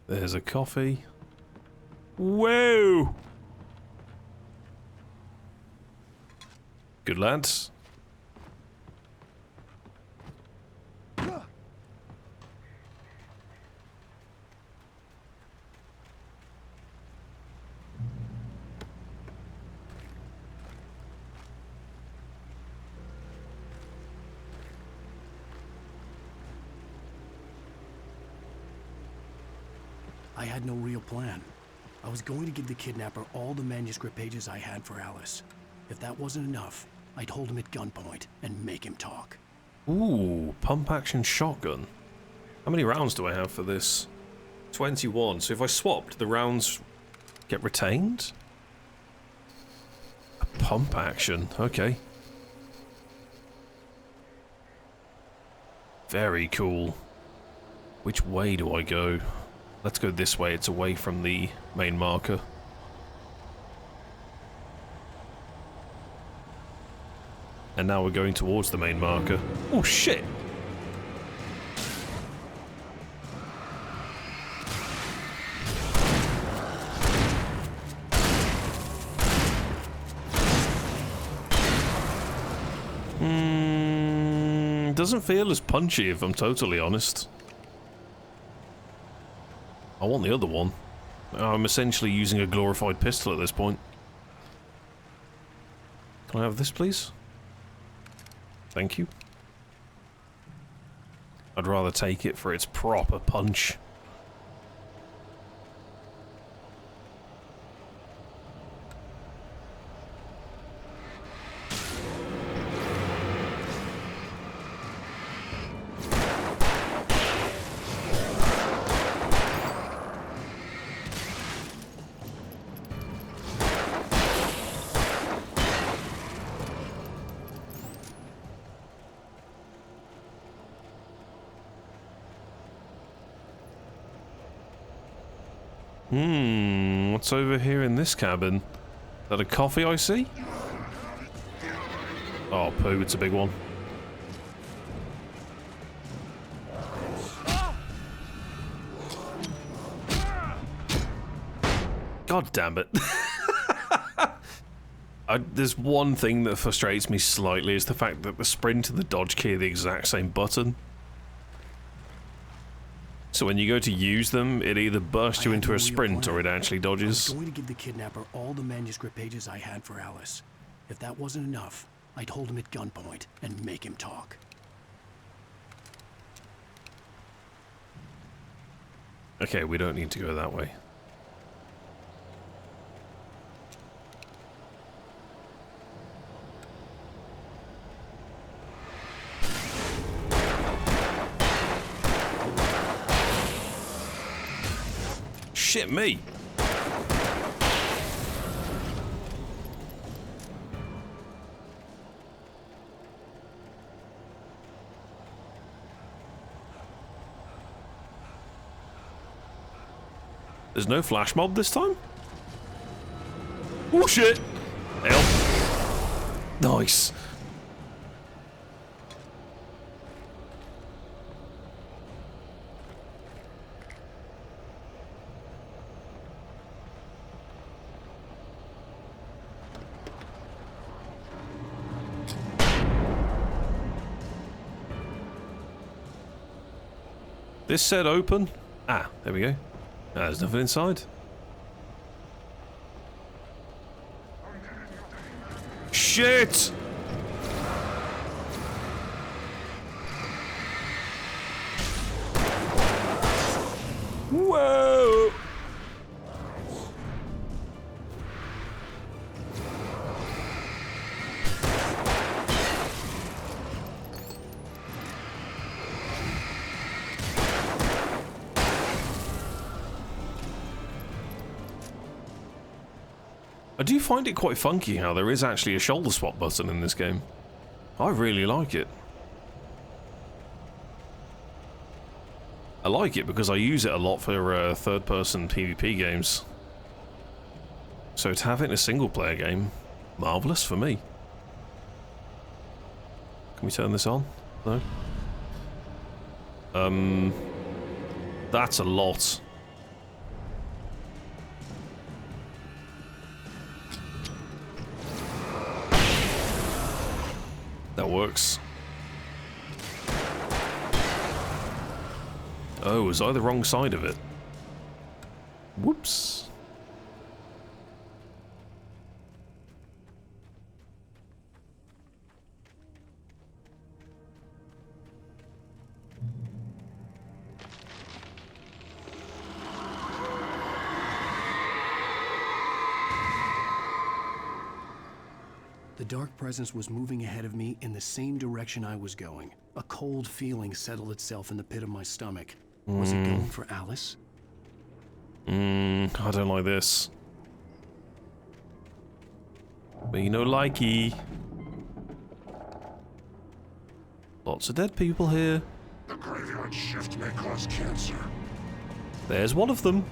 [SPEAKER 2] There's a coffee. Whoa! Good lads.
[SPEAKER 1] I had no real plan. I was going to give the kidnapper all the manuscript pages I had for Alice. If that wasn't enough, I'd hold him at gunpoint and make him talk.
[SPEAKER 2] Ooh, pump-action shotgun. How many rounds do I have for this? 21. So if I swapped, the rounds get retained? A pump-action. Okay. Very cool. Which way do I go? Let's go this way. It's away from the main marker. And now we're going towards the main marker. Oh shit! Doesn't feel as punchy if I'm totally honest. I want the other one. I'm essentially using a glorified pistol at this point. Can I have this, please? Thank you. I'd rather take it for its proper punch. What's over here in this cabin? Is that a coffee I see? Oh, poo, it's a big one. God damn it. There's one thing that frustrates me slightly, is the fact that the sprint and the dodge key are the exact same button. So when you go to use them, it either bursts you into a sprint or it actually dodges.
[SPEAKER 1] I was going to give the kidnapper all the manuscript pages I had for Alice. If that wasn't enough, I'd hold him at gunpoint and make him talk.
[SPEAKER 2] Okay, we don't need to go that way. Shit me! There's no flash mob this time? Oh shit! Hell. Nice. This said open. Ah, there we go. There's nothing inside. Shit! Whoa! I do find it quite funky how there is actually a shoulder swap button in this game. I really like it. I like it because I use it a lot for third-person PvP games. So to have it in a single-player game, marvellous for me. Can we turn this on? No? That's a lot. That works. Oh, was I the wrong side of it? Whoops.
[SPEAKER 1] The dark presence was moving ahead of me in the same direction I was going. A cold feeling settled itself in the pit of my stomach. Was it going for Alice?
[SPEAKER 2] I don't like this. Me no likey. Lots of dead people here.
[SPEAKER 10] The graveyard shift may cause cancer.
[SPEAKER 2] There's one of them.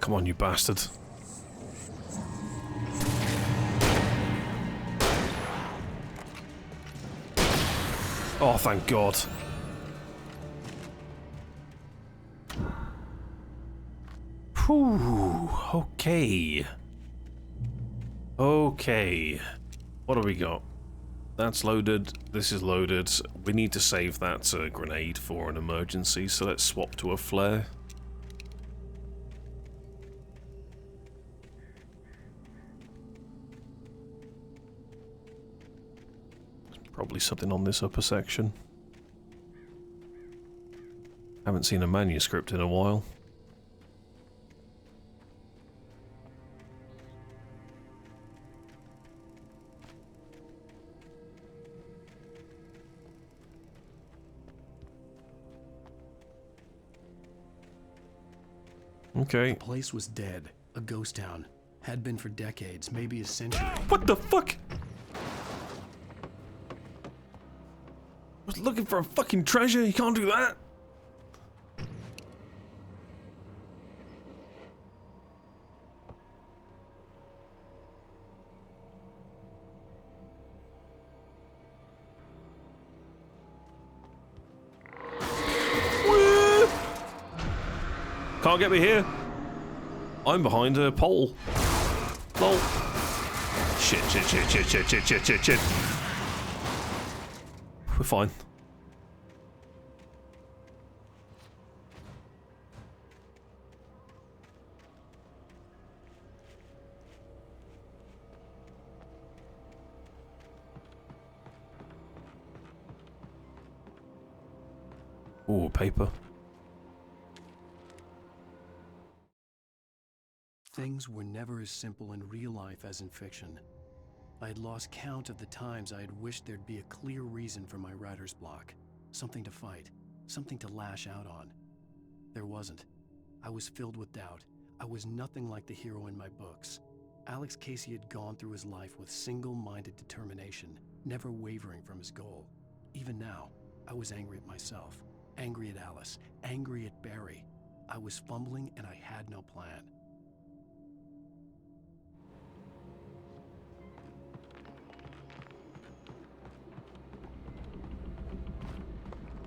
[SPEAKER 2] Come on, you bastard. Oh, thank God. Whew. Okay. Okay. What do we got? That's loaded. This is loaded. We need to save that grenade for an emergency, so let's swap to a flare. Probably something on this upper section. Haven't seen a manuscript in a while. Okay.
[SPEAKER 1] The place was dead. A ghost town. Had been for decades, maybe a century.
[SPEAKER 2] What the fuck? I was looking for a fucking treasure, you can't do that. Woo! Can't get me here. I'm behind a pole. Lol. Shit. We're fine. Ooh, paper.
[SPEAKER 1] Things were never as simple in real life as in fiction. I had lost count of the times I had wished there'd be a clear reason for my writer's block. Something to fight, something to lash out on. There wasn't. I was filled with doubt. I was nothing like the hero in my books. Alex Casey had gone through his life with single-minded determination, never wavering from his goal. Even now, I was angry at myself, angry at Alice, angry at Barry. I was fumbling and I had no plan.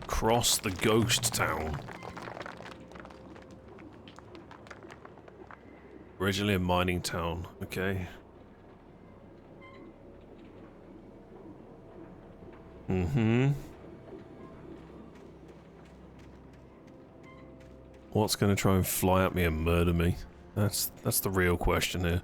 [SPEAKER 2] Cross the ghost town. Originally a mining town, okay. What's gonna try and fly at me and murder me? That's the real question here.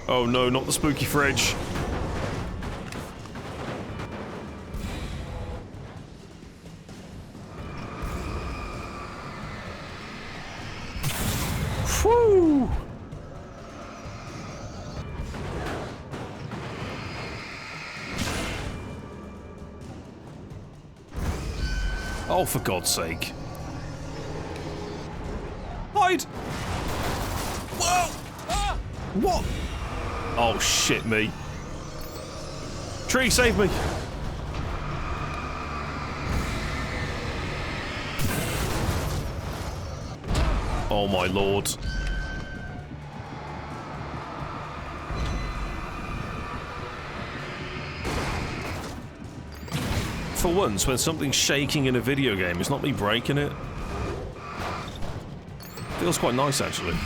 [SPEAKER 2] Oh no, not the spooky fridge. Whew. Oh, for God's sake. Hide! Whoa! Ah! What? Oh, shit me. Tree, save me! Oh my lord. For once, when something's shaking in a video game, it's not me breaking it. Feels quite nice, actually.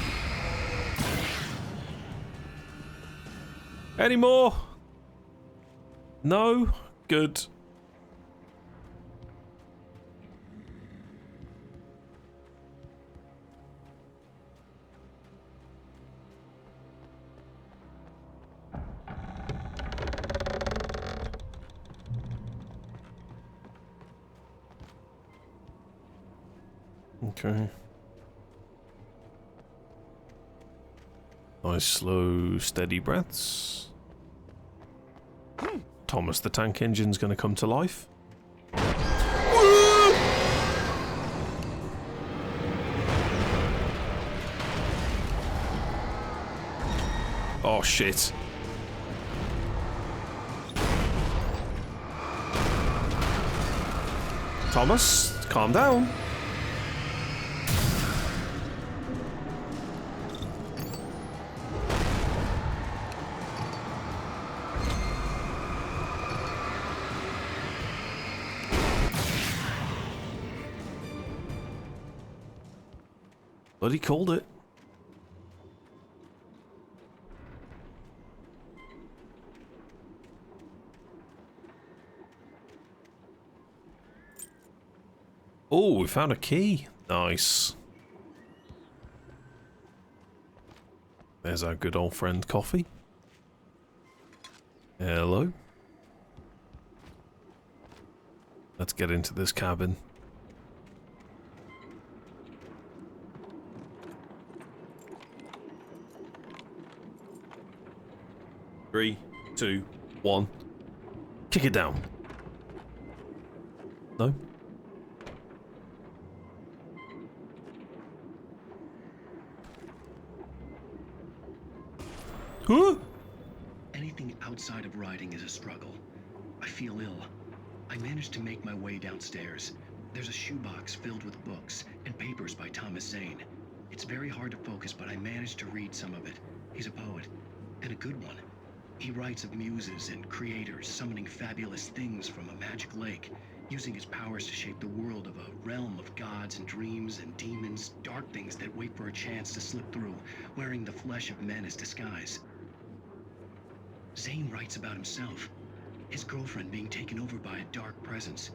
[SPEAKER 2] Any more? No? Good. Okay. Nice, slow, steady breaths. Thomas the Tank Engine's gonna come to life. Oh shit. Thomas, calm down. But he called it. Oh, we found a key. Nice. There's our good old friend Coffee. Hello. Let's get into this cabin. Three, two, one. Kick it down. No? Huh?
[SPEAKER 14] Anything outside of riding is a struggle. I feel ill. I managed to make my way downstairs. There's a shoebox filled with books and papers by Thomas Zane. It's very hard to focus, but I managed to read some of it. He's a poet, and a good one. He writes of muses and creators summoning fabulous things from a magic lake, using his powers to shape the world of a realm of gods and dreams and demons, dark things that wait for a chance to slip through, wearing the flesh of men as disguise. Zane writes about himself, his girlfriend being taken over by a dark presence,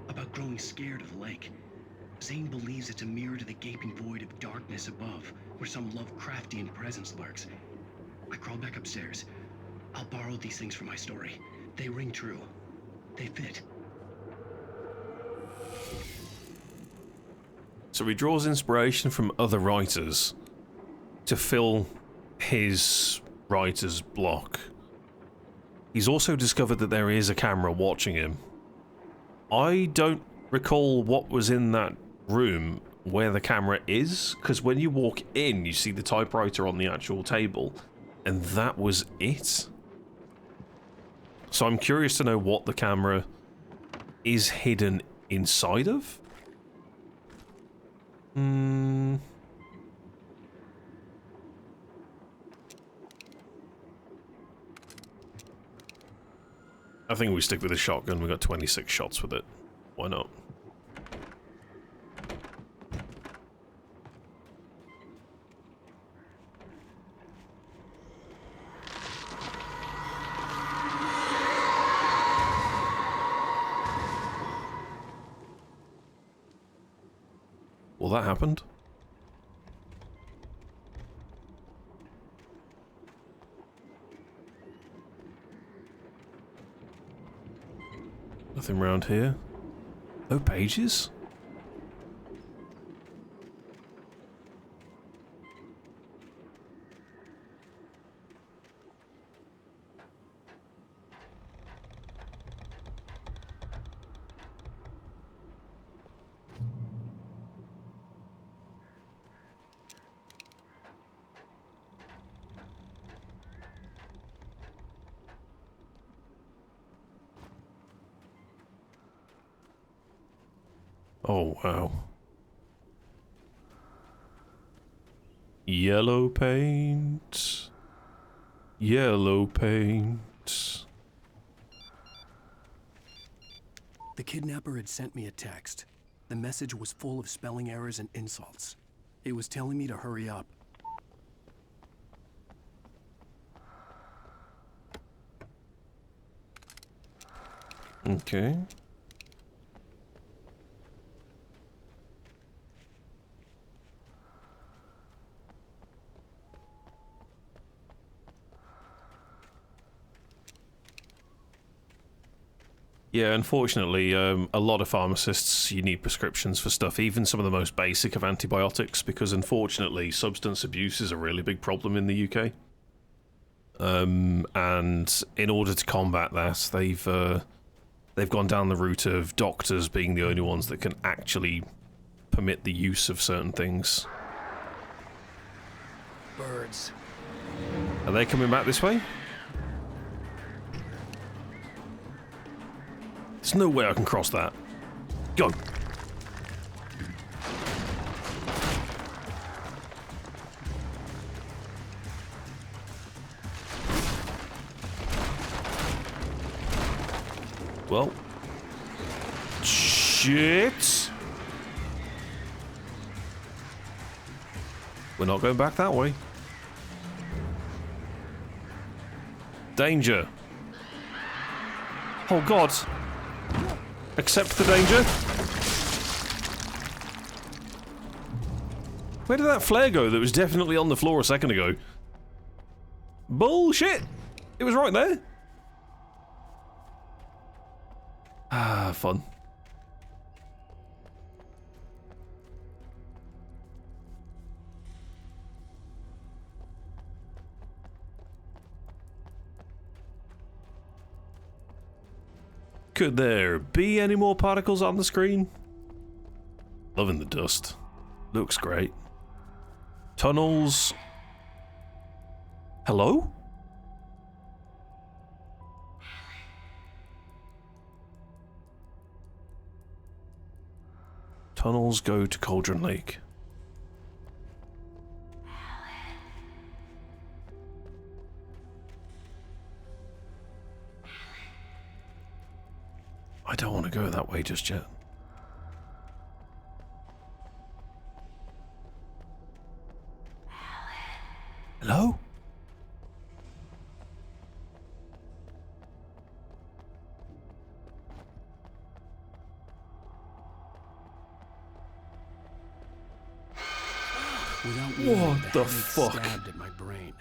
[SPEAKER 14] about growing scared of the lake. Zane believes it's a mirror to the gaping void of darkness above, where some Lovecraftian presence lurks. I crawl back upstairs. I'll borrow these things for my story. They ring true. They fit.
[SPEAKER 2] So he draws inspiration from other writers to fill his writer's block. He's also discovered that there is a camera watching him. I don't recall what was in that room where the camera is, because when you walk in, you see the typewriter on the actual table, and that was it. So I'm curious to know what the camera is hidden inside of. I think we stick with the shotgun. We got 26 shots with it. Why not? Well, that happened. Nothing around here. No pages? Oh, wow. Yellow paint. Yellow paint.
[SPEAKER 1] The kidnapper had sent me a text. The message was full of spelling errors and insults. It was telling me to hurry up.
[SPEAKER 2] Okay. Yeah, unfortunately, a lot of pharmacists, you need prescriptions for stuff, even some of the most basic of antibiotics, because unfortunately, substance abuse is a really big problem in the UK. And in order to combat that, they've gone down the route of doctors being the only ones that can actually permit the use of certain things.
[SPEAKER 1] Birds.
[SPEAKER 2] Are they coming back this way? There's no way I can cross that. Go! Well. Shit! We're not going back that way. Danger. Oh god. Accept the danger. Where did that flare go that was definitely on the floor a second ago? Bullshit! It was right there. Ah, fun. Could there be any more particles on the screen? Loving the dust. Looks great. Tunnels. Hello? Tunnels go to Cauldron Lake. I don't want to go that way just yet. Hello? What the fuck?
[SPEAKER 1] Stabbed at my brain.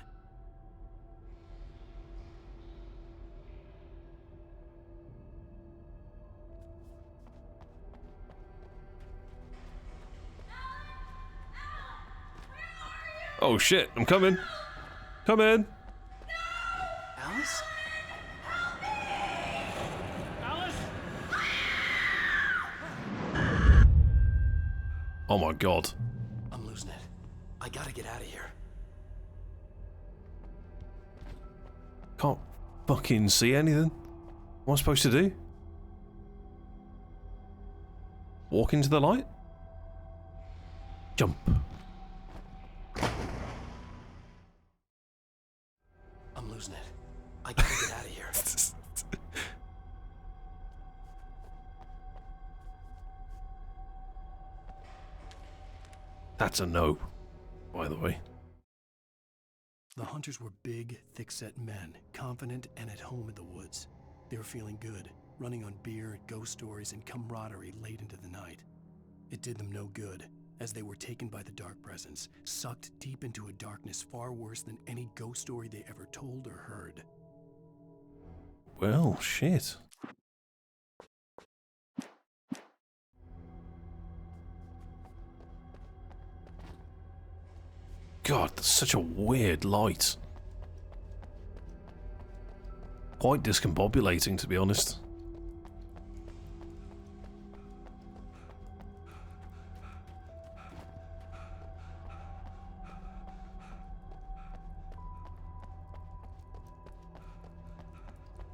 [SPEAKER 2] Oh shit, I'm coming. Come in.
[SPEAKER 8] Alice? Alice?
[SPEAKER 2] Oh my god.
[SPEAKER 1] I'm losing it. I gotta get out of here.
[SPEAKER 2] Can't fucking see anything. What am I supposed to do? Walk into the light? Jump.
[SPEAKER 1] I'm losing it. I gotta get out of here.
[SPEAKER 2] That's a no, by the way.
[SPEAKER 1] The hunters were big, thick-set men, confident and at home in the woods. They were feeling good, running on beer, ghost stories, and camaraderie late into the night. It did them no good, as they were taken by the dark presence, sucked deep into a darkness far worse than any ghost story they ever told or heard.
[SPEAKER 2] Well, shit. God, that's such a weird light. Quite discombobulating, to be honest.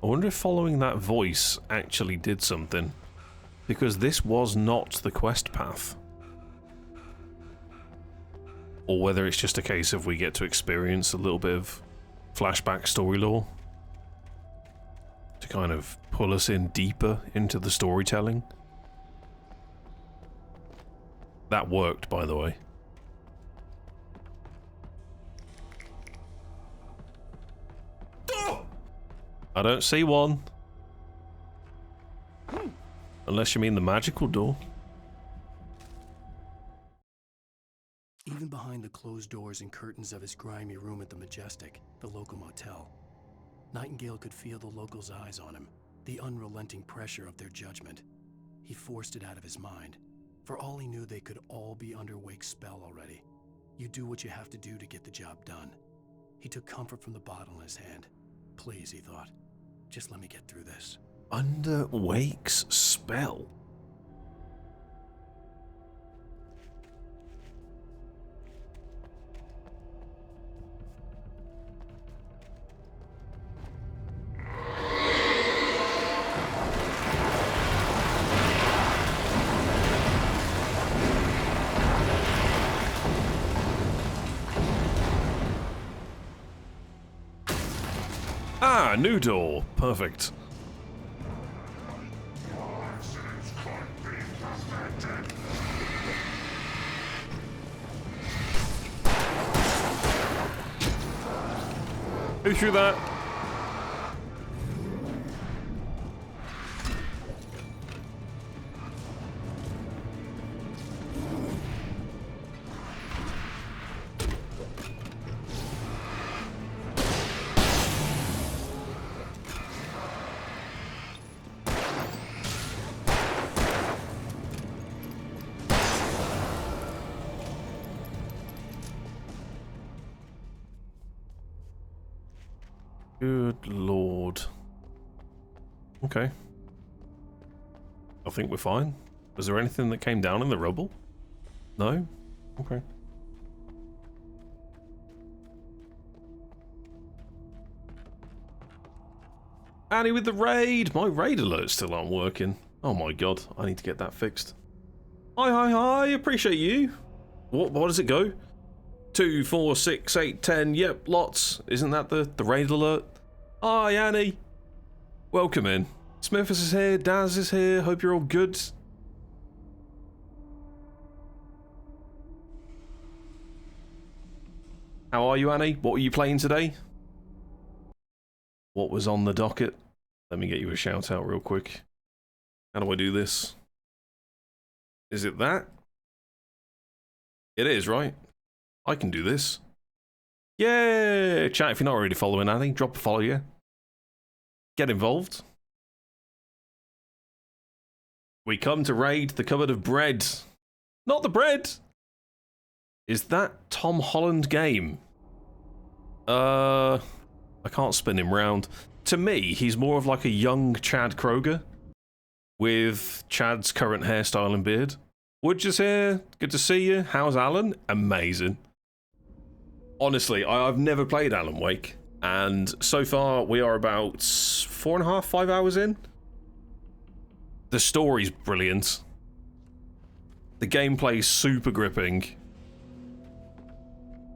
[SPEAKER 2] I wonder if following that voice actually did something, because this was not the quest path. Or whether it's just a case of we get to experience a little bit of flashback story lore to kind of pull us in deeper into the storytelling. That worked, by the way. I don't see one. Unless you mean the magical door.
[SPEAKER 1] Even behind the closed doors and curtains of his grimy room at the Majestic, the local motel, Nightingale could feel the locals' eyes on him, the unrelenting pressure of their judgment. He forced it out of his mind. For all he knew, they could all be under Wake's spell already. You do what you have to do to get the job done. He took comfort from the bottle in his hand. Please, he thought, just let me get through this.
[SPEAKER 2] Under Wake's spell? Ah, new door. Perfect. Who threw that? Good lord. Okay. I think we're fine. Was there anything that came down in the rubble? No? Okay. Annie with the raid! My raid alerts still aren't working. Oh my god, I need to get that fixed. Hi, appreciate you. What does it go? 2, 4, 6, 8, 10, yep, lots. Isn't that the raid alert? Hi, Annie. Welcome in. Smithers is here, Daz is here, hope you're all good. How are you, Annie? What were you playing today? What was on the docket? Let me get you a shout out real quick. How do I do this? Is it that? It is, right? I can do this. Yeah, chat, if you're not already following Annie, drop a follow, yeah? Get involved. We come to raid the cupboard of bread. Not the bread! Is that Tom Holland game? I can't spin him round. To me, he's more of like a young Chad Kroger with Chad's current hairstyle and beard. Woodger's here. Good to see you. How's Alan? Amazing. Honestly, I've never played Alan Wake, and so far we are about 4.5, 5 hours in. The story's brilliant. The gameplay is super gripping.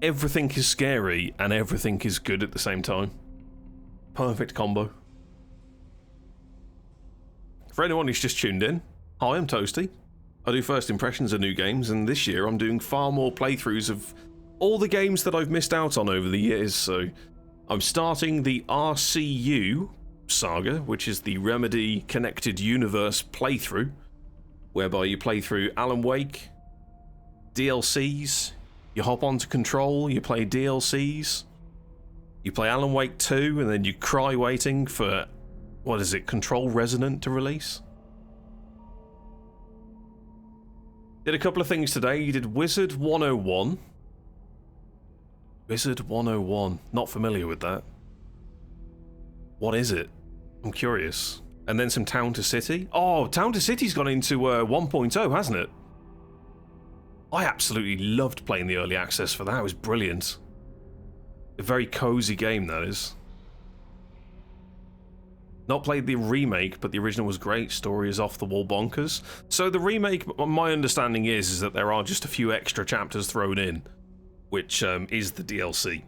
[SPEAKER 2] Everything is scary and everything is good at the same time. Perfect combo. For anyone who's just tuned in, hi, I'm Toasty. I do first impressions of new games, and this year I'm doing far more playthroughs of all the games that I've missed out on over the years, so I'm starting the RCU saga, which is the Remedy Connected Universe playthrough, whereby you play through Alan Wake, DLCs, you hop onto Control, you play DLCs, you play Alan Wake 2, and then you cry waiting for, what is it, Control Resonant to release? Did a couple of things today. You did Wizard 101. Wizard 101. Not familiar with that. What is it? I'm curious. And then some Town to City. Oh, Town to City's gone into 1.0, hasn't it? I absolutely loved playing the early access for that. It was brilliant. A very cozy game, that is. Not played the remake, but the original was great. Story is off the wall bonkers. So the remake, my understanding is that there are just a few extra chapters thrown in, which is the DLC.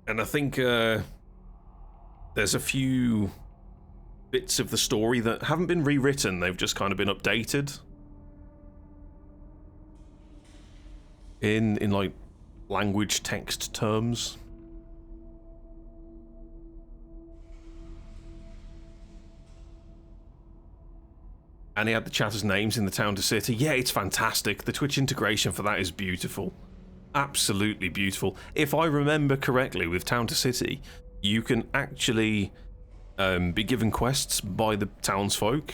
[SPEAKER 2] And I think there's a few bits of the story that haven't been rewritten. They've just kind of been updated in like language text terms. And he had the chatters' names in the Town to City. Yeah, it's fantastic. The Twitch integration for that is beautiful. Absolutely beautiful. If I remember correctly, with Town to City, you can actually be given quests by the townsfolk.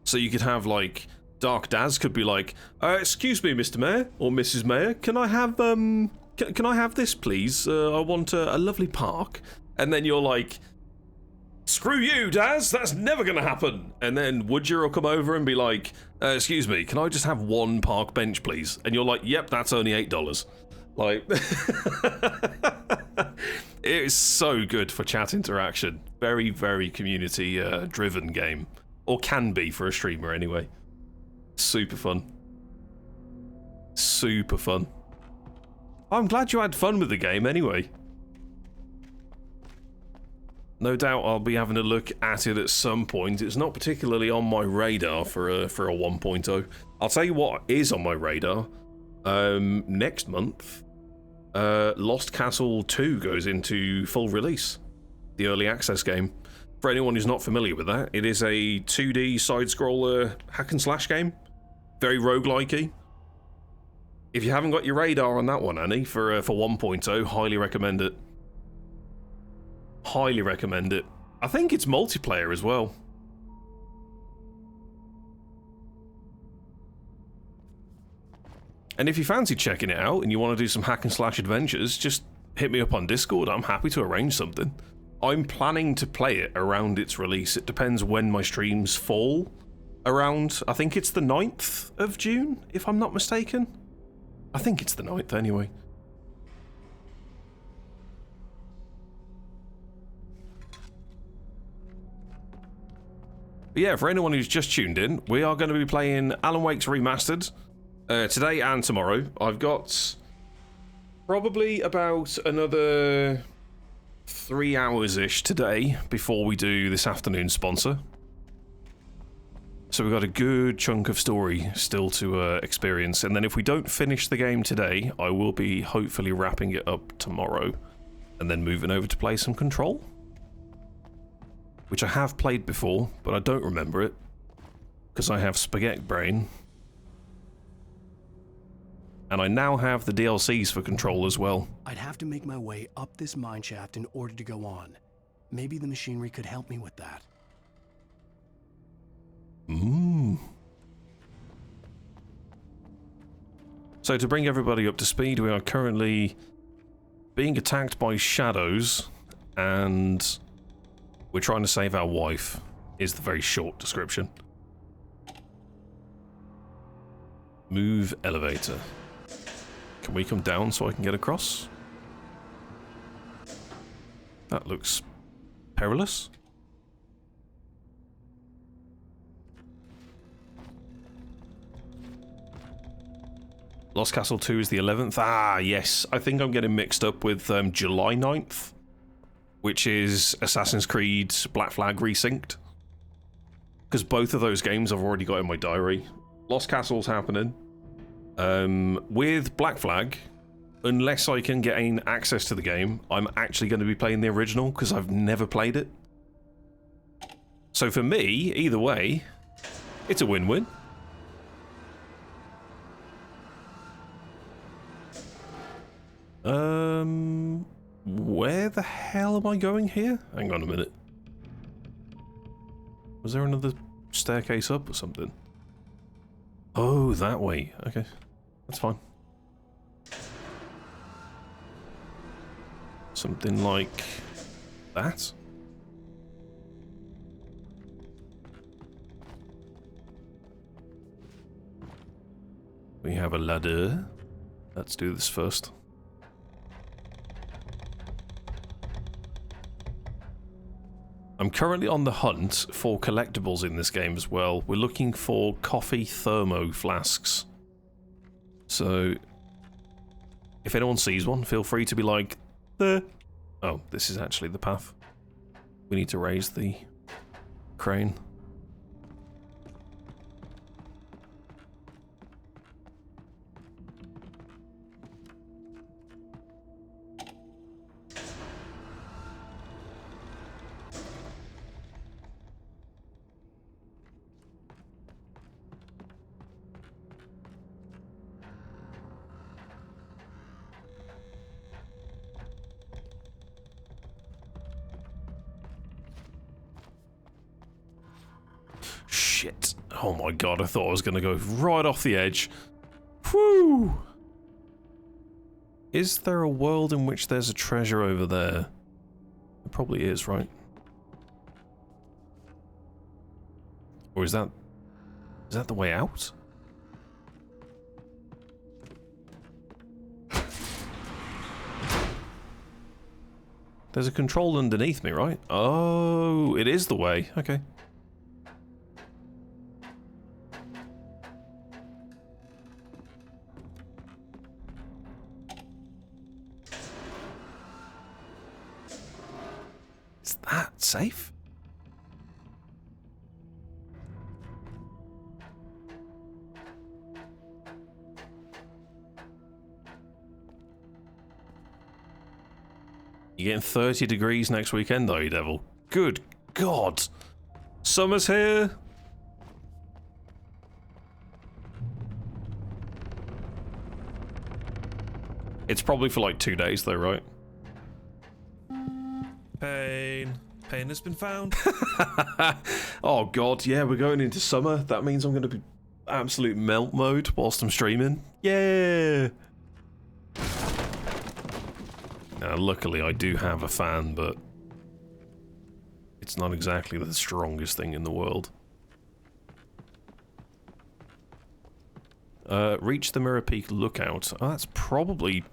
[SPEAKER 2] So you could have, like, Dark Daz could be like, excuse me, Mr. Mayor, or Mrs. Mayor, can I have, can I have this, please? I want a lovely park. And then you're like, screw you, Daz, that's never gonna happen. And then Woodger will come over and be like, excuse me, can I just have one park bench, please? And you're like, yep, that's only $8. Like, it is so good for chat interaction. Very, very community driven game. Or can be for a streamer anyway. Super fun. Super fun. I'm glad you had fun with the game anyway. No doubt I'll be having a look at it at some point. It's not particularly on my radar for a 1.0. I'll tell you what is on my radar. Next month, Lost Castle 2 goes into full release. The early access game. For anyone who's not familiar with that, it is a 2D side-scroller hack and slash game. Very roguelike-y. If you haven't got your radar on that one, Annie, for 1.0, highly recommend it. Highly recommend it. I think it's multiplayer as well. And if you fancy checking it out and you want to do some hack and slash adventures, just hit me up on Discord. I'm happy to arrange something. I'm planning to play it around its release. It depends when my streams fall. Around, I think it's the 9th of June, if I'm not mistaken. I think it's the 9th anyway. But yeah, for anyone who's just tuned in, we are going to be playing Alan Wake's Remastered today and tomorrow. I've got probably about another 3 hours-ish today before we do this afternoon's sponsor. So we've got a good chunk of story still to experience. And then if we don't finish the game today, I will be hopefully wrapping it up tomorrow and then moving over to play some Control, which I have played before, but I don't remember it because I have spaghetti brain. And I now have the DLCs for Control as well.
[SPEAKER 1] I'd have to make my way up this mineshaft in order to go on. Maybe the machinery could help me with that.
[SPEAKER 2] So to bring everybody up to speed, we are currently being attacked by shadows and we're trying to save our wife, is the very short description. Move elevator. Can we come down so I can get across? That looks perilous. Lost Castle 2 is the 11th. Ah, yes. I think I'm getting mixed up with July 9th, which is Assassin's Creed Black Flag Resynced. Because both of those games I've already got in my diary. Lost Castle's happening. With Black Flag, unless I can gain access to the game, I'm actually going to be playing the original because I've never played it. So for me, either way, it's a win-win. Where the hell am I going here? Hang on a minute. Was there another staircase up or something? Oh, that way. Okay, that's fine. Something like that? We have a ladder. Let's do this first. I'm currently on the hunt for collectibles in this game as well. We're looking for coffee thermo flasks. So, if anyone sees one, feel free to be like, there. Oh, this is actually the path. We need to raise the crane. Shit. Oh my god, I thought I was going to go right off the edge. Whew! Is there a world in which there's a treasure over there? It probably is, right? Or is that the way out? There's a control underneath me, right? Oh, it is the way. Okay. Is that safe? You're getting 30 degrees next weekend, though, you devil. Good God. Summer's here. It's probably for like 2 days, though, right?
[SPEAKER 7] Pain. Pain has been found.
[SPEAKER 2] Oh, God, yeah, we're going into summer. That means I'm going to be absolute melt mode whilst I'm streaming. Yeah. Now, luckily, I do have a fan, but it's not exactly the strongest thing in the world. Reach the Mirror Peak Lookout. Oh, that's probably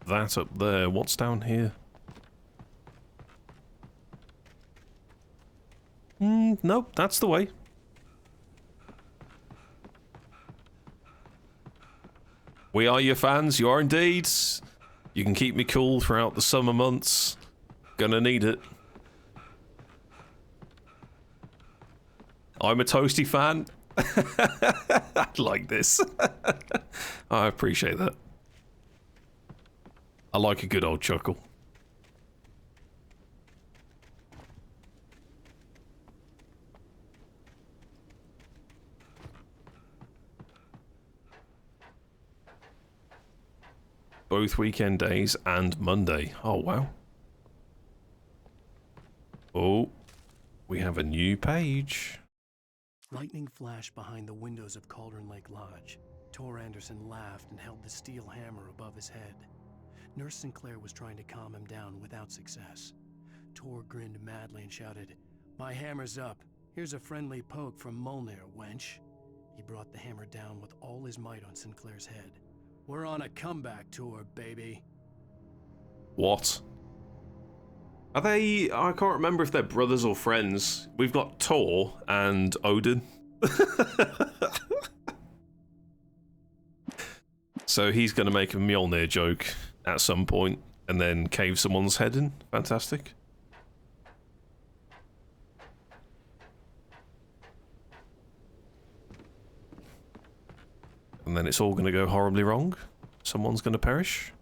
[SPEAKER 2] that up there. What's down here? Nope, that's the way. We are your fans, you are indeed. You can keep me cool throughout the summer months. Gonna need it. I'm a Toasty fan. I like this. I appreciate that. I like a good old chuckle. Both weekend days and Monday. Oh, wow. Oh, we have a new page.
[SPEAKER 1] Lightning flashed behind the windows of Cauldron Lake Lodge. Tor Anderson laughed and held the steel hammer above his head. Nurse Sinclair was trying to calm him down without success. Tor grinned madly and shouted, "My hammer's up. Here's a friendly poke from Molnir, wench." He brought the hammer down with all his might on Sinclair's head. We're on a comeback tour, baby.
[SPEAKER 2] What? Are they... I can't remember if they're brothers or friends. We've got Thor and Odin. So he's going to make a Mjolnir joke at some point and then cave someone's head in. Fantastic. And then it's all going to go horribly wrong. Someone's going to perish.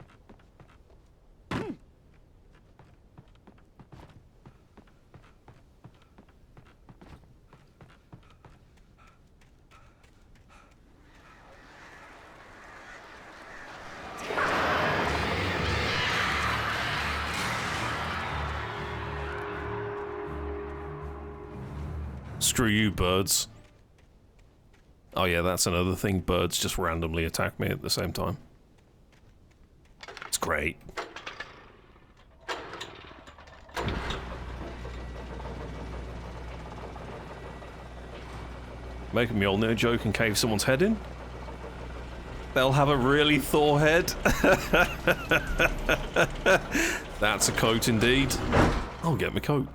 [SPEAKER 2] Screw you, birds. Oh yeah, that's another thing. Birds just randomly attack me at the same time. It's great. Make a Mjolnir joke and cave someone's head in? They'll have a really Thor head. That's a coat indeed. I'll get my coat.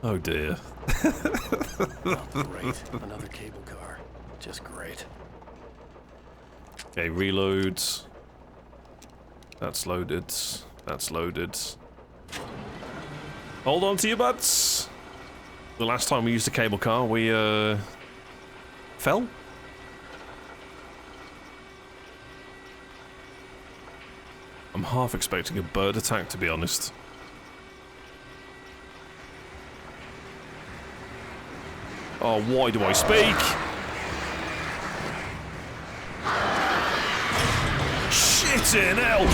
[SPEAKER 2] Oh dear.
[SPEAKER 1] Oh, great. Another cable car. Just great.
[SPEAKER 2] Okay, reload. That's loaded. That's loaded. Hold on to your butts. The last time we used a cable car, we, fell? I'm half expecting a bird attack, to be honest. Oh, why do I speak? Shit in hell!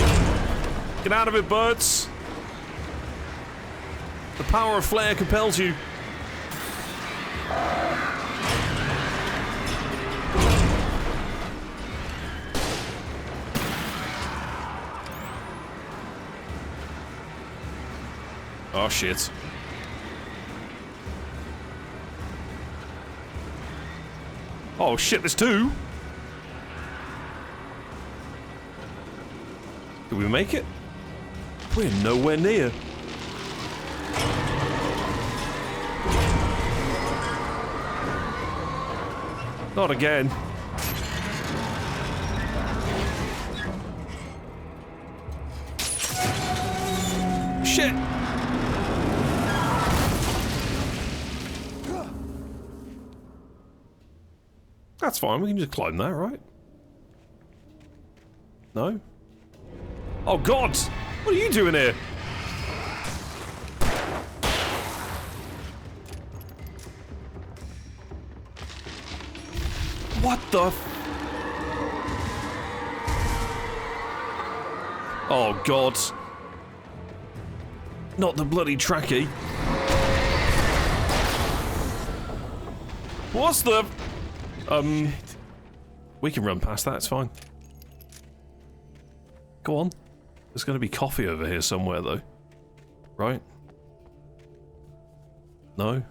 [SPEAKER 2] Get out of it, birds! The power of flare compels you. Oh shit. Oh shit, there's two! Did we make it? We're nowhere near. Not again. Shit! That's fine, we can just climb that, right? No? Oh god! What are you doing here? What the f- Oh god. Not the bloody trackie. What's the... We can run past that, it's fine. Go on. There's gonna be coffee over here somewhere though. Right? No?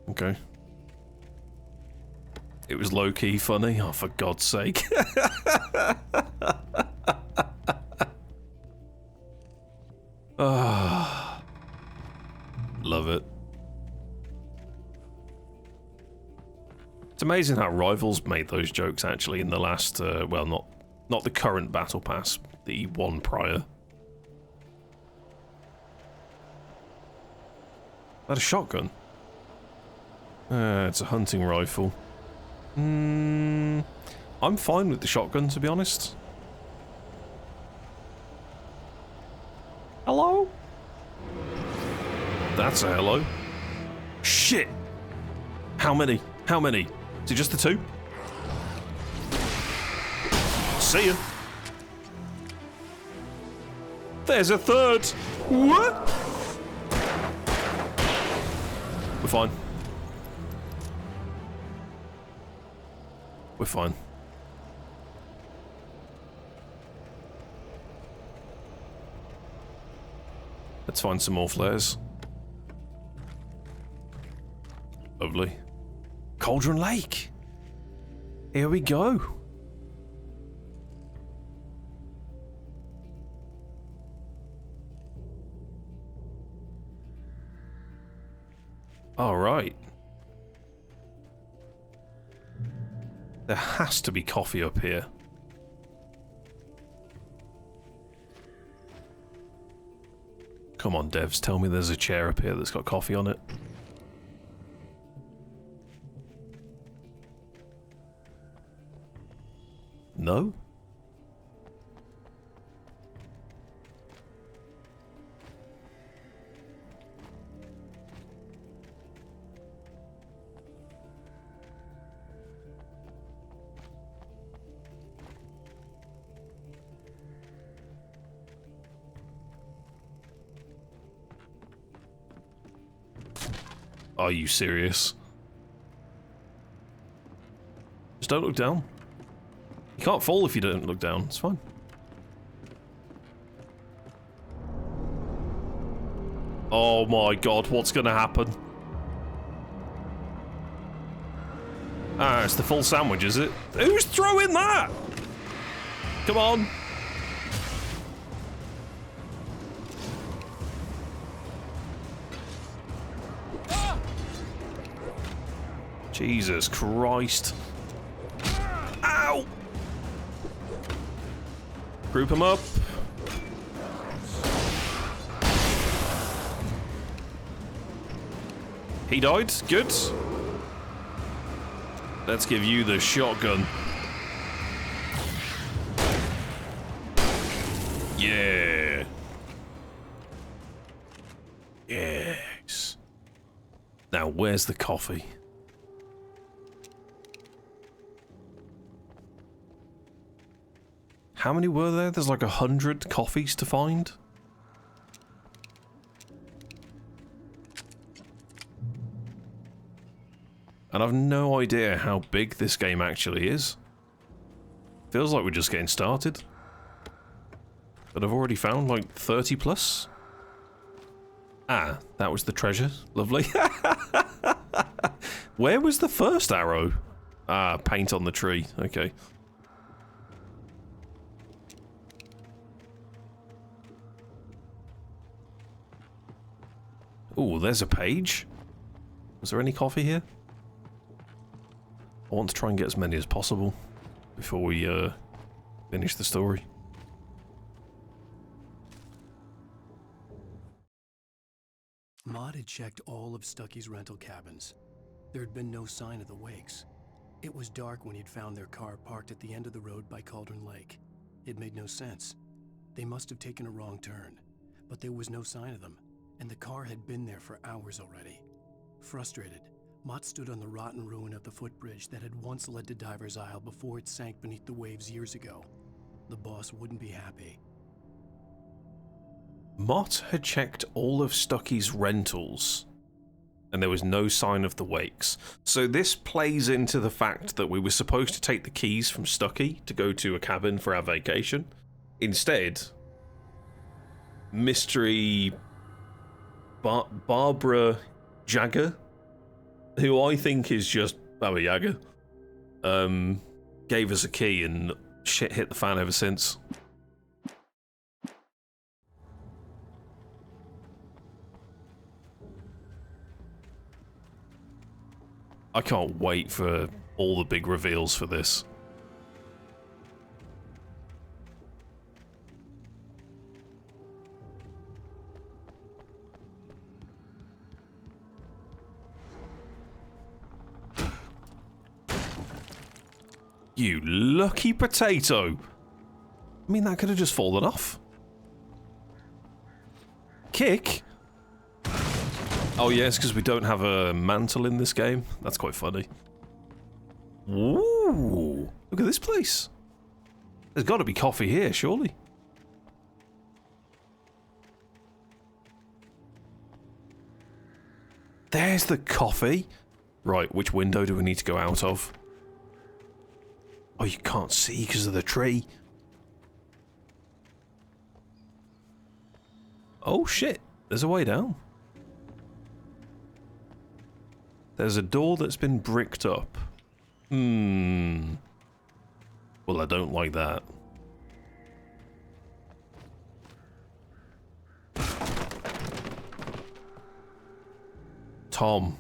[SPEAKER 2] Okay. It was low-key funny. Oh, for God's sake. Ah, love it. It's amazing how Rivals made those jokes actually in the last, well, not the current Battle Pass, the one prior. Is that a shotgun? It's a hunting rifle. I'm fine with the shotgun, to be honest. Hello? That's a hello. Shit! How many? How many? Is it just the two? See ya. There's a third. What? We're fine. We're fine. Let's find some more flares. Lovely. Cauldron Lake. Here we go. All right. There has to be coffee up here. Come on, devs, tell me there's a chair up here that's got coffee on it. No? Are you serious? Just don't look down. You can't fall if you don't look down. It's fine. Oh my god, what's gonna happen? Ah, it's the full sandwich, is it? Who's throwing that? Come on. Jesus Christ. Ow! Group them up. He died. Good. Let's give you the shotgun. Yeah. Yes. Now, where's the coffee? How many were there? There's like 100 coffees to find. And I've no idea how big this game actually is. Feels like we're just getting started. But I've already found like 30 plus. Ah, that was the treasure. Lovely. Where was the first arrow? Ah, paint on the tree. Okay. Oh, there's a page. Was there any coffee here? I want to try and get as many as possible before we finish the story.
[SPEAKER 1] Maud had checked all of Stucky's rental cabins. There had been no sign of the Wakes. It was dark when he'd found their car parked at the end of the road by Cauldron Lake. It made no sense. They must have taken a wrong turn, but there was no sign of them, and the car had been there for hours already. Frustrated, Mott stood on the rotten ruin of the footbridge that had once led to Diver's Isle before it sank beneath the waves years ago. The boss wouldn't be happy.
[SPEAKER 2] Mott had checked all of Stucky's rentals, and there was no sign of the Wakes. So this plays into the fact that we were supposed to take the keys from Stucky to go to a cabin for our vacation. Instead, mystery Barbara Jagger, who I think is just Baba Yaga, gave us a key, and shit hit the fan ever since. I can't wait for all the big reveals for this. You lucky potato. I mean, that could have just fallen off. Kick? Oh, yes, because we don't have a mantle in this game. That's quite funny. Ooh, look at this place. There's got to be coffee here, surely. There's the coffee. Right, which window do we need to go out of? Oh, you can't see because of the tree. Oh, shit. There's a way down. There's a door that's been bricked up. Well, I don't like that. Tom.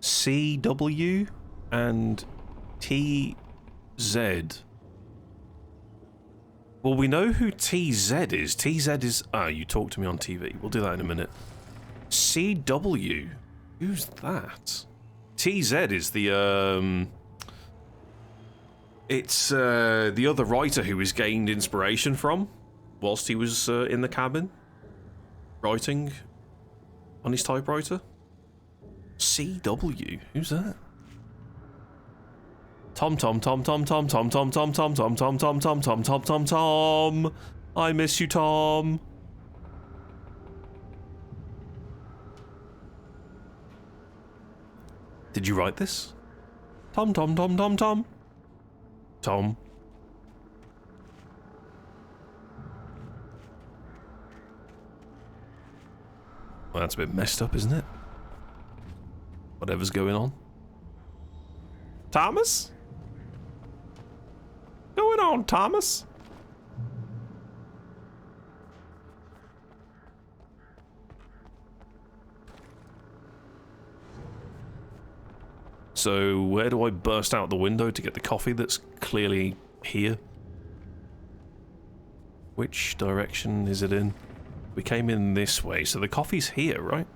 [SPEAKER 2] CW and TZ. Well, we know who TZ is. TZ is... Ah, you talked to me on TV. We'll do that in a minute. CW. Who's that? TZ is the, It's, the other writer who he's gained inspiration from whilst he was, in the cabin. Writing on his typewriter. CW. Who's that? Tom. I miss you, Tom. Did you write this? Tom. Tom. Well, that's a bit messed up, isn't it? Whatever's going on. Thomas? Going on, Thomas? So, where do I burst out the window to get the coffee that's clearly here? Which direction is it in? We came in this way, so the coffee's here, right?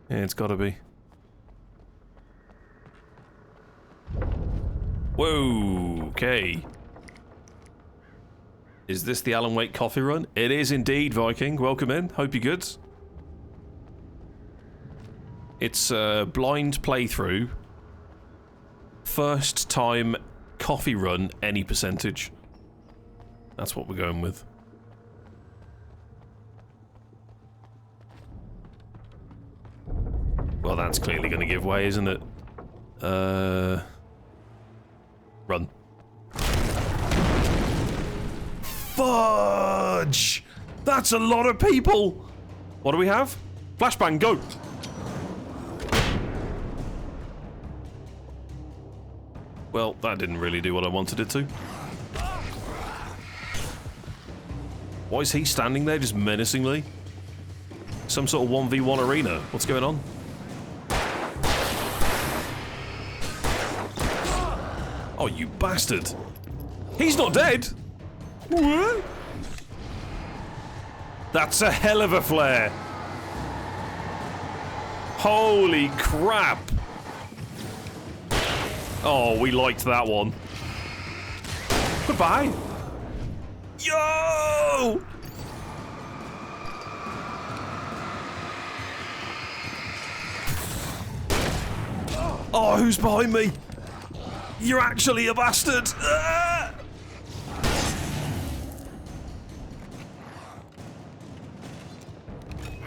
[SPEAKER 2] Yeah, it's gotta be. Whoa, okay. Is this the Alan Wake coffee run? It is indeed, Viking. Welcome in. Hope you're good. It's a blind playthrough. First time coffee run, any percentage. That's what we're going with. Well, that's clearly going to give way, isn't it? Run. Fudge! That's a lot of people! What do we have? Flashbang, go! Well, that didn't really do what I wanted it to. Why is he standing there just menacingly? Some sort of 1v1 arena. What's going on? Oh, you bastard! He's not dead! What? That's a hell of a flare! Holy crap! Oh, we liked that one. Goodbye! Yo! Oh, who's behind me? You're actually a bastard! Ah!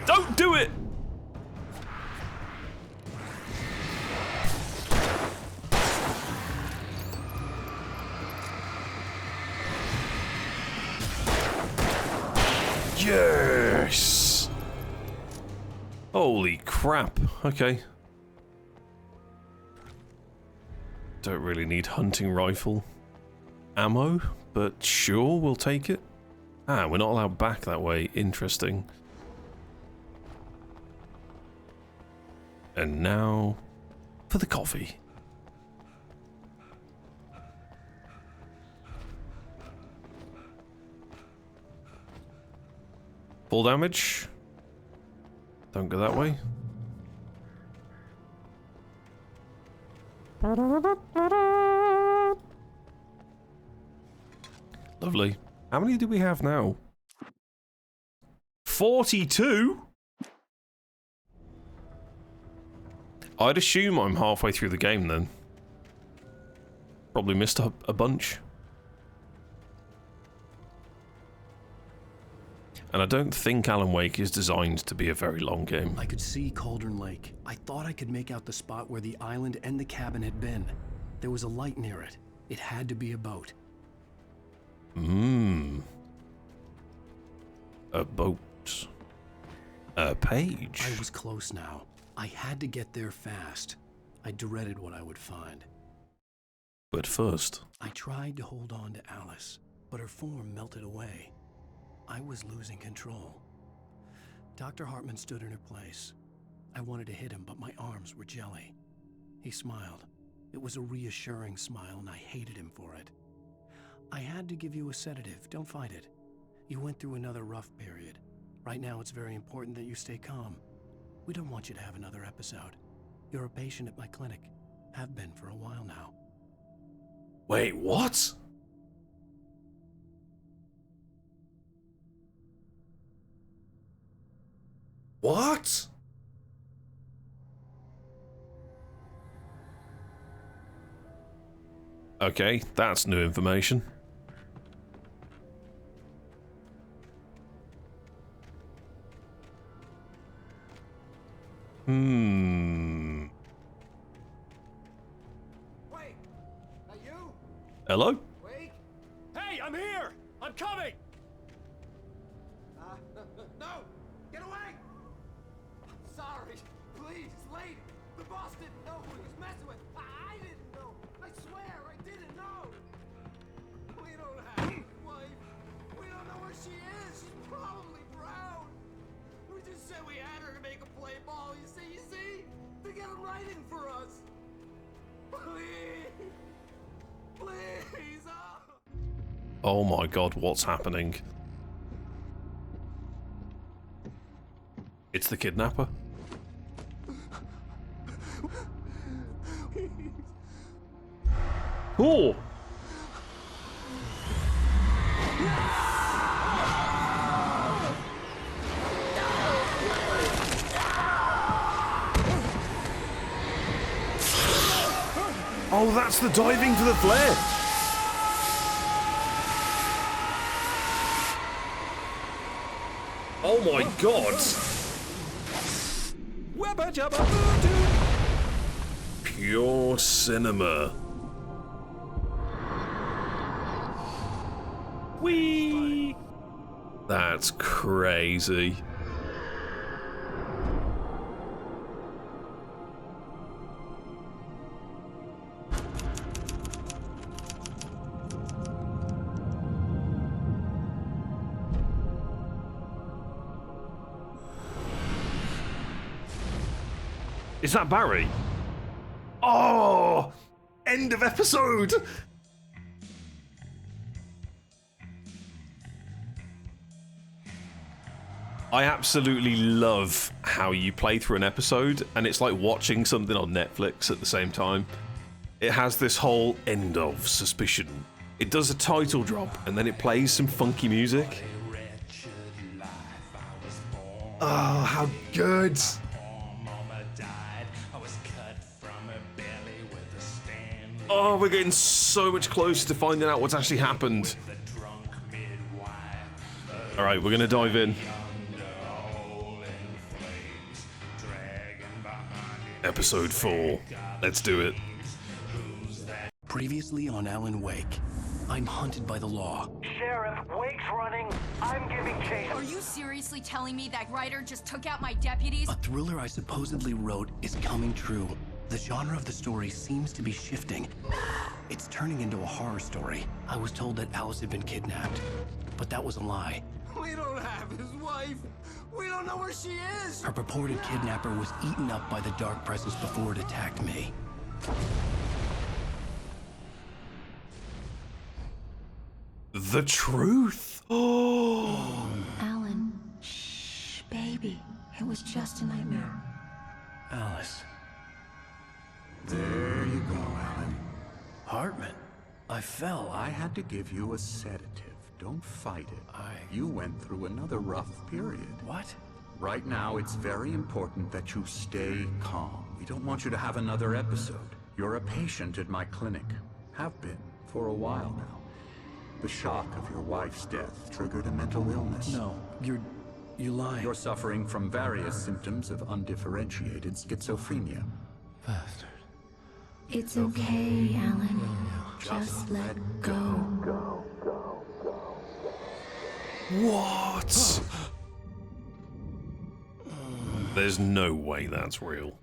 [SPEAKER 2] Don't do it! Yes! Holy crap. Okay. Don't really need hunting rifle ammo, but sure, we'll take it. Ah, we're not allowed back that way. Interesting. And now for the coffee. Full damage. Don't go that way. Lovely. How many do we have now? 42? I'd assume I'm halfway through the game then. Probably missed a bunch. And I don't think Alan Wake is designed to be a very long game.
[SPEAKER 1] I could see Cauldron Lake. I thought I could make out the spot where the island and the cabin had been. There was a light near it. It had to be a boat.
[SPEAKER 2] A boat. A page.
[SPEAKER 1] I was close now. I had to get there fast. I dreaded what I would find.
[SPEAKER 2] But first...
[SPEAKER 1] I tried to hold on to Alice, but her form melted away. I was losing control. Dr. Hartman stood in her place. I wanted to hit him, but my arms were jelly. He smiled. It was a reassuring smile, and I hated him for it. I had to give you a sedative. Don't fight it. You went through another rough period. Right now, it's very important that you stay calm. We don't want you to have another episode. You're a patient at my clinic. Have been for a while now.
[SPEAKER 2] Wait, what? What? Okay, that's new information.
[SPEAKER 8] Wait, are you?
[SPEAKER 2] Hello?
[SPEAKER 8] Wait. Hey, I'm here. I'm coming. No, get away. I'm sorry. Please, lady. The boss didn't know who he was messing with. I didn't know. I swear, I didn't know. We don't have his wife. We don't know where she is. She's probably drowned. We just said we had her to make a play ball. You see? To get him right in for us. Please. Please.
[SPEAKER 2] Oh my god, what's happening? It's the kidnapper. Oh! Oh, that's the diving for the flare! Oh my god! Pure cinema. Whee! That's crazy. Is that Barry? Oh! End of episode! I absolutely love how you play through an episode and it's like watching something on Netflix at the same time. It has this whole end of suspicion. It does a title drop and then it plays some funky music. Oh, how good! Oh, we're getting so much closer to finding out what's actually happened. Alright, we're gonna dive in. Episode 4. Let's do it.
[SPEAKER 1] Previously on Alan Wake, I'm hunted by the law.
[SPEAKER 17] Sheriff, Wake's running. I'm giving chase.
[SPEAKER 20] Are you seriously telling me that writer just took out my deputies?
[SPEAKER 1] A thriller I supposedly wrote is coming true. The genre of the story seems to be shifting. It's turning into a horror story. I was told that Alice had been kidnapped, but that was a lie.
[SPEAKER 8] We don't have his wife. We don't know where she is.
[SPEAKER 1] Her purported kidnapper was eaten up by the dark presence before it attacked me.
[SPEAKER 2] The truth. Oh.
[SPEAKER 5] Alan, shh, baby. It was just a nightmare.
[SPEAKER 1] Alice.
[SPEAKER 12] There you go, Alan.
[SPEAKER 1] Hartman, I fell.
[SPEAKER 12] I had to give you a sedative. Don't fight it. You went through another rough period.
[SPEAKER 1] What?
[SPEAKER 12] Right now, it's very important that you stay calm. We don't want you to have another episode. You're a patient at my clinic. Have been for a while now. The shock of your wife's death triggered a mental illness.
[SPEAKER 1] No, you lied.
[SPEAKER 12] You're suffering from various symptoms of undifferentiated schizophrenia.
[SPEAKER 1] Bastard.
[SPEAKER 5] It's okay, Alan. Just let go.
[SPEAKER 2] What? There's no way that's real.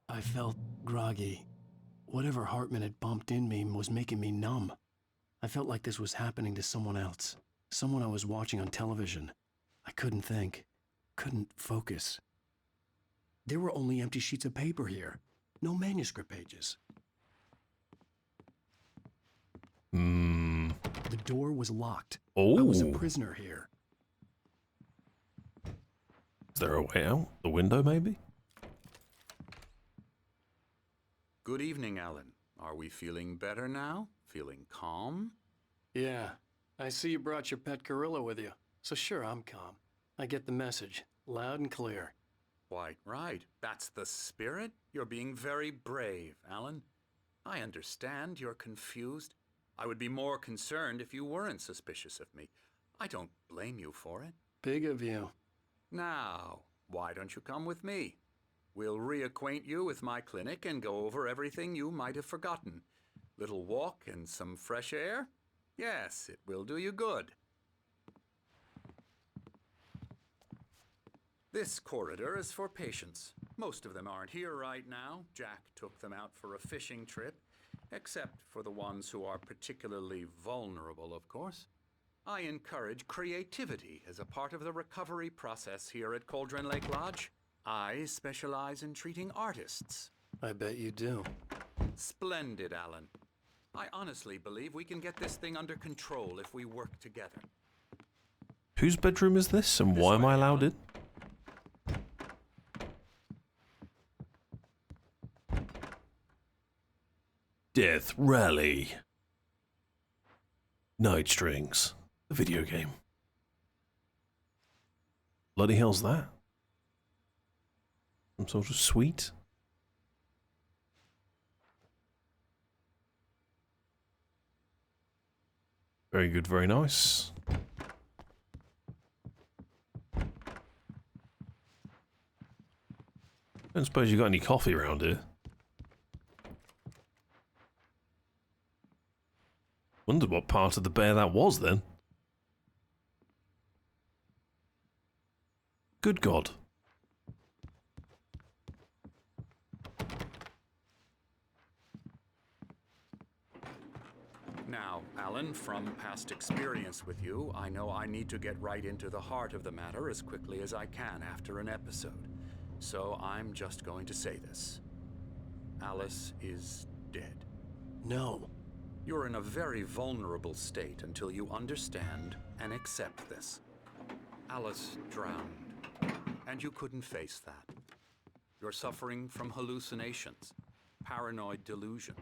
[SPEAKER 1] I felt groggy. Whatever Hartman had bumped in me was making me numb. I felt like this was happening to someone else. Someone I was watching on television. I couldn't think. Couldn't focus. There were only empty sheets of paper here. No manuscript pages. The door was locked.
[SPEAKER 2] Oh.
[SPEAKER 1] I was a prisoner here.
[SPEAKER 2] Is there a way out? The window, maybe?
[SPEAKER 12] Good evening, Alan. Are we feeling better now? Feeling calm?
[SPEAKER 1] Yeah. I see you brought your pet gorilla with you. So sure, I'm calm. I get the message. Loud and clear.
[SPEAKER 12] Quite right. That's the spirit. You're being very brave, Alan. I understand you're confused. I would be more concerned if you weren't suspicious of me. I don't blame you for it.
[SPEAKER 1] Big of you.
[SPEAKER 12] Now, why don't you come with me? We'll reacquaint you with my clinic and go over everything you might have forgotten. Little walk and some fresh air? Yes, it will do you good. This corridor is for patients. Most of them aren't here right now. Jack took them out for a fishing trip, except for the ones who are particularly vulnerable, of course. I encourage creativity as a part of the recovery process here at Cauldron Lake Lodge. I specialize in treating artists.
[SPEAKER 1] I bet you do.
[SPEAKER 12] Splendid, Alan. I honestly believe we can get this thing under control if we work together.
[SPEAKER 2] Whose bedroom is this, and why am I allowed in? Death Rally. Night Strings. The video game. Bloody hell's that? Some sort of suite? Very good, very nice. Don't suppose you got any coffee around here? Wondered what part of the bear that was then. Good God.
[SPEAKER 12] Now, Alan, from past experience with you, I know I need to get right into the heart of the matter as quickly as I can after an episode. So I'm just going to say this. Alice is dead.
[SPEAKER 1] No.
[SPEAKER 12] You're in a very vulnerable state until you understand and accept this. Alice drowned, and you couldn't face that. You're suffering from hallucinations, paranoid delusions,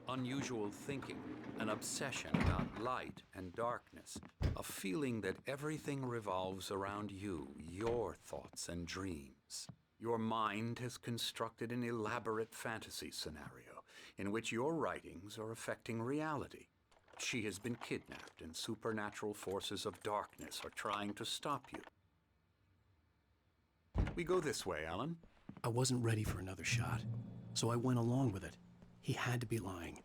[SPEAKER 12] unusual thinking, an obsession about light and darkness, a feeling that everything revolves around you, your thoughts and dreams. Your mind has constructed an elaborate fantasy scenario in which your writings are affecting reality. She has been kidnapped, and supernatural forces of darkness are trying to stop you. We go this way, Alan.
[SPEAKER 1] I wasn't ready for another shot, so I went along with it. He had to be lying.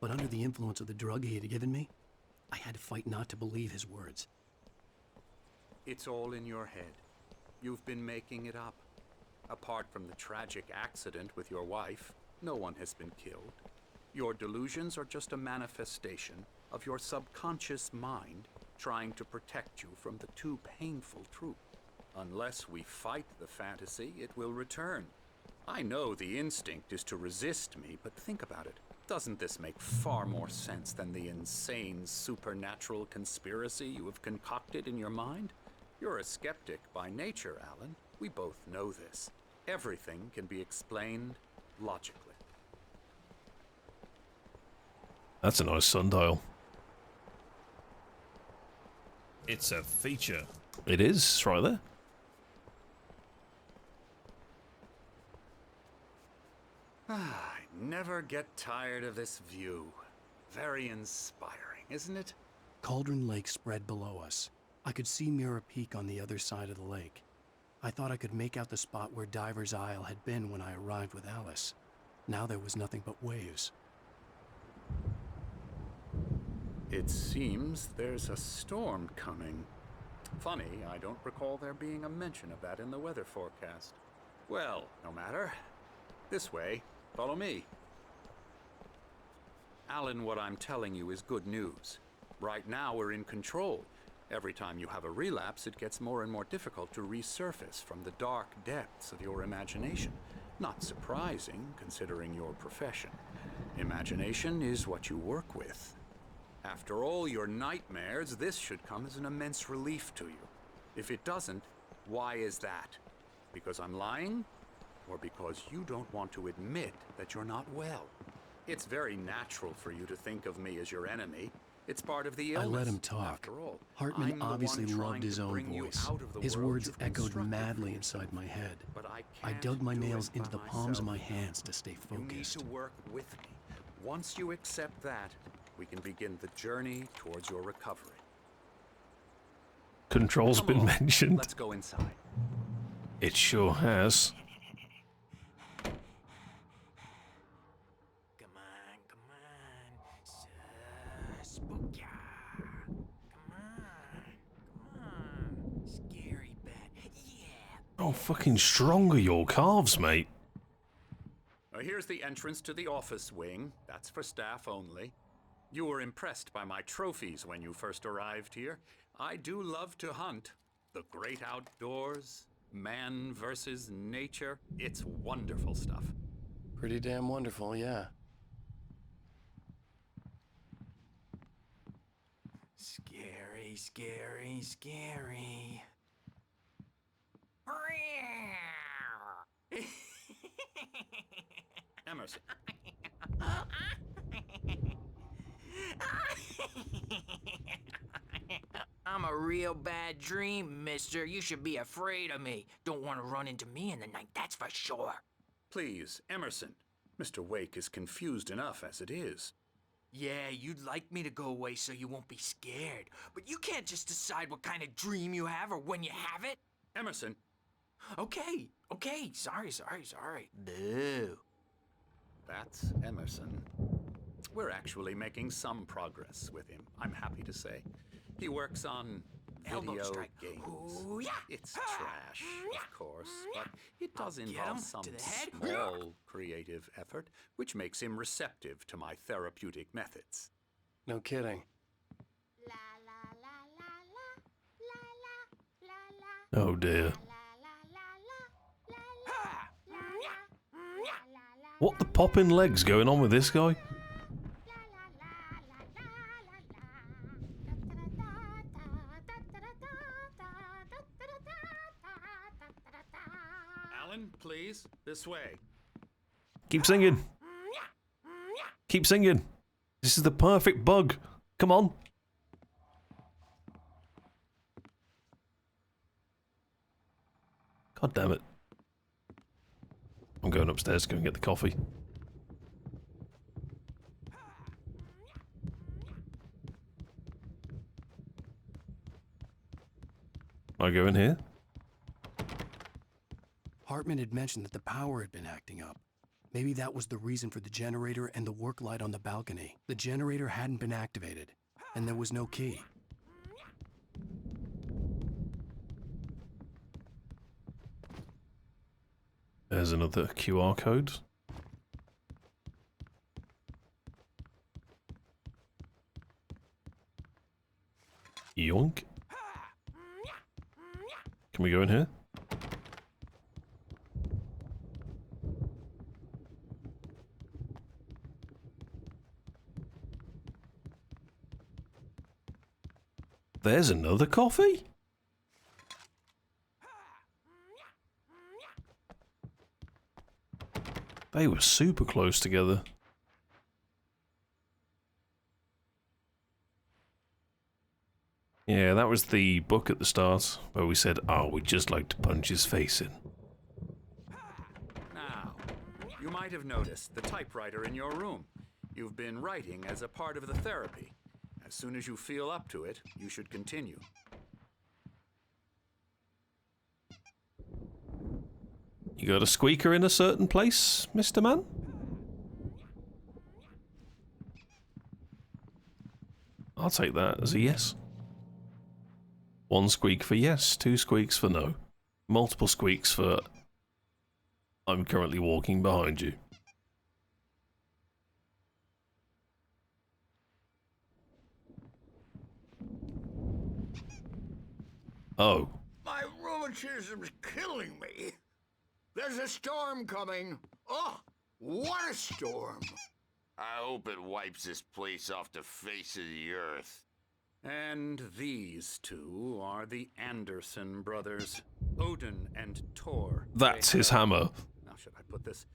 [SPEAKER 1] But under the influence of the drug he had given me, I had to fight not to believe his words.
[SPEAKER 12] It's all in your head. You've been making it up. Apart from the tragic accident with your wife, no one has been killed. Your delusions are just a manifestation of your subconscious mind trying to protect you from the too painful truth. Unless we fight the fantasy, it will return. I know the instinct is to resist me, but think about it. Doesn't this make far more sense than the insane supernatural conspiracy you have concocted in your mind? You're a skeptic by nature, Alan. We both know this. Everything can be explained logically.
[SPEAKER 2] That's a nice sundial.
[SPEAKER 7] It's a feature.
[SPEAKER 2] It is, it's right there.
[SPEAKER 12] I never get tired of this view. Very inspiring, isn't it?
[SPEAKER 1] Cauldron Lake spread below us. I could see Mirror Peak on the other side of the lake. I thought I could make out the spot where Diver's Isle had been when I arrived with Alice. Now there was nothing but waves.
[SPEAKER 12] It seems there's a storm coming. Funny, I don't recall there being a mention of that in the weather forecast. Well, no matter. This way. Follow me. Alan, what I'm telling you is good news. Right now, we're in control. Every time you have a relapse, it gets more and more difficult to resurface from the dark depths of your imagination. Not surprising, considering your profession. Imagination is what you work with. After all your nightmares, this should come as an immense relief to you. If it doesn't, why is that? Because I'm lying? Or because you don't want to admit that you're not well? It's very natural for you to think of me as your enemy. It's part of the illness.
[SPEAKER 1] I let him talk. Hartman obviously loved his own voice. His words echoed madly inside my head. I dug my nails into the palms of my hands to stay focused.
[SPEAKER 12] You need to work with me. Once you accept that, we can begin the journey towards your recovery.
[SPEAKER 2] Control's been mentioned.
[SPEAKER 12] Let's go inside.
[SPEAKER 2] It sure has. Oh, fucking strong are your calves, mate.
[SPEAKER 12] Here's the entrance to the office wing. That's for staff only. You were impressed by my trophies when you first arrived here. I do love to hunt. The great outdoors, man versus nature. It's wonderful stuff.
[SPEAKER 1] Pretty damn wonderful, yeah.
[SPEAKER 11] Scary, scary, scary.
[SPEAKER 12] Emerson.
[SPEAKER 11] I'm a real bad dream, mister. You should be afraid of me. Don't want to run into me in the night, that's for sure.
[SPEAKER 12] Please, Emerson. Mr. Wake is confused enough as it is.
[SPEAKER 11] Yeah, you'd like me to go away so you won't be scared. But you can't just decide what kind of dream you have or when you have it.
[SPEAKER 12] Emerson.
[SPEAKER 11] Okay. Sorry. Boo.
[SPEAKER 12] That's Emerson. We're actually making some progress with him, I'm happy to say. He works on video games.
[SPEAKER 11] Ooh, yeah.
[SPEAKER 12] It's trash, of course, but it does involve some small creative effort, which makes him receptive to my therapeutic methods.
[SPEAKER 1] No kidding.
[SPEAKER 2] Oh dear. What the popping legs going on with this guy?
[SPEAKER 12] Alan, please, this way.
[SPEAKER 2] Keep singing. Keep singing. This is the perfect bug. Come on. God damn it. I'm going upstairs to go and get the coffee. I go in here?
[SPEAKER 1] Hartman had mentioned that the power had been acting up. Maybe that was the reason for the generator and the work light on the balcony. The generator hadn't been activated, and there was no key.
[SPEAKER 2] There's another QR code. Yoink. Can we go in here? There's another coffee? They were super close together. Yeah, that was the book at the start, where we said, oh, we'd just like to punch his face in.
[SPEAKER 12] Now, you might have noticed the typewriter in your room. You've been writing as a part of the therapy. As soon as you feel up to it, you should continue.
[SPEAKER 2] You got a squeaker in a certain place, Mr. Man? I'll take that as a yes. 1 squeak for yes, 2 squeaks for no. Multiple squeaks for I'm currently walking behind you. Oh.
[SPEAKER 16] My rheumatism's killing me. There's a storm coming. Oh, what a storm.
[SPEAKER 19] I hope it wipes this place off the face of the earth.
[SPEAKER 12] And these two are the Anderson brothers, Odin and Thor.
[SPEAKER 2] That's his hammer.
[SPEAKER 12] How should I put this?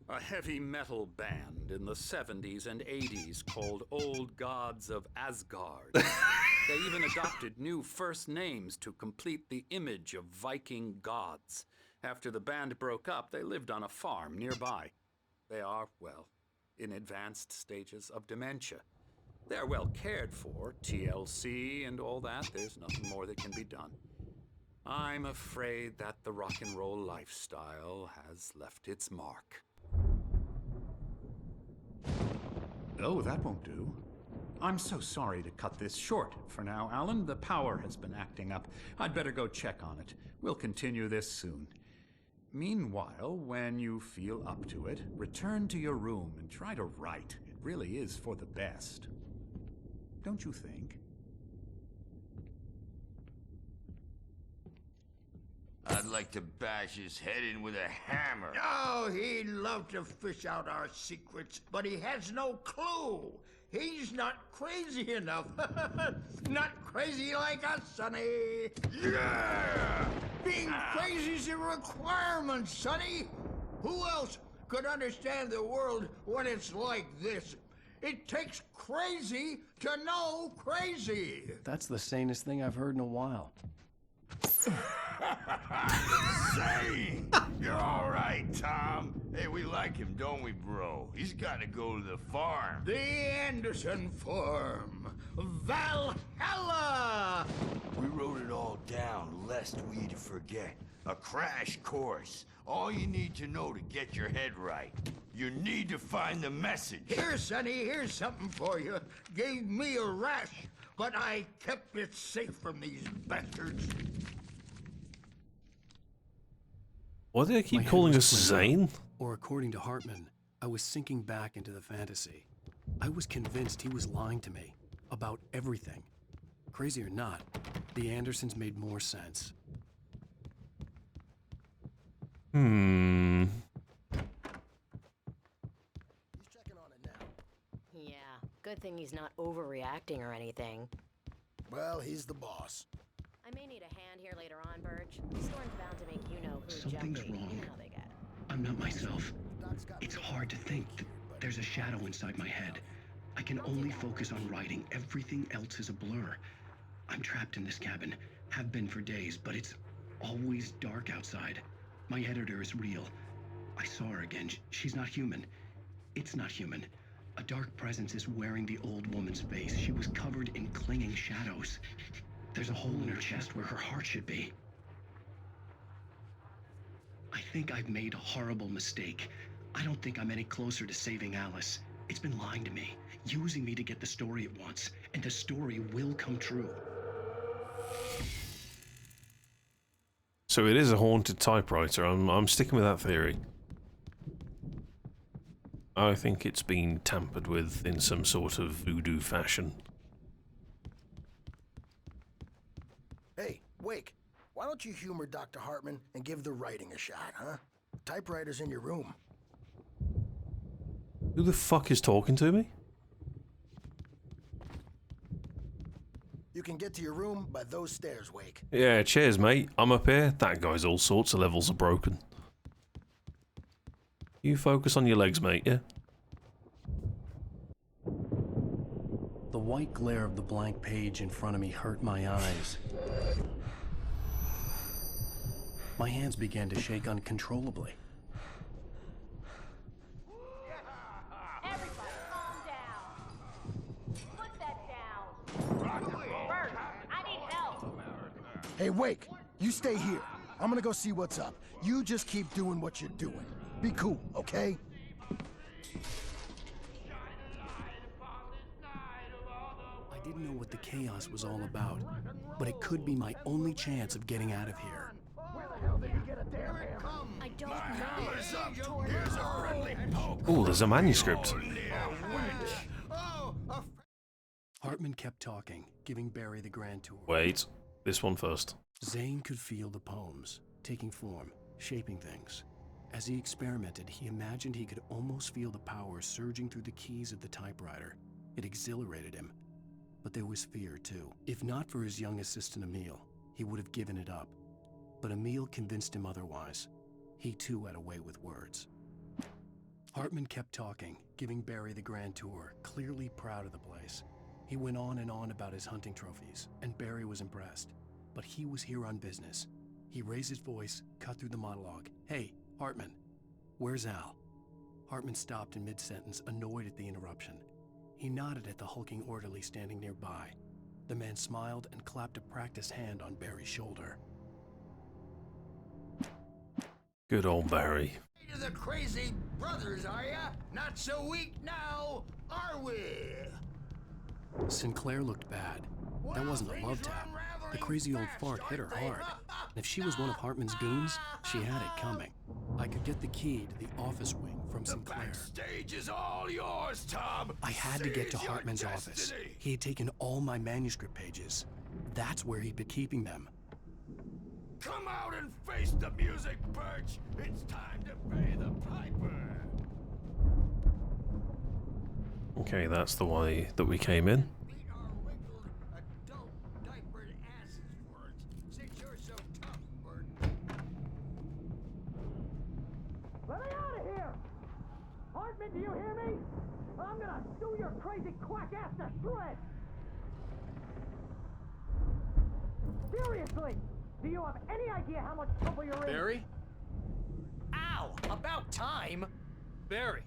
[SPEAKER 12] A heavy metal band in the 70s and 80s called Old Gods of Asgard. They even adopted new first names to complete the image of Viking gods. After the band broke up, they lived on a farm nearby. They are, well, in advanced stages of dementia. They're well cared for, TLC and all that. There's nothing more that can be done. I'm afraid that the rock and roll lifestyle has left its mark. Oh, that won't do. I'm so sorry to cut this short for now, Alan. The power has been acting up. I'd better go check on it. We'll continue this soon. Meanwhile, when you feel up to it, return to your room and try to write. It really is for the best. Don't you think?
[SPEAKER 19] I'd like to bash his head in with a hammer.
[SPEAKER 16] Oh, he'd love to fish out our secrets, but he has no clue. He's not crazy enough. Not crazy like us, Sonny. Yeah! Being crazy's a requirement, Sonny. Who else could understand the world when it's like this? It takes crazy to know crazy.
[SPEAKER 1] That's the sanest thing I've heard in a while.
[SPEAKER 19] Say, you're all right, Tom. Hey, we like him, don't we, bro? He's got to go to the farm.
[SPEAKER 16] The Anderson farm. Valhalla!
[SPEAKER 19] We wrote it all down, lest we forget. A crash course. All you need to know to get your head right. You need to find the message.
[SPEAKER 16] Here, Sonny, here's something for you. Gave me a rash, but I kept it safe from these bastards.
[SPEAKER 2] Why do they keep calling us Zane?
[SPEAKER 1] Or according to Hartman, I was sinking back into the fantasy. I was convinced he was lying to me about everything. Crazy or not, the Andersons made more sense.
[SPEAKER 2] Hmm.
[SPEAKER 22] Yeah, good thing he's not overreacting or anything.
[SPEAKER 23] Well, he's the boss.
[SPEAKER 22] I may need a hand here later on, Birch. The storm's bound to make you know who
[SPEAKER 14] Something's
[SPEAKER 22] jumpy.
[SPEAKER 14] wrong.
[SPEAKER 22] You know how they get.
[SPEAKER 14] I'm not myself. It's hard to think. There's a shadow inside my head. I can only focus on writing. Everything else is a blur. I'm trapped in this cabin. Have been for days, but it's always dark outside. My editor is real. I saw her again. She's not human. It's not human. A dark presence is wearing the old woman's face. She was covered in clinging shadows. There's a hole in her chest where her heart should be. I think I've made a horrible mistake. I don't think I'm any closer to saving Alice. It's been lying to me, using me to get the story it wants, and the story will come true.
[SPEAKER 2] So it is a haunted typewriter. I'm sticking with that theory. I think it's been tampered with in some sort of voodoo fashion.
[SPEAKER 23] Hey, Wake, why don't you humor Dr. Hartman and give the writing a shot, huh? Typewriter's in your room.
[SPEAKER 2] Who the fuck is talking to me?
[SPEAKER 23] You can get to your room by those stairs, Wake.
[SPEAKER 2] Yeah, cheers, mate. I'm up here. That guy's all sorts of levels are broken. You focus on your legs, mate, yeah?
[SPEAKER 1] The white glare of the blank page in front of me hurt my eyes. My hands began to shake uncontrollably.
[SPEAKER 22] Everybody, calm down. Put that down. Bert, I need help.
[SPEAKER 23] Hey, Wake, you stay here. I'm gonna go see what's up. You just keep doing what you're doing. Be cool, okay?
[SPEAKER 1] I didn't know what the chaos was all about, but it could be my only chance of getting out of here.
[SPEAKER 22] I don't know.
[SPEAKER 19] Here's a friendly poke.
[SPEAKER 2] Oh, there's a manuscript.
[SPEAKER 1] Hartman kept talking, giving Barry the grand tour.
[SPEAKER 2] Wait, this one first.
[SPEAKER 1] Zane could feel the poems, taking form, shaping things. As he experimented, he imagined he could almost feel the power surging through the keys of the typewriter. It exhilarated him. But there was fear, too. If not for his young assistant Emil, he would have given it up. But Emil convinced him otherwise. He too had a way with words. Hartman kept talking, giving Barry the grand tour, clearly proud of the place. He went on and on about his hunting trophies, and Barry was impressed. But he was here on business. He raised his voice, cut through the monologue. "Hey, Hartman, where's Al?" Hartman stopped in mid-sentence, annoyed at the interruption. He nodded at the hulking orderly standing nearby. The man smiled and clapped a practiced hand on Barry's shoulder.
[SPEAKER 2] Good old Barry.
[SPEAKER 16] You're the crazy brothers, are ya? Not so weak now, are we?
[SPEAKER 1] Sinclair looked bad. That wasn't a love tap. The crazy old fart hit her hard. And if she was one of Hartman's goons, she had it coming. I could get the key to the office wing from Sinclair.
[SPEAKER 19] Stage is all yours, Tom.
[SPEAKER 1] I had to get to
[SPEAKER 19] Seize your
[SPEAKER 1] Hartman's office.
[SPEAKER 19] destiny.
[SPEAKER 1] He had taken all my manuscript pages. That's where he'd been keeping them.
[SPEAKER 19] Come out and face the music, Birch. It's time to pay the piper.
[SPEAKER 2] Okay, that's the way that we came in.
[SPEAKER 8] Let me out of here! Hartman, do you hear me? I'm gonna sue your crazy quack ass to shreds! Seriously! Do you have any idea how much trouble you're in?
[SPEAKER 6] Barry?
[SPEAKER 11] Ow! About time!
[SPEAKER 6] Barry,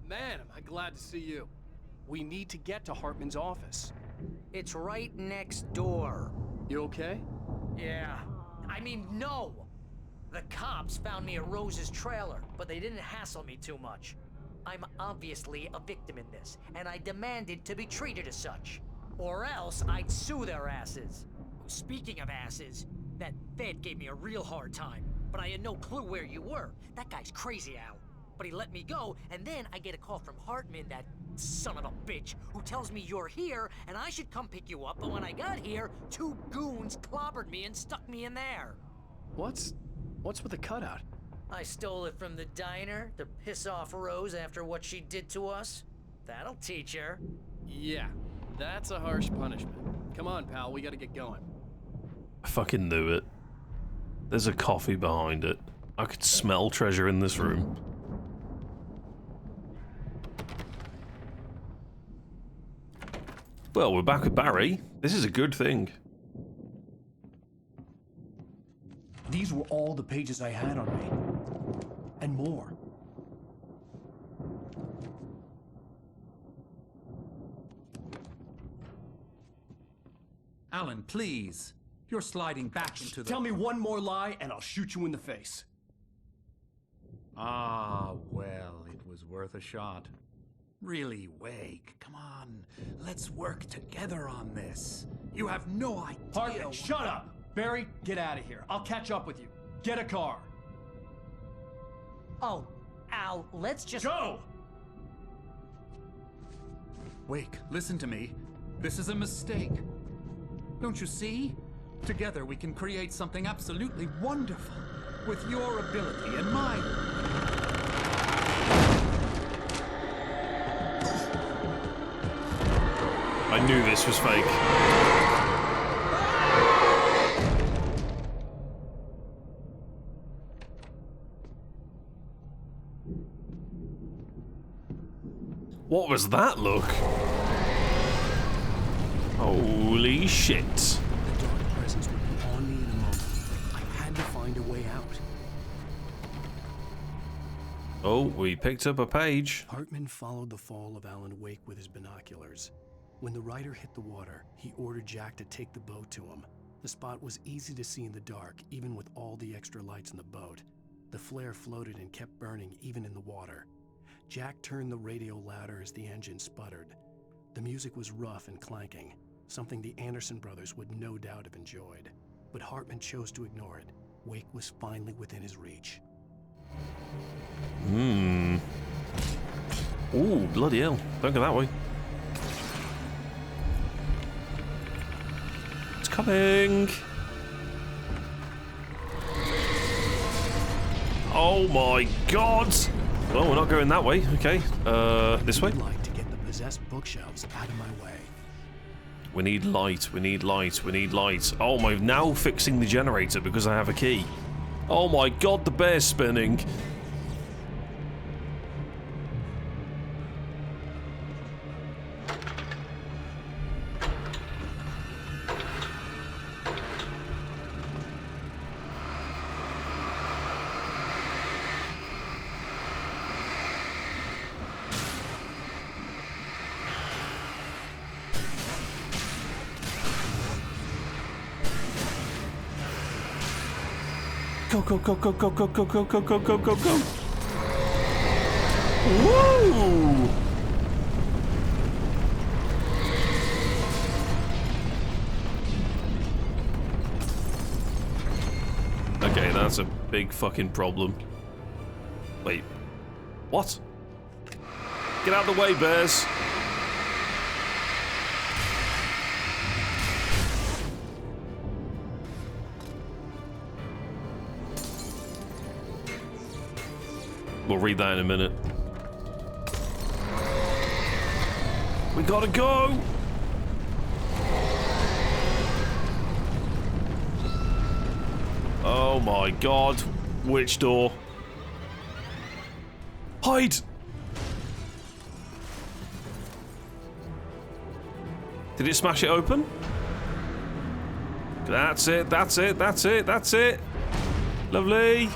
[SPEAKER 6] man, am I glad to see you. We need to get to Hartman's office.
[SPEAKER 11] It's right next door.
[SPEAKER 6] You okay?
[SPEAKER 11] Yeah. I mean, no! The cops found me at Rose's trailer, but they didn't hassle me too much. I'm obviously a victim in this, and I demanded to be treated as such. Or else I'd sue their asses. Speaking of asses, that Fed gave me a real hard time, but I had no clue where you were. That guy's crazy, Al. But he let me go, and then I get a call from Hartman, that son of a bitch, who tells me you're here, and I should come pick you up, but when I got here, 2 goons clobbered me and stuck me in there.
[SPEAKER 6] What's with the cutout?
[SPEAKER 11] I stole it from the diner to piss off Rose after what she did to us. That'll teach her.
[SPEAKER 6] Yeah, that's a harsh punishment. Come on, pal, we gotta get going.
[SPEAKER 2] I fucking knew it. There's a coffee behind it. I could smell treasure in this room. Well, we're back with Barry. This is a good thing.
[SPEAKER 1] These were all the pages I had on me. And more.
[SPEAKER 12] Alan, please. You're sliding back into the...
[SPEAKER 6] Tell me one more lie and I'll shoot you in the face.
[SPEAKER 12] Ah, well, it was worth a shot. Really, Wake, come on. Let's work together on this. You have no idea...
[SPEAKER 6] Hartman, shut up! Barry, get out of here. I'll catch up with you. Get a car.
[SPEAKER 11] Oh, Al, let's just...
[SPEAKER 6] Go!
[SPEAKER 12] Wake, listen to me. This is a mistake. Don't you see? Together we can create something absolutely wonderful. With your ability and mine.
[SPEAKER 2] I knew this was fake. What was that look? Holy shit.
[SPEAKER 1] The dark presence would be on me in a moment. I had to find a way out.
[SPEAKER 2] Oh, we picked up a page.
[SPEAKER 1] Hartman followed the fall of Alan Wake with his binoculars. When the rider hit the water, he ordered Jack to take the boat to him. The spot was easy to see in the dark, even with all the extra lights in the boat. The flare floated and kept burning even in the water. Jack turned the radio louder as the engine sputtered. The music was rough and clanking, something the Anderson brothers would no doubt have enjoyed. But Hartman chose to ignore it. Wake was finally within his reach.
[SPEAKER 2] Ooh, bloody hell. Don't go that way. It's coming! Oh my god! Well, we're not going that way. Okay, this way?
[SPEAKER 1] I'd like to get the possessed bookshelves out of my way.
[SPEAKER 2] We need light, we need light, we need light. Oh, I'm now fixing the generator because I have a key. Oh my god, the bear's spinning. Go, go, go, go, go, go, go, go, go, go, go, go, go. Woo! Okay, that's a big fucking problem. Wait. What? Get out of the way, bears. We'll read that in a minute. We gotta go! Oh my god. Which door? Hide! Did it smash it open? That's it, that's it, that's it, that's it! Lovely!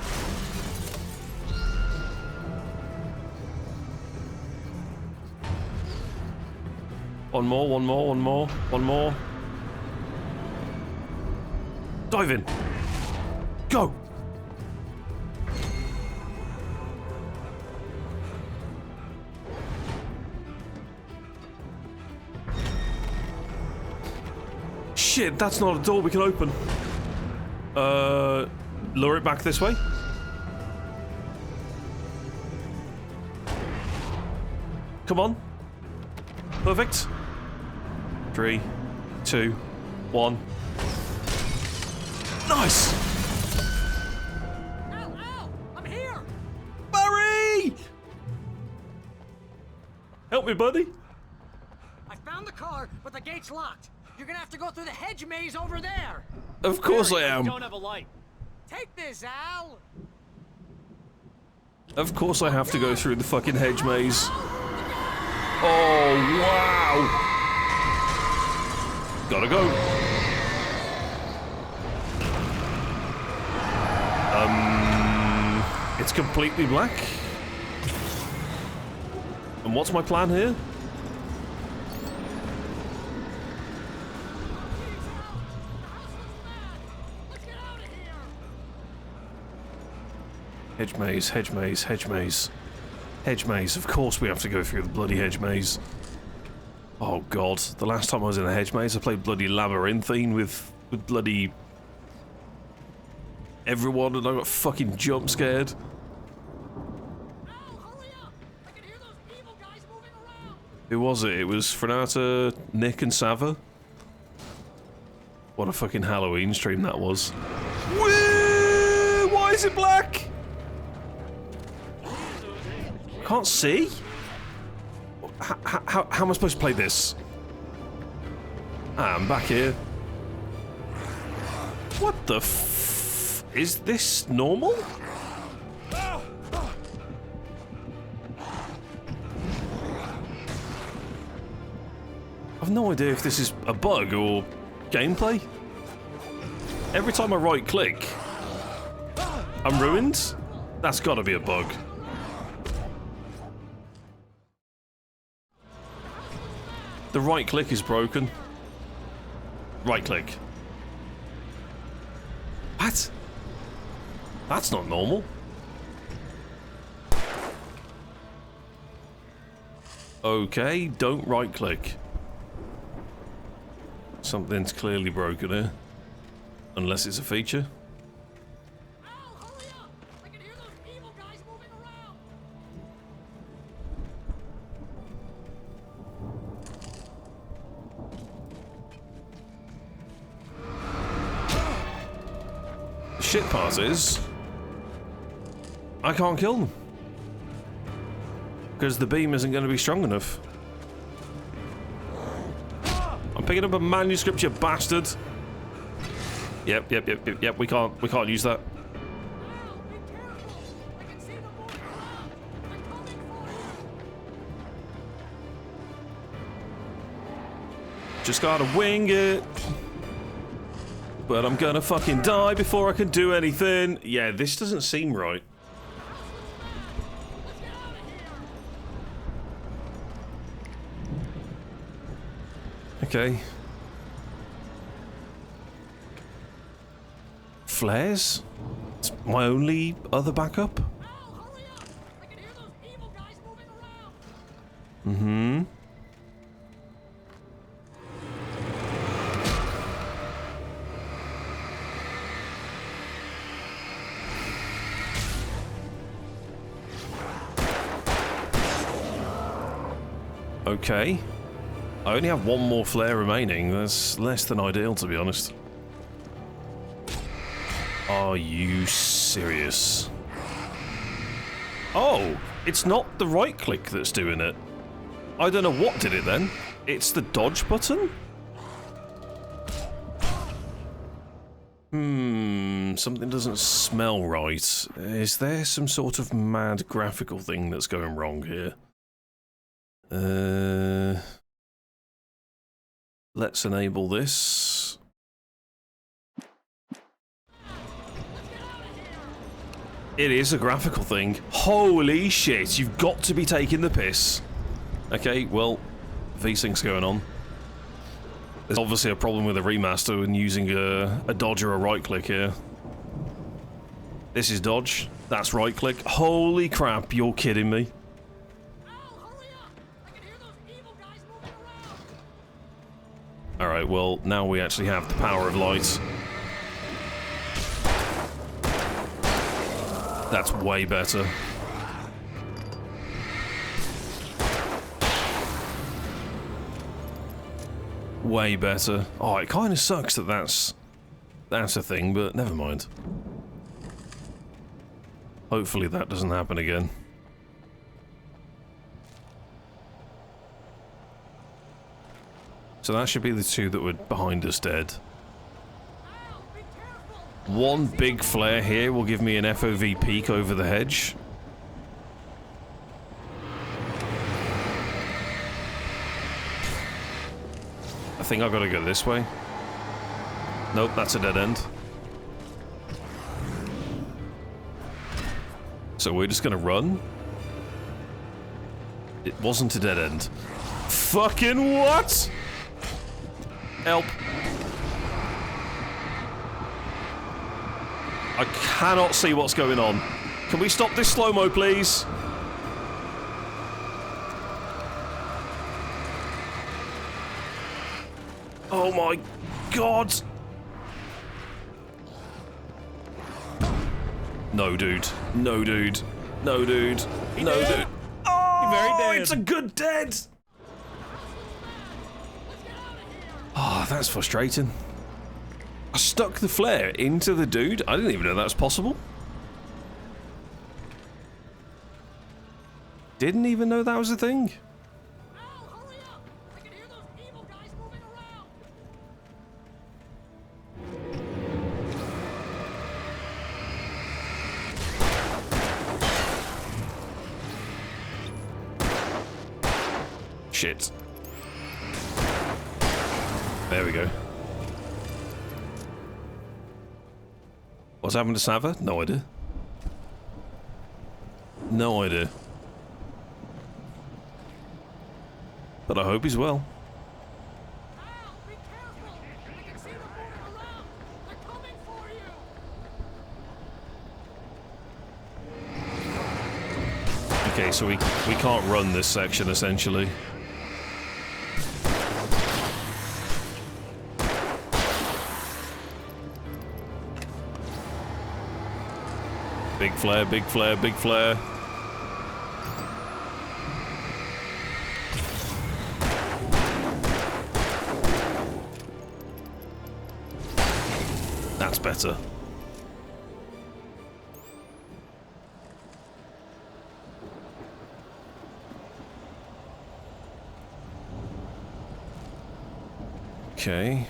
[SPEAKER 2] One more, one more, one more, one more. Dive in. Go! Shit, that's not a door we can open. Lure it back this way. Come on. Perfect. 3, 2, 1. Nice!
[SPEAKER 11] Ow, ow! I'm here!
[SPEAKER 2] Barry! Help me, buddy.
[SPEAKER 11] I found the car, but the gate's locked. You're gonna have to go through the hedge maze over there.
[SPEAKER 2] Of course I am.
[SPEAKER 6] Don't have a light.
[SPEAKER 11] Take this, Al.
[SPEAKER 2] Of course I have to go through the fucking hedge maze. Oh, wow! Gotta go. It's completely black. And what's my plan here? Hedge maze, hedge maze, hedge maze. Hedge maze, of course we have to go through the bloody hedge maze. Oh god, the last time I was in a hedge maze I played bloody Labyrinthine with bloody everyone and I got fucking jump scared. Who was it? It was Frenata, Nick and Sava. What a fucking Halloween stream that was. Whee! Why is it black? Can't see? How am I supposed to play this? I'm back here. What the f... Is this normal? I've no idea if this is a bug or gameplay. Every time I right click, I'm ruined? That's gotta be a bug. The right click is broken. Right click. What? That's not normal. Okay, don't right click. Something's clearly broken here. Unless it's a feature. The shit part is, I can't kill them. Because the beam isn't going to be strong enough. I'm picking up a manuscript, you bastard. Yep, we can't use that. Just gotta wing it. But I'm gonna fucking die before I can do anything. Yeah, this doesn't seem right. Okay. Flares? It's my only other backup? Mm-hmm. Okay. I only have one more flare remaining. That's less than ideal, to be honest. Are you serious? Oh, it's not the right click that's doing it. I don't know what did it then. It's the dodge button? Something doesn't smell right. Is there some sort of mad graphical thing that's going wrong here? Let's enable this. It is a graphical thing. Holy shit, you've got to be taking the piss. Okay, well, V-Sync's going on. There's obviously a problem with the remaster and using a dodge or a right click here. This is dodge, that's right click. Holy crap, you're kidding me. Alright, well, now we actually have the power of light. That's way better. Way better. Oh, it kind of sucks that that's a thing, but never mind. Hopefully that doesn't happen again. So that should be the two that were behind us dead. One big flare here will give me an FOV peek over the hedge. I think I've got to go this way. Nope, that's a dead end. So we're just gonna run. It wasn't a dead end. Fucking what? Help. I cannot see what's going on. Can we stop this slow-mo, please? Oh my god! No, dude. No, dude. No, dude. No, dude. Oh,
[SPEAKER 7] very dead.
[SPEAKER 2] It's a good dead! Oh, that's frustrating. I stuck the flare into the dude. I didn't even know that was possible. Didn't even know that was a thing. Shit. There we go. What's happened to Sava? No idea. No idea. But I hope he's well. Okay, so we can't run this section, essentially. Big flare, big flare, big flare. That's better. Okay.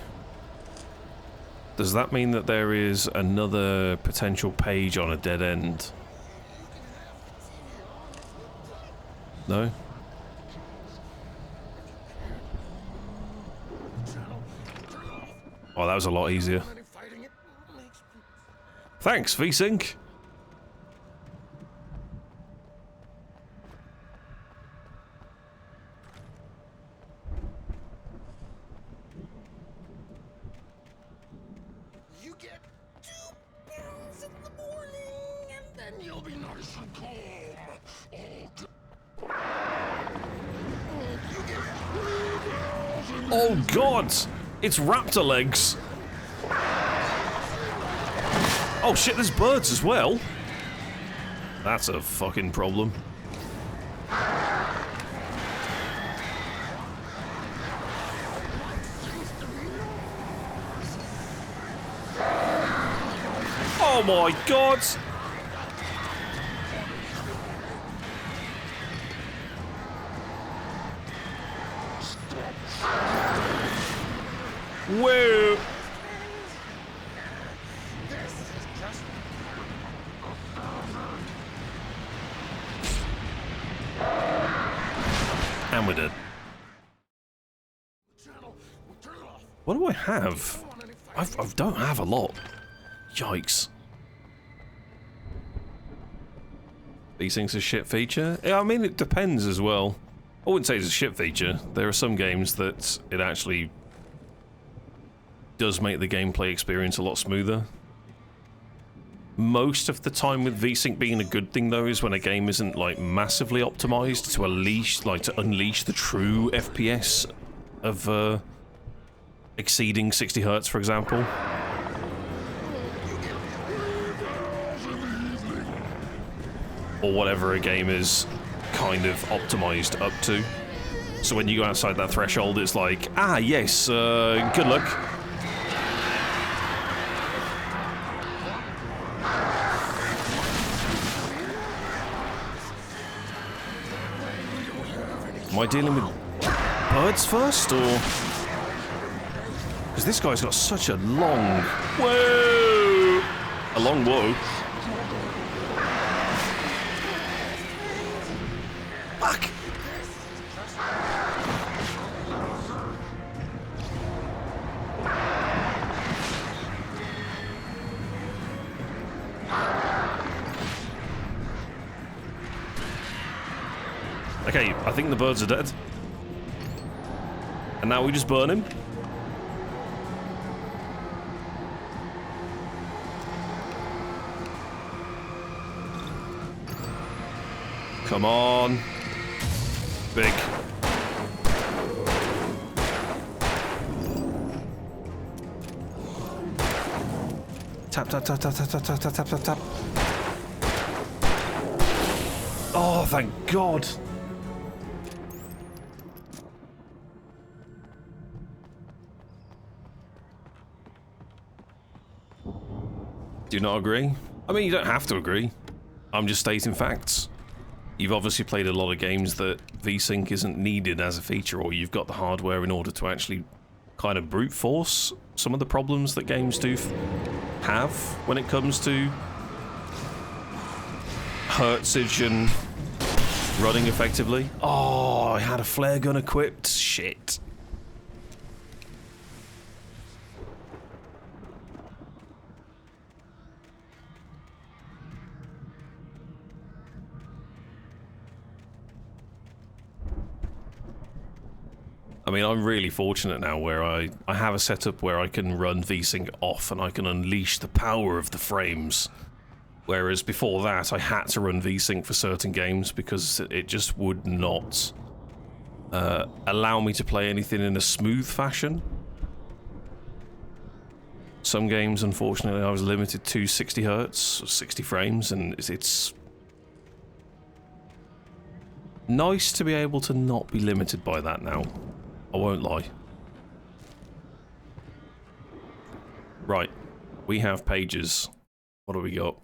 [SPEAKER 2] Does that mean that there is another potential page on a dead end? No? Oh, that was a lot easier. Thanks, VSync.
[SPEAKER 8] You get 2 pills in the morning, and then you'll be nice and calm.
[SPEAKER 2] Oh god! It's raptor legs! Oh shit, there's birds as well! That's a fucking problem. Oh my god! Whoa! And we're dead. What do I have? I don't have a lot. Yikes. These things are a shit feature? Yeah, I mean, it depends as well. I wouldn't say it's a shit feature. There are some games that it actually does make the gameplay experience a lot smoother. Most of the time with VSync being a good thing though is when a game isn't like massively optimized to unleash the true FPS of exceeding 60 Hz, for example. Or whatever a game is kind of optimized up to. So when you go outside that threshold, it's like, ah yes, good luck. Am I dealing with birds first, or...? Because this guy's got such a long... Whoa! A long whoa. Fuck! Okay, I think the birds are dead. And now we just burn him. Come on. Big. Tap, tap, tap, tap, tap, tap, tap, tap, tap, tap. Oh, thank God. Do you not agree? I mean, you don't have to agree. I'm just stating facts. You've obviously played a lot of games that VSync isn't needed as a feature, or you've got the hardware in order to actually kind of brute force some of the problems that games do have when it comes to hertzage and running effectively. Oh, I had a flare gun equipped. Shit. I mean, I'm really fortunate now where I have a setup where I can run VSync off and I can unleash the power of the frames Whereas before that, I had to run VSync for certain games because it just would not allow me to play anything in a smooth fashion. Some games, unfortunately, I was limited to 60 Hz, 60 frames, and it's nice to be able to not be limited by that now. I won't lie. Right, we have pages. What do we got?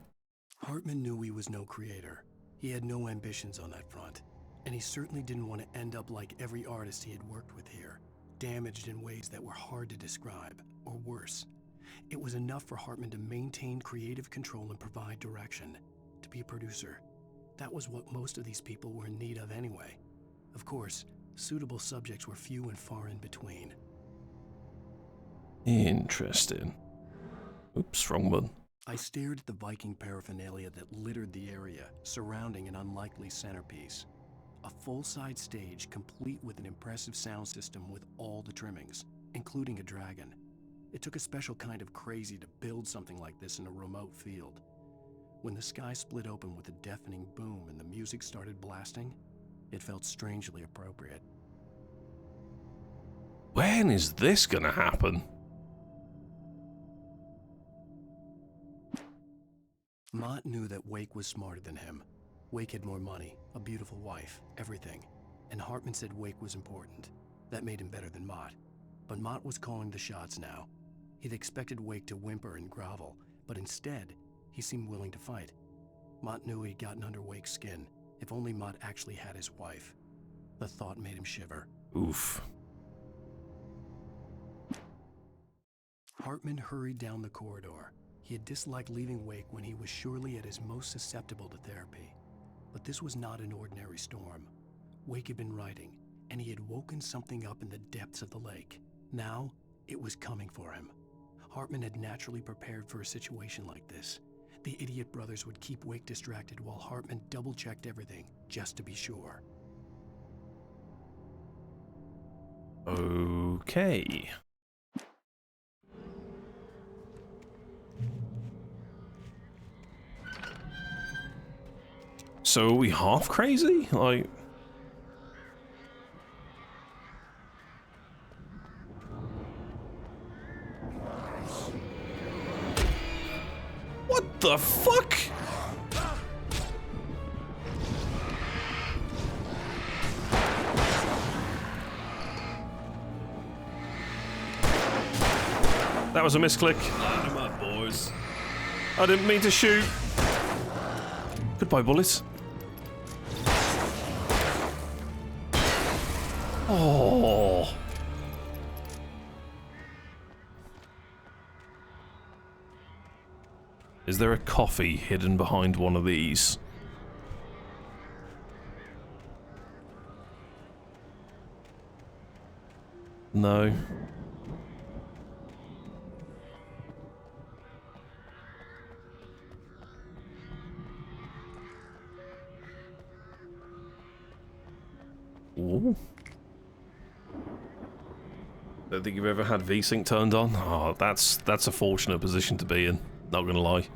[SPEAKER 1] Hartman knew he was no creator. He had no ambitions on that front. And he certainly didn't want to end up like every artist he had worked with here, damaged in ways that were hard to describe, or worse. It was enough for Hartman to maintain creative control and provide direction, to be a producer. That was what most of these people were in need of anyway. Of course, suitable subjects were few and far in between.
[SPEAKER 2] Interesting. Oops, wrong one.
[SPEAKER 1] I stared at the Viking paraphernalia that littered the area, surrounding an unlikely centerpiece. A full-size stage complete with an impressive sound system with all the trimmings, including a dragon. It took a special kind of crazy to build something like this in a remote field. When the sky split open with a deafening boom and the music started blasting, it felt strangely appropriate.
[SPEAKER 2] When is this gonna happen?
[SPEAKER 1] Mott knew that Wake was smarter than him. Wake had more money, a beautiful wife, everything. And Hartman said Wake was important. That made him better than Mott. But Mott was calling the shots now. He'd expected Wake to whimper and grovel, but instead, he seemed willing to fight. Mott knew he'd gotten under Wake's skin. If only Mott actually had his wife. The thought made him shiver.
[SPEAKER 2] Oof.
[SPEAKER 1] Hartman hurried down the corridor. He had disliked leaving Wake when he was surely at his most susceptible to therapy. But this was not an ordinary storm. Wake had been writing, and he had woken something up in the depths of the lake. Now, it was coming for him. Hartman had naturally prepared for a situation like this. The idiot brothers would keep Wake distracted while Hartman double-checked everything, just to be sure.
[SPEAKER 2] Okay. So are we half crazy? Like... What the fuck? That was a misclick.
[SPEAKER 7] Line them up, boys.
[SPEAKER 2] I didn't mean to shoot. Goodbye, bullets. Oh. Is there a coffee hidden behind one of these? No. Ooh. Don't think you've ever had VSync turned on? Oh, that's a fortunate position to be in, not gonna lie.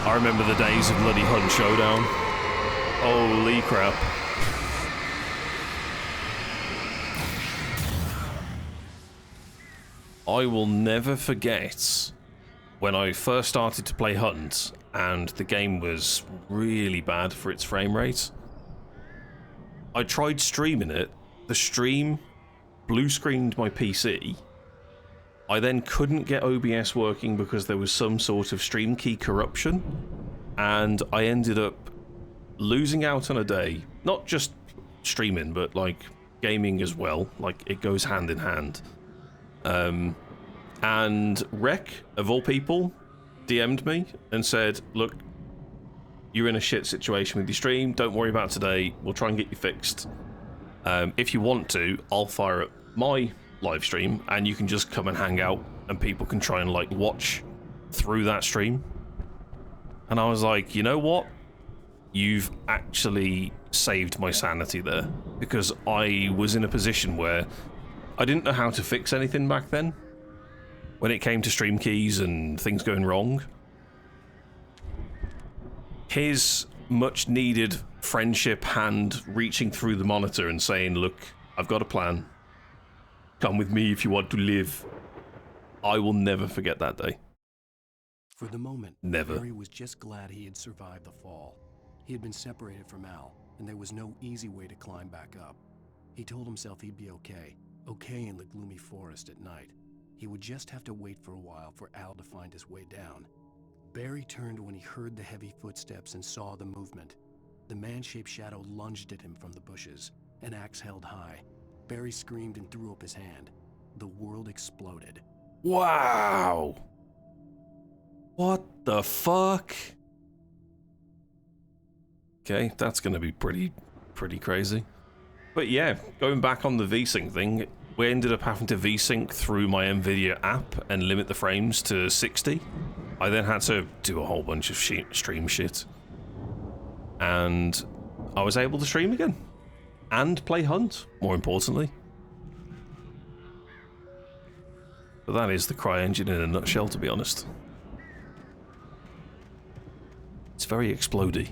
[SPEAKER 2] I remember the days of bloody Hunt Showdown. Holy crap. I will never forget when I first started to play Hunt and the game was really bad for its frame rate. I tried streaming it. The stream blue screened my PC. I then couldn't get OBS working because there was some sort of stream key corruption, and I ended up losing out on a day. Not just streaming, but like gaming as well. Like it goes hand in hand. And Rec, of all people, DM'd me and said, look, you're in a shit situation with your stream, don't worry about today, we'll try and get you fixed. If you want to, I'll fire up my live stream and you can just come and hang out and people can try and like watch through that stream. And I was like, you know what? You've actually saved my sanity there, because I was in a position where I didn't know how to fix anything back then when it came to stream keys and things going wrong. his much needed friendship hand reaching through the monitor and saying, look, I've got a plan. Come with me if you want to live. I will never forget that day.
[SPEAKER 1] For the moment,
[SPEAKER 2] Never.
[SPEAKER 1] Barry was just glad he had survived the fall. He had been separated from Al, and there was no easy way to climb back up. He told himself he'd be okay in the gloomy forest at night. He would just have to wait for a while for Al to find his way down. Barry turned when he heard the heavy footsteps and saw the movement. The man-shaped shadow lunged at him from the bushes, an axe held high. Barry screamed and threw up his hand. The world exploded.
[SPEAKER 2] Wow! What the fuck? Okay, that's gonna be pretty crazy. But yeah, going back on the VSync thing, we ended up having to VSync through my NVIDIA app and limit the frames to 60. I then had to do a whole bunch of stream shit. And I was able to stream again. And play Hunt, more importantly. But that is the CryEngine in a nutshell, to be honest. It's very explodey.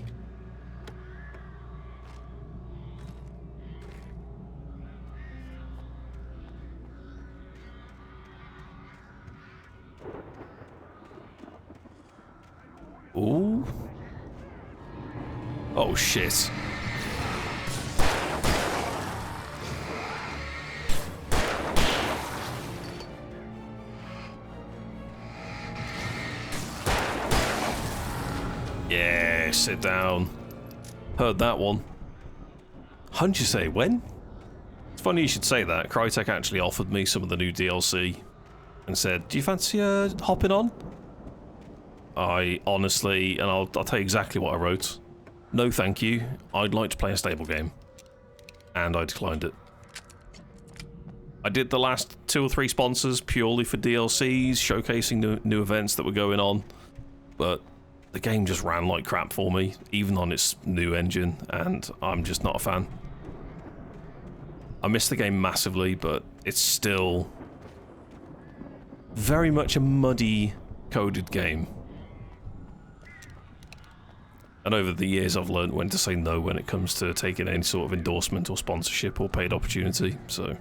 [SPEAKER 2] Ooh. Oh shit. Yeah, sit down. Heard that one. How'd you say, when? It's funny you should say that. Crytek actually offered me some of the new DLC and said, do you fancy hopping on? I honestly, and I'll tell you exactly what I wrote. No thank you, I'd like to play a stable game. And I declined it. I did the last 2 or 3 sponsors purely for DLCs, showcasing new events that were going on. But the game just ran like crap for me, even on its new engine, and I'm just not a fan. I miss the game massively, but it's still very much a muddy coded game. And over the years I've learned when to say no when it comes to taking any sort of endorsement or sponsorship or paid opportunity, so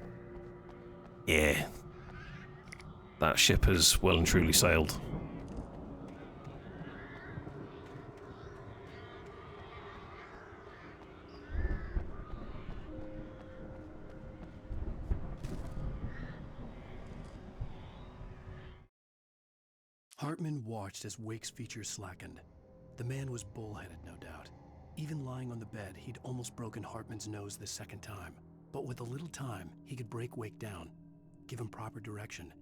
[SPEAKER 2] yeah. That ship has well and truly sailed.
[SPEAKER 1] Hartman watched as Wake's features slackened. The man was bullheaded, no doubt. Even lying on the bed, he'd almost broken Hartman's nose the second time. But with a little time, he could break Wake down, give him proper direction.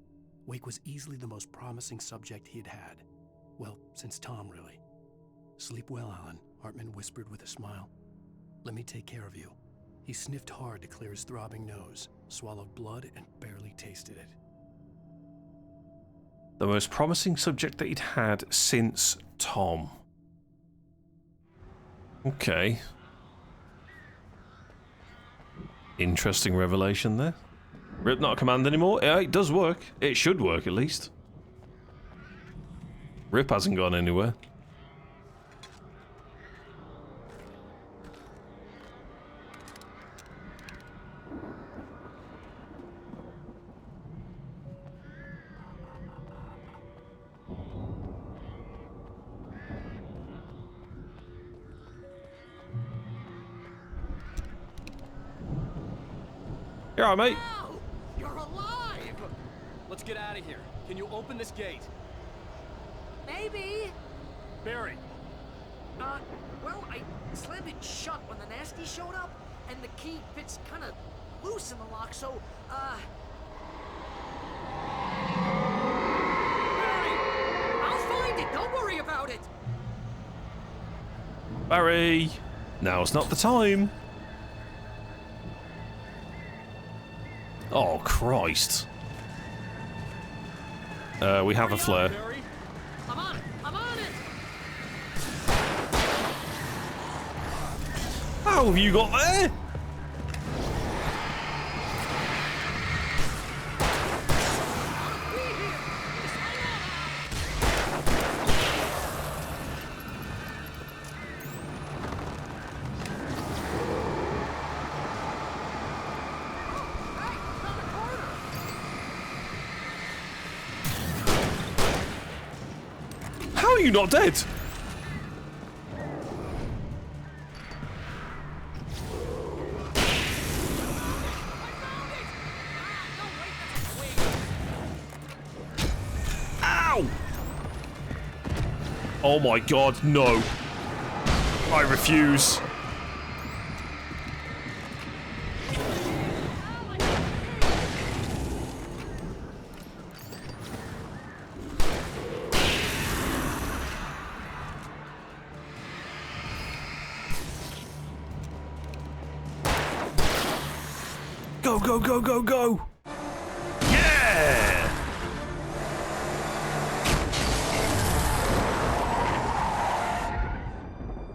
[SPEAKER 1] Wake was easily the most promising subject he'd had. Well, since Tom, really. Sleep well, Alan, Hartman whispered with a smile. Let me take care of you. He sniffed hard to clear his throbbing nose, swallowed blood, and barely tasted it.
[SPEAKER 2] The most promising subject that he'd had since Tom. Okay. Interesting revelation there. Rip not a command anymore? Yeah, it does work. It should work, at least. Rip hasn't gone anywhere. You're all right, mate.
[SPEAKER 6] Al! You're alive! Let's get out of here. Can you open this gate?
[SPEAKER 11] Maybe.
[SPEAKER 6] Barry.
[SPEAKER 11] Well, I slammed it shut when the nasty showed up, and the key fits kind of loose in the lock, so, Barry! I'll find it, don't worry about it!
[SPEAKER 2] Barry! Now's not the time. Oh, Christ. We have a flare.
[SPEAKER 11] I'm on it! I'm on it!
[SPEAKER 2] How have you got there? are you not dead? Ow! Oh my god, no. I refuse. Go, go, go, go, go! Yeah!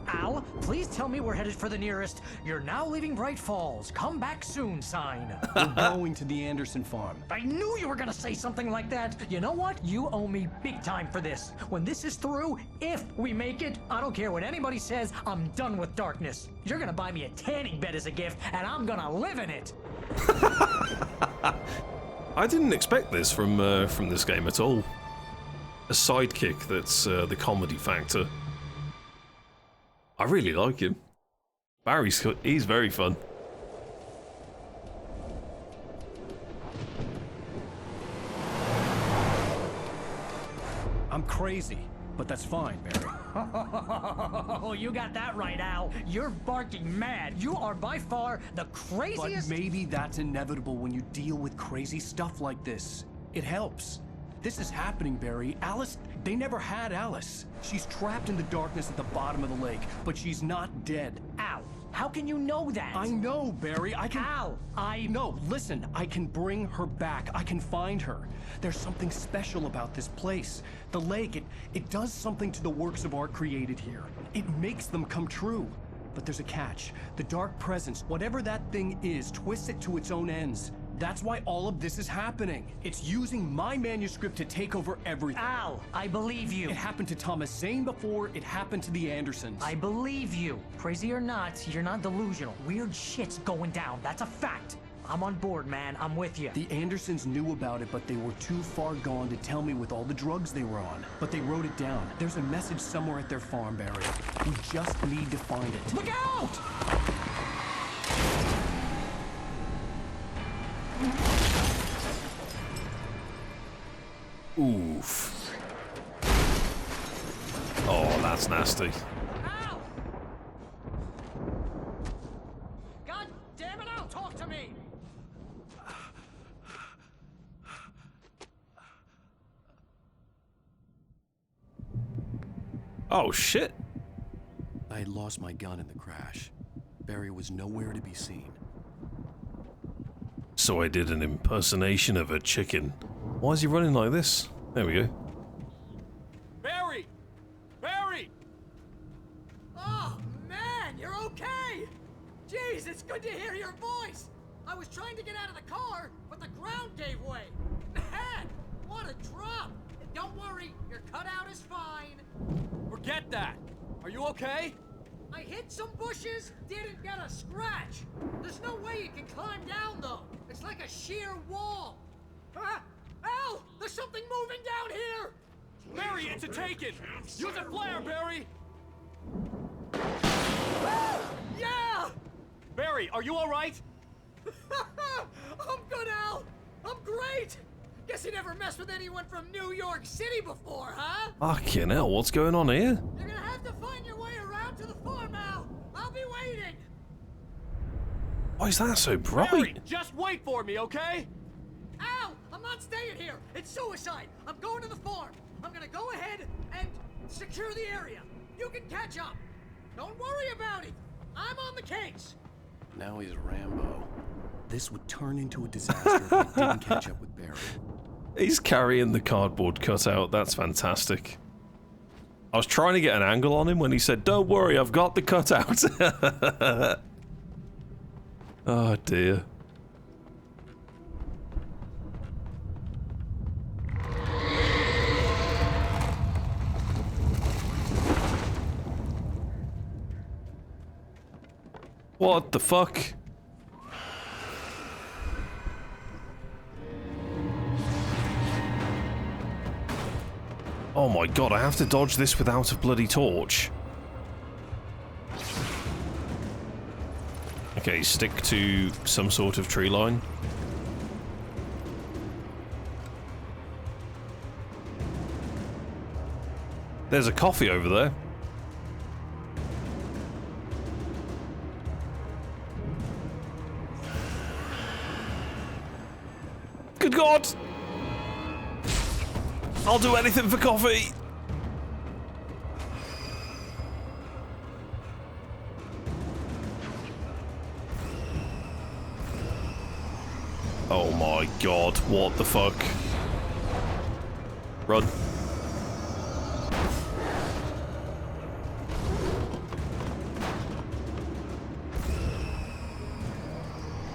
[SPEAKER 11] Al, please tell me we're headed for the nearest "You're now leaving Bright Falls. Come back soon" sign.
[SPEAKER 1] We're going to the Anderson farm.
[SPEAKER 11] I knew you were gonna say something like that. You know what? You owe me big time for this. When this is through, if we make it, I don't care what anybody says, I'm done with darkness. You're gonna buy me a tanning bed as a gift, and I'm gonna live in it.
[SPEAKER 2] I didn't expect this from this game at all. A sidekick that's the comedy factor. I really like him. He's very fun.
[SPEAKER 1] I'm crazy, but that's fine, Barry.
[SPEAKER 11] Oh, you got that right, Al. You're barking mad. You are by far the craziest.
[SPEAKER 1] But maybe that's inevitable when you deal with crazy stuff like this. It helps. This is happening, Barry. Alice, they never had Alice. She's trapped in the darkness at the bottom of the lake, but she's not dead.
[SPEAKER 11] Al, how can you know that?
[SPEAKER 1] I know, Barry. I can...
[SPEAKER 11] Al,
[SPEAKER 1] No, listen. I can bring her back. I can find her. There's something special about this place. The lake, it does something to the works of art created here. It makes them come true. But there's a catch. The dark presence, whatever that thing is, twists it to its own ends. That's why all of this is happening. It's using my manuscript to take over everything.
[SPEAKER 11] Al, I believe you.
[SPEAKER 1] It happened to Thomas Zane before, it happened to the Andersons.
[SPEAKER 11] I believe you. Crazy or not, you're not delusional. Weird shit's going down. That's a fact. I'm on board, man. I'm with you.
[SPEAKER 1] The Andersons knew about it, but they were too far gone to tell me with all the drugs they were on. But they wrote it down. There's a message somewhere at their farm, Barry. We just need to find it.
[SPEAKER 11] Look out!
[SPEAKER 2] Oof. Oh, that's nasty.
[SPEAKER 11] Al! God damn it, Al, talk to me!
[SPEAKER 2] Oh, shit.
[SPEAKER 1] I had lost my gun in the crash. Barry was nowhere to be seen.
[SPEAKER 2] So I did an impersonation of a chicken. Why is he running like this? There we go.
[SPEAKER 6] Barry! Barry!
[SPEAKER 11] Oh, man, you're okay! Jeez, it's good to hear your voice! I was trying to get out of the car, but the ground gave way. Man, what a drop! Don't worry, your cutout is fine.
[SPEAKER 6] Forget that! Are you okay?
[SPEAKER 11] I hit some bushes, didn't get a scratch. There's no way you can climb down, though. It's like a sheer wall. Al, there's something moving down here!
[SPEAKER 6] Barry, it's a taken! Use a flare, Barry!
[SPEAKER 11] Yeah!
[SPEAKER 6] Barry, are you alright?
[SPEAKER 11] I'm good, Al! I'm great! Guess you never messed with anyone from New York City before, huh?
[SPEAKER 2] Fucking hell, what's going on here?
[SPEAKER 11] You're gonna have to find your way around to the farm, Al! I'll be waiting!
[SPEAKER 2] Why is that so bright?
[SPEAKER 6] Barry, just wait for me, okay?
[SPEAKER 11] Al! I'm not staying here! It's suicide! I'm going to the farm! I'm gonna go ahead and secure the area. You can catch up. Don't worry about it. I'm on the case.
[SPEAKER 1] Now he's Rambo. This would turn into a disaster if I didn't catch up with Barry.
[SPEAKER 2] He's carrying the cardboard cutout. That's fantastic. I was trying to get an angle on him when he said, "Don't worry, I've got the cutout." Oh dear. What the fuck? Oh my god, I have to dodge this without a bloody torch. Okay, stick to some sort of tree line. There's a coffee over there. Good God! I'll do anything for coffee! Oh my god, what the fuck? Run.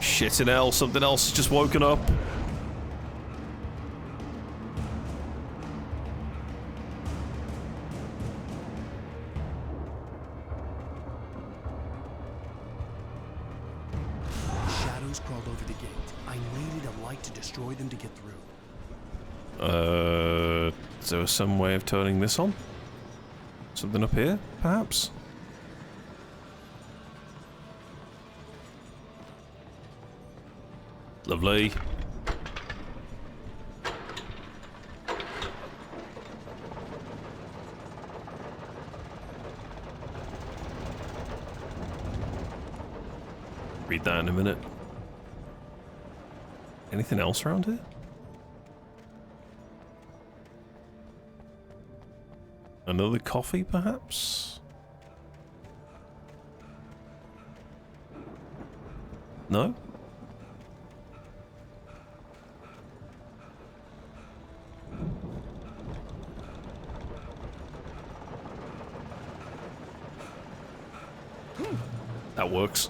[SPEAKER 2] Shitting hell, something else has just woken up.
[SPEAKER 1] Shadows crawled over the gate. I needed a light to destroy them to get through.
[SPEAKER 2] Is there some way of turning this on? Something up here, perhaps? Lovely. Read that in a minute. Anything else around here? Another coffee, perhaps? No? That works.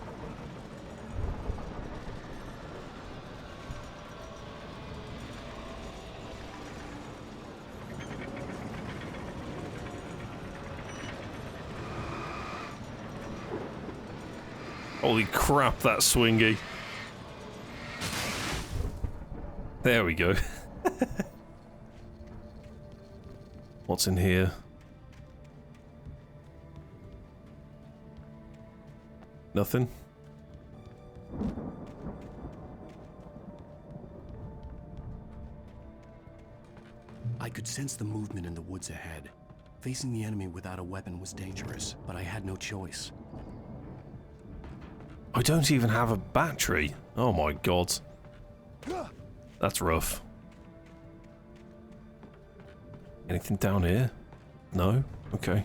[SPEAKER 2] Holy crap, that's swingy. There we go. What's in here? Nothing?
[SPEAKER 1] I could sense the movement in the woods ahead. Facing the enemy without a weapon was dangerous, but I had no choice.
[SPEAKER 2] I don't even have a battery. Oh my god. That's rough. Anything down here? No? Okay.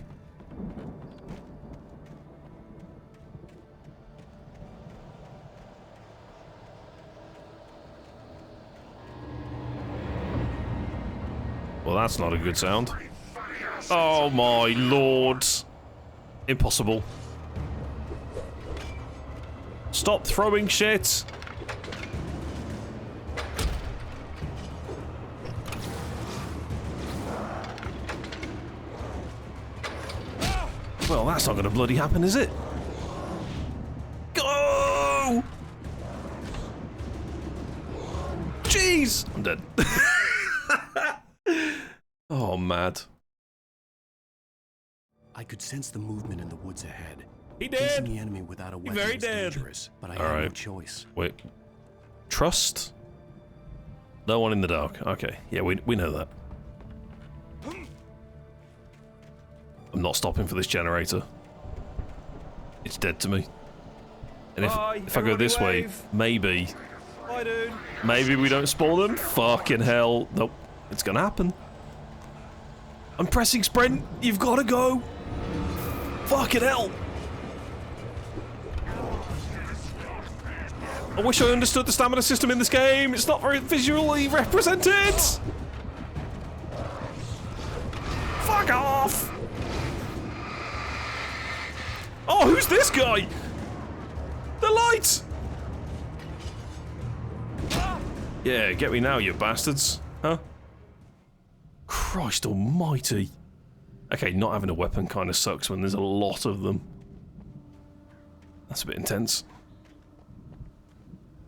[SPEAKER 2] Well, that's not a good sound. Oh my lord. Impossible. Stop throwing shit! Well, that's not gonna bloody happen, is it? Go! Jeez! I'm dead. Oh, mad.
[SPEAKER 1] I could sense the movement in the woods ahead.
[SPEAKER 7] He dead.
[SPEAKER 1] Facing the enemy without a weapon was dangerous, but I had no choice.
[SPEAKER 2] Wait. Trust? No one in the dark. Okay. Yeah, we know that. I'm not stopping for this generator. It's dead to me. And if I go this way, maybe...
[SPEAKER 7] Bye, dude.
[SPEAKER 2] Maybe we don't spawn them? Fucking hell. Nope. It's gonna happen. I'm pressing sprint. You've gotta go. Fucking hell. I wish I understood the stamina system in this game. It's not very visually represented. Fuck off. Oh, who's this guy? The light. Yeah, get me now, you bastards. Huh? Christ almighty. Okay, not having a weapon kind of sucks when there's a lot of them. That's a bit intense.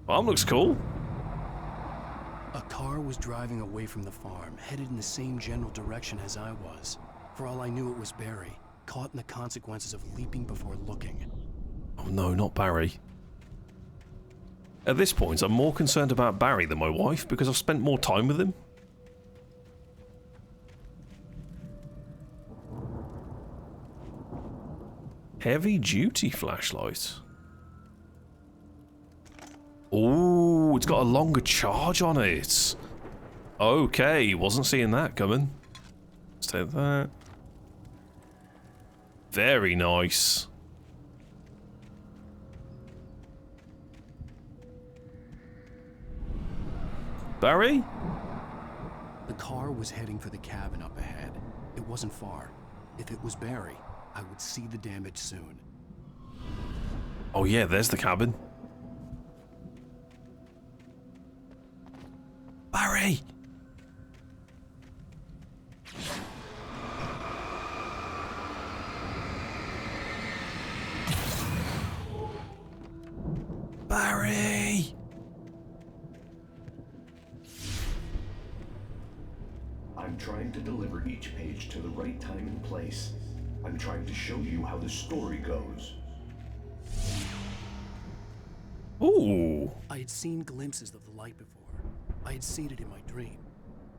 [SPEAKER 2] Arm looks cool.
[SPEAKER 1] A car was driving away from the farm, headed in the same general direction as I was. For all I knew, it was Barry, caught in the consequences of leaping before looking.
[SPEAKER 2] Oh no, not Barry. At this point, I'm more concerned about Barry than my wife because I've spent more time with him. Heavy duty flashlight. Oh, it's got a longer charge on it. Okay, wasn't seeing that coming. Let's take that. Very nice. Barry?
[SPEAKER 1] The car was heading for the cabin up ahead. It wasn't far. If it was Barry, I would see the damage soon.
[SPEAKER 2] Oh yeah, there's the cabin. Barry! Barry!
[SPEAKER 10] I'm trying to deliver each page to the right time and place. I'm trying to show you how the story goes.
[SPEAKER 2] Ooh.
[SPEAKER 1] I had seen glimpses of the light before. I had seen it in my dream.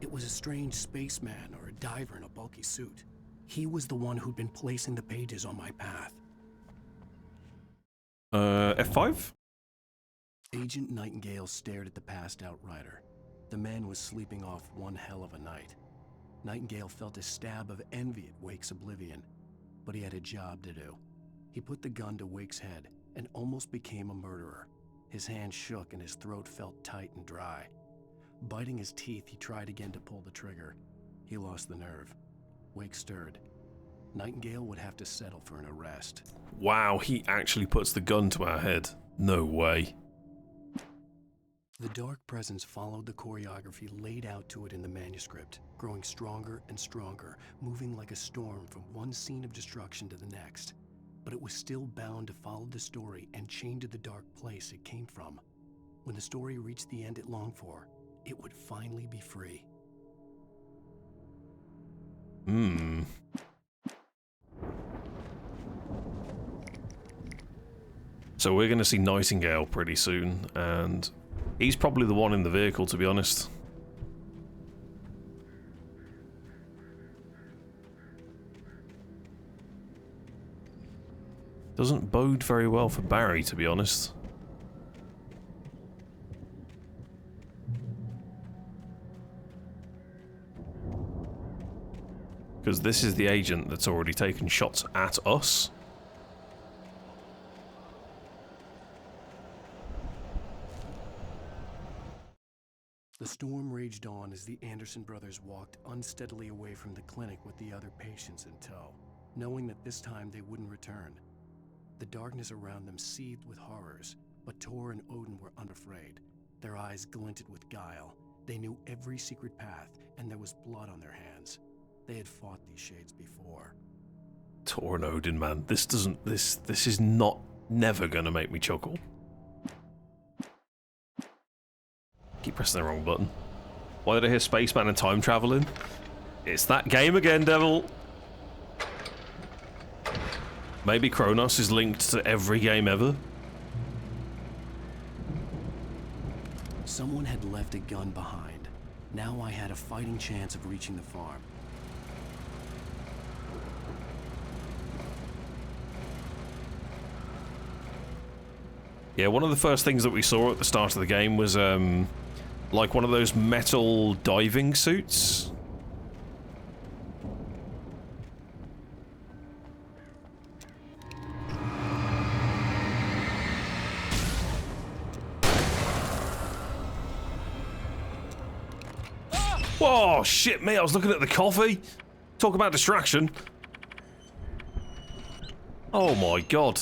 [SPEAKER 1] It was a strange spaceman or a diver in a bulky suit. He was the one who'd been placing the pages on my path.
[SPEAKER 2] F5?
[SPEAKER 1] Agent Nightingale stared at the passed out rider. The man was sleeping off one hell of a night. Nightingale felt a stab of envy at Wake's oblivion, but he had a job to do. He put the gun to Wake's head and almost became a murderer. His hand shook and his throat felt tight and dry. Biting his teeth, he tried again to pull the trigger. He lost the nerve. Wake stirred. Nightingale would have to settle for an arrest.
[SPEAKER 2] Wow, he actually puts the gun to our head. No way.
[SPEAKER 1] The dark presence followed the choreography laid out to it in the manuscript, growing stronger and stronger, moving like a storm from one scene of destruction to the next. But it was still bound to follow the story and chained to the dark place it came from. When the story reached the end it longed for, it would finally be free.
[SPEAKER 2] So we're going to see Nightingale pretty soon, and he's probably the one in the vehicle, to be honest. Doesn't bode very well for Barry, to be honest. Because this is the agent that's already taken shots at us.
[SPEAKER 1] The storm raged on as the Anderson brothers walked unsteadily away from the clinic with the other patients in tow, knowing that this time they wouldn't return. The darkness around them seethed with horrors, but Tor and Odin were unafraid. Their eyes glinted with guile. They knew every secret path, and there was blood on their hands. They had fought these shades before.
[SPEAKER 2] Tor and Odin, man, this is never gonna make me chuckle. Keep pressing the wrong button. Why did I hear Spaceman and time traveling? It's that game again, devil. Maybe Kronos is linked to every game ever.
[SPEAKER 1] Someone had left a gun behind. Now I had a fighting chance of reaching the farm.
[SPEAKER 2] Yeah, one of the first things that we saw at the start of the game was like one of those metal diving suits. Whoa, shit me, I was looking at the coffee. Talk about distraction. Oh my god.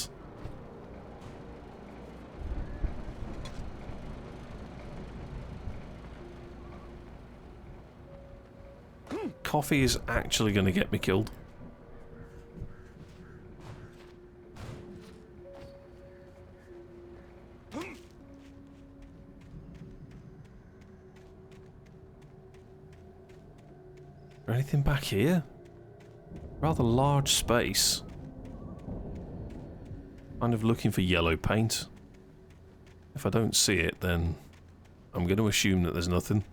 [SPEAKER 2] Coffee is actually going to get me killed. anything back here? Rather large space. Kind of looking for yellow paint. If I don't see it, then I'm going to assume that there's nothing.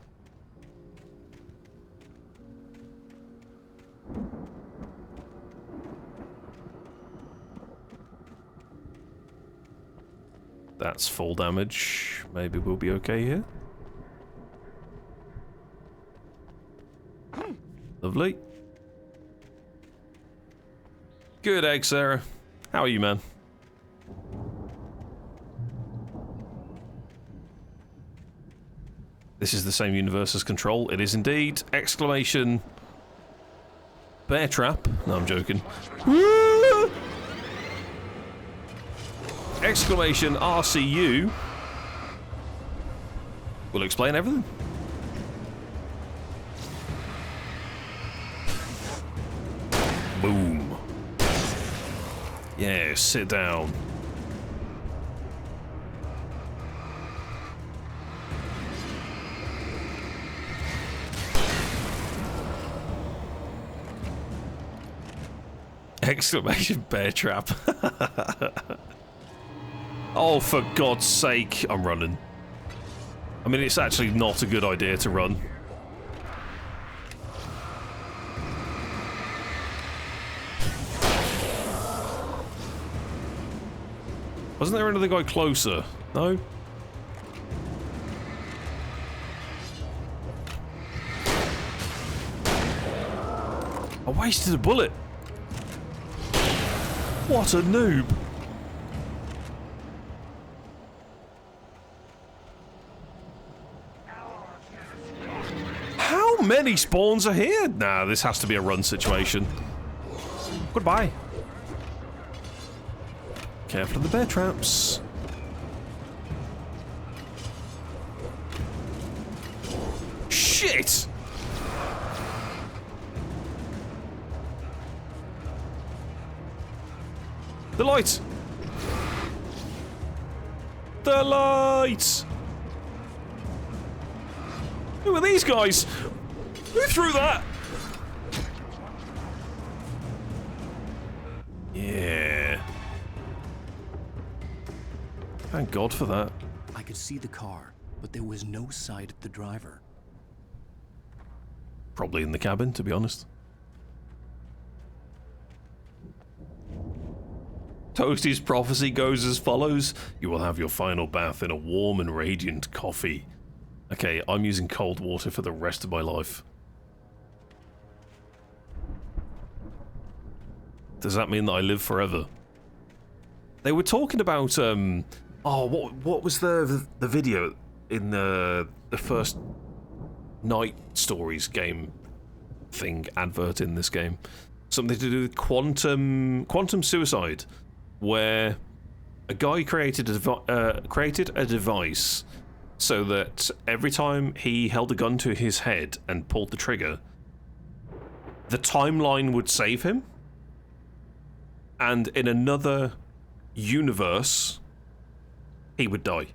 [SPEAKER 2] That's full damage. Maybe we'll be okay here. Lovely. Good egg, Sarah. How are you, man? This is the same universe as Control. It is indeed. Exclamation. Bear trap. No, I'm joking. Exclamation RCU. Will explain everything. Boom. Yeah, sit down. Exclamation bear trap. Oh, for God's sake, I'm running. I mean, it's actually not a good idea to run. Wasn't there another guy closer? No? I wasted a bullet. What a noob. How many spawns are here? Nah, this has to be a run situation. Goodbye. Careful of the bear traps. Shit! The light! The light! Who are these guys? Who threw that? Yeah. Thank God for that.
[SPEAKER 1] I could see the car, but there was no sight of the driver.
[SPEAKER 2] Probably in the cabin, to be honest. Toasty's prophecy goes as follows. You will have your final bath in a warm and radiant coffee. Okay, I'm using cold water for the rest of my life. Does that mean that I live forever? They were talking about, oh, what was the video in the first Night Stories game thing, advert in this game? Something to do with quantum suicide, where a guy created a device so that every time he held a gun to his head and pulled the trigger, the timeline would save him, and in another universe, he would die.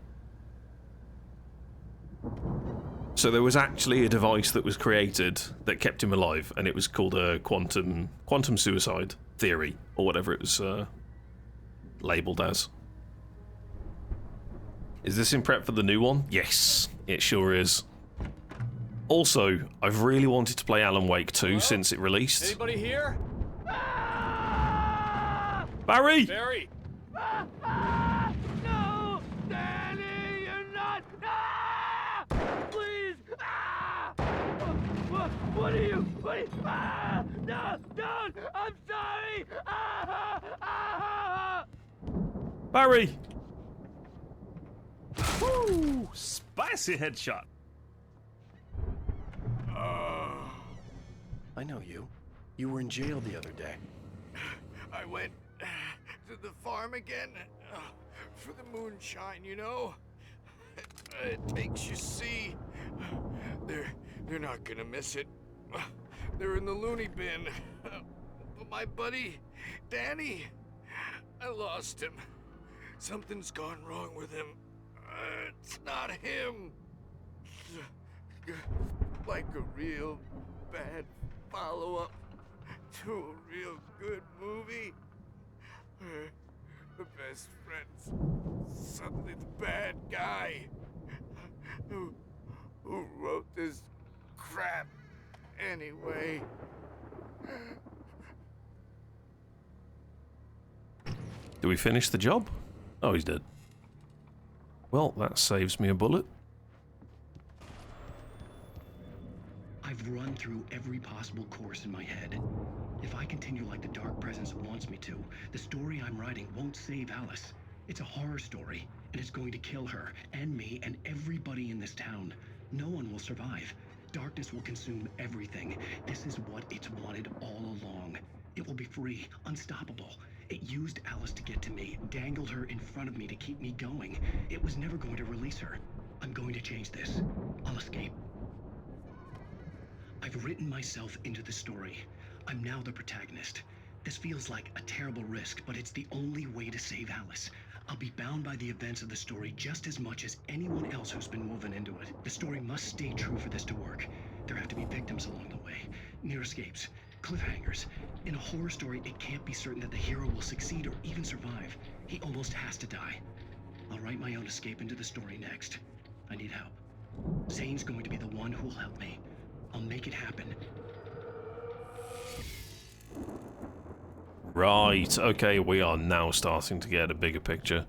[SPEAKER 2] So there was actually a device that was created that kept him alive, and it was called a quantum suicide theory, or whatever it was labelled as. Is this in prep for the new one? Yes, it sure is. Also, I've really wanted to play Alan Wake 2 since it released.
[SPEAKER 6] Anybody here?
[SPEAKER 2] Barry!
[SPEAKER 6] Barry!
[SPEAKER 8] No! Danny, you're not! Ah! Please! Ah! What are you? Ah! No! Don't! I'm sorry! Ah! Ah!
[SPEAKER 2] Barry!
[SPEAKER 7] Woo! Spicy headshot.
[SPEAKER 1] I know you. You were in jail the other day.
[SPEAKER 16] I went to the farm again for the moonshine, you know? It makes you see. They're not gonna miss it. They're in the loony bin. But my buddy, Danny, I lost him. Something's gone wrong with him. It's not him. Like a real bad follow-up to a real good movie where the best friend's suddenly the bad guy who wrote this crap anyway.
[SPEAKER 2] Do we finish the job? Oh, he's dead. Well, that saves me a bullet.
[SPEAKER 14] I've run through every possible course in my head. If I continue like the Dark Presence wants me to, the story I'm writing won't save Alice. It's a horror story, and it's going to kill her, and me, and everybody in this town. No one will survive. Darkness will consume everything. This is what it's wanted all along. It will be free, unstoppable. It used Alice to get to me, dangled her in front of me to keep me going. It was never going to release her. I'm going to change this. I'll escape. I've written myself into the story. I'm now the protagonist. This feels like a terrible risk, but it's the only way to save Alice. I'll be bound by the events of the story just as much as anyone else who's been woven into it. The story must stay true for this to work. There have to be victims along the way, near escapes, cliffhangers. In a horror story, it can't be certain that the hero will succeed or even survive. He almost has to die. I'll write my own escape into the story next. I need help. Zane's going to be the one who'll help me. I'll make it happen.
[SPEAKER 2] Right, okay, we are now starting to get a bigger picture.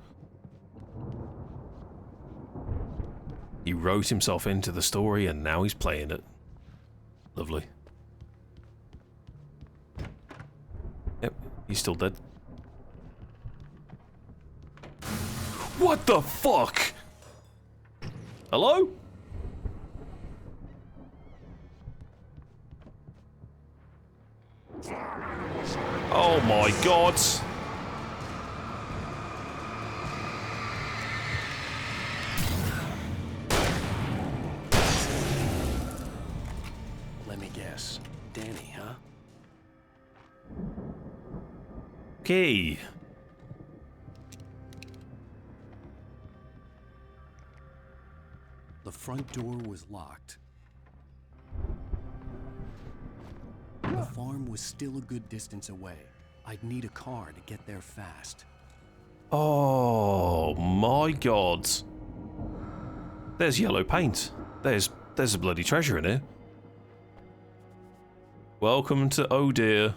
[SPEAKER 2] He wrote himself into the story and now he's playing it. Lovely. Yep, he's still dead. What the fuck? Hello? Oh my god.
[SPEAKER 1] Let me guess. Danny, huh?
[SPEAKER 2] Okay.
[SPEAKER 1] The front door was locked. The farm was still a good distance away. I'd need a car to get there fast.
[SPEAKER 2] Oh my god. There's yellow paint. There's a bloody treasure in here. Welcome to Oh Dear.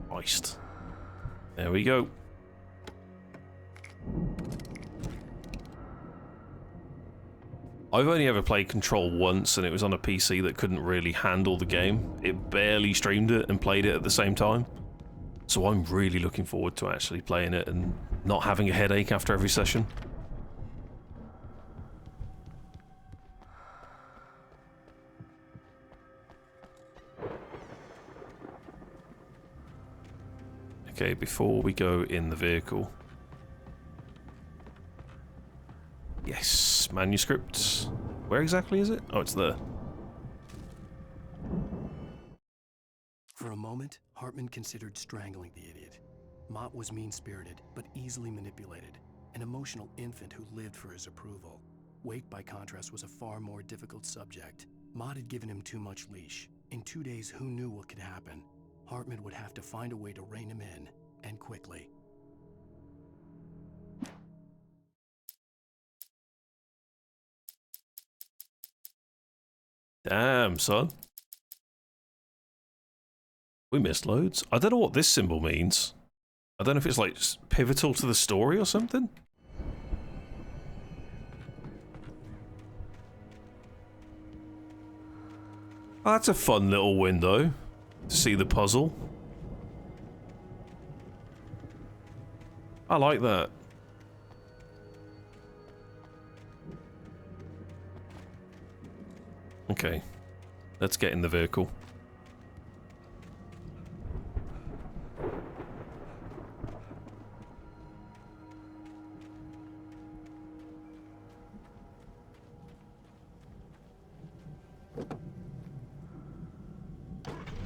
[SPEAKER 2] Christ. There we go. I've only ever played Control once, and it was on a PC that couldn't really handle the game. It barely streamed it and played it at the same time. So I'm really looking forward to actually playing it and not having a headache after every session. Okay, before we go in the vehicle. Yes, manuscript. Where exactly is it? Oh, it's there.
[SPEAKER 1] For a moment, Hartman considered strangling the idiot. Mott was mean-spirited, but easily manipulated. An emotional infant who lived for his approval. Wake, by contrast, was a far more difficult subject. Mott had given him too much leash. In 2 days, who knew what could happen? Hartman would have to find a way to rein him in, and quickly.
[SPEAKER 2] Damn, son. We missed loads. I don't know what this symbol means. I don't know if it's like pivotal to the story or something. Oh, that's a fun little window to see the puzzle. I like that. Okay, let's get in the vehicle.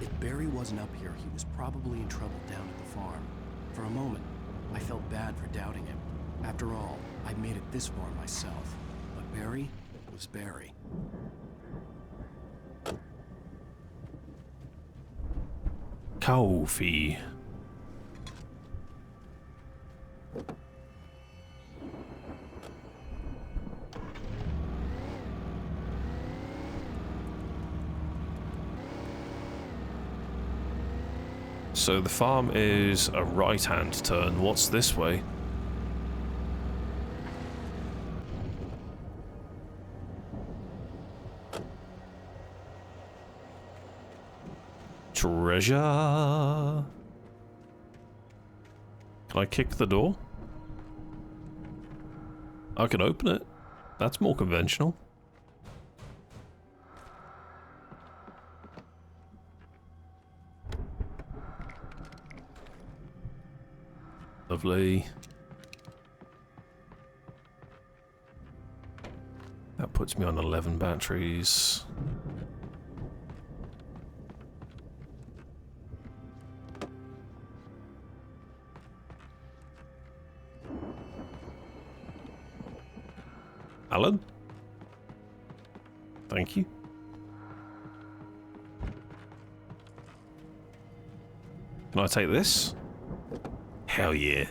[SPEAKER 1] If Barry wasn't up here, he was probably in trouble down at the farm. For a moment, I felt bad for doubting him. After all, I made it this far myself. But Barry was Barry.
[SPEAKER 2] Coffee. So the farm is a right-hand turn. What's this way? Treasure. Can I kick the door? I can open it. That's more conventional. Lovely. That puts me on 11 batteries. Alan? Thank you. Can I take this? Hell yeah.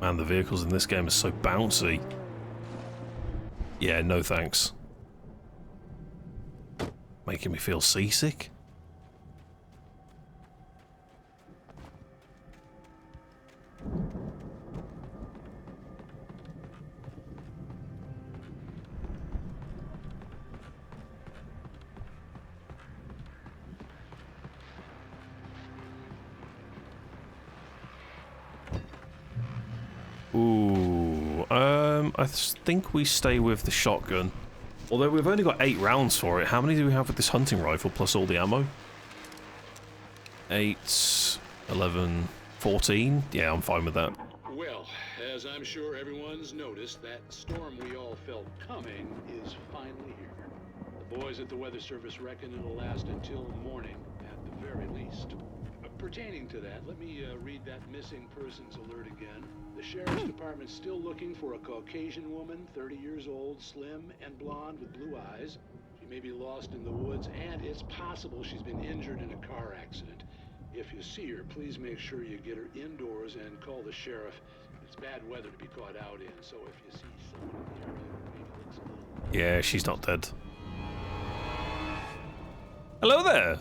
[SPEAKER 2] Man, the vehicles in this game are so bouncy. Yeah, no thanks. Making me feel seasick? Ooh, I think we stay with the shotgun. Although we've only got 8 rounds for it. How many do we have with this hunting rifle plus all the ammo? 8, 11, 14? Yeah, I'm fine with that.
[SPEAKER 24] Well, as I'm sure everyone's noticed, that storm we all felt coming is finally here. The boys at the Weather Service reckon it'll last until morning, at the very least. Pertaining to that, let me read that missing persons alert again. The Sheriff's Department's still looking for a Caucasian woman, 30 years old, slim and blonde with blue eyes. She may be lost in the woods, and it's possible she's been injured in a car accident. If you see her, please make sure you get her indoors and call the sheriff. It's bad weather to be caught out in, so if you see someone in the area who maybe looks a little...
[SPEAKER 2] Yeah, she's not dead. Hello there!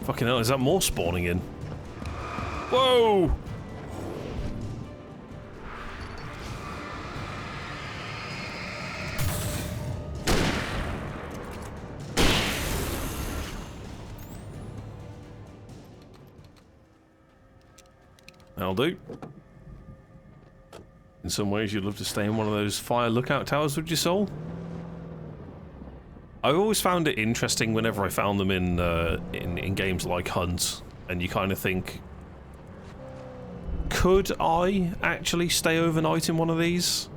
[SPEAKER 2] Fucking hell, is that more spawning in? Whoa! That'll do. In some ways, you'd love to stay in one of those fire lookout towers, would you, Soul? I've always found it interesting whenever I found them in games like Hunt, and you kind of think, could I actually stay overnight in one of these?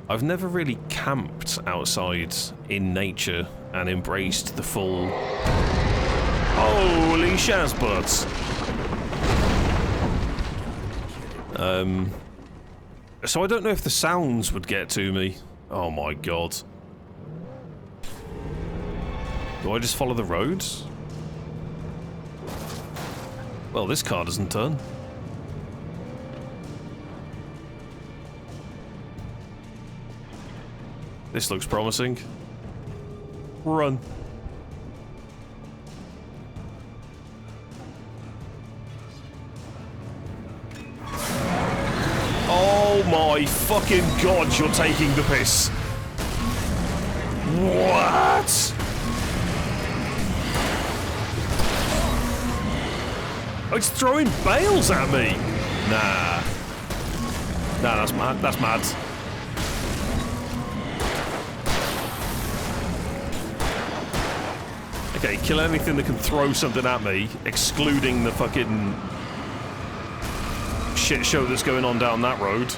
[SPEAKER 2] I've never really camped outside in nature and embraced the full... Holy shazbutts! So I don't know if the sounds would get to me. Oh my god. Do I just follow the roads? Well, this car doesn't turn. This looks promising. Run. Oh my fucking god, you're taking the piss. What? Oh, it's throwing bales at me. Nah. Nah, that's mad. That's mad. Okay, kill anything that can throw something at me, excluding the fucking shit show that's going on down that road.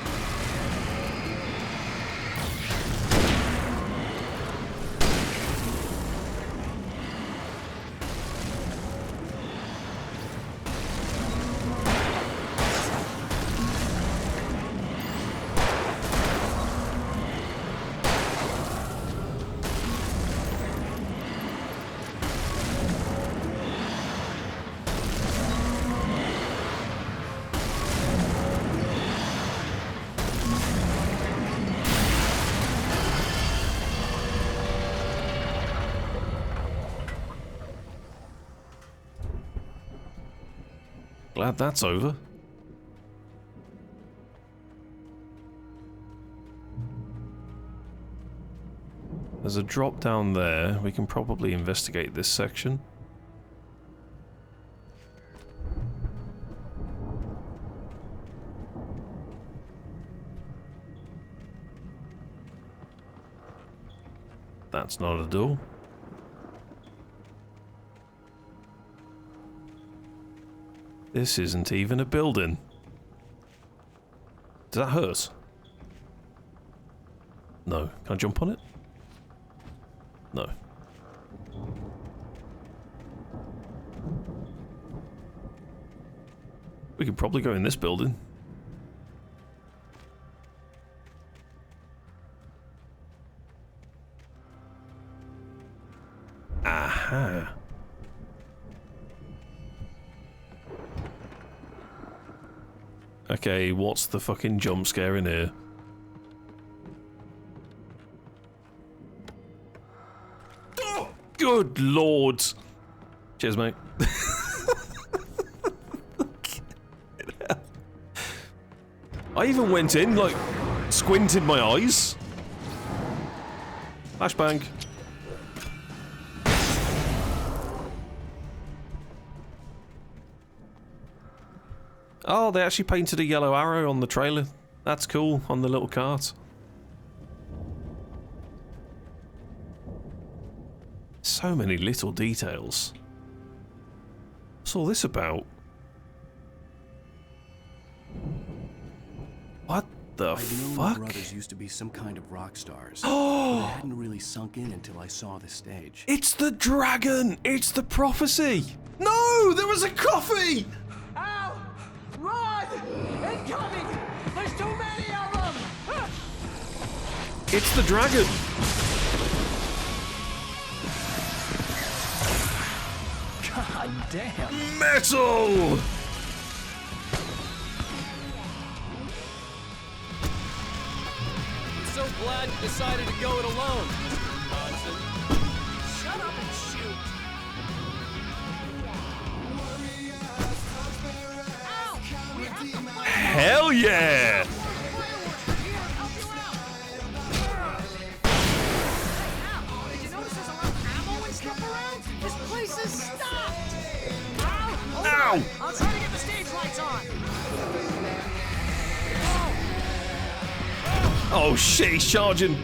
[SPEAKER 2] Glad that's over. There's a drop down there. We can probably investigate this section. That's not a door. This isn't even a building. Does that hurt? No. Can I jump on it? No. We could probably go in this building. Aha. Okay, what's the fucking jump scare in here? Oh, good lord! Cheers, mate. I even went in, like, squinted my eyes. Flashbang. Oh, they actually painted a yellow arrow on the trailer. That's cool, on the little cart. So many little details. What's all this about? What the fuck?
[SPEAKER 1] My brothers used to be some kind of rock stars. Oh! It hadn't really sunk in until I saw the stage.
[SPEAKER 2] It's the dragon! It's the prophecy! No! There was a coffee!
[SPEAKER 8] Ow! Run! Incoming! There's too many of them!
[SPEAKER 2] It's the dragon!
[SPEAKER 1] God damn!
[SPEAKER 2] Metal!
[SPEAKER 6] I'm so glad you decided to go it alone, Mr. Johnson.
[SPEAKER 11] Shut up and shoot! Ow! We have to fight!
[SPEAKER 2] Hell yeah!
[SPEAKER 11] Did you notice there's a lot of ammo and stuff around? This place is stopped! Ow!
[SPEAKER 2] Ow!
[SPEAKER 11] I'll try to get the stage lights on!
[SPEAKER 2] Oh shit, he's charging!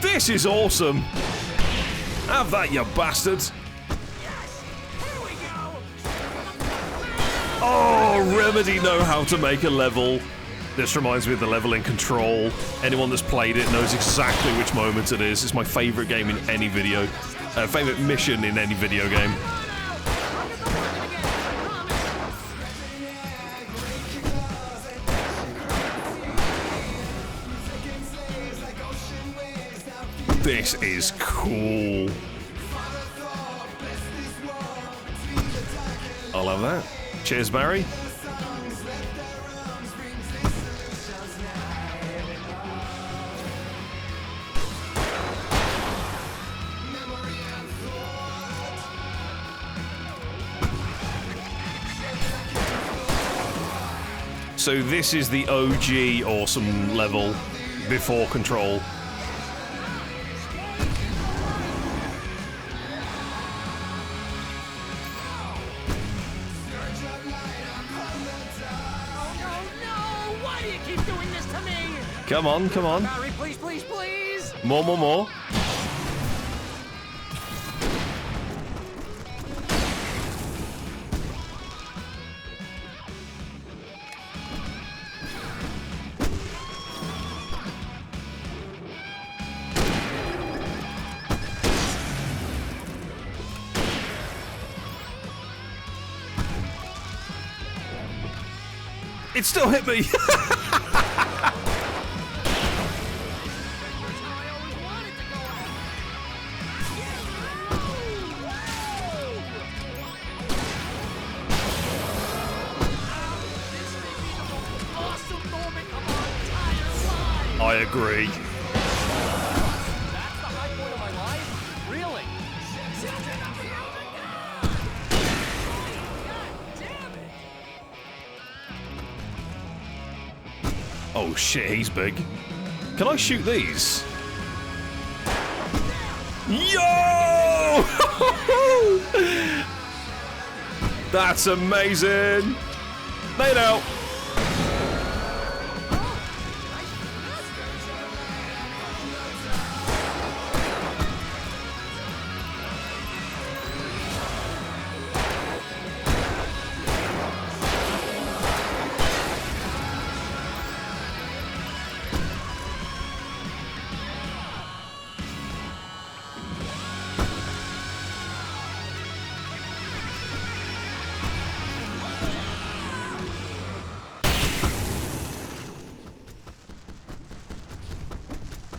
[SPEAKER 2] This is awesome! Have that, you bastards! Oh, Remedy know how to make a level. This reminds me of the level in Control. Anyone that's played it knows exactly which moment it is. It's my favourite game in any video. Favourite mission in any video game. This is cool. I love that. Cheers, Barry. So this is the OG awesome level before Control. Come on, come on.
[SPEAKER 11] Barry, please, please, please!
[SPEAKER 2] More, more, more. It still hit me. I agree.
[SPEAKER 6] That's the high point of my life? Really?
[SPEAKER 2] Oh shit, he's big. Can I shoot these? Yo! That's amazing. Made out.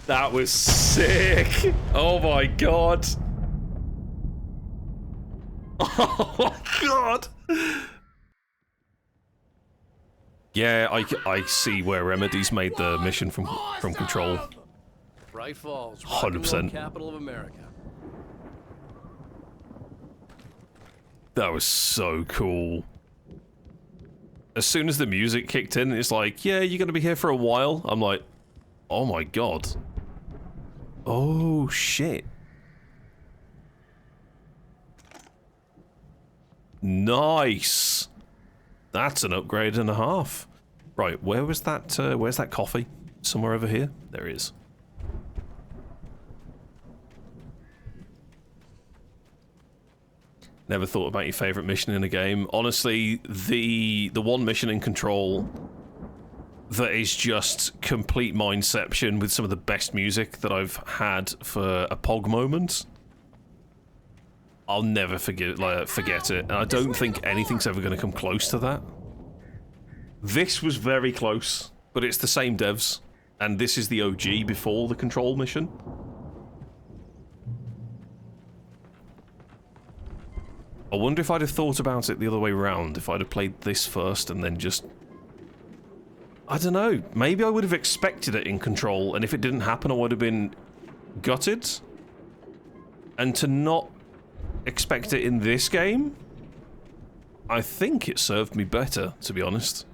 [SPEAKER 2] That was sick. Oh my god. Oh my god. Yeah, I see where Remedy's made the mission from Control.
[SPEAKER 6] Bright Falls,
[SPEAKER 2] 100%.
[SPEAKER 6] Capital of America.
[SPEAKER 2] That was so cool. As soon as the music kicked in, it's like, yeah, you're gonna be here for a while. I'm like, oh my god. Oh shit. Nice. That's an upgrade and a half. Right, where was that, where's that coffee? Somewhere over here? There it is. Never thought about your favorite mission in a game. Honestly, the one mission in Control that is just complete mindception with some of the best music that I've had for a POG moment. I'll never forget it, and I don't think anything's ever going to come close to that. This was very close, but it's the same devs, and this is the OG before the Control mission. I wonder if I'd have thought about it the other way around, if I'd have played this first and then just... I don't know, maybe I would have expected it in Control, and if it didn't happen I would have been gutted. And to not expect it in this game, I think it served me better, to be honest.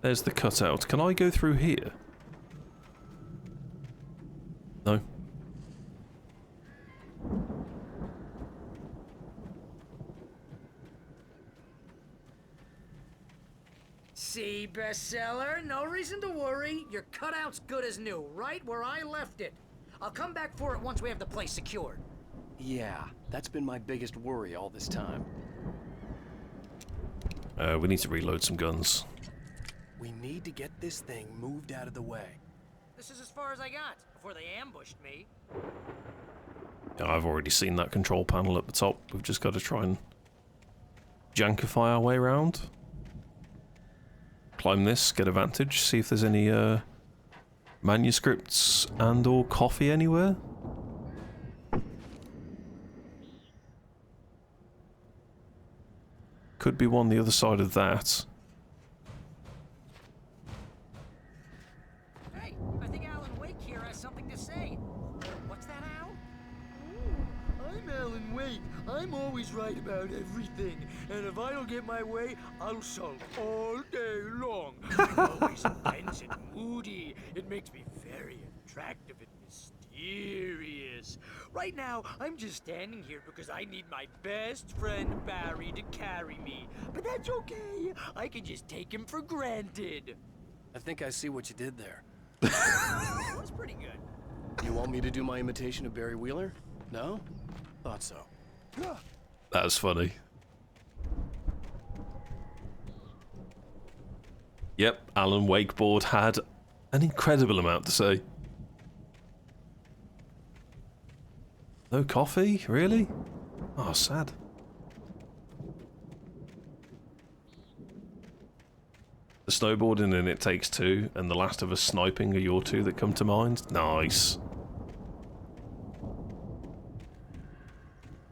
[SPEAKER 2] There's the cutout. Can I go through here? No.
[SPEAKER 11] See, bestseller? No reason to worry. Your cutout's good as new, right where I left it. I'll come back for it once we have the place secured.
[SPEAKER 6] Yeah, that's been my biggest worry all this time.
[SPEAKER 2] We need to reload some guns.
[SPEAKER 6] We need to get this thing moved out of the way.
[SPEAKER 11] This is as far as I got before they ambushed me.
[SPEAKER 2] I've already seen that control panel at the top. We've just got to try and jankify our way around. Climb this, get a vantage, see if there's any manuscripts and or coffee anywhere. Could be one the other side of that.
[SPEAKER 11] Hey, I think Alan Wake here has something to say. What's that, Al?
[SPEAKER 13] I'm Alan Wake. I'm always right about everything. And if I don't get my way, I'll sulk all day long. I'm always tense and moody. It makes me very attractive and mysterious. serious. Right now, I'm just standing here because I need my best friend Barry to carry me. But that's okay. I can just take him for granted.
[SPEAKER 6] I think I see what you did there.
[SPEAKER 13] That was pretty good.
[SPEAKER 6] You want me to do my imitation of Barry Wheeler? No? Thought so.
[SPEAKER 2] That was funny. Yep, Alan Wakeboard had an incredible amount to say. No coffee? Really? Oh, sad. The snowboarding in It Takes Two and The Last of Us sniping are your two that come to mind? Nice.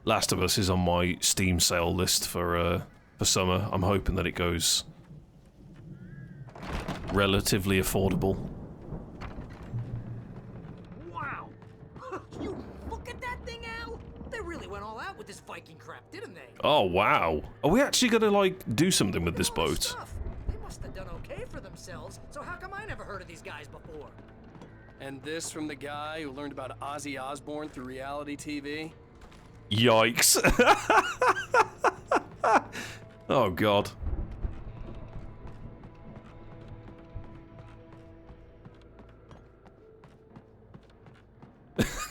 [SPEAKER 2] Last of Us is on my Steam sale list for summer. I'm hoping that it goes relatively affordable.
[SPEAKER 11] Wow! You look at that thing, Al! They really went all out with this Viking crap, didn't they?
[SPEAKER 2] Oh, wow. Are we actually gonna, like, do something with this boat?
[SPEAKER 11] They must have done okay for themselves, so how come I never heard of these guys before?
[SPEAKER 6] And this from the guy who learned about Ozzy Osbourne through reality TV?
[SPEAKER 2] Yikes. Oh, God.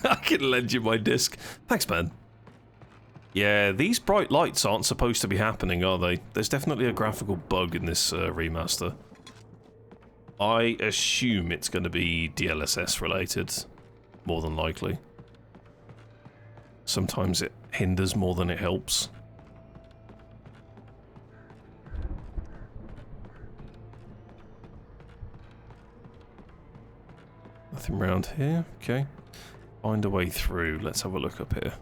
[SPEAKER 2] I can lend you my disc. Thanks, man. Yeah, these bright lights aren't supposed to be happening, are they? There's definitely a graphical bug in this remaster. I assume it's going to be DLSS related, more than likely. Sometimes it hinders more than it helps. Nothing around here. Okay. Find a way through. Let's have a look up here.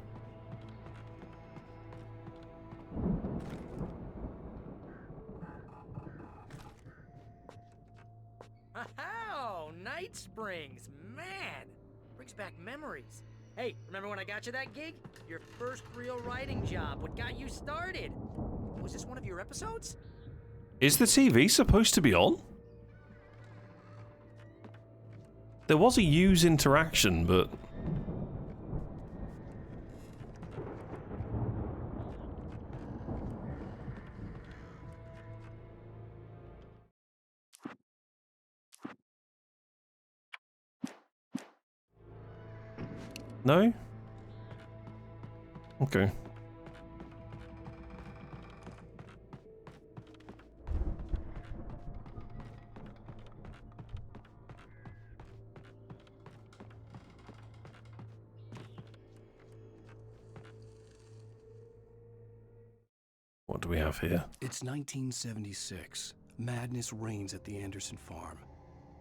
[SPEAKER 11] Oh, Night Springs, man! Brings back memories. Hey, remember when I got you that gig? Your first real writing job, what got you started? Was this one of your episodes?
[SPEAKER 2] Is the TV supposed to be on? There was a use interaction, but... No? Okay. What do we have here?
[SPEAKER 1] It's 1976. Madness reigns at the Anderson farm.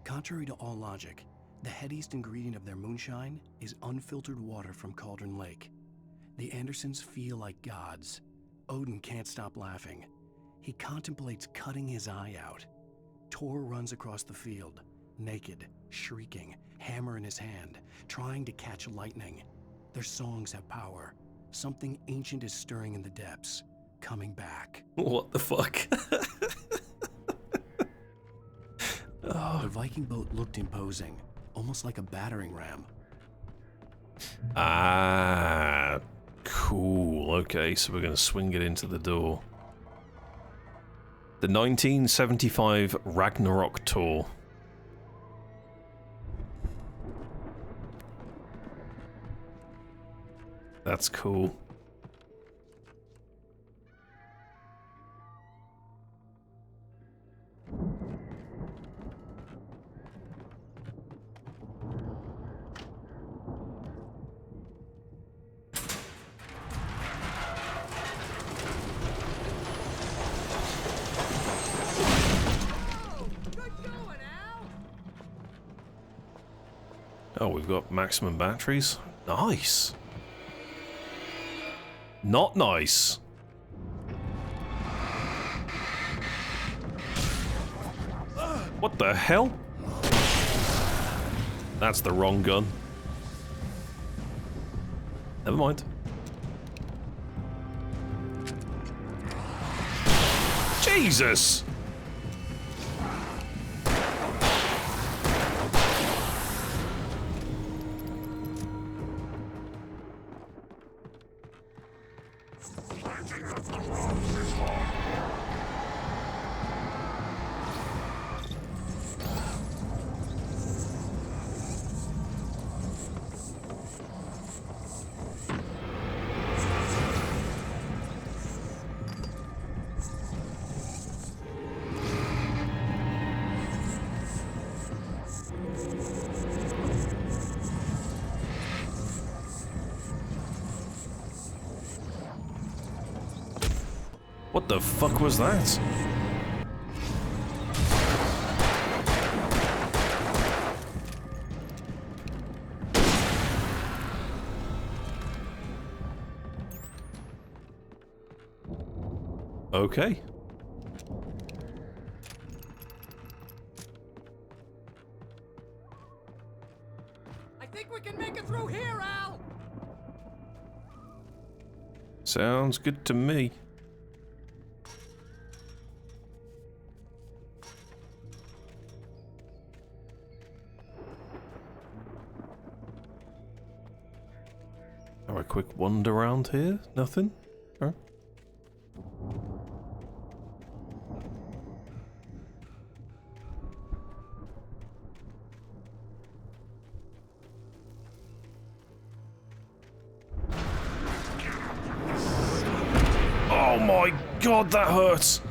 [SPEAKER 1] Contrary to all logic, the headiest ingredient of their moonshine is unfiltered water from Cauldron Lake. The Andersons feel like gods. Odin can't stop laughing. He contemplates cutting his eye out. Tor runs across the field, naked, shrieking, hammer in his hand, trying to catch lightning. Their songs have power. Something ancient is stirring in the depths, coming back.
[SPEAKER 2] What the fuck?
[SPEAKER 1] The Viking boat looked imposing, almost like a battering ram.
[SPEAKER 2] Ah, cool. Okay, so we're going to swing it into the door. The 1975 Ragnarok tour. That's cool. Oh, we've got maximum batteries. Nice. Not nice. What the hell? That's the wrong gun. Never mind. Jesus! What the fuck was that? Okay.
[SPEAKER 13] I think we can make it through here, Al!
[SPEAKER 2] Sounds good to me. Have a quick wander around here? Nothing? Huh? Oh my god, that hurts!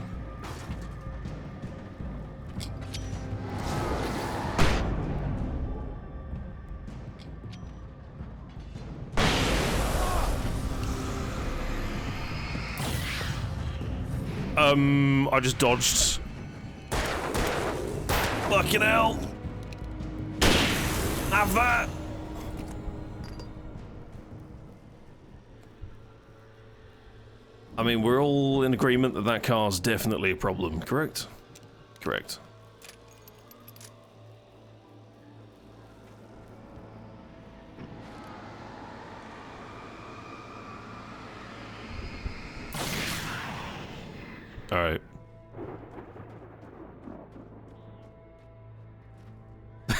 [SPEAKER 2] I just dodged. Fucking hell! Have that! I mean, we're all in agreement that that car's definitely a problem, correct? Correct. Alright.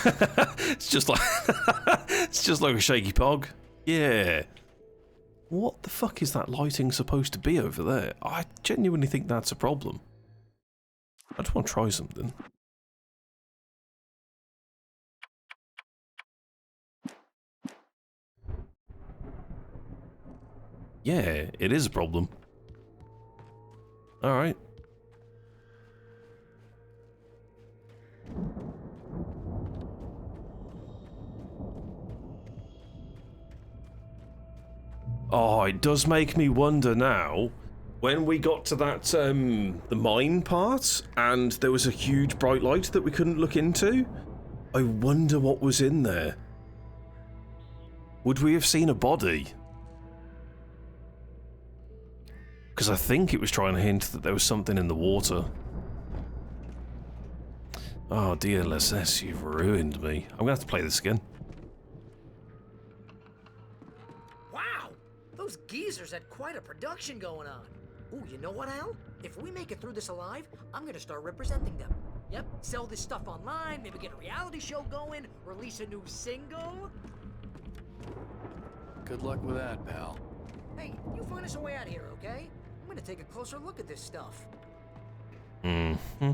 [SPEAKER 2] It's just like it's just like a shaky pog. Yeah. What the fuck is that lighting supposed to be over there? I genuinely think that's a problem. I just want to try something. Yeah, it is a problem. Alright. Oh, it does make me wonder now. When we got to that, the mine part, and there was a huge bright light that we couldn't look into, I wonder what was in there. Would we have seen a body? Because I think it was trying to hint that there was something in the water. Oh dear, Lesses, you've ruined me. I'm gonna have to play this again.
[SPEAKER 11] Wow! Those geezers had quite a production going on. Ooh, you know what, Al? If we make it through this alive, I'm gonna start representing them. Yep, sell this stuff online, maybe get a reality show going, release a new single.
[SPEAKER 6] Good luck with that, pal.
[SPEAKER 11] Hey, you find us a way out of here, okay? I'm gonna take a closer look at this stuff.
[SPEAKER 2] Mm-hmm.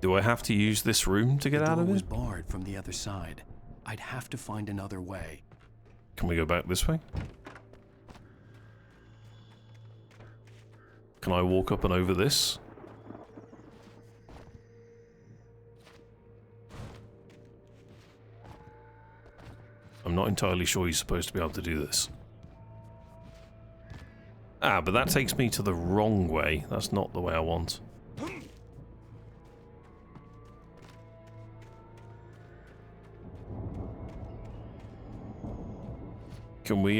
[SPEAKER 2] Do I have to use this room to get out of
[SPEAKER 1] The door was
[SPEAKER 2] it?
[SPEAKER 1] barred from the other side. I'd have to find another way.
[SPEAKER 2] Can we go back this way? Can I walk up and over this? I'm not entirely sure you're supposed to be able to do this. Ah, but that takes me to the wrong way. That's not the way I want. Can we,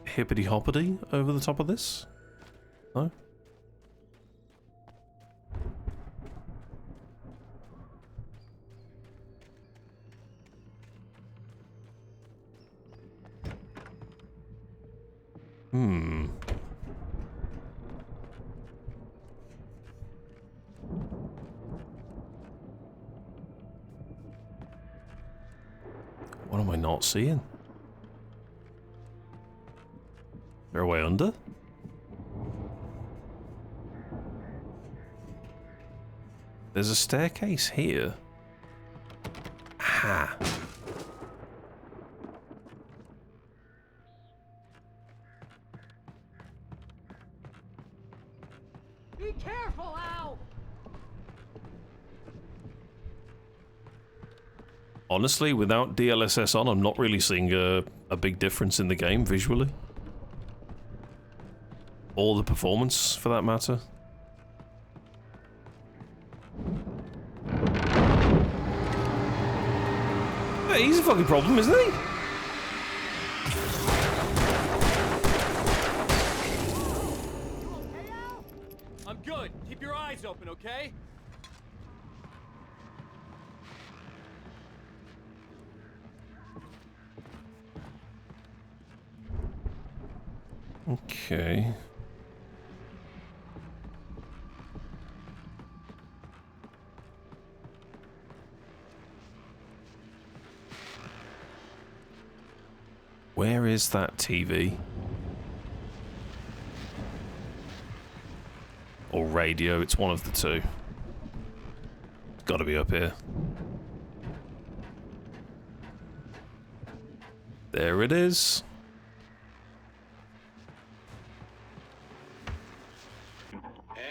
[SPEAKER 2] hippity-hoppity over the top of this? No? Hmm. What am I not seeing? there a way under? There's a staircase here. Ha.
[SPEAKER 13] Be careful, Al!
[SPEAKER 2] Honestly, without DLSS on, I'm not really seeing a big difference in the game visually. Or the performance, for that matter. Hey, he's a fucking problem, isn't he?
[SPEAKER 6] I'm good. Keep your eyes open, okay?
[SPEAKER 2] Okay. Where is that TV? Or radio, it's one of the two. It's gotta be up here. There it is.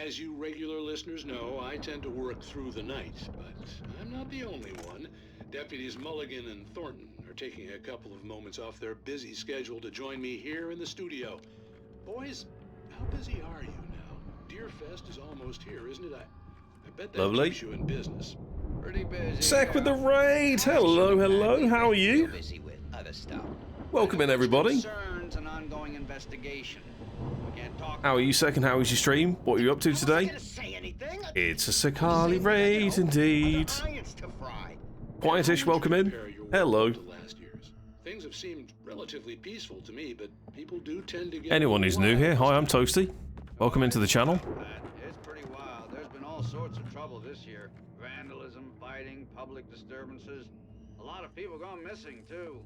[SPEAKER 24] As you regular listeners know, I tend to work through the night, but I'm not the only one. Deputies Mulligan and Thornton are taking a couple of moments off their busy schedule to join me here in the studio. Boys, how busy are you now? Deerfest is almost here, isn't it? I bet that
[SPEAKER 2] Lovely.
[SPEAKER 24] keeps you in business.
[SPEAKER 19] Pretty busy.
[SPEAKER 2] Sec with the raid. Hello, hello. How are you?
[SPEAKER 19] Busy with other stuff.
[SPEAKER 2] Welcome in, everybody.
[SPEAKER 19] Concerns and ongoing investigation. We can't talk.
[SPEAKER 2] How are you, Sec, and how is your stream? What are you up to today? It's a Sakali raid, indeed. Quietish, welcome in. Hello.
[SPEAKER 24] Things have seemed relatively peaceful to me, but people do tend to get...
[SPEAKER 2] Anyone who's new here, hi, I'm Toasty. Welcome into the channel.
[SPEAKER 3] It's pretty wild. There's been all sorts of trouble this year. Vandalism, fighting, public disturbances. A lot of people gone missing, too.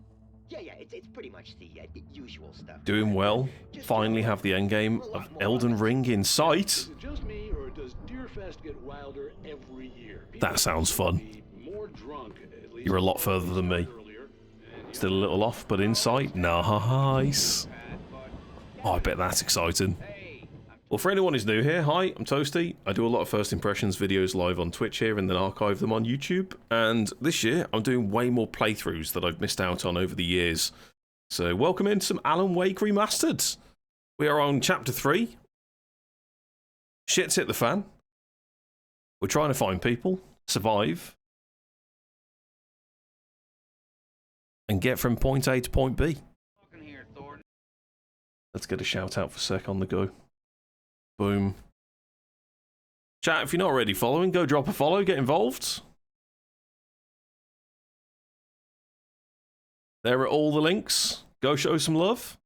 [SPEAKER 17] Yeah, it's pretty much the usual stuff.
[SPEAKER 2] Doing well. Finally have the endgame of Elden Ring in sight.
[SPEAKER 24] Is it just me, or does Deerfest get wilder every year?
[SPEAKER 2] That sounds fun.
[SPEAKER 24] More drunk, at least.
[SPEAKER 2] You're a lot further than me. Still a little off, but in sight, nice. Oh, I bet that's exciting. Well, for anyone who's new here, hi, I'm Toasty. I do a lot of first impressions videos live on Twitch here and then archive them on YouTube. And this year, I'm doing way more playthroughs that I've missed out on over the years. So welcome into some Alan Wake Remastered. We are on Chapter 3. Shit's hit the fan. We're trying to find people, survive, and get from point A to point B. Let's get a shout out for Sec on the go. Boom. Chat, if you're not already following, go drop a follow, get involved. There are all the links. Go show some love.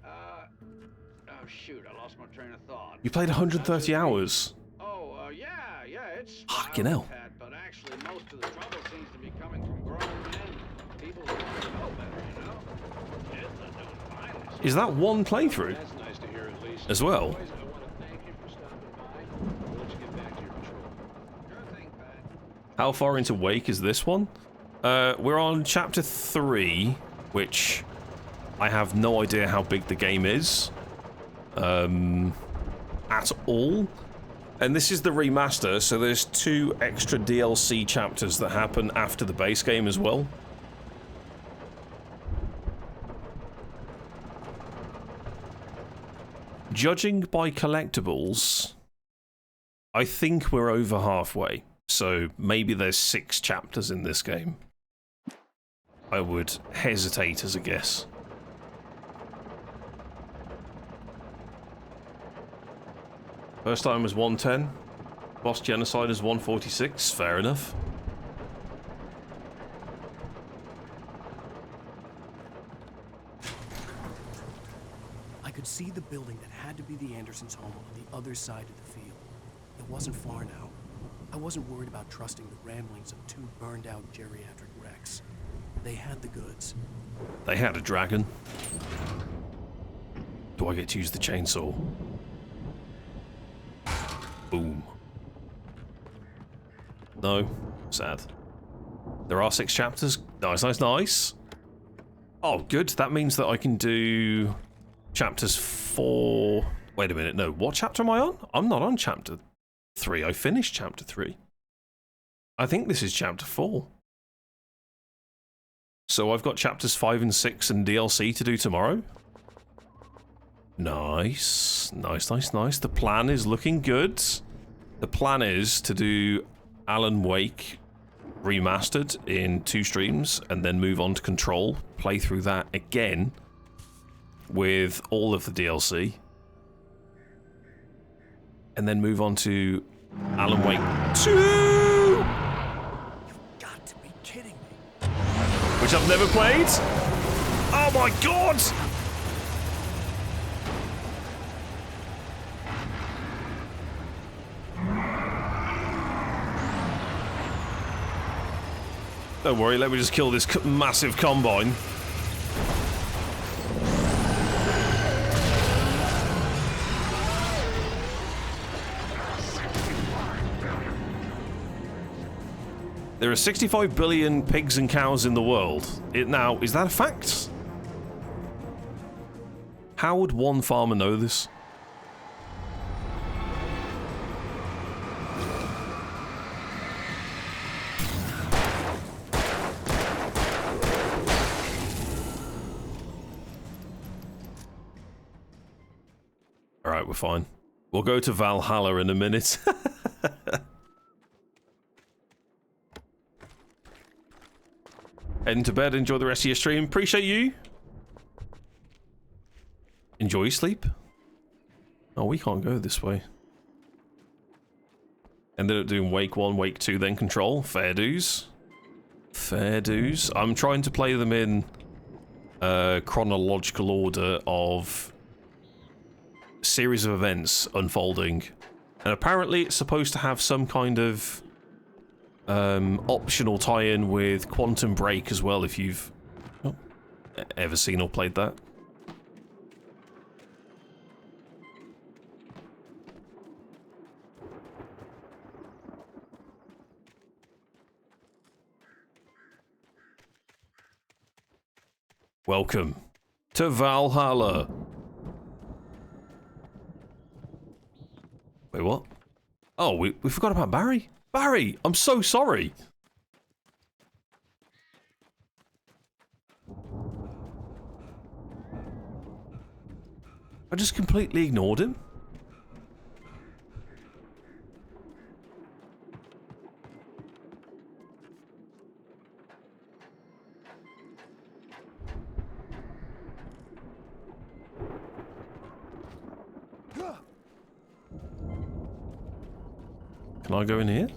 [SPEAKER 3] Oh shoot, I lost my train of thought.
[SPEAKER 2] You played 130 hours.
[SPEAKER 3] Yeah, it's...
[SPEAKER 2] Fucking hell.
[SPEAKER 3] But actually, most of the trouble seems to be coming from grown men. People who want to know better, you know? Kids that don't find this.
[SPEAKER 2] Is that one playthrough?
[SPEAKER 24] That's nice to hear at least.
[SPEAKER 2] As well?
[SPEAKER 24] Boys, I want to thank you for stopping by. I'll let you get back to your patrol.
[SPEAKER 3] Sure thing, Pat.
[SPEAKER 2] How far into Wake is this one? We're on Chapter 3, which I have no idea how big the game is. At all. And this is the remaster, so there's 2 extra DLC chapters that happen after the base game as well. Judging by collectibles, I think we're over halfway. So maybe there's 6 chapters in this game. I would hesitate as a guess. First time was 110. Boss Genocide is 146. Fair enough.
[SPEAKER 1] I could see the building that had to be the Andersons' home on the other side of the field. It wasn't far now. I wasn't worried about trusting the ramblings of 2 burned-out geriatric wrecks. They had the goods.
[SPEAKER 2] They had a dragon. do I get to use the chainsaw? Boom. No. Sad. There are 6 chapters. Nice, nice, nice. Oh, good. That means that I can do chapters 4... Wait a minute. No, what chapter am I on? I'm not on chapter 3. I finished chapter 3. I think this is chapter 4. So I've got chapters 5 and 6 and DLC to do tomorrow. Nice. Nice, nice, nice. The plan is looking good. The plan is to do Alan Wake Remastered in 2 streams and then move on to Control, play through that again with all of the DLC, and then move on to Alan Wake 2! You've
[SPEAKER 6] got to be kidding me.
[SPEAKER 2] Which I've never played. Oh my god! Don't worry, let me just kill this massive combine. There are 65 billion pigs and cows in the world. Now, is that a fact? How would one farmer know this? Alright, we're fine. We'll go to Valhalla in a minute. Heading to bed, enjoy the rest of your stream. Appreciate you. Enjoy your sleep. Oh, we can't go this way. Ended up doing Wake 1, Wake 2, then Control. Fair dues. Fair dues. I'm trying to play them in chronological order of series of events unfolding. And apparently it's supposed to have some kind of optional tie-in with Quantum Break as well, if you've ever seen or played that. Welcome to Valhalla. Wait, what? Oh, we forgot about Barry? Barry, I'm so sorry. I just completely ignored him. Can I go in here?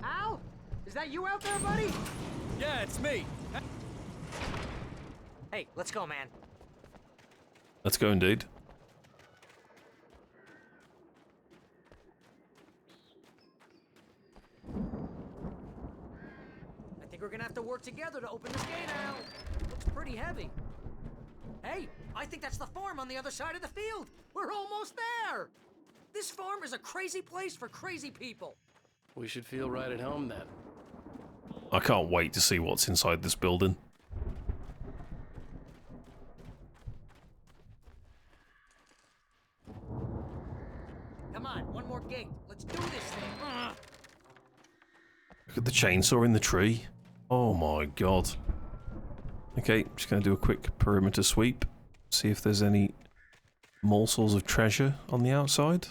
[SPEAKER 13] Al? Is that you out there, buddy?
[SPEAKER 6] Yeah, it's me.
[SPEAKER 11] Hey, let's go, man.
[SPEAKER 2] Let's go indeed.
[SPEAKER 11] I think we're gonna have to work together to open this gate, Al. Looks pretty heavy. Hey, I think that's the farm on the other side of the field. We're almost there. This farm is a crazy place for crazy people.
[SPEAKER 6] We should feel right at home then.
[SPEAKER 2] I can't wait to see what's inside this building.
[SPEAKER 11] Come on, one more gate. Let's do this thing.
[SPEAKER 2] Look at the chainsaw in the tree. Oh my god. Okay, just gonna do a quick perimeter sweep. See if there's any morsels of treasure on the outside.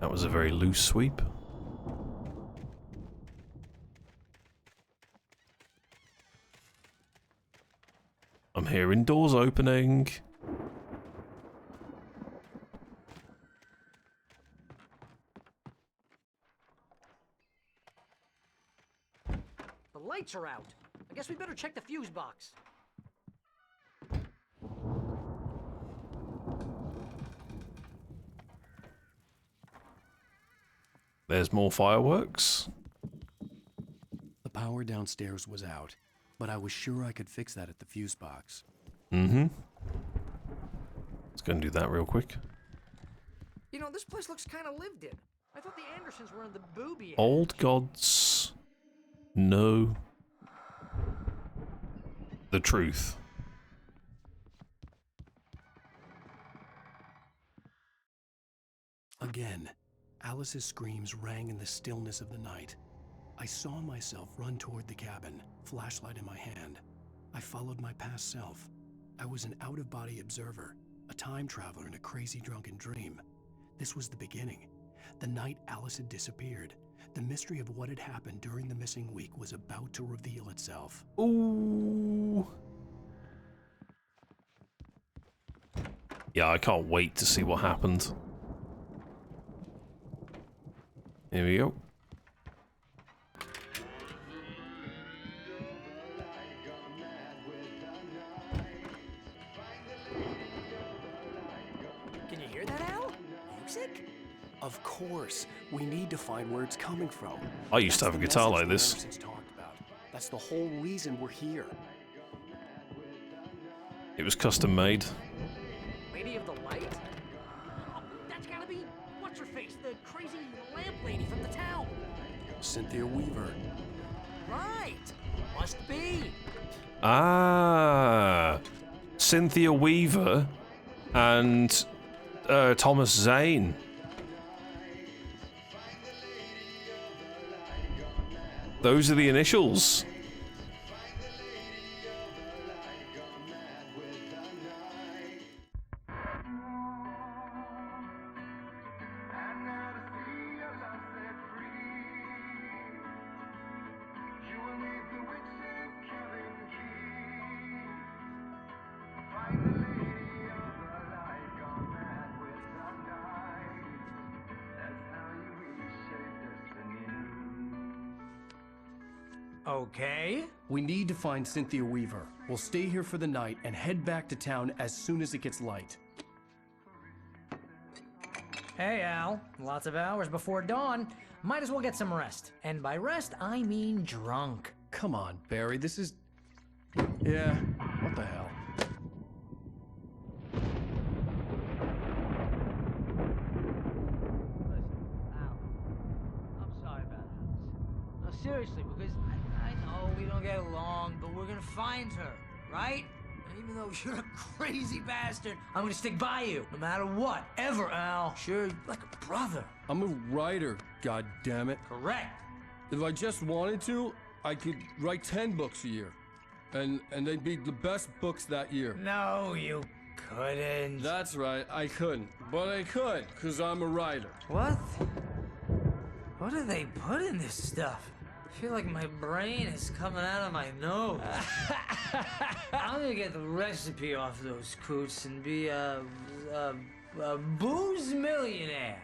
[SPEAKER 2] That was a very loose sweep. I'm hearing doors opening.
[SPEAKER 11] The lights are out. I guess we better check the fuse box.
[SPEAKER 2] There's more fireworks.
[SPEAKER 1] The power downstairs was out, but I was sure I could fix that at the fuse box.
[SPEAKER 2] Mm-hmm. Let's go and do that real quick.
[SPEAKER 11] You know, this place looks kind of lived in. I thought the Andersons were in the booby.
[SPEAKER 2] Old gods know the truth.
[SPEAKER 1] Again, Alice's screams rang in the stillness of the night. I saw myself run toward the cabin, flashlight in my hand. I followed my past self. I was an out-of-body observer, a time traveler in a crazy drunken dream. This was the beginning. The night Alice had disappeared. The mystery of what had happened during the missing week was about to reveal itself.
[SPEAKER 2] Ooh. Yeah, I can't wait to see what happened. Here we go.
[SPEAKER 11] Can you hear that, Al? Music?
[SPEAKER 1] Of course. We need to find where it's coming from.
[SPEAKER 2] I used to have a guitar like
[SPEAKER 1] That's
[SPEAKER 2] this.
[SPEAKER 1] the message the Andersons talked about. That's the whole reason we're here.
[SPEAKER 2] It was custom made.
[SPEAKER 11] Lady of the Light? Oh, that's gotta be what's-her-face, the crazy lamp lady from the town.
[SPEAKER 1] Cynthia Weaver.
[SPEAKER 11] Right. Must be.
[SPEAKER 2] Ah, Cynthia Weaver and Thomas Zane. Those are the initials.
[SPEAKER 11] Okay.
[SPEAKER 1] We need to find Cynthia Weaver. We'll stay here for the night and head back to town as soon as it gets light.
[SPEAKER 11] Hey, Al. Lots of hours before dawn. Might as well get some rest. And by rest, I mean drunk.
[SPEAKER 1] Come on, Barry, this is... Yeah, what the hell?
[SPEAKER 13] I'm sorry about Alice. No, seriously, because I know we don't get along, but we're gonna find her, right? And even though you're a crazy bastard, I'm gonna stick by you, no matter what, ever, Al. Sure, you're like a brother.
[SPEAKER 4] I'm a writer, goddammit.
[SPEAKER 13] Correct.
[SPEAKER 4] If I just wanted to, I could write 10 books a year. And they'd be the best books that year.
[SPEAKER 13] No, you couldn't.
[SPEAKER 4] That's right, I couldn't. But I could, because I'm a writer.
[SPEAKER 13] What? What do they put in this stuff? I feel like my brain is coming out of my nose. I'm gonna get the recipe off those coots and be a booze millionaire.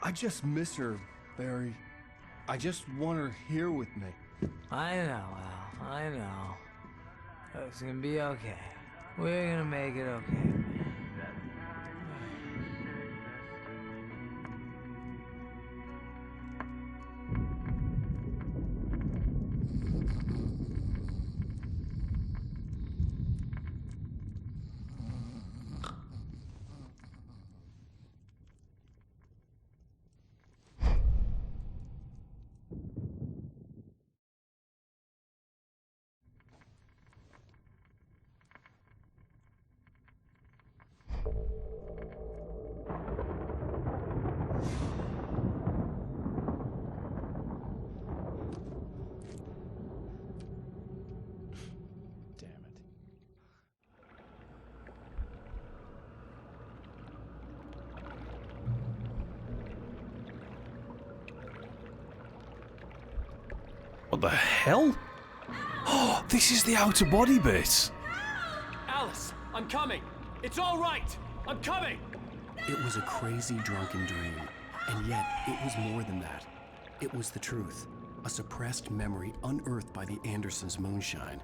[SPEAKER 4] I just miss her, Barry. I just want her here with me.
[SPEAKER 13] I know, Al. I know. It's gonna be okay. We're gonna make it okay.
[SPEAKER 2] What the hell? Oh, this is the outer body bit.
[SPEAKER 6] Alice, I'm coming. It's all right. I'm coming.
[SPEAKER 1] It was a crazy drunken dream, and yet it was more than that. It was the truth, a suppressed memory unearthed by the Andersons' moonshine.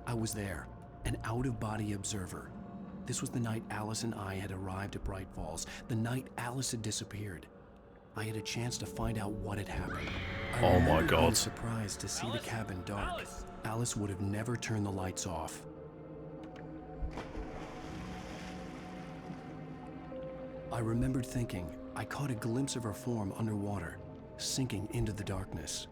[SPEAKER 1] I was there, an out-of-body observer. This was the night Alice and I had arrived at Bright Falls, the night Alice had disappeared. I had a chance to find out what had happened.
[SPEAKER 2] Oh my God.
[SPEAKER 1] I was surprised to see the cabin dark. Alice would have never turned the lights off. I remembered thinking I caught a glimpse of her form underwater, sinking into the darkness.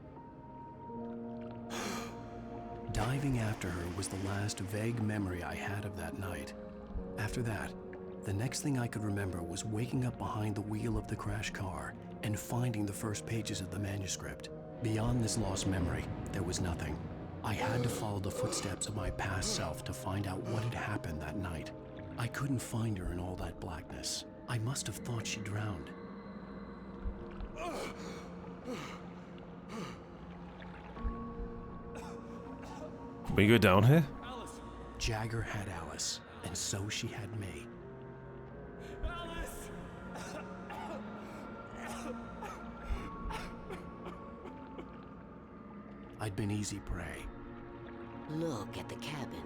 [SPEAKER 1] Diving after her was the last vague memory I had of that night. After that, the next thing I could remember was waking up behind the wheel of the crashed car and finding the first pages of the manuscript. Beyond this lost memory, there was nothing. I had to follow the footsteps of my past self to find out what had happened that night. I couldn't find her in all that blackness. I must have thought she drowned.
[SPEAKER 2] Can we go down here?
[SPEAKER 1] Jagger had Alice, and so she had me. I'd been easy prey.
[SPEAKER 9] Look at the cabin.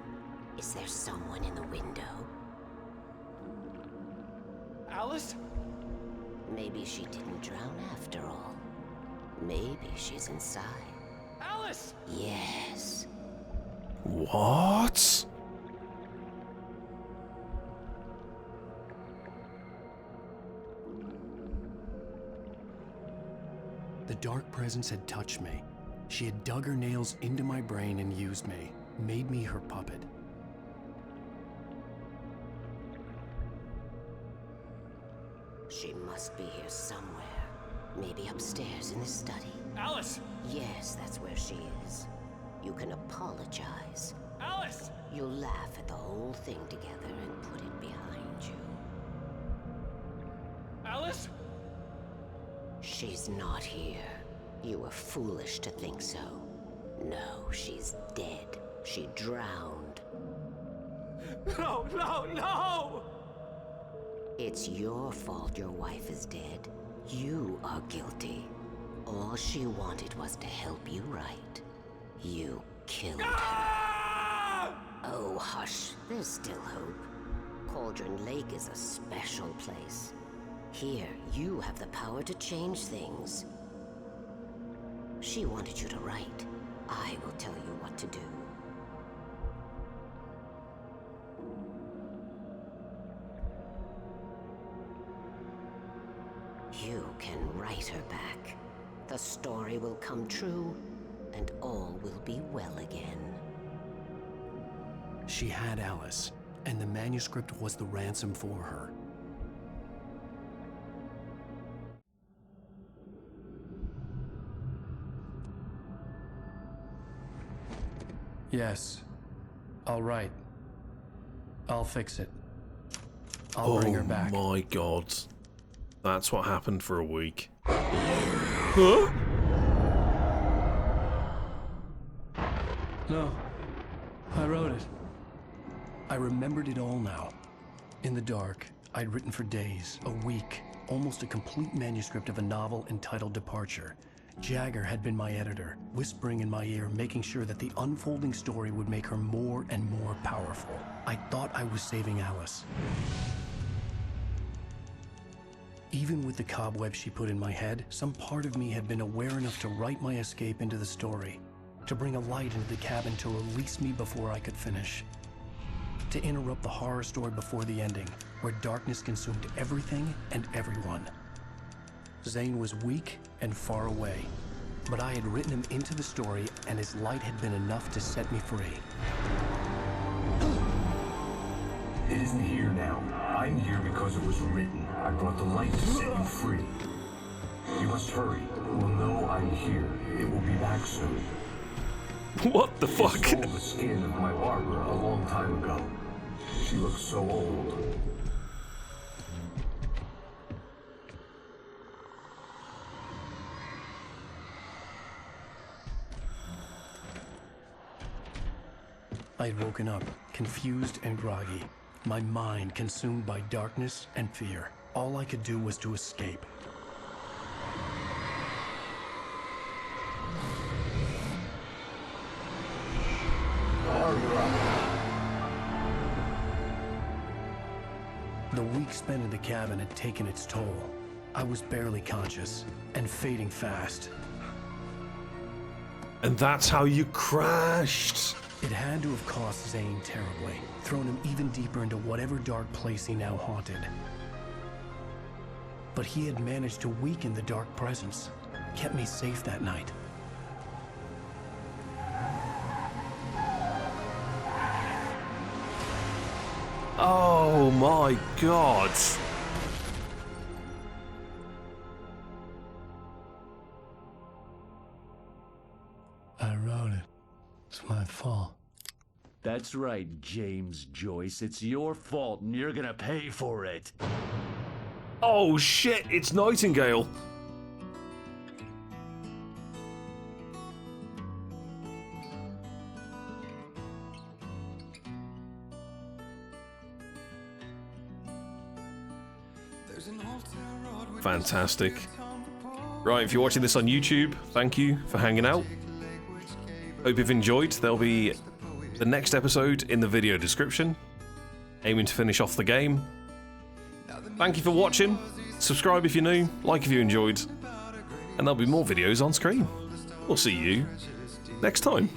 [SPEAKER 9] Is there someone in the window?
[SPEAKER 6] Alice?
[SPEAKER 9] Maybe she didn't drown after all. Maybe she's inside.
[SPEAKER 6] Alice!
[SPEAKER 9] Yes.
[SPEAKER 2] What?
[SPEAKER 1] The dark presence had touched me. She had dug her nails into my brain and used me, made me her puppet.
[SPEAKER 9] She must be here somewhere. Maybe upstairs in the study.
[SPEAKER 6] Alice!
[SPEAKER 9] Yes, that's where she is. You can apologize.
[SPEAKER 6] Alice!
[SPEAKER 9] You'll laugh at the whole thing together and put it behind you.
[SPEAKER 6] Alice?
[SPEAKER 9] She's not here. You were foolish to think so. No, she's dead. She drowned.
[SPEAKER 6] No, no, no!
[SPEAKER 9] It's your fault your wife is dead. You are guilty. All she wanted was to help you right. You killed her. Oh, hush. There's still hope. Cauldron Lake is a special place. Here, you have the power to change things. She wanted you to write. I will tell you what to do. You can write her back. The story will come true, and all will be well again.
[SPEAKER 1] She had Alice, and the manuscript was the ransom for her. Yes. I'll write. I'll fix it. I'll bring her back.
[SPEAKER 2] Oh my God. That's what happened for a week. Huh?
[SPEAKER 1] No. I wrote it. I remembered it all now. In the dark, I'd written for days, a week, almost a complete manuscript of a novel entitled Departure. Jagger had been my editor, whispering in my ear, making sure that the unfolding story would make her more and more powerful. I thought I was saving Alice. Even with the cobweb she put in my head, some part of me had been aware enough to write my escape into the story, to bring a light into the cabin to release me before I could finish, to interrupt the horror story before the ending, where darkness consumed everything and everyone. Zane was weak and far away, but I had written him into the story, and his light had been enough to set me free.
[SPEAKER 10] It isn't here now. I'm here because it was written. I brought the light to set you free. You must hurry. We'll know I'm here. It will be back soon.
[SPEAKER 2] What the fuck?
[SPEAKER 10] It stole the skin of my Barbara a long time ago. She looks so old.
[SPEAKER 1] I had woken up, confused and groggy, my mind consumed by darkness and fear. All I could do was to escape. The week spent in the cabin had taken its toll. I was barely conscious and fading fast.
[SPEAKER 2] And that's how you crashed.
[SPEAKER 1] It had to have cost Zane terribly, thrown him even deeper into whatever dark place he now haunted. But he had managed to weaken the dark presence, kept me safe that night.
[SPEAKER 2] Oh my god.
[SPEAKER 1] I wrote it. It's my fault.
[SPEAKER 7] That's right, James Joyce. It's your fault and you're gonna pay for it.
[SPEAKER 2] Oh shit, it's Nightingale. Fantastic. Right, if you're watching this on YouTube, thank you for hanging out. Hope you've enjoyed. There'll be the next episode in the video description. Aiming to finish off the game. Thank you for watching. Subscribe if you're new, like if you enjoyed, and there'll be more videos on screen. We'll see you next time.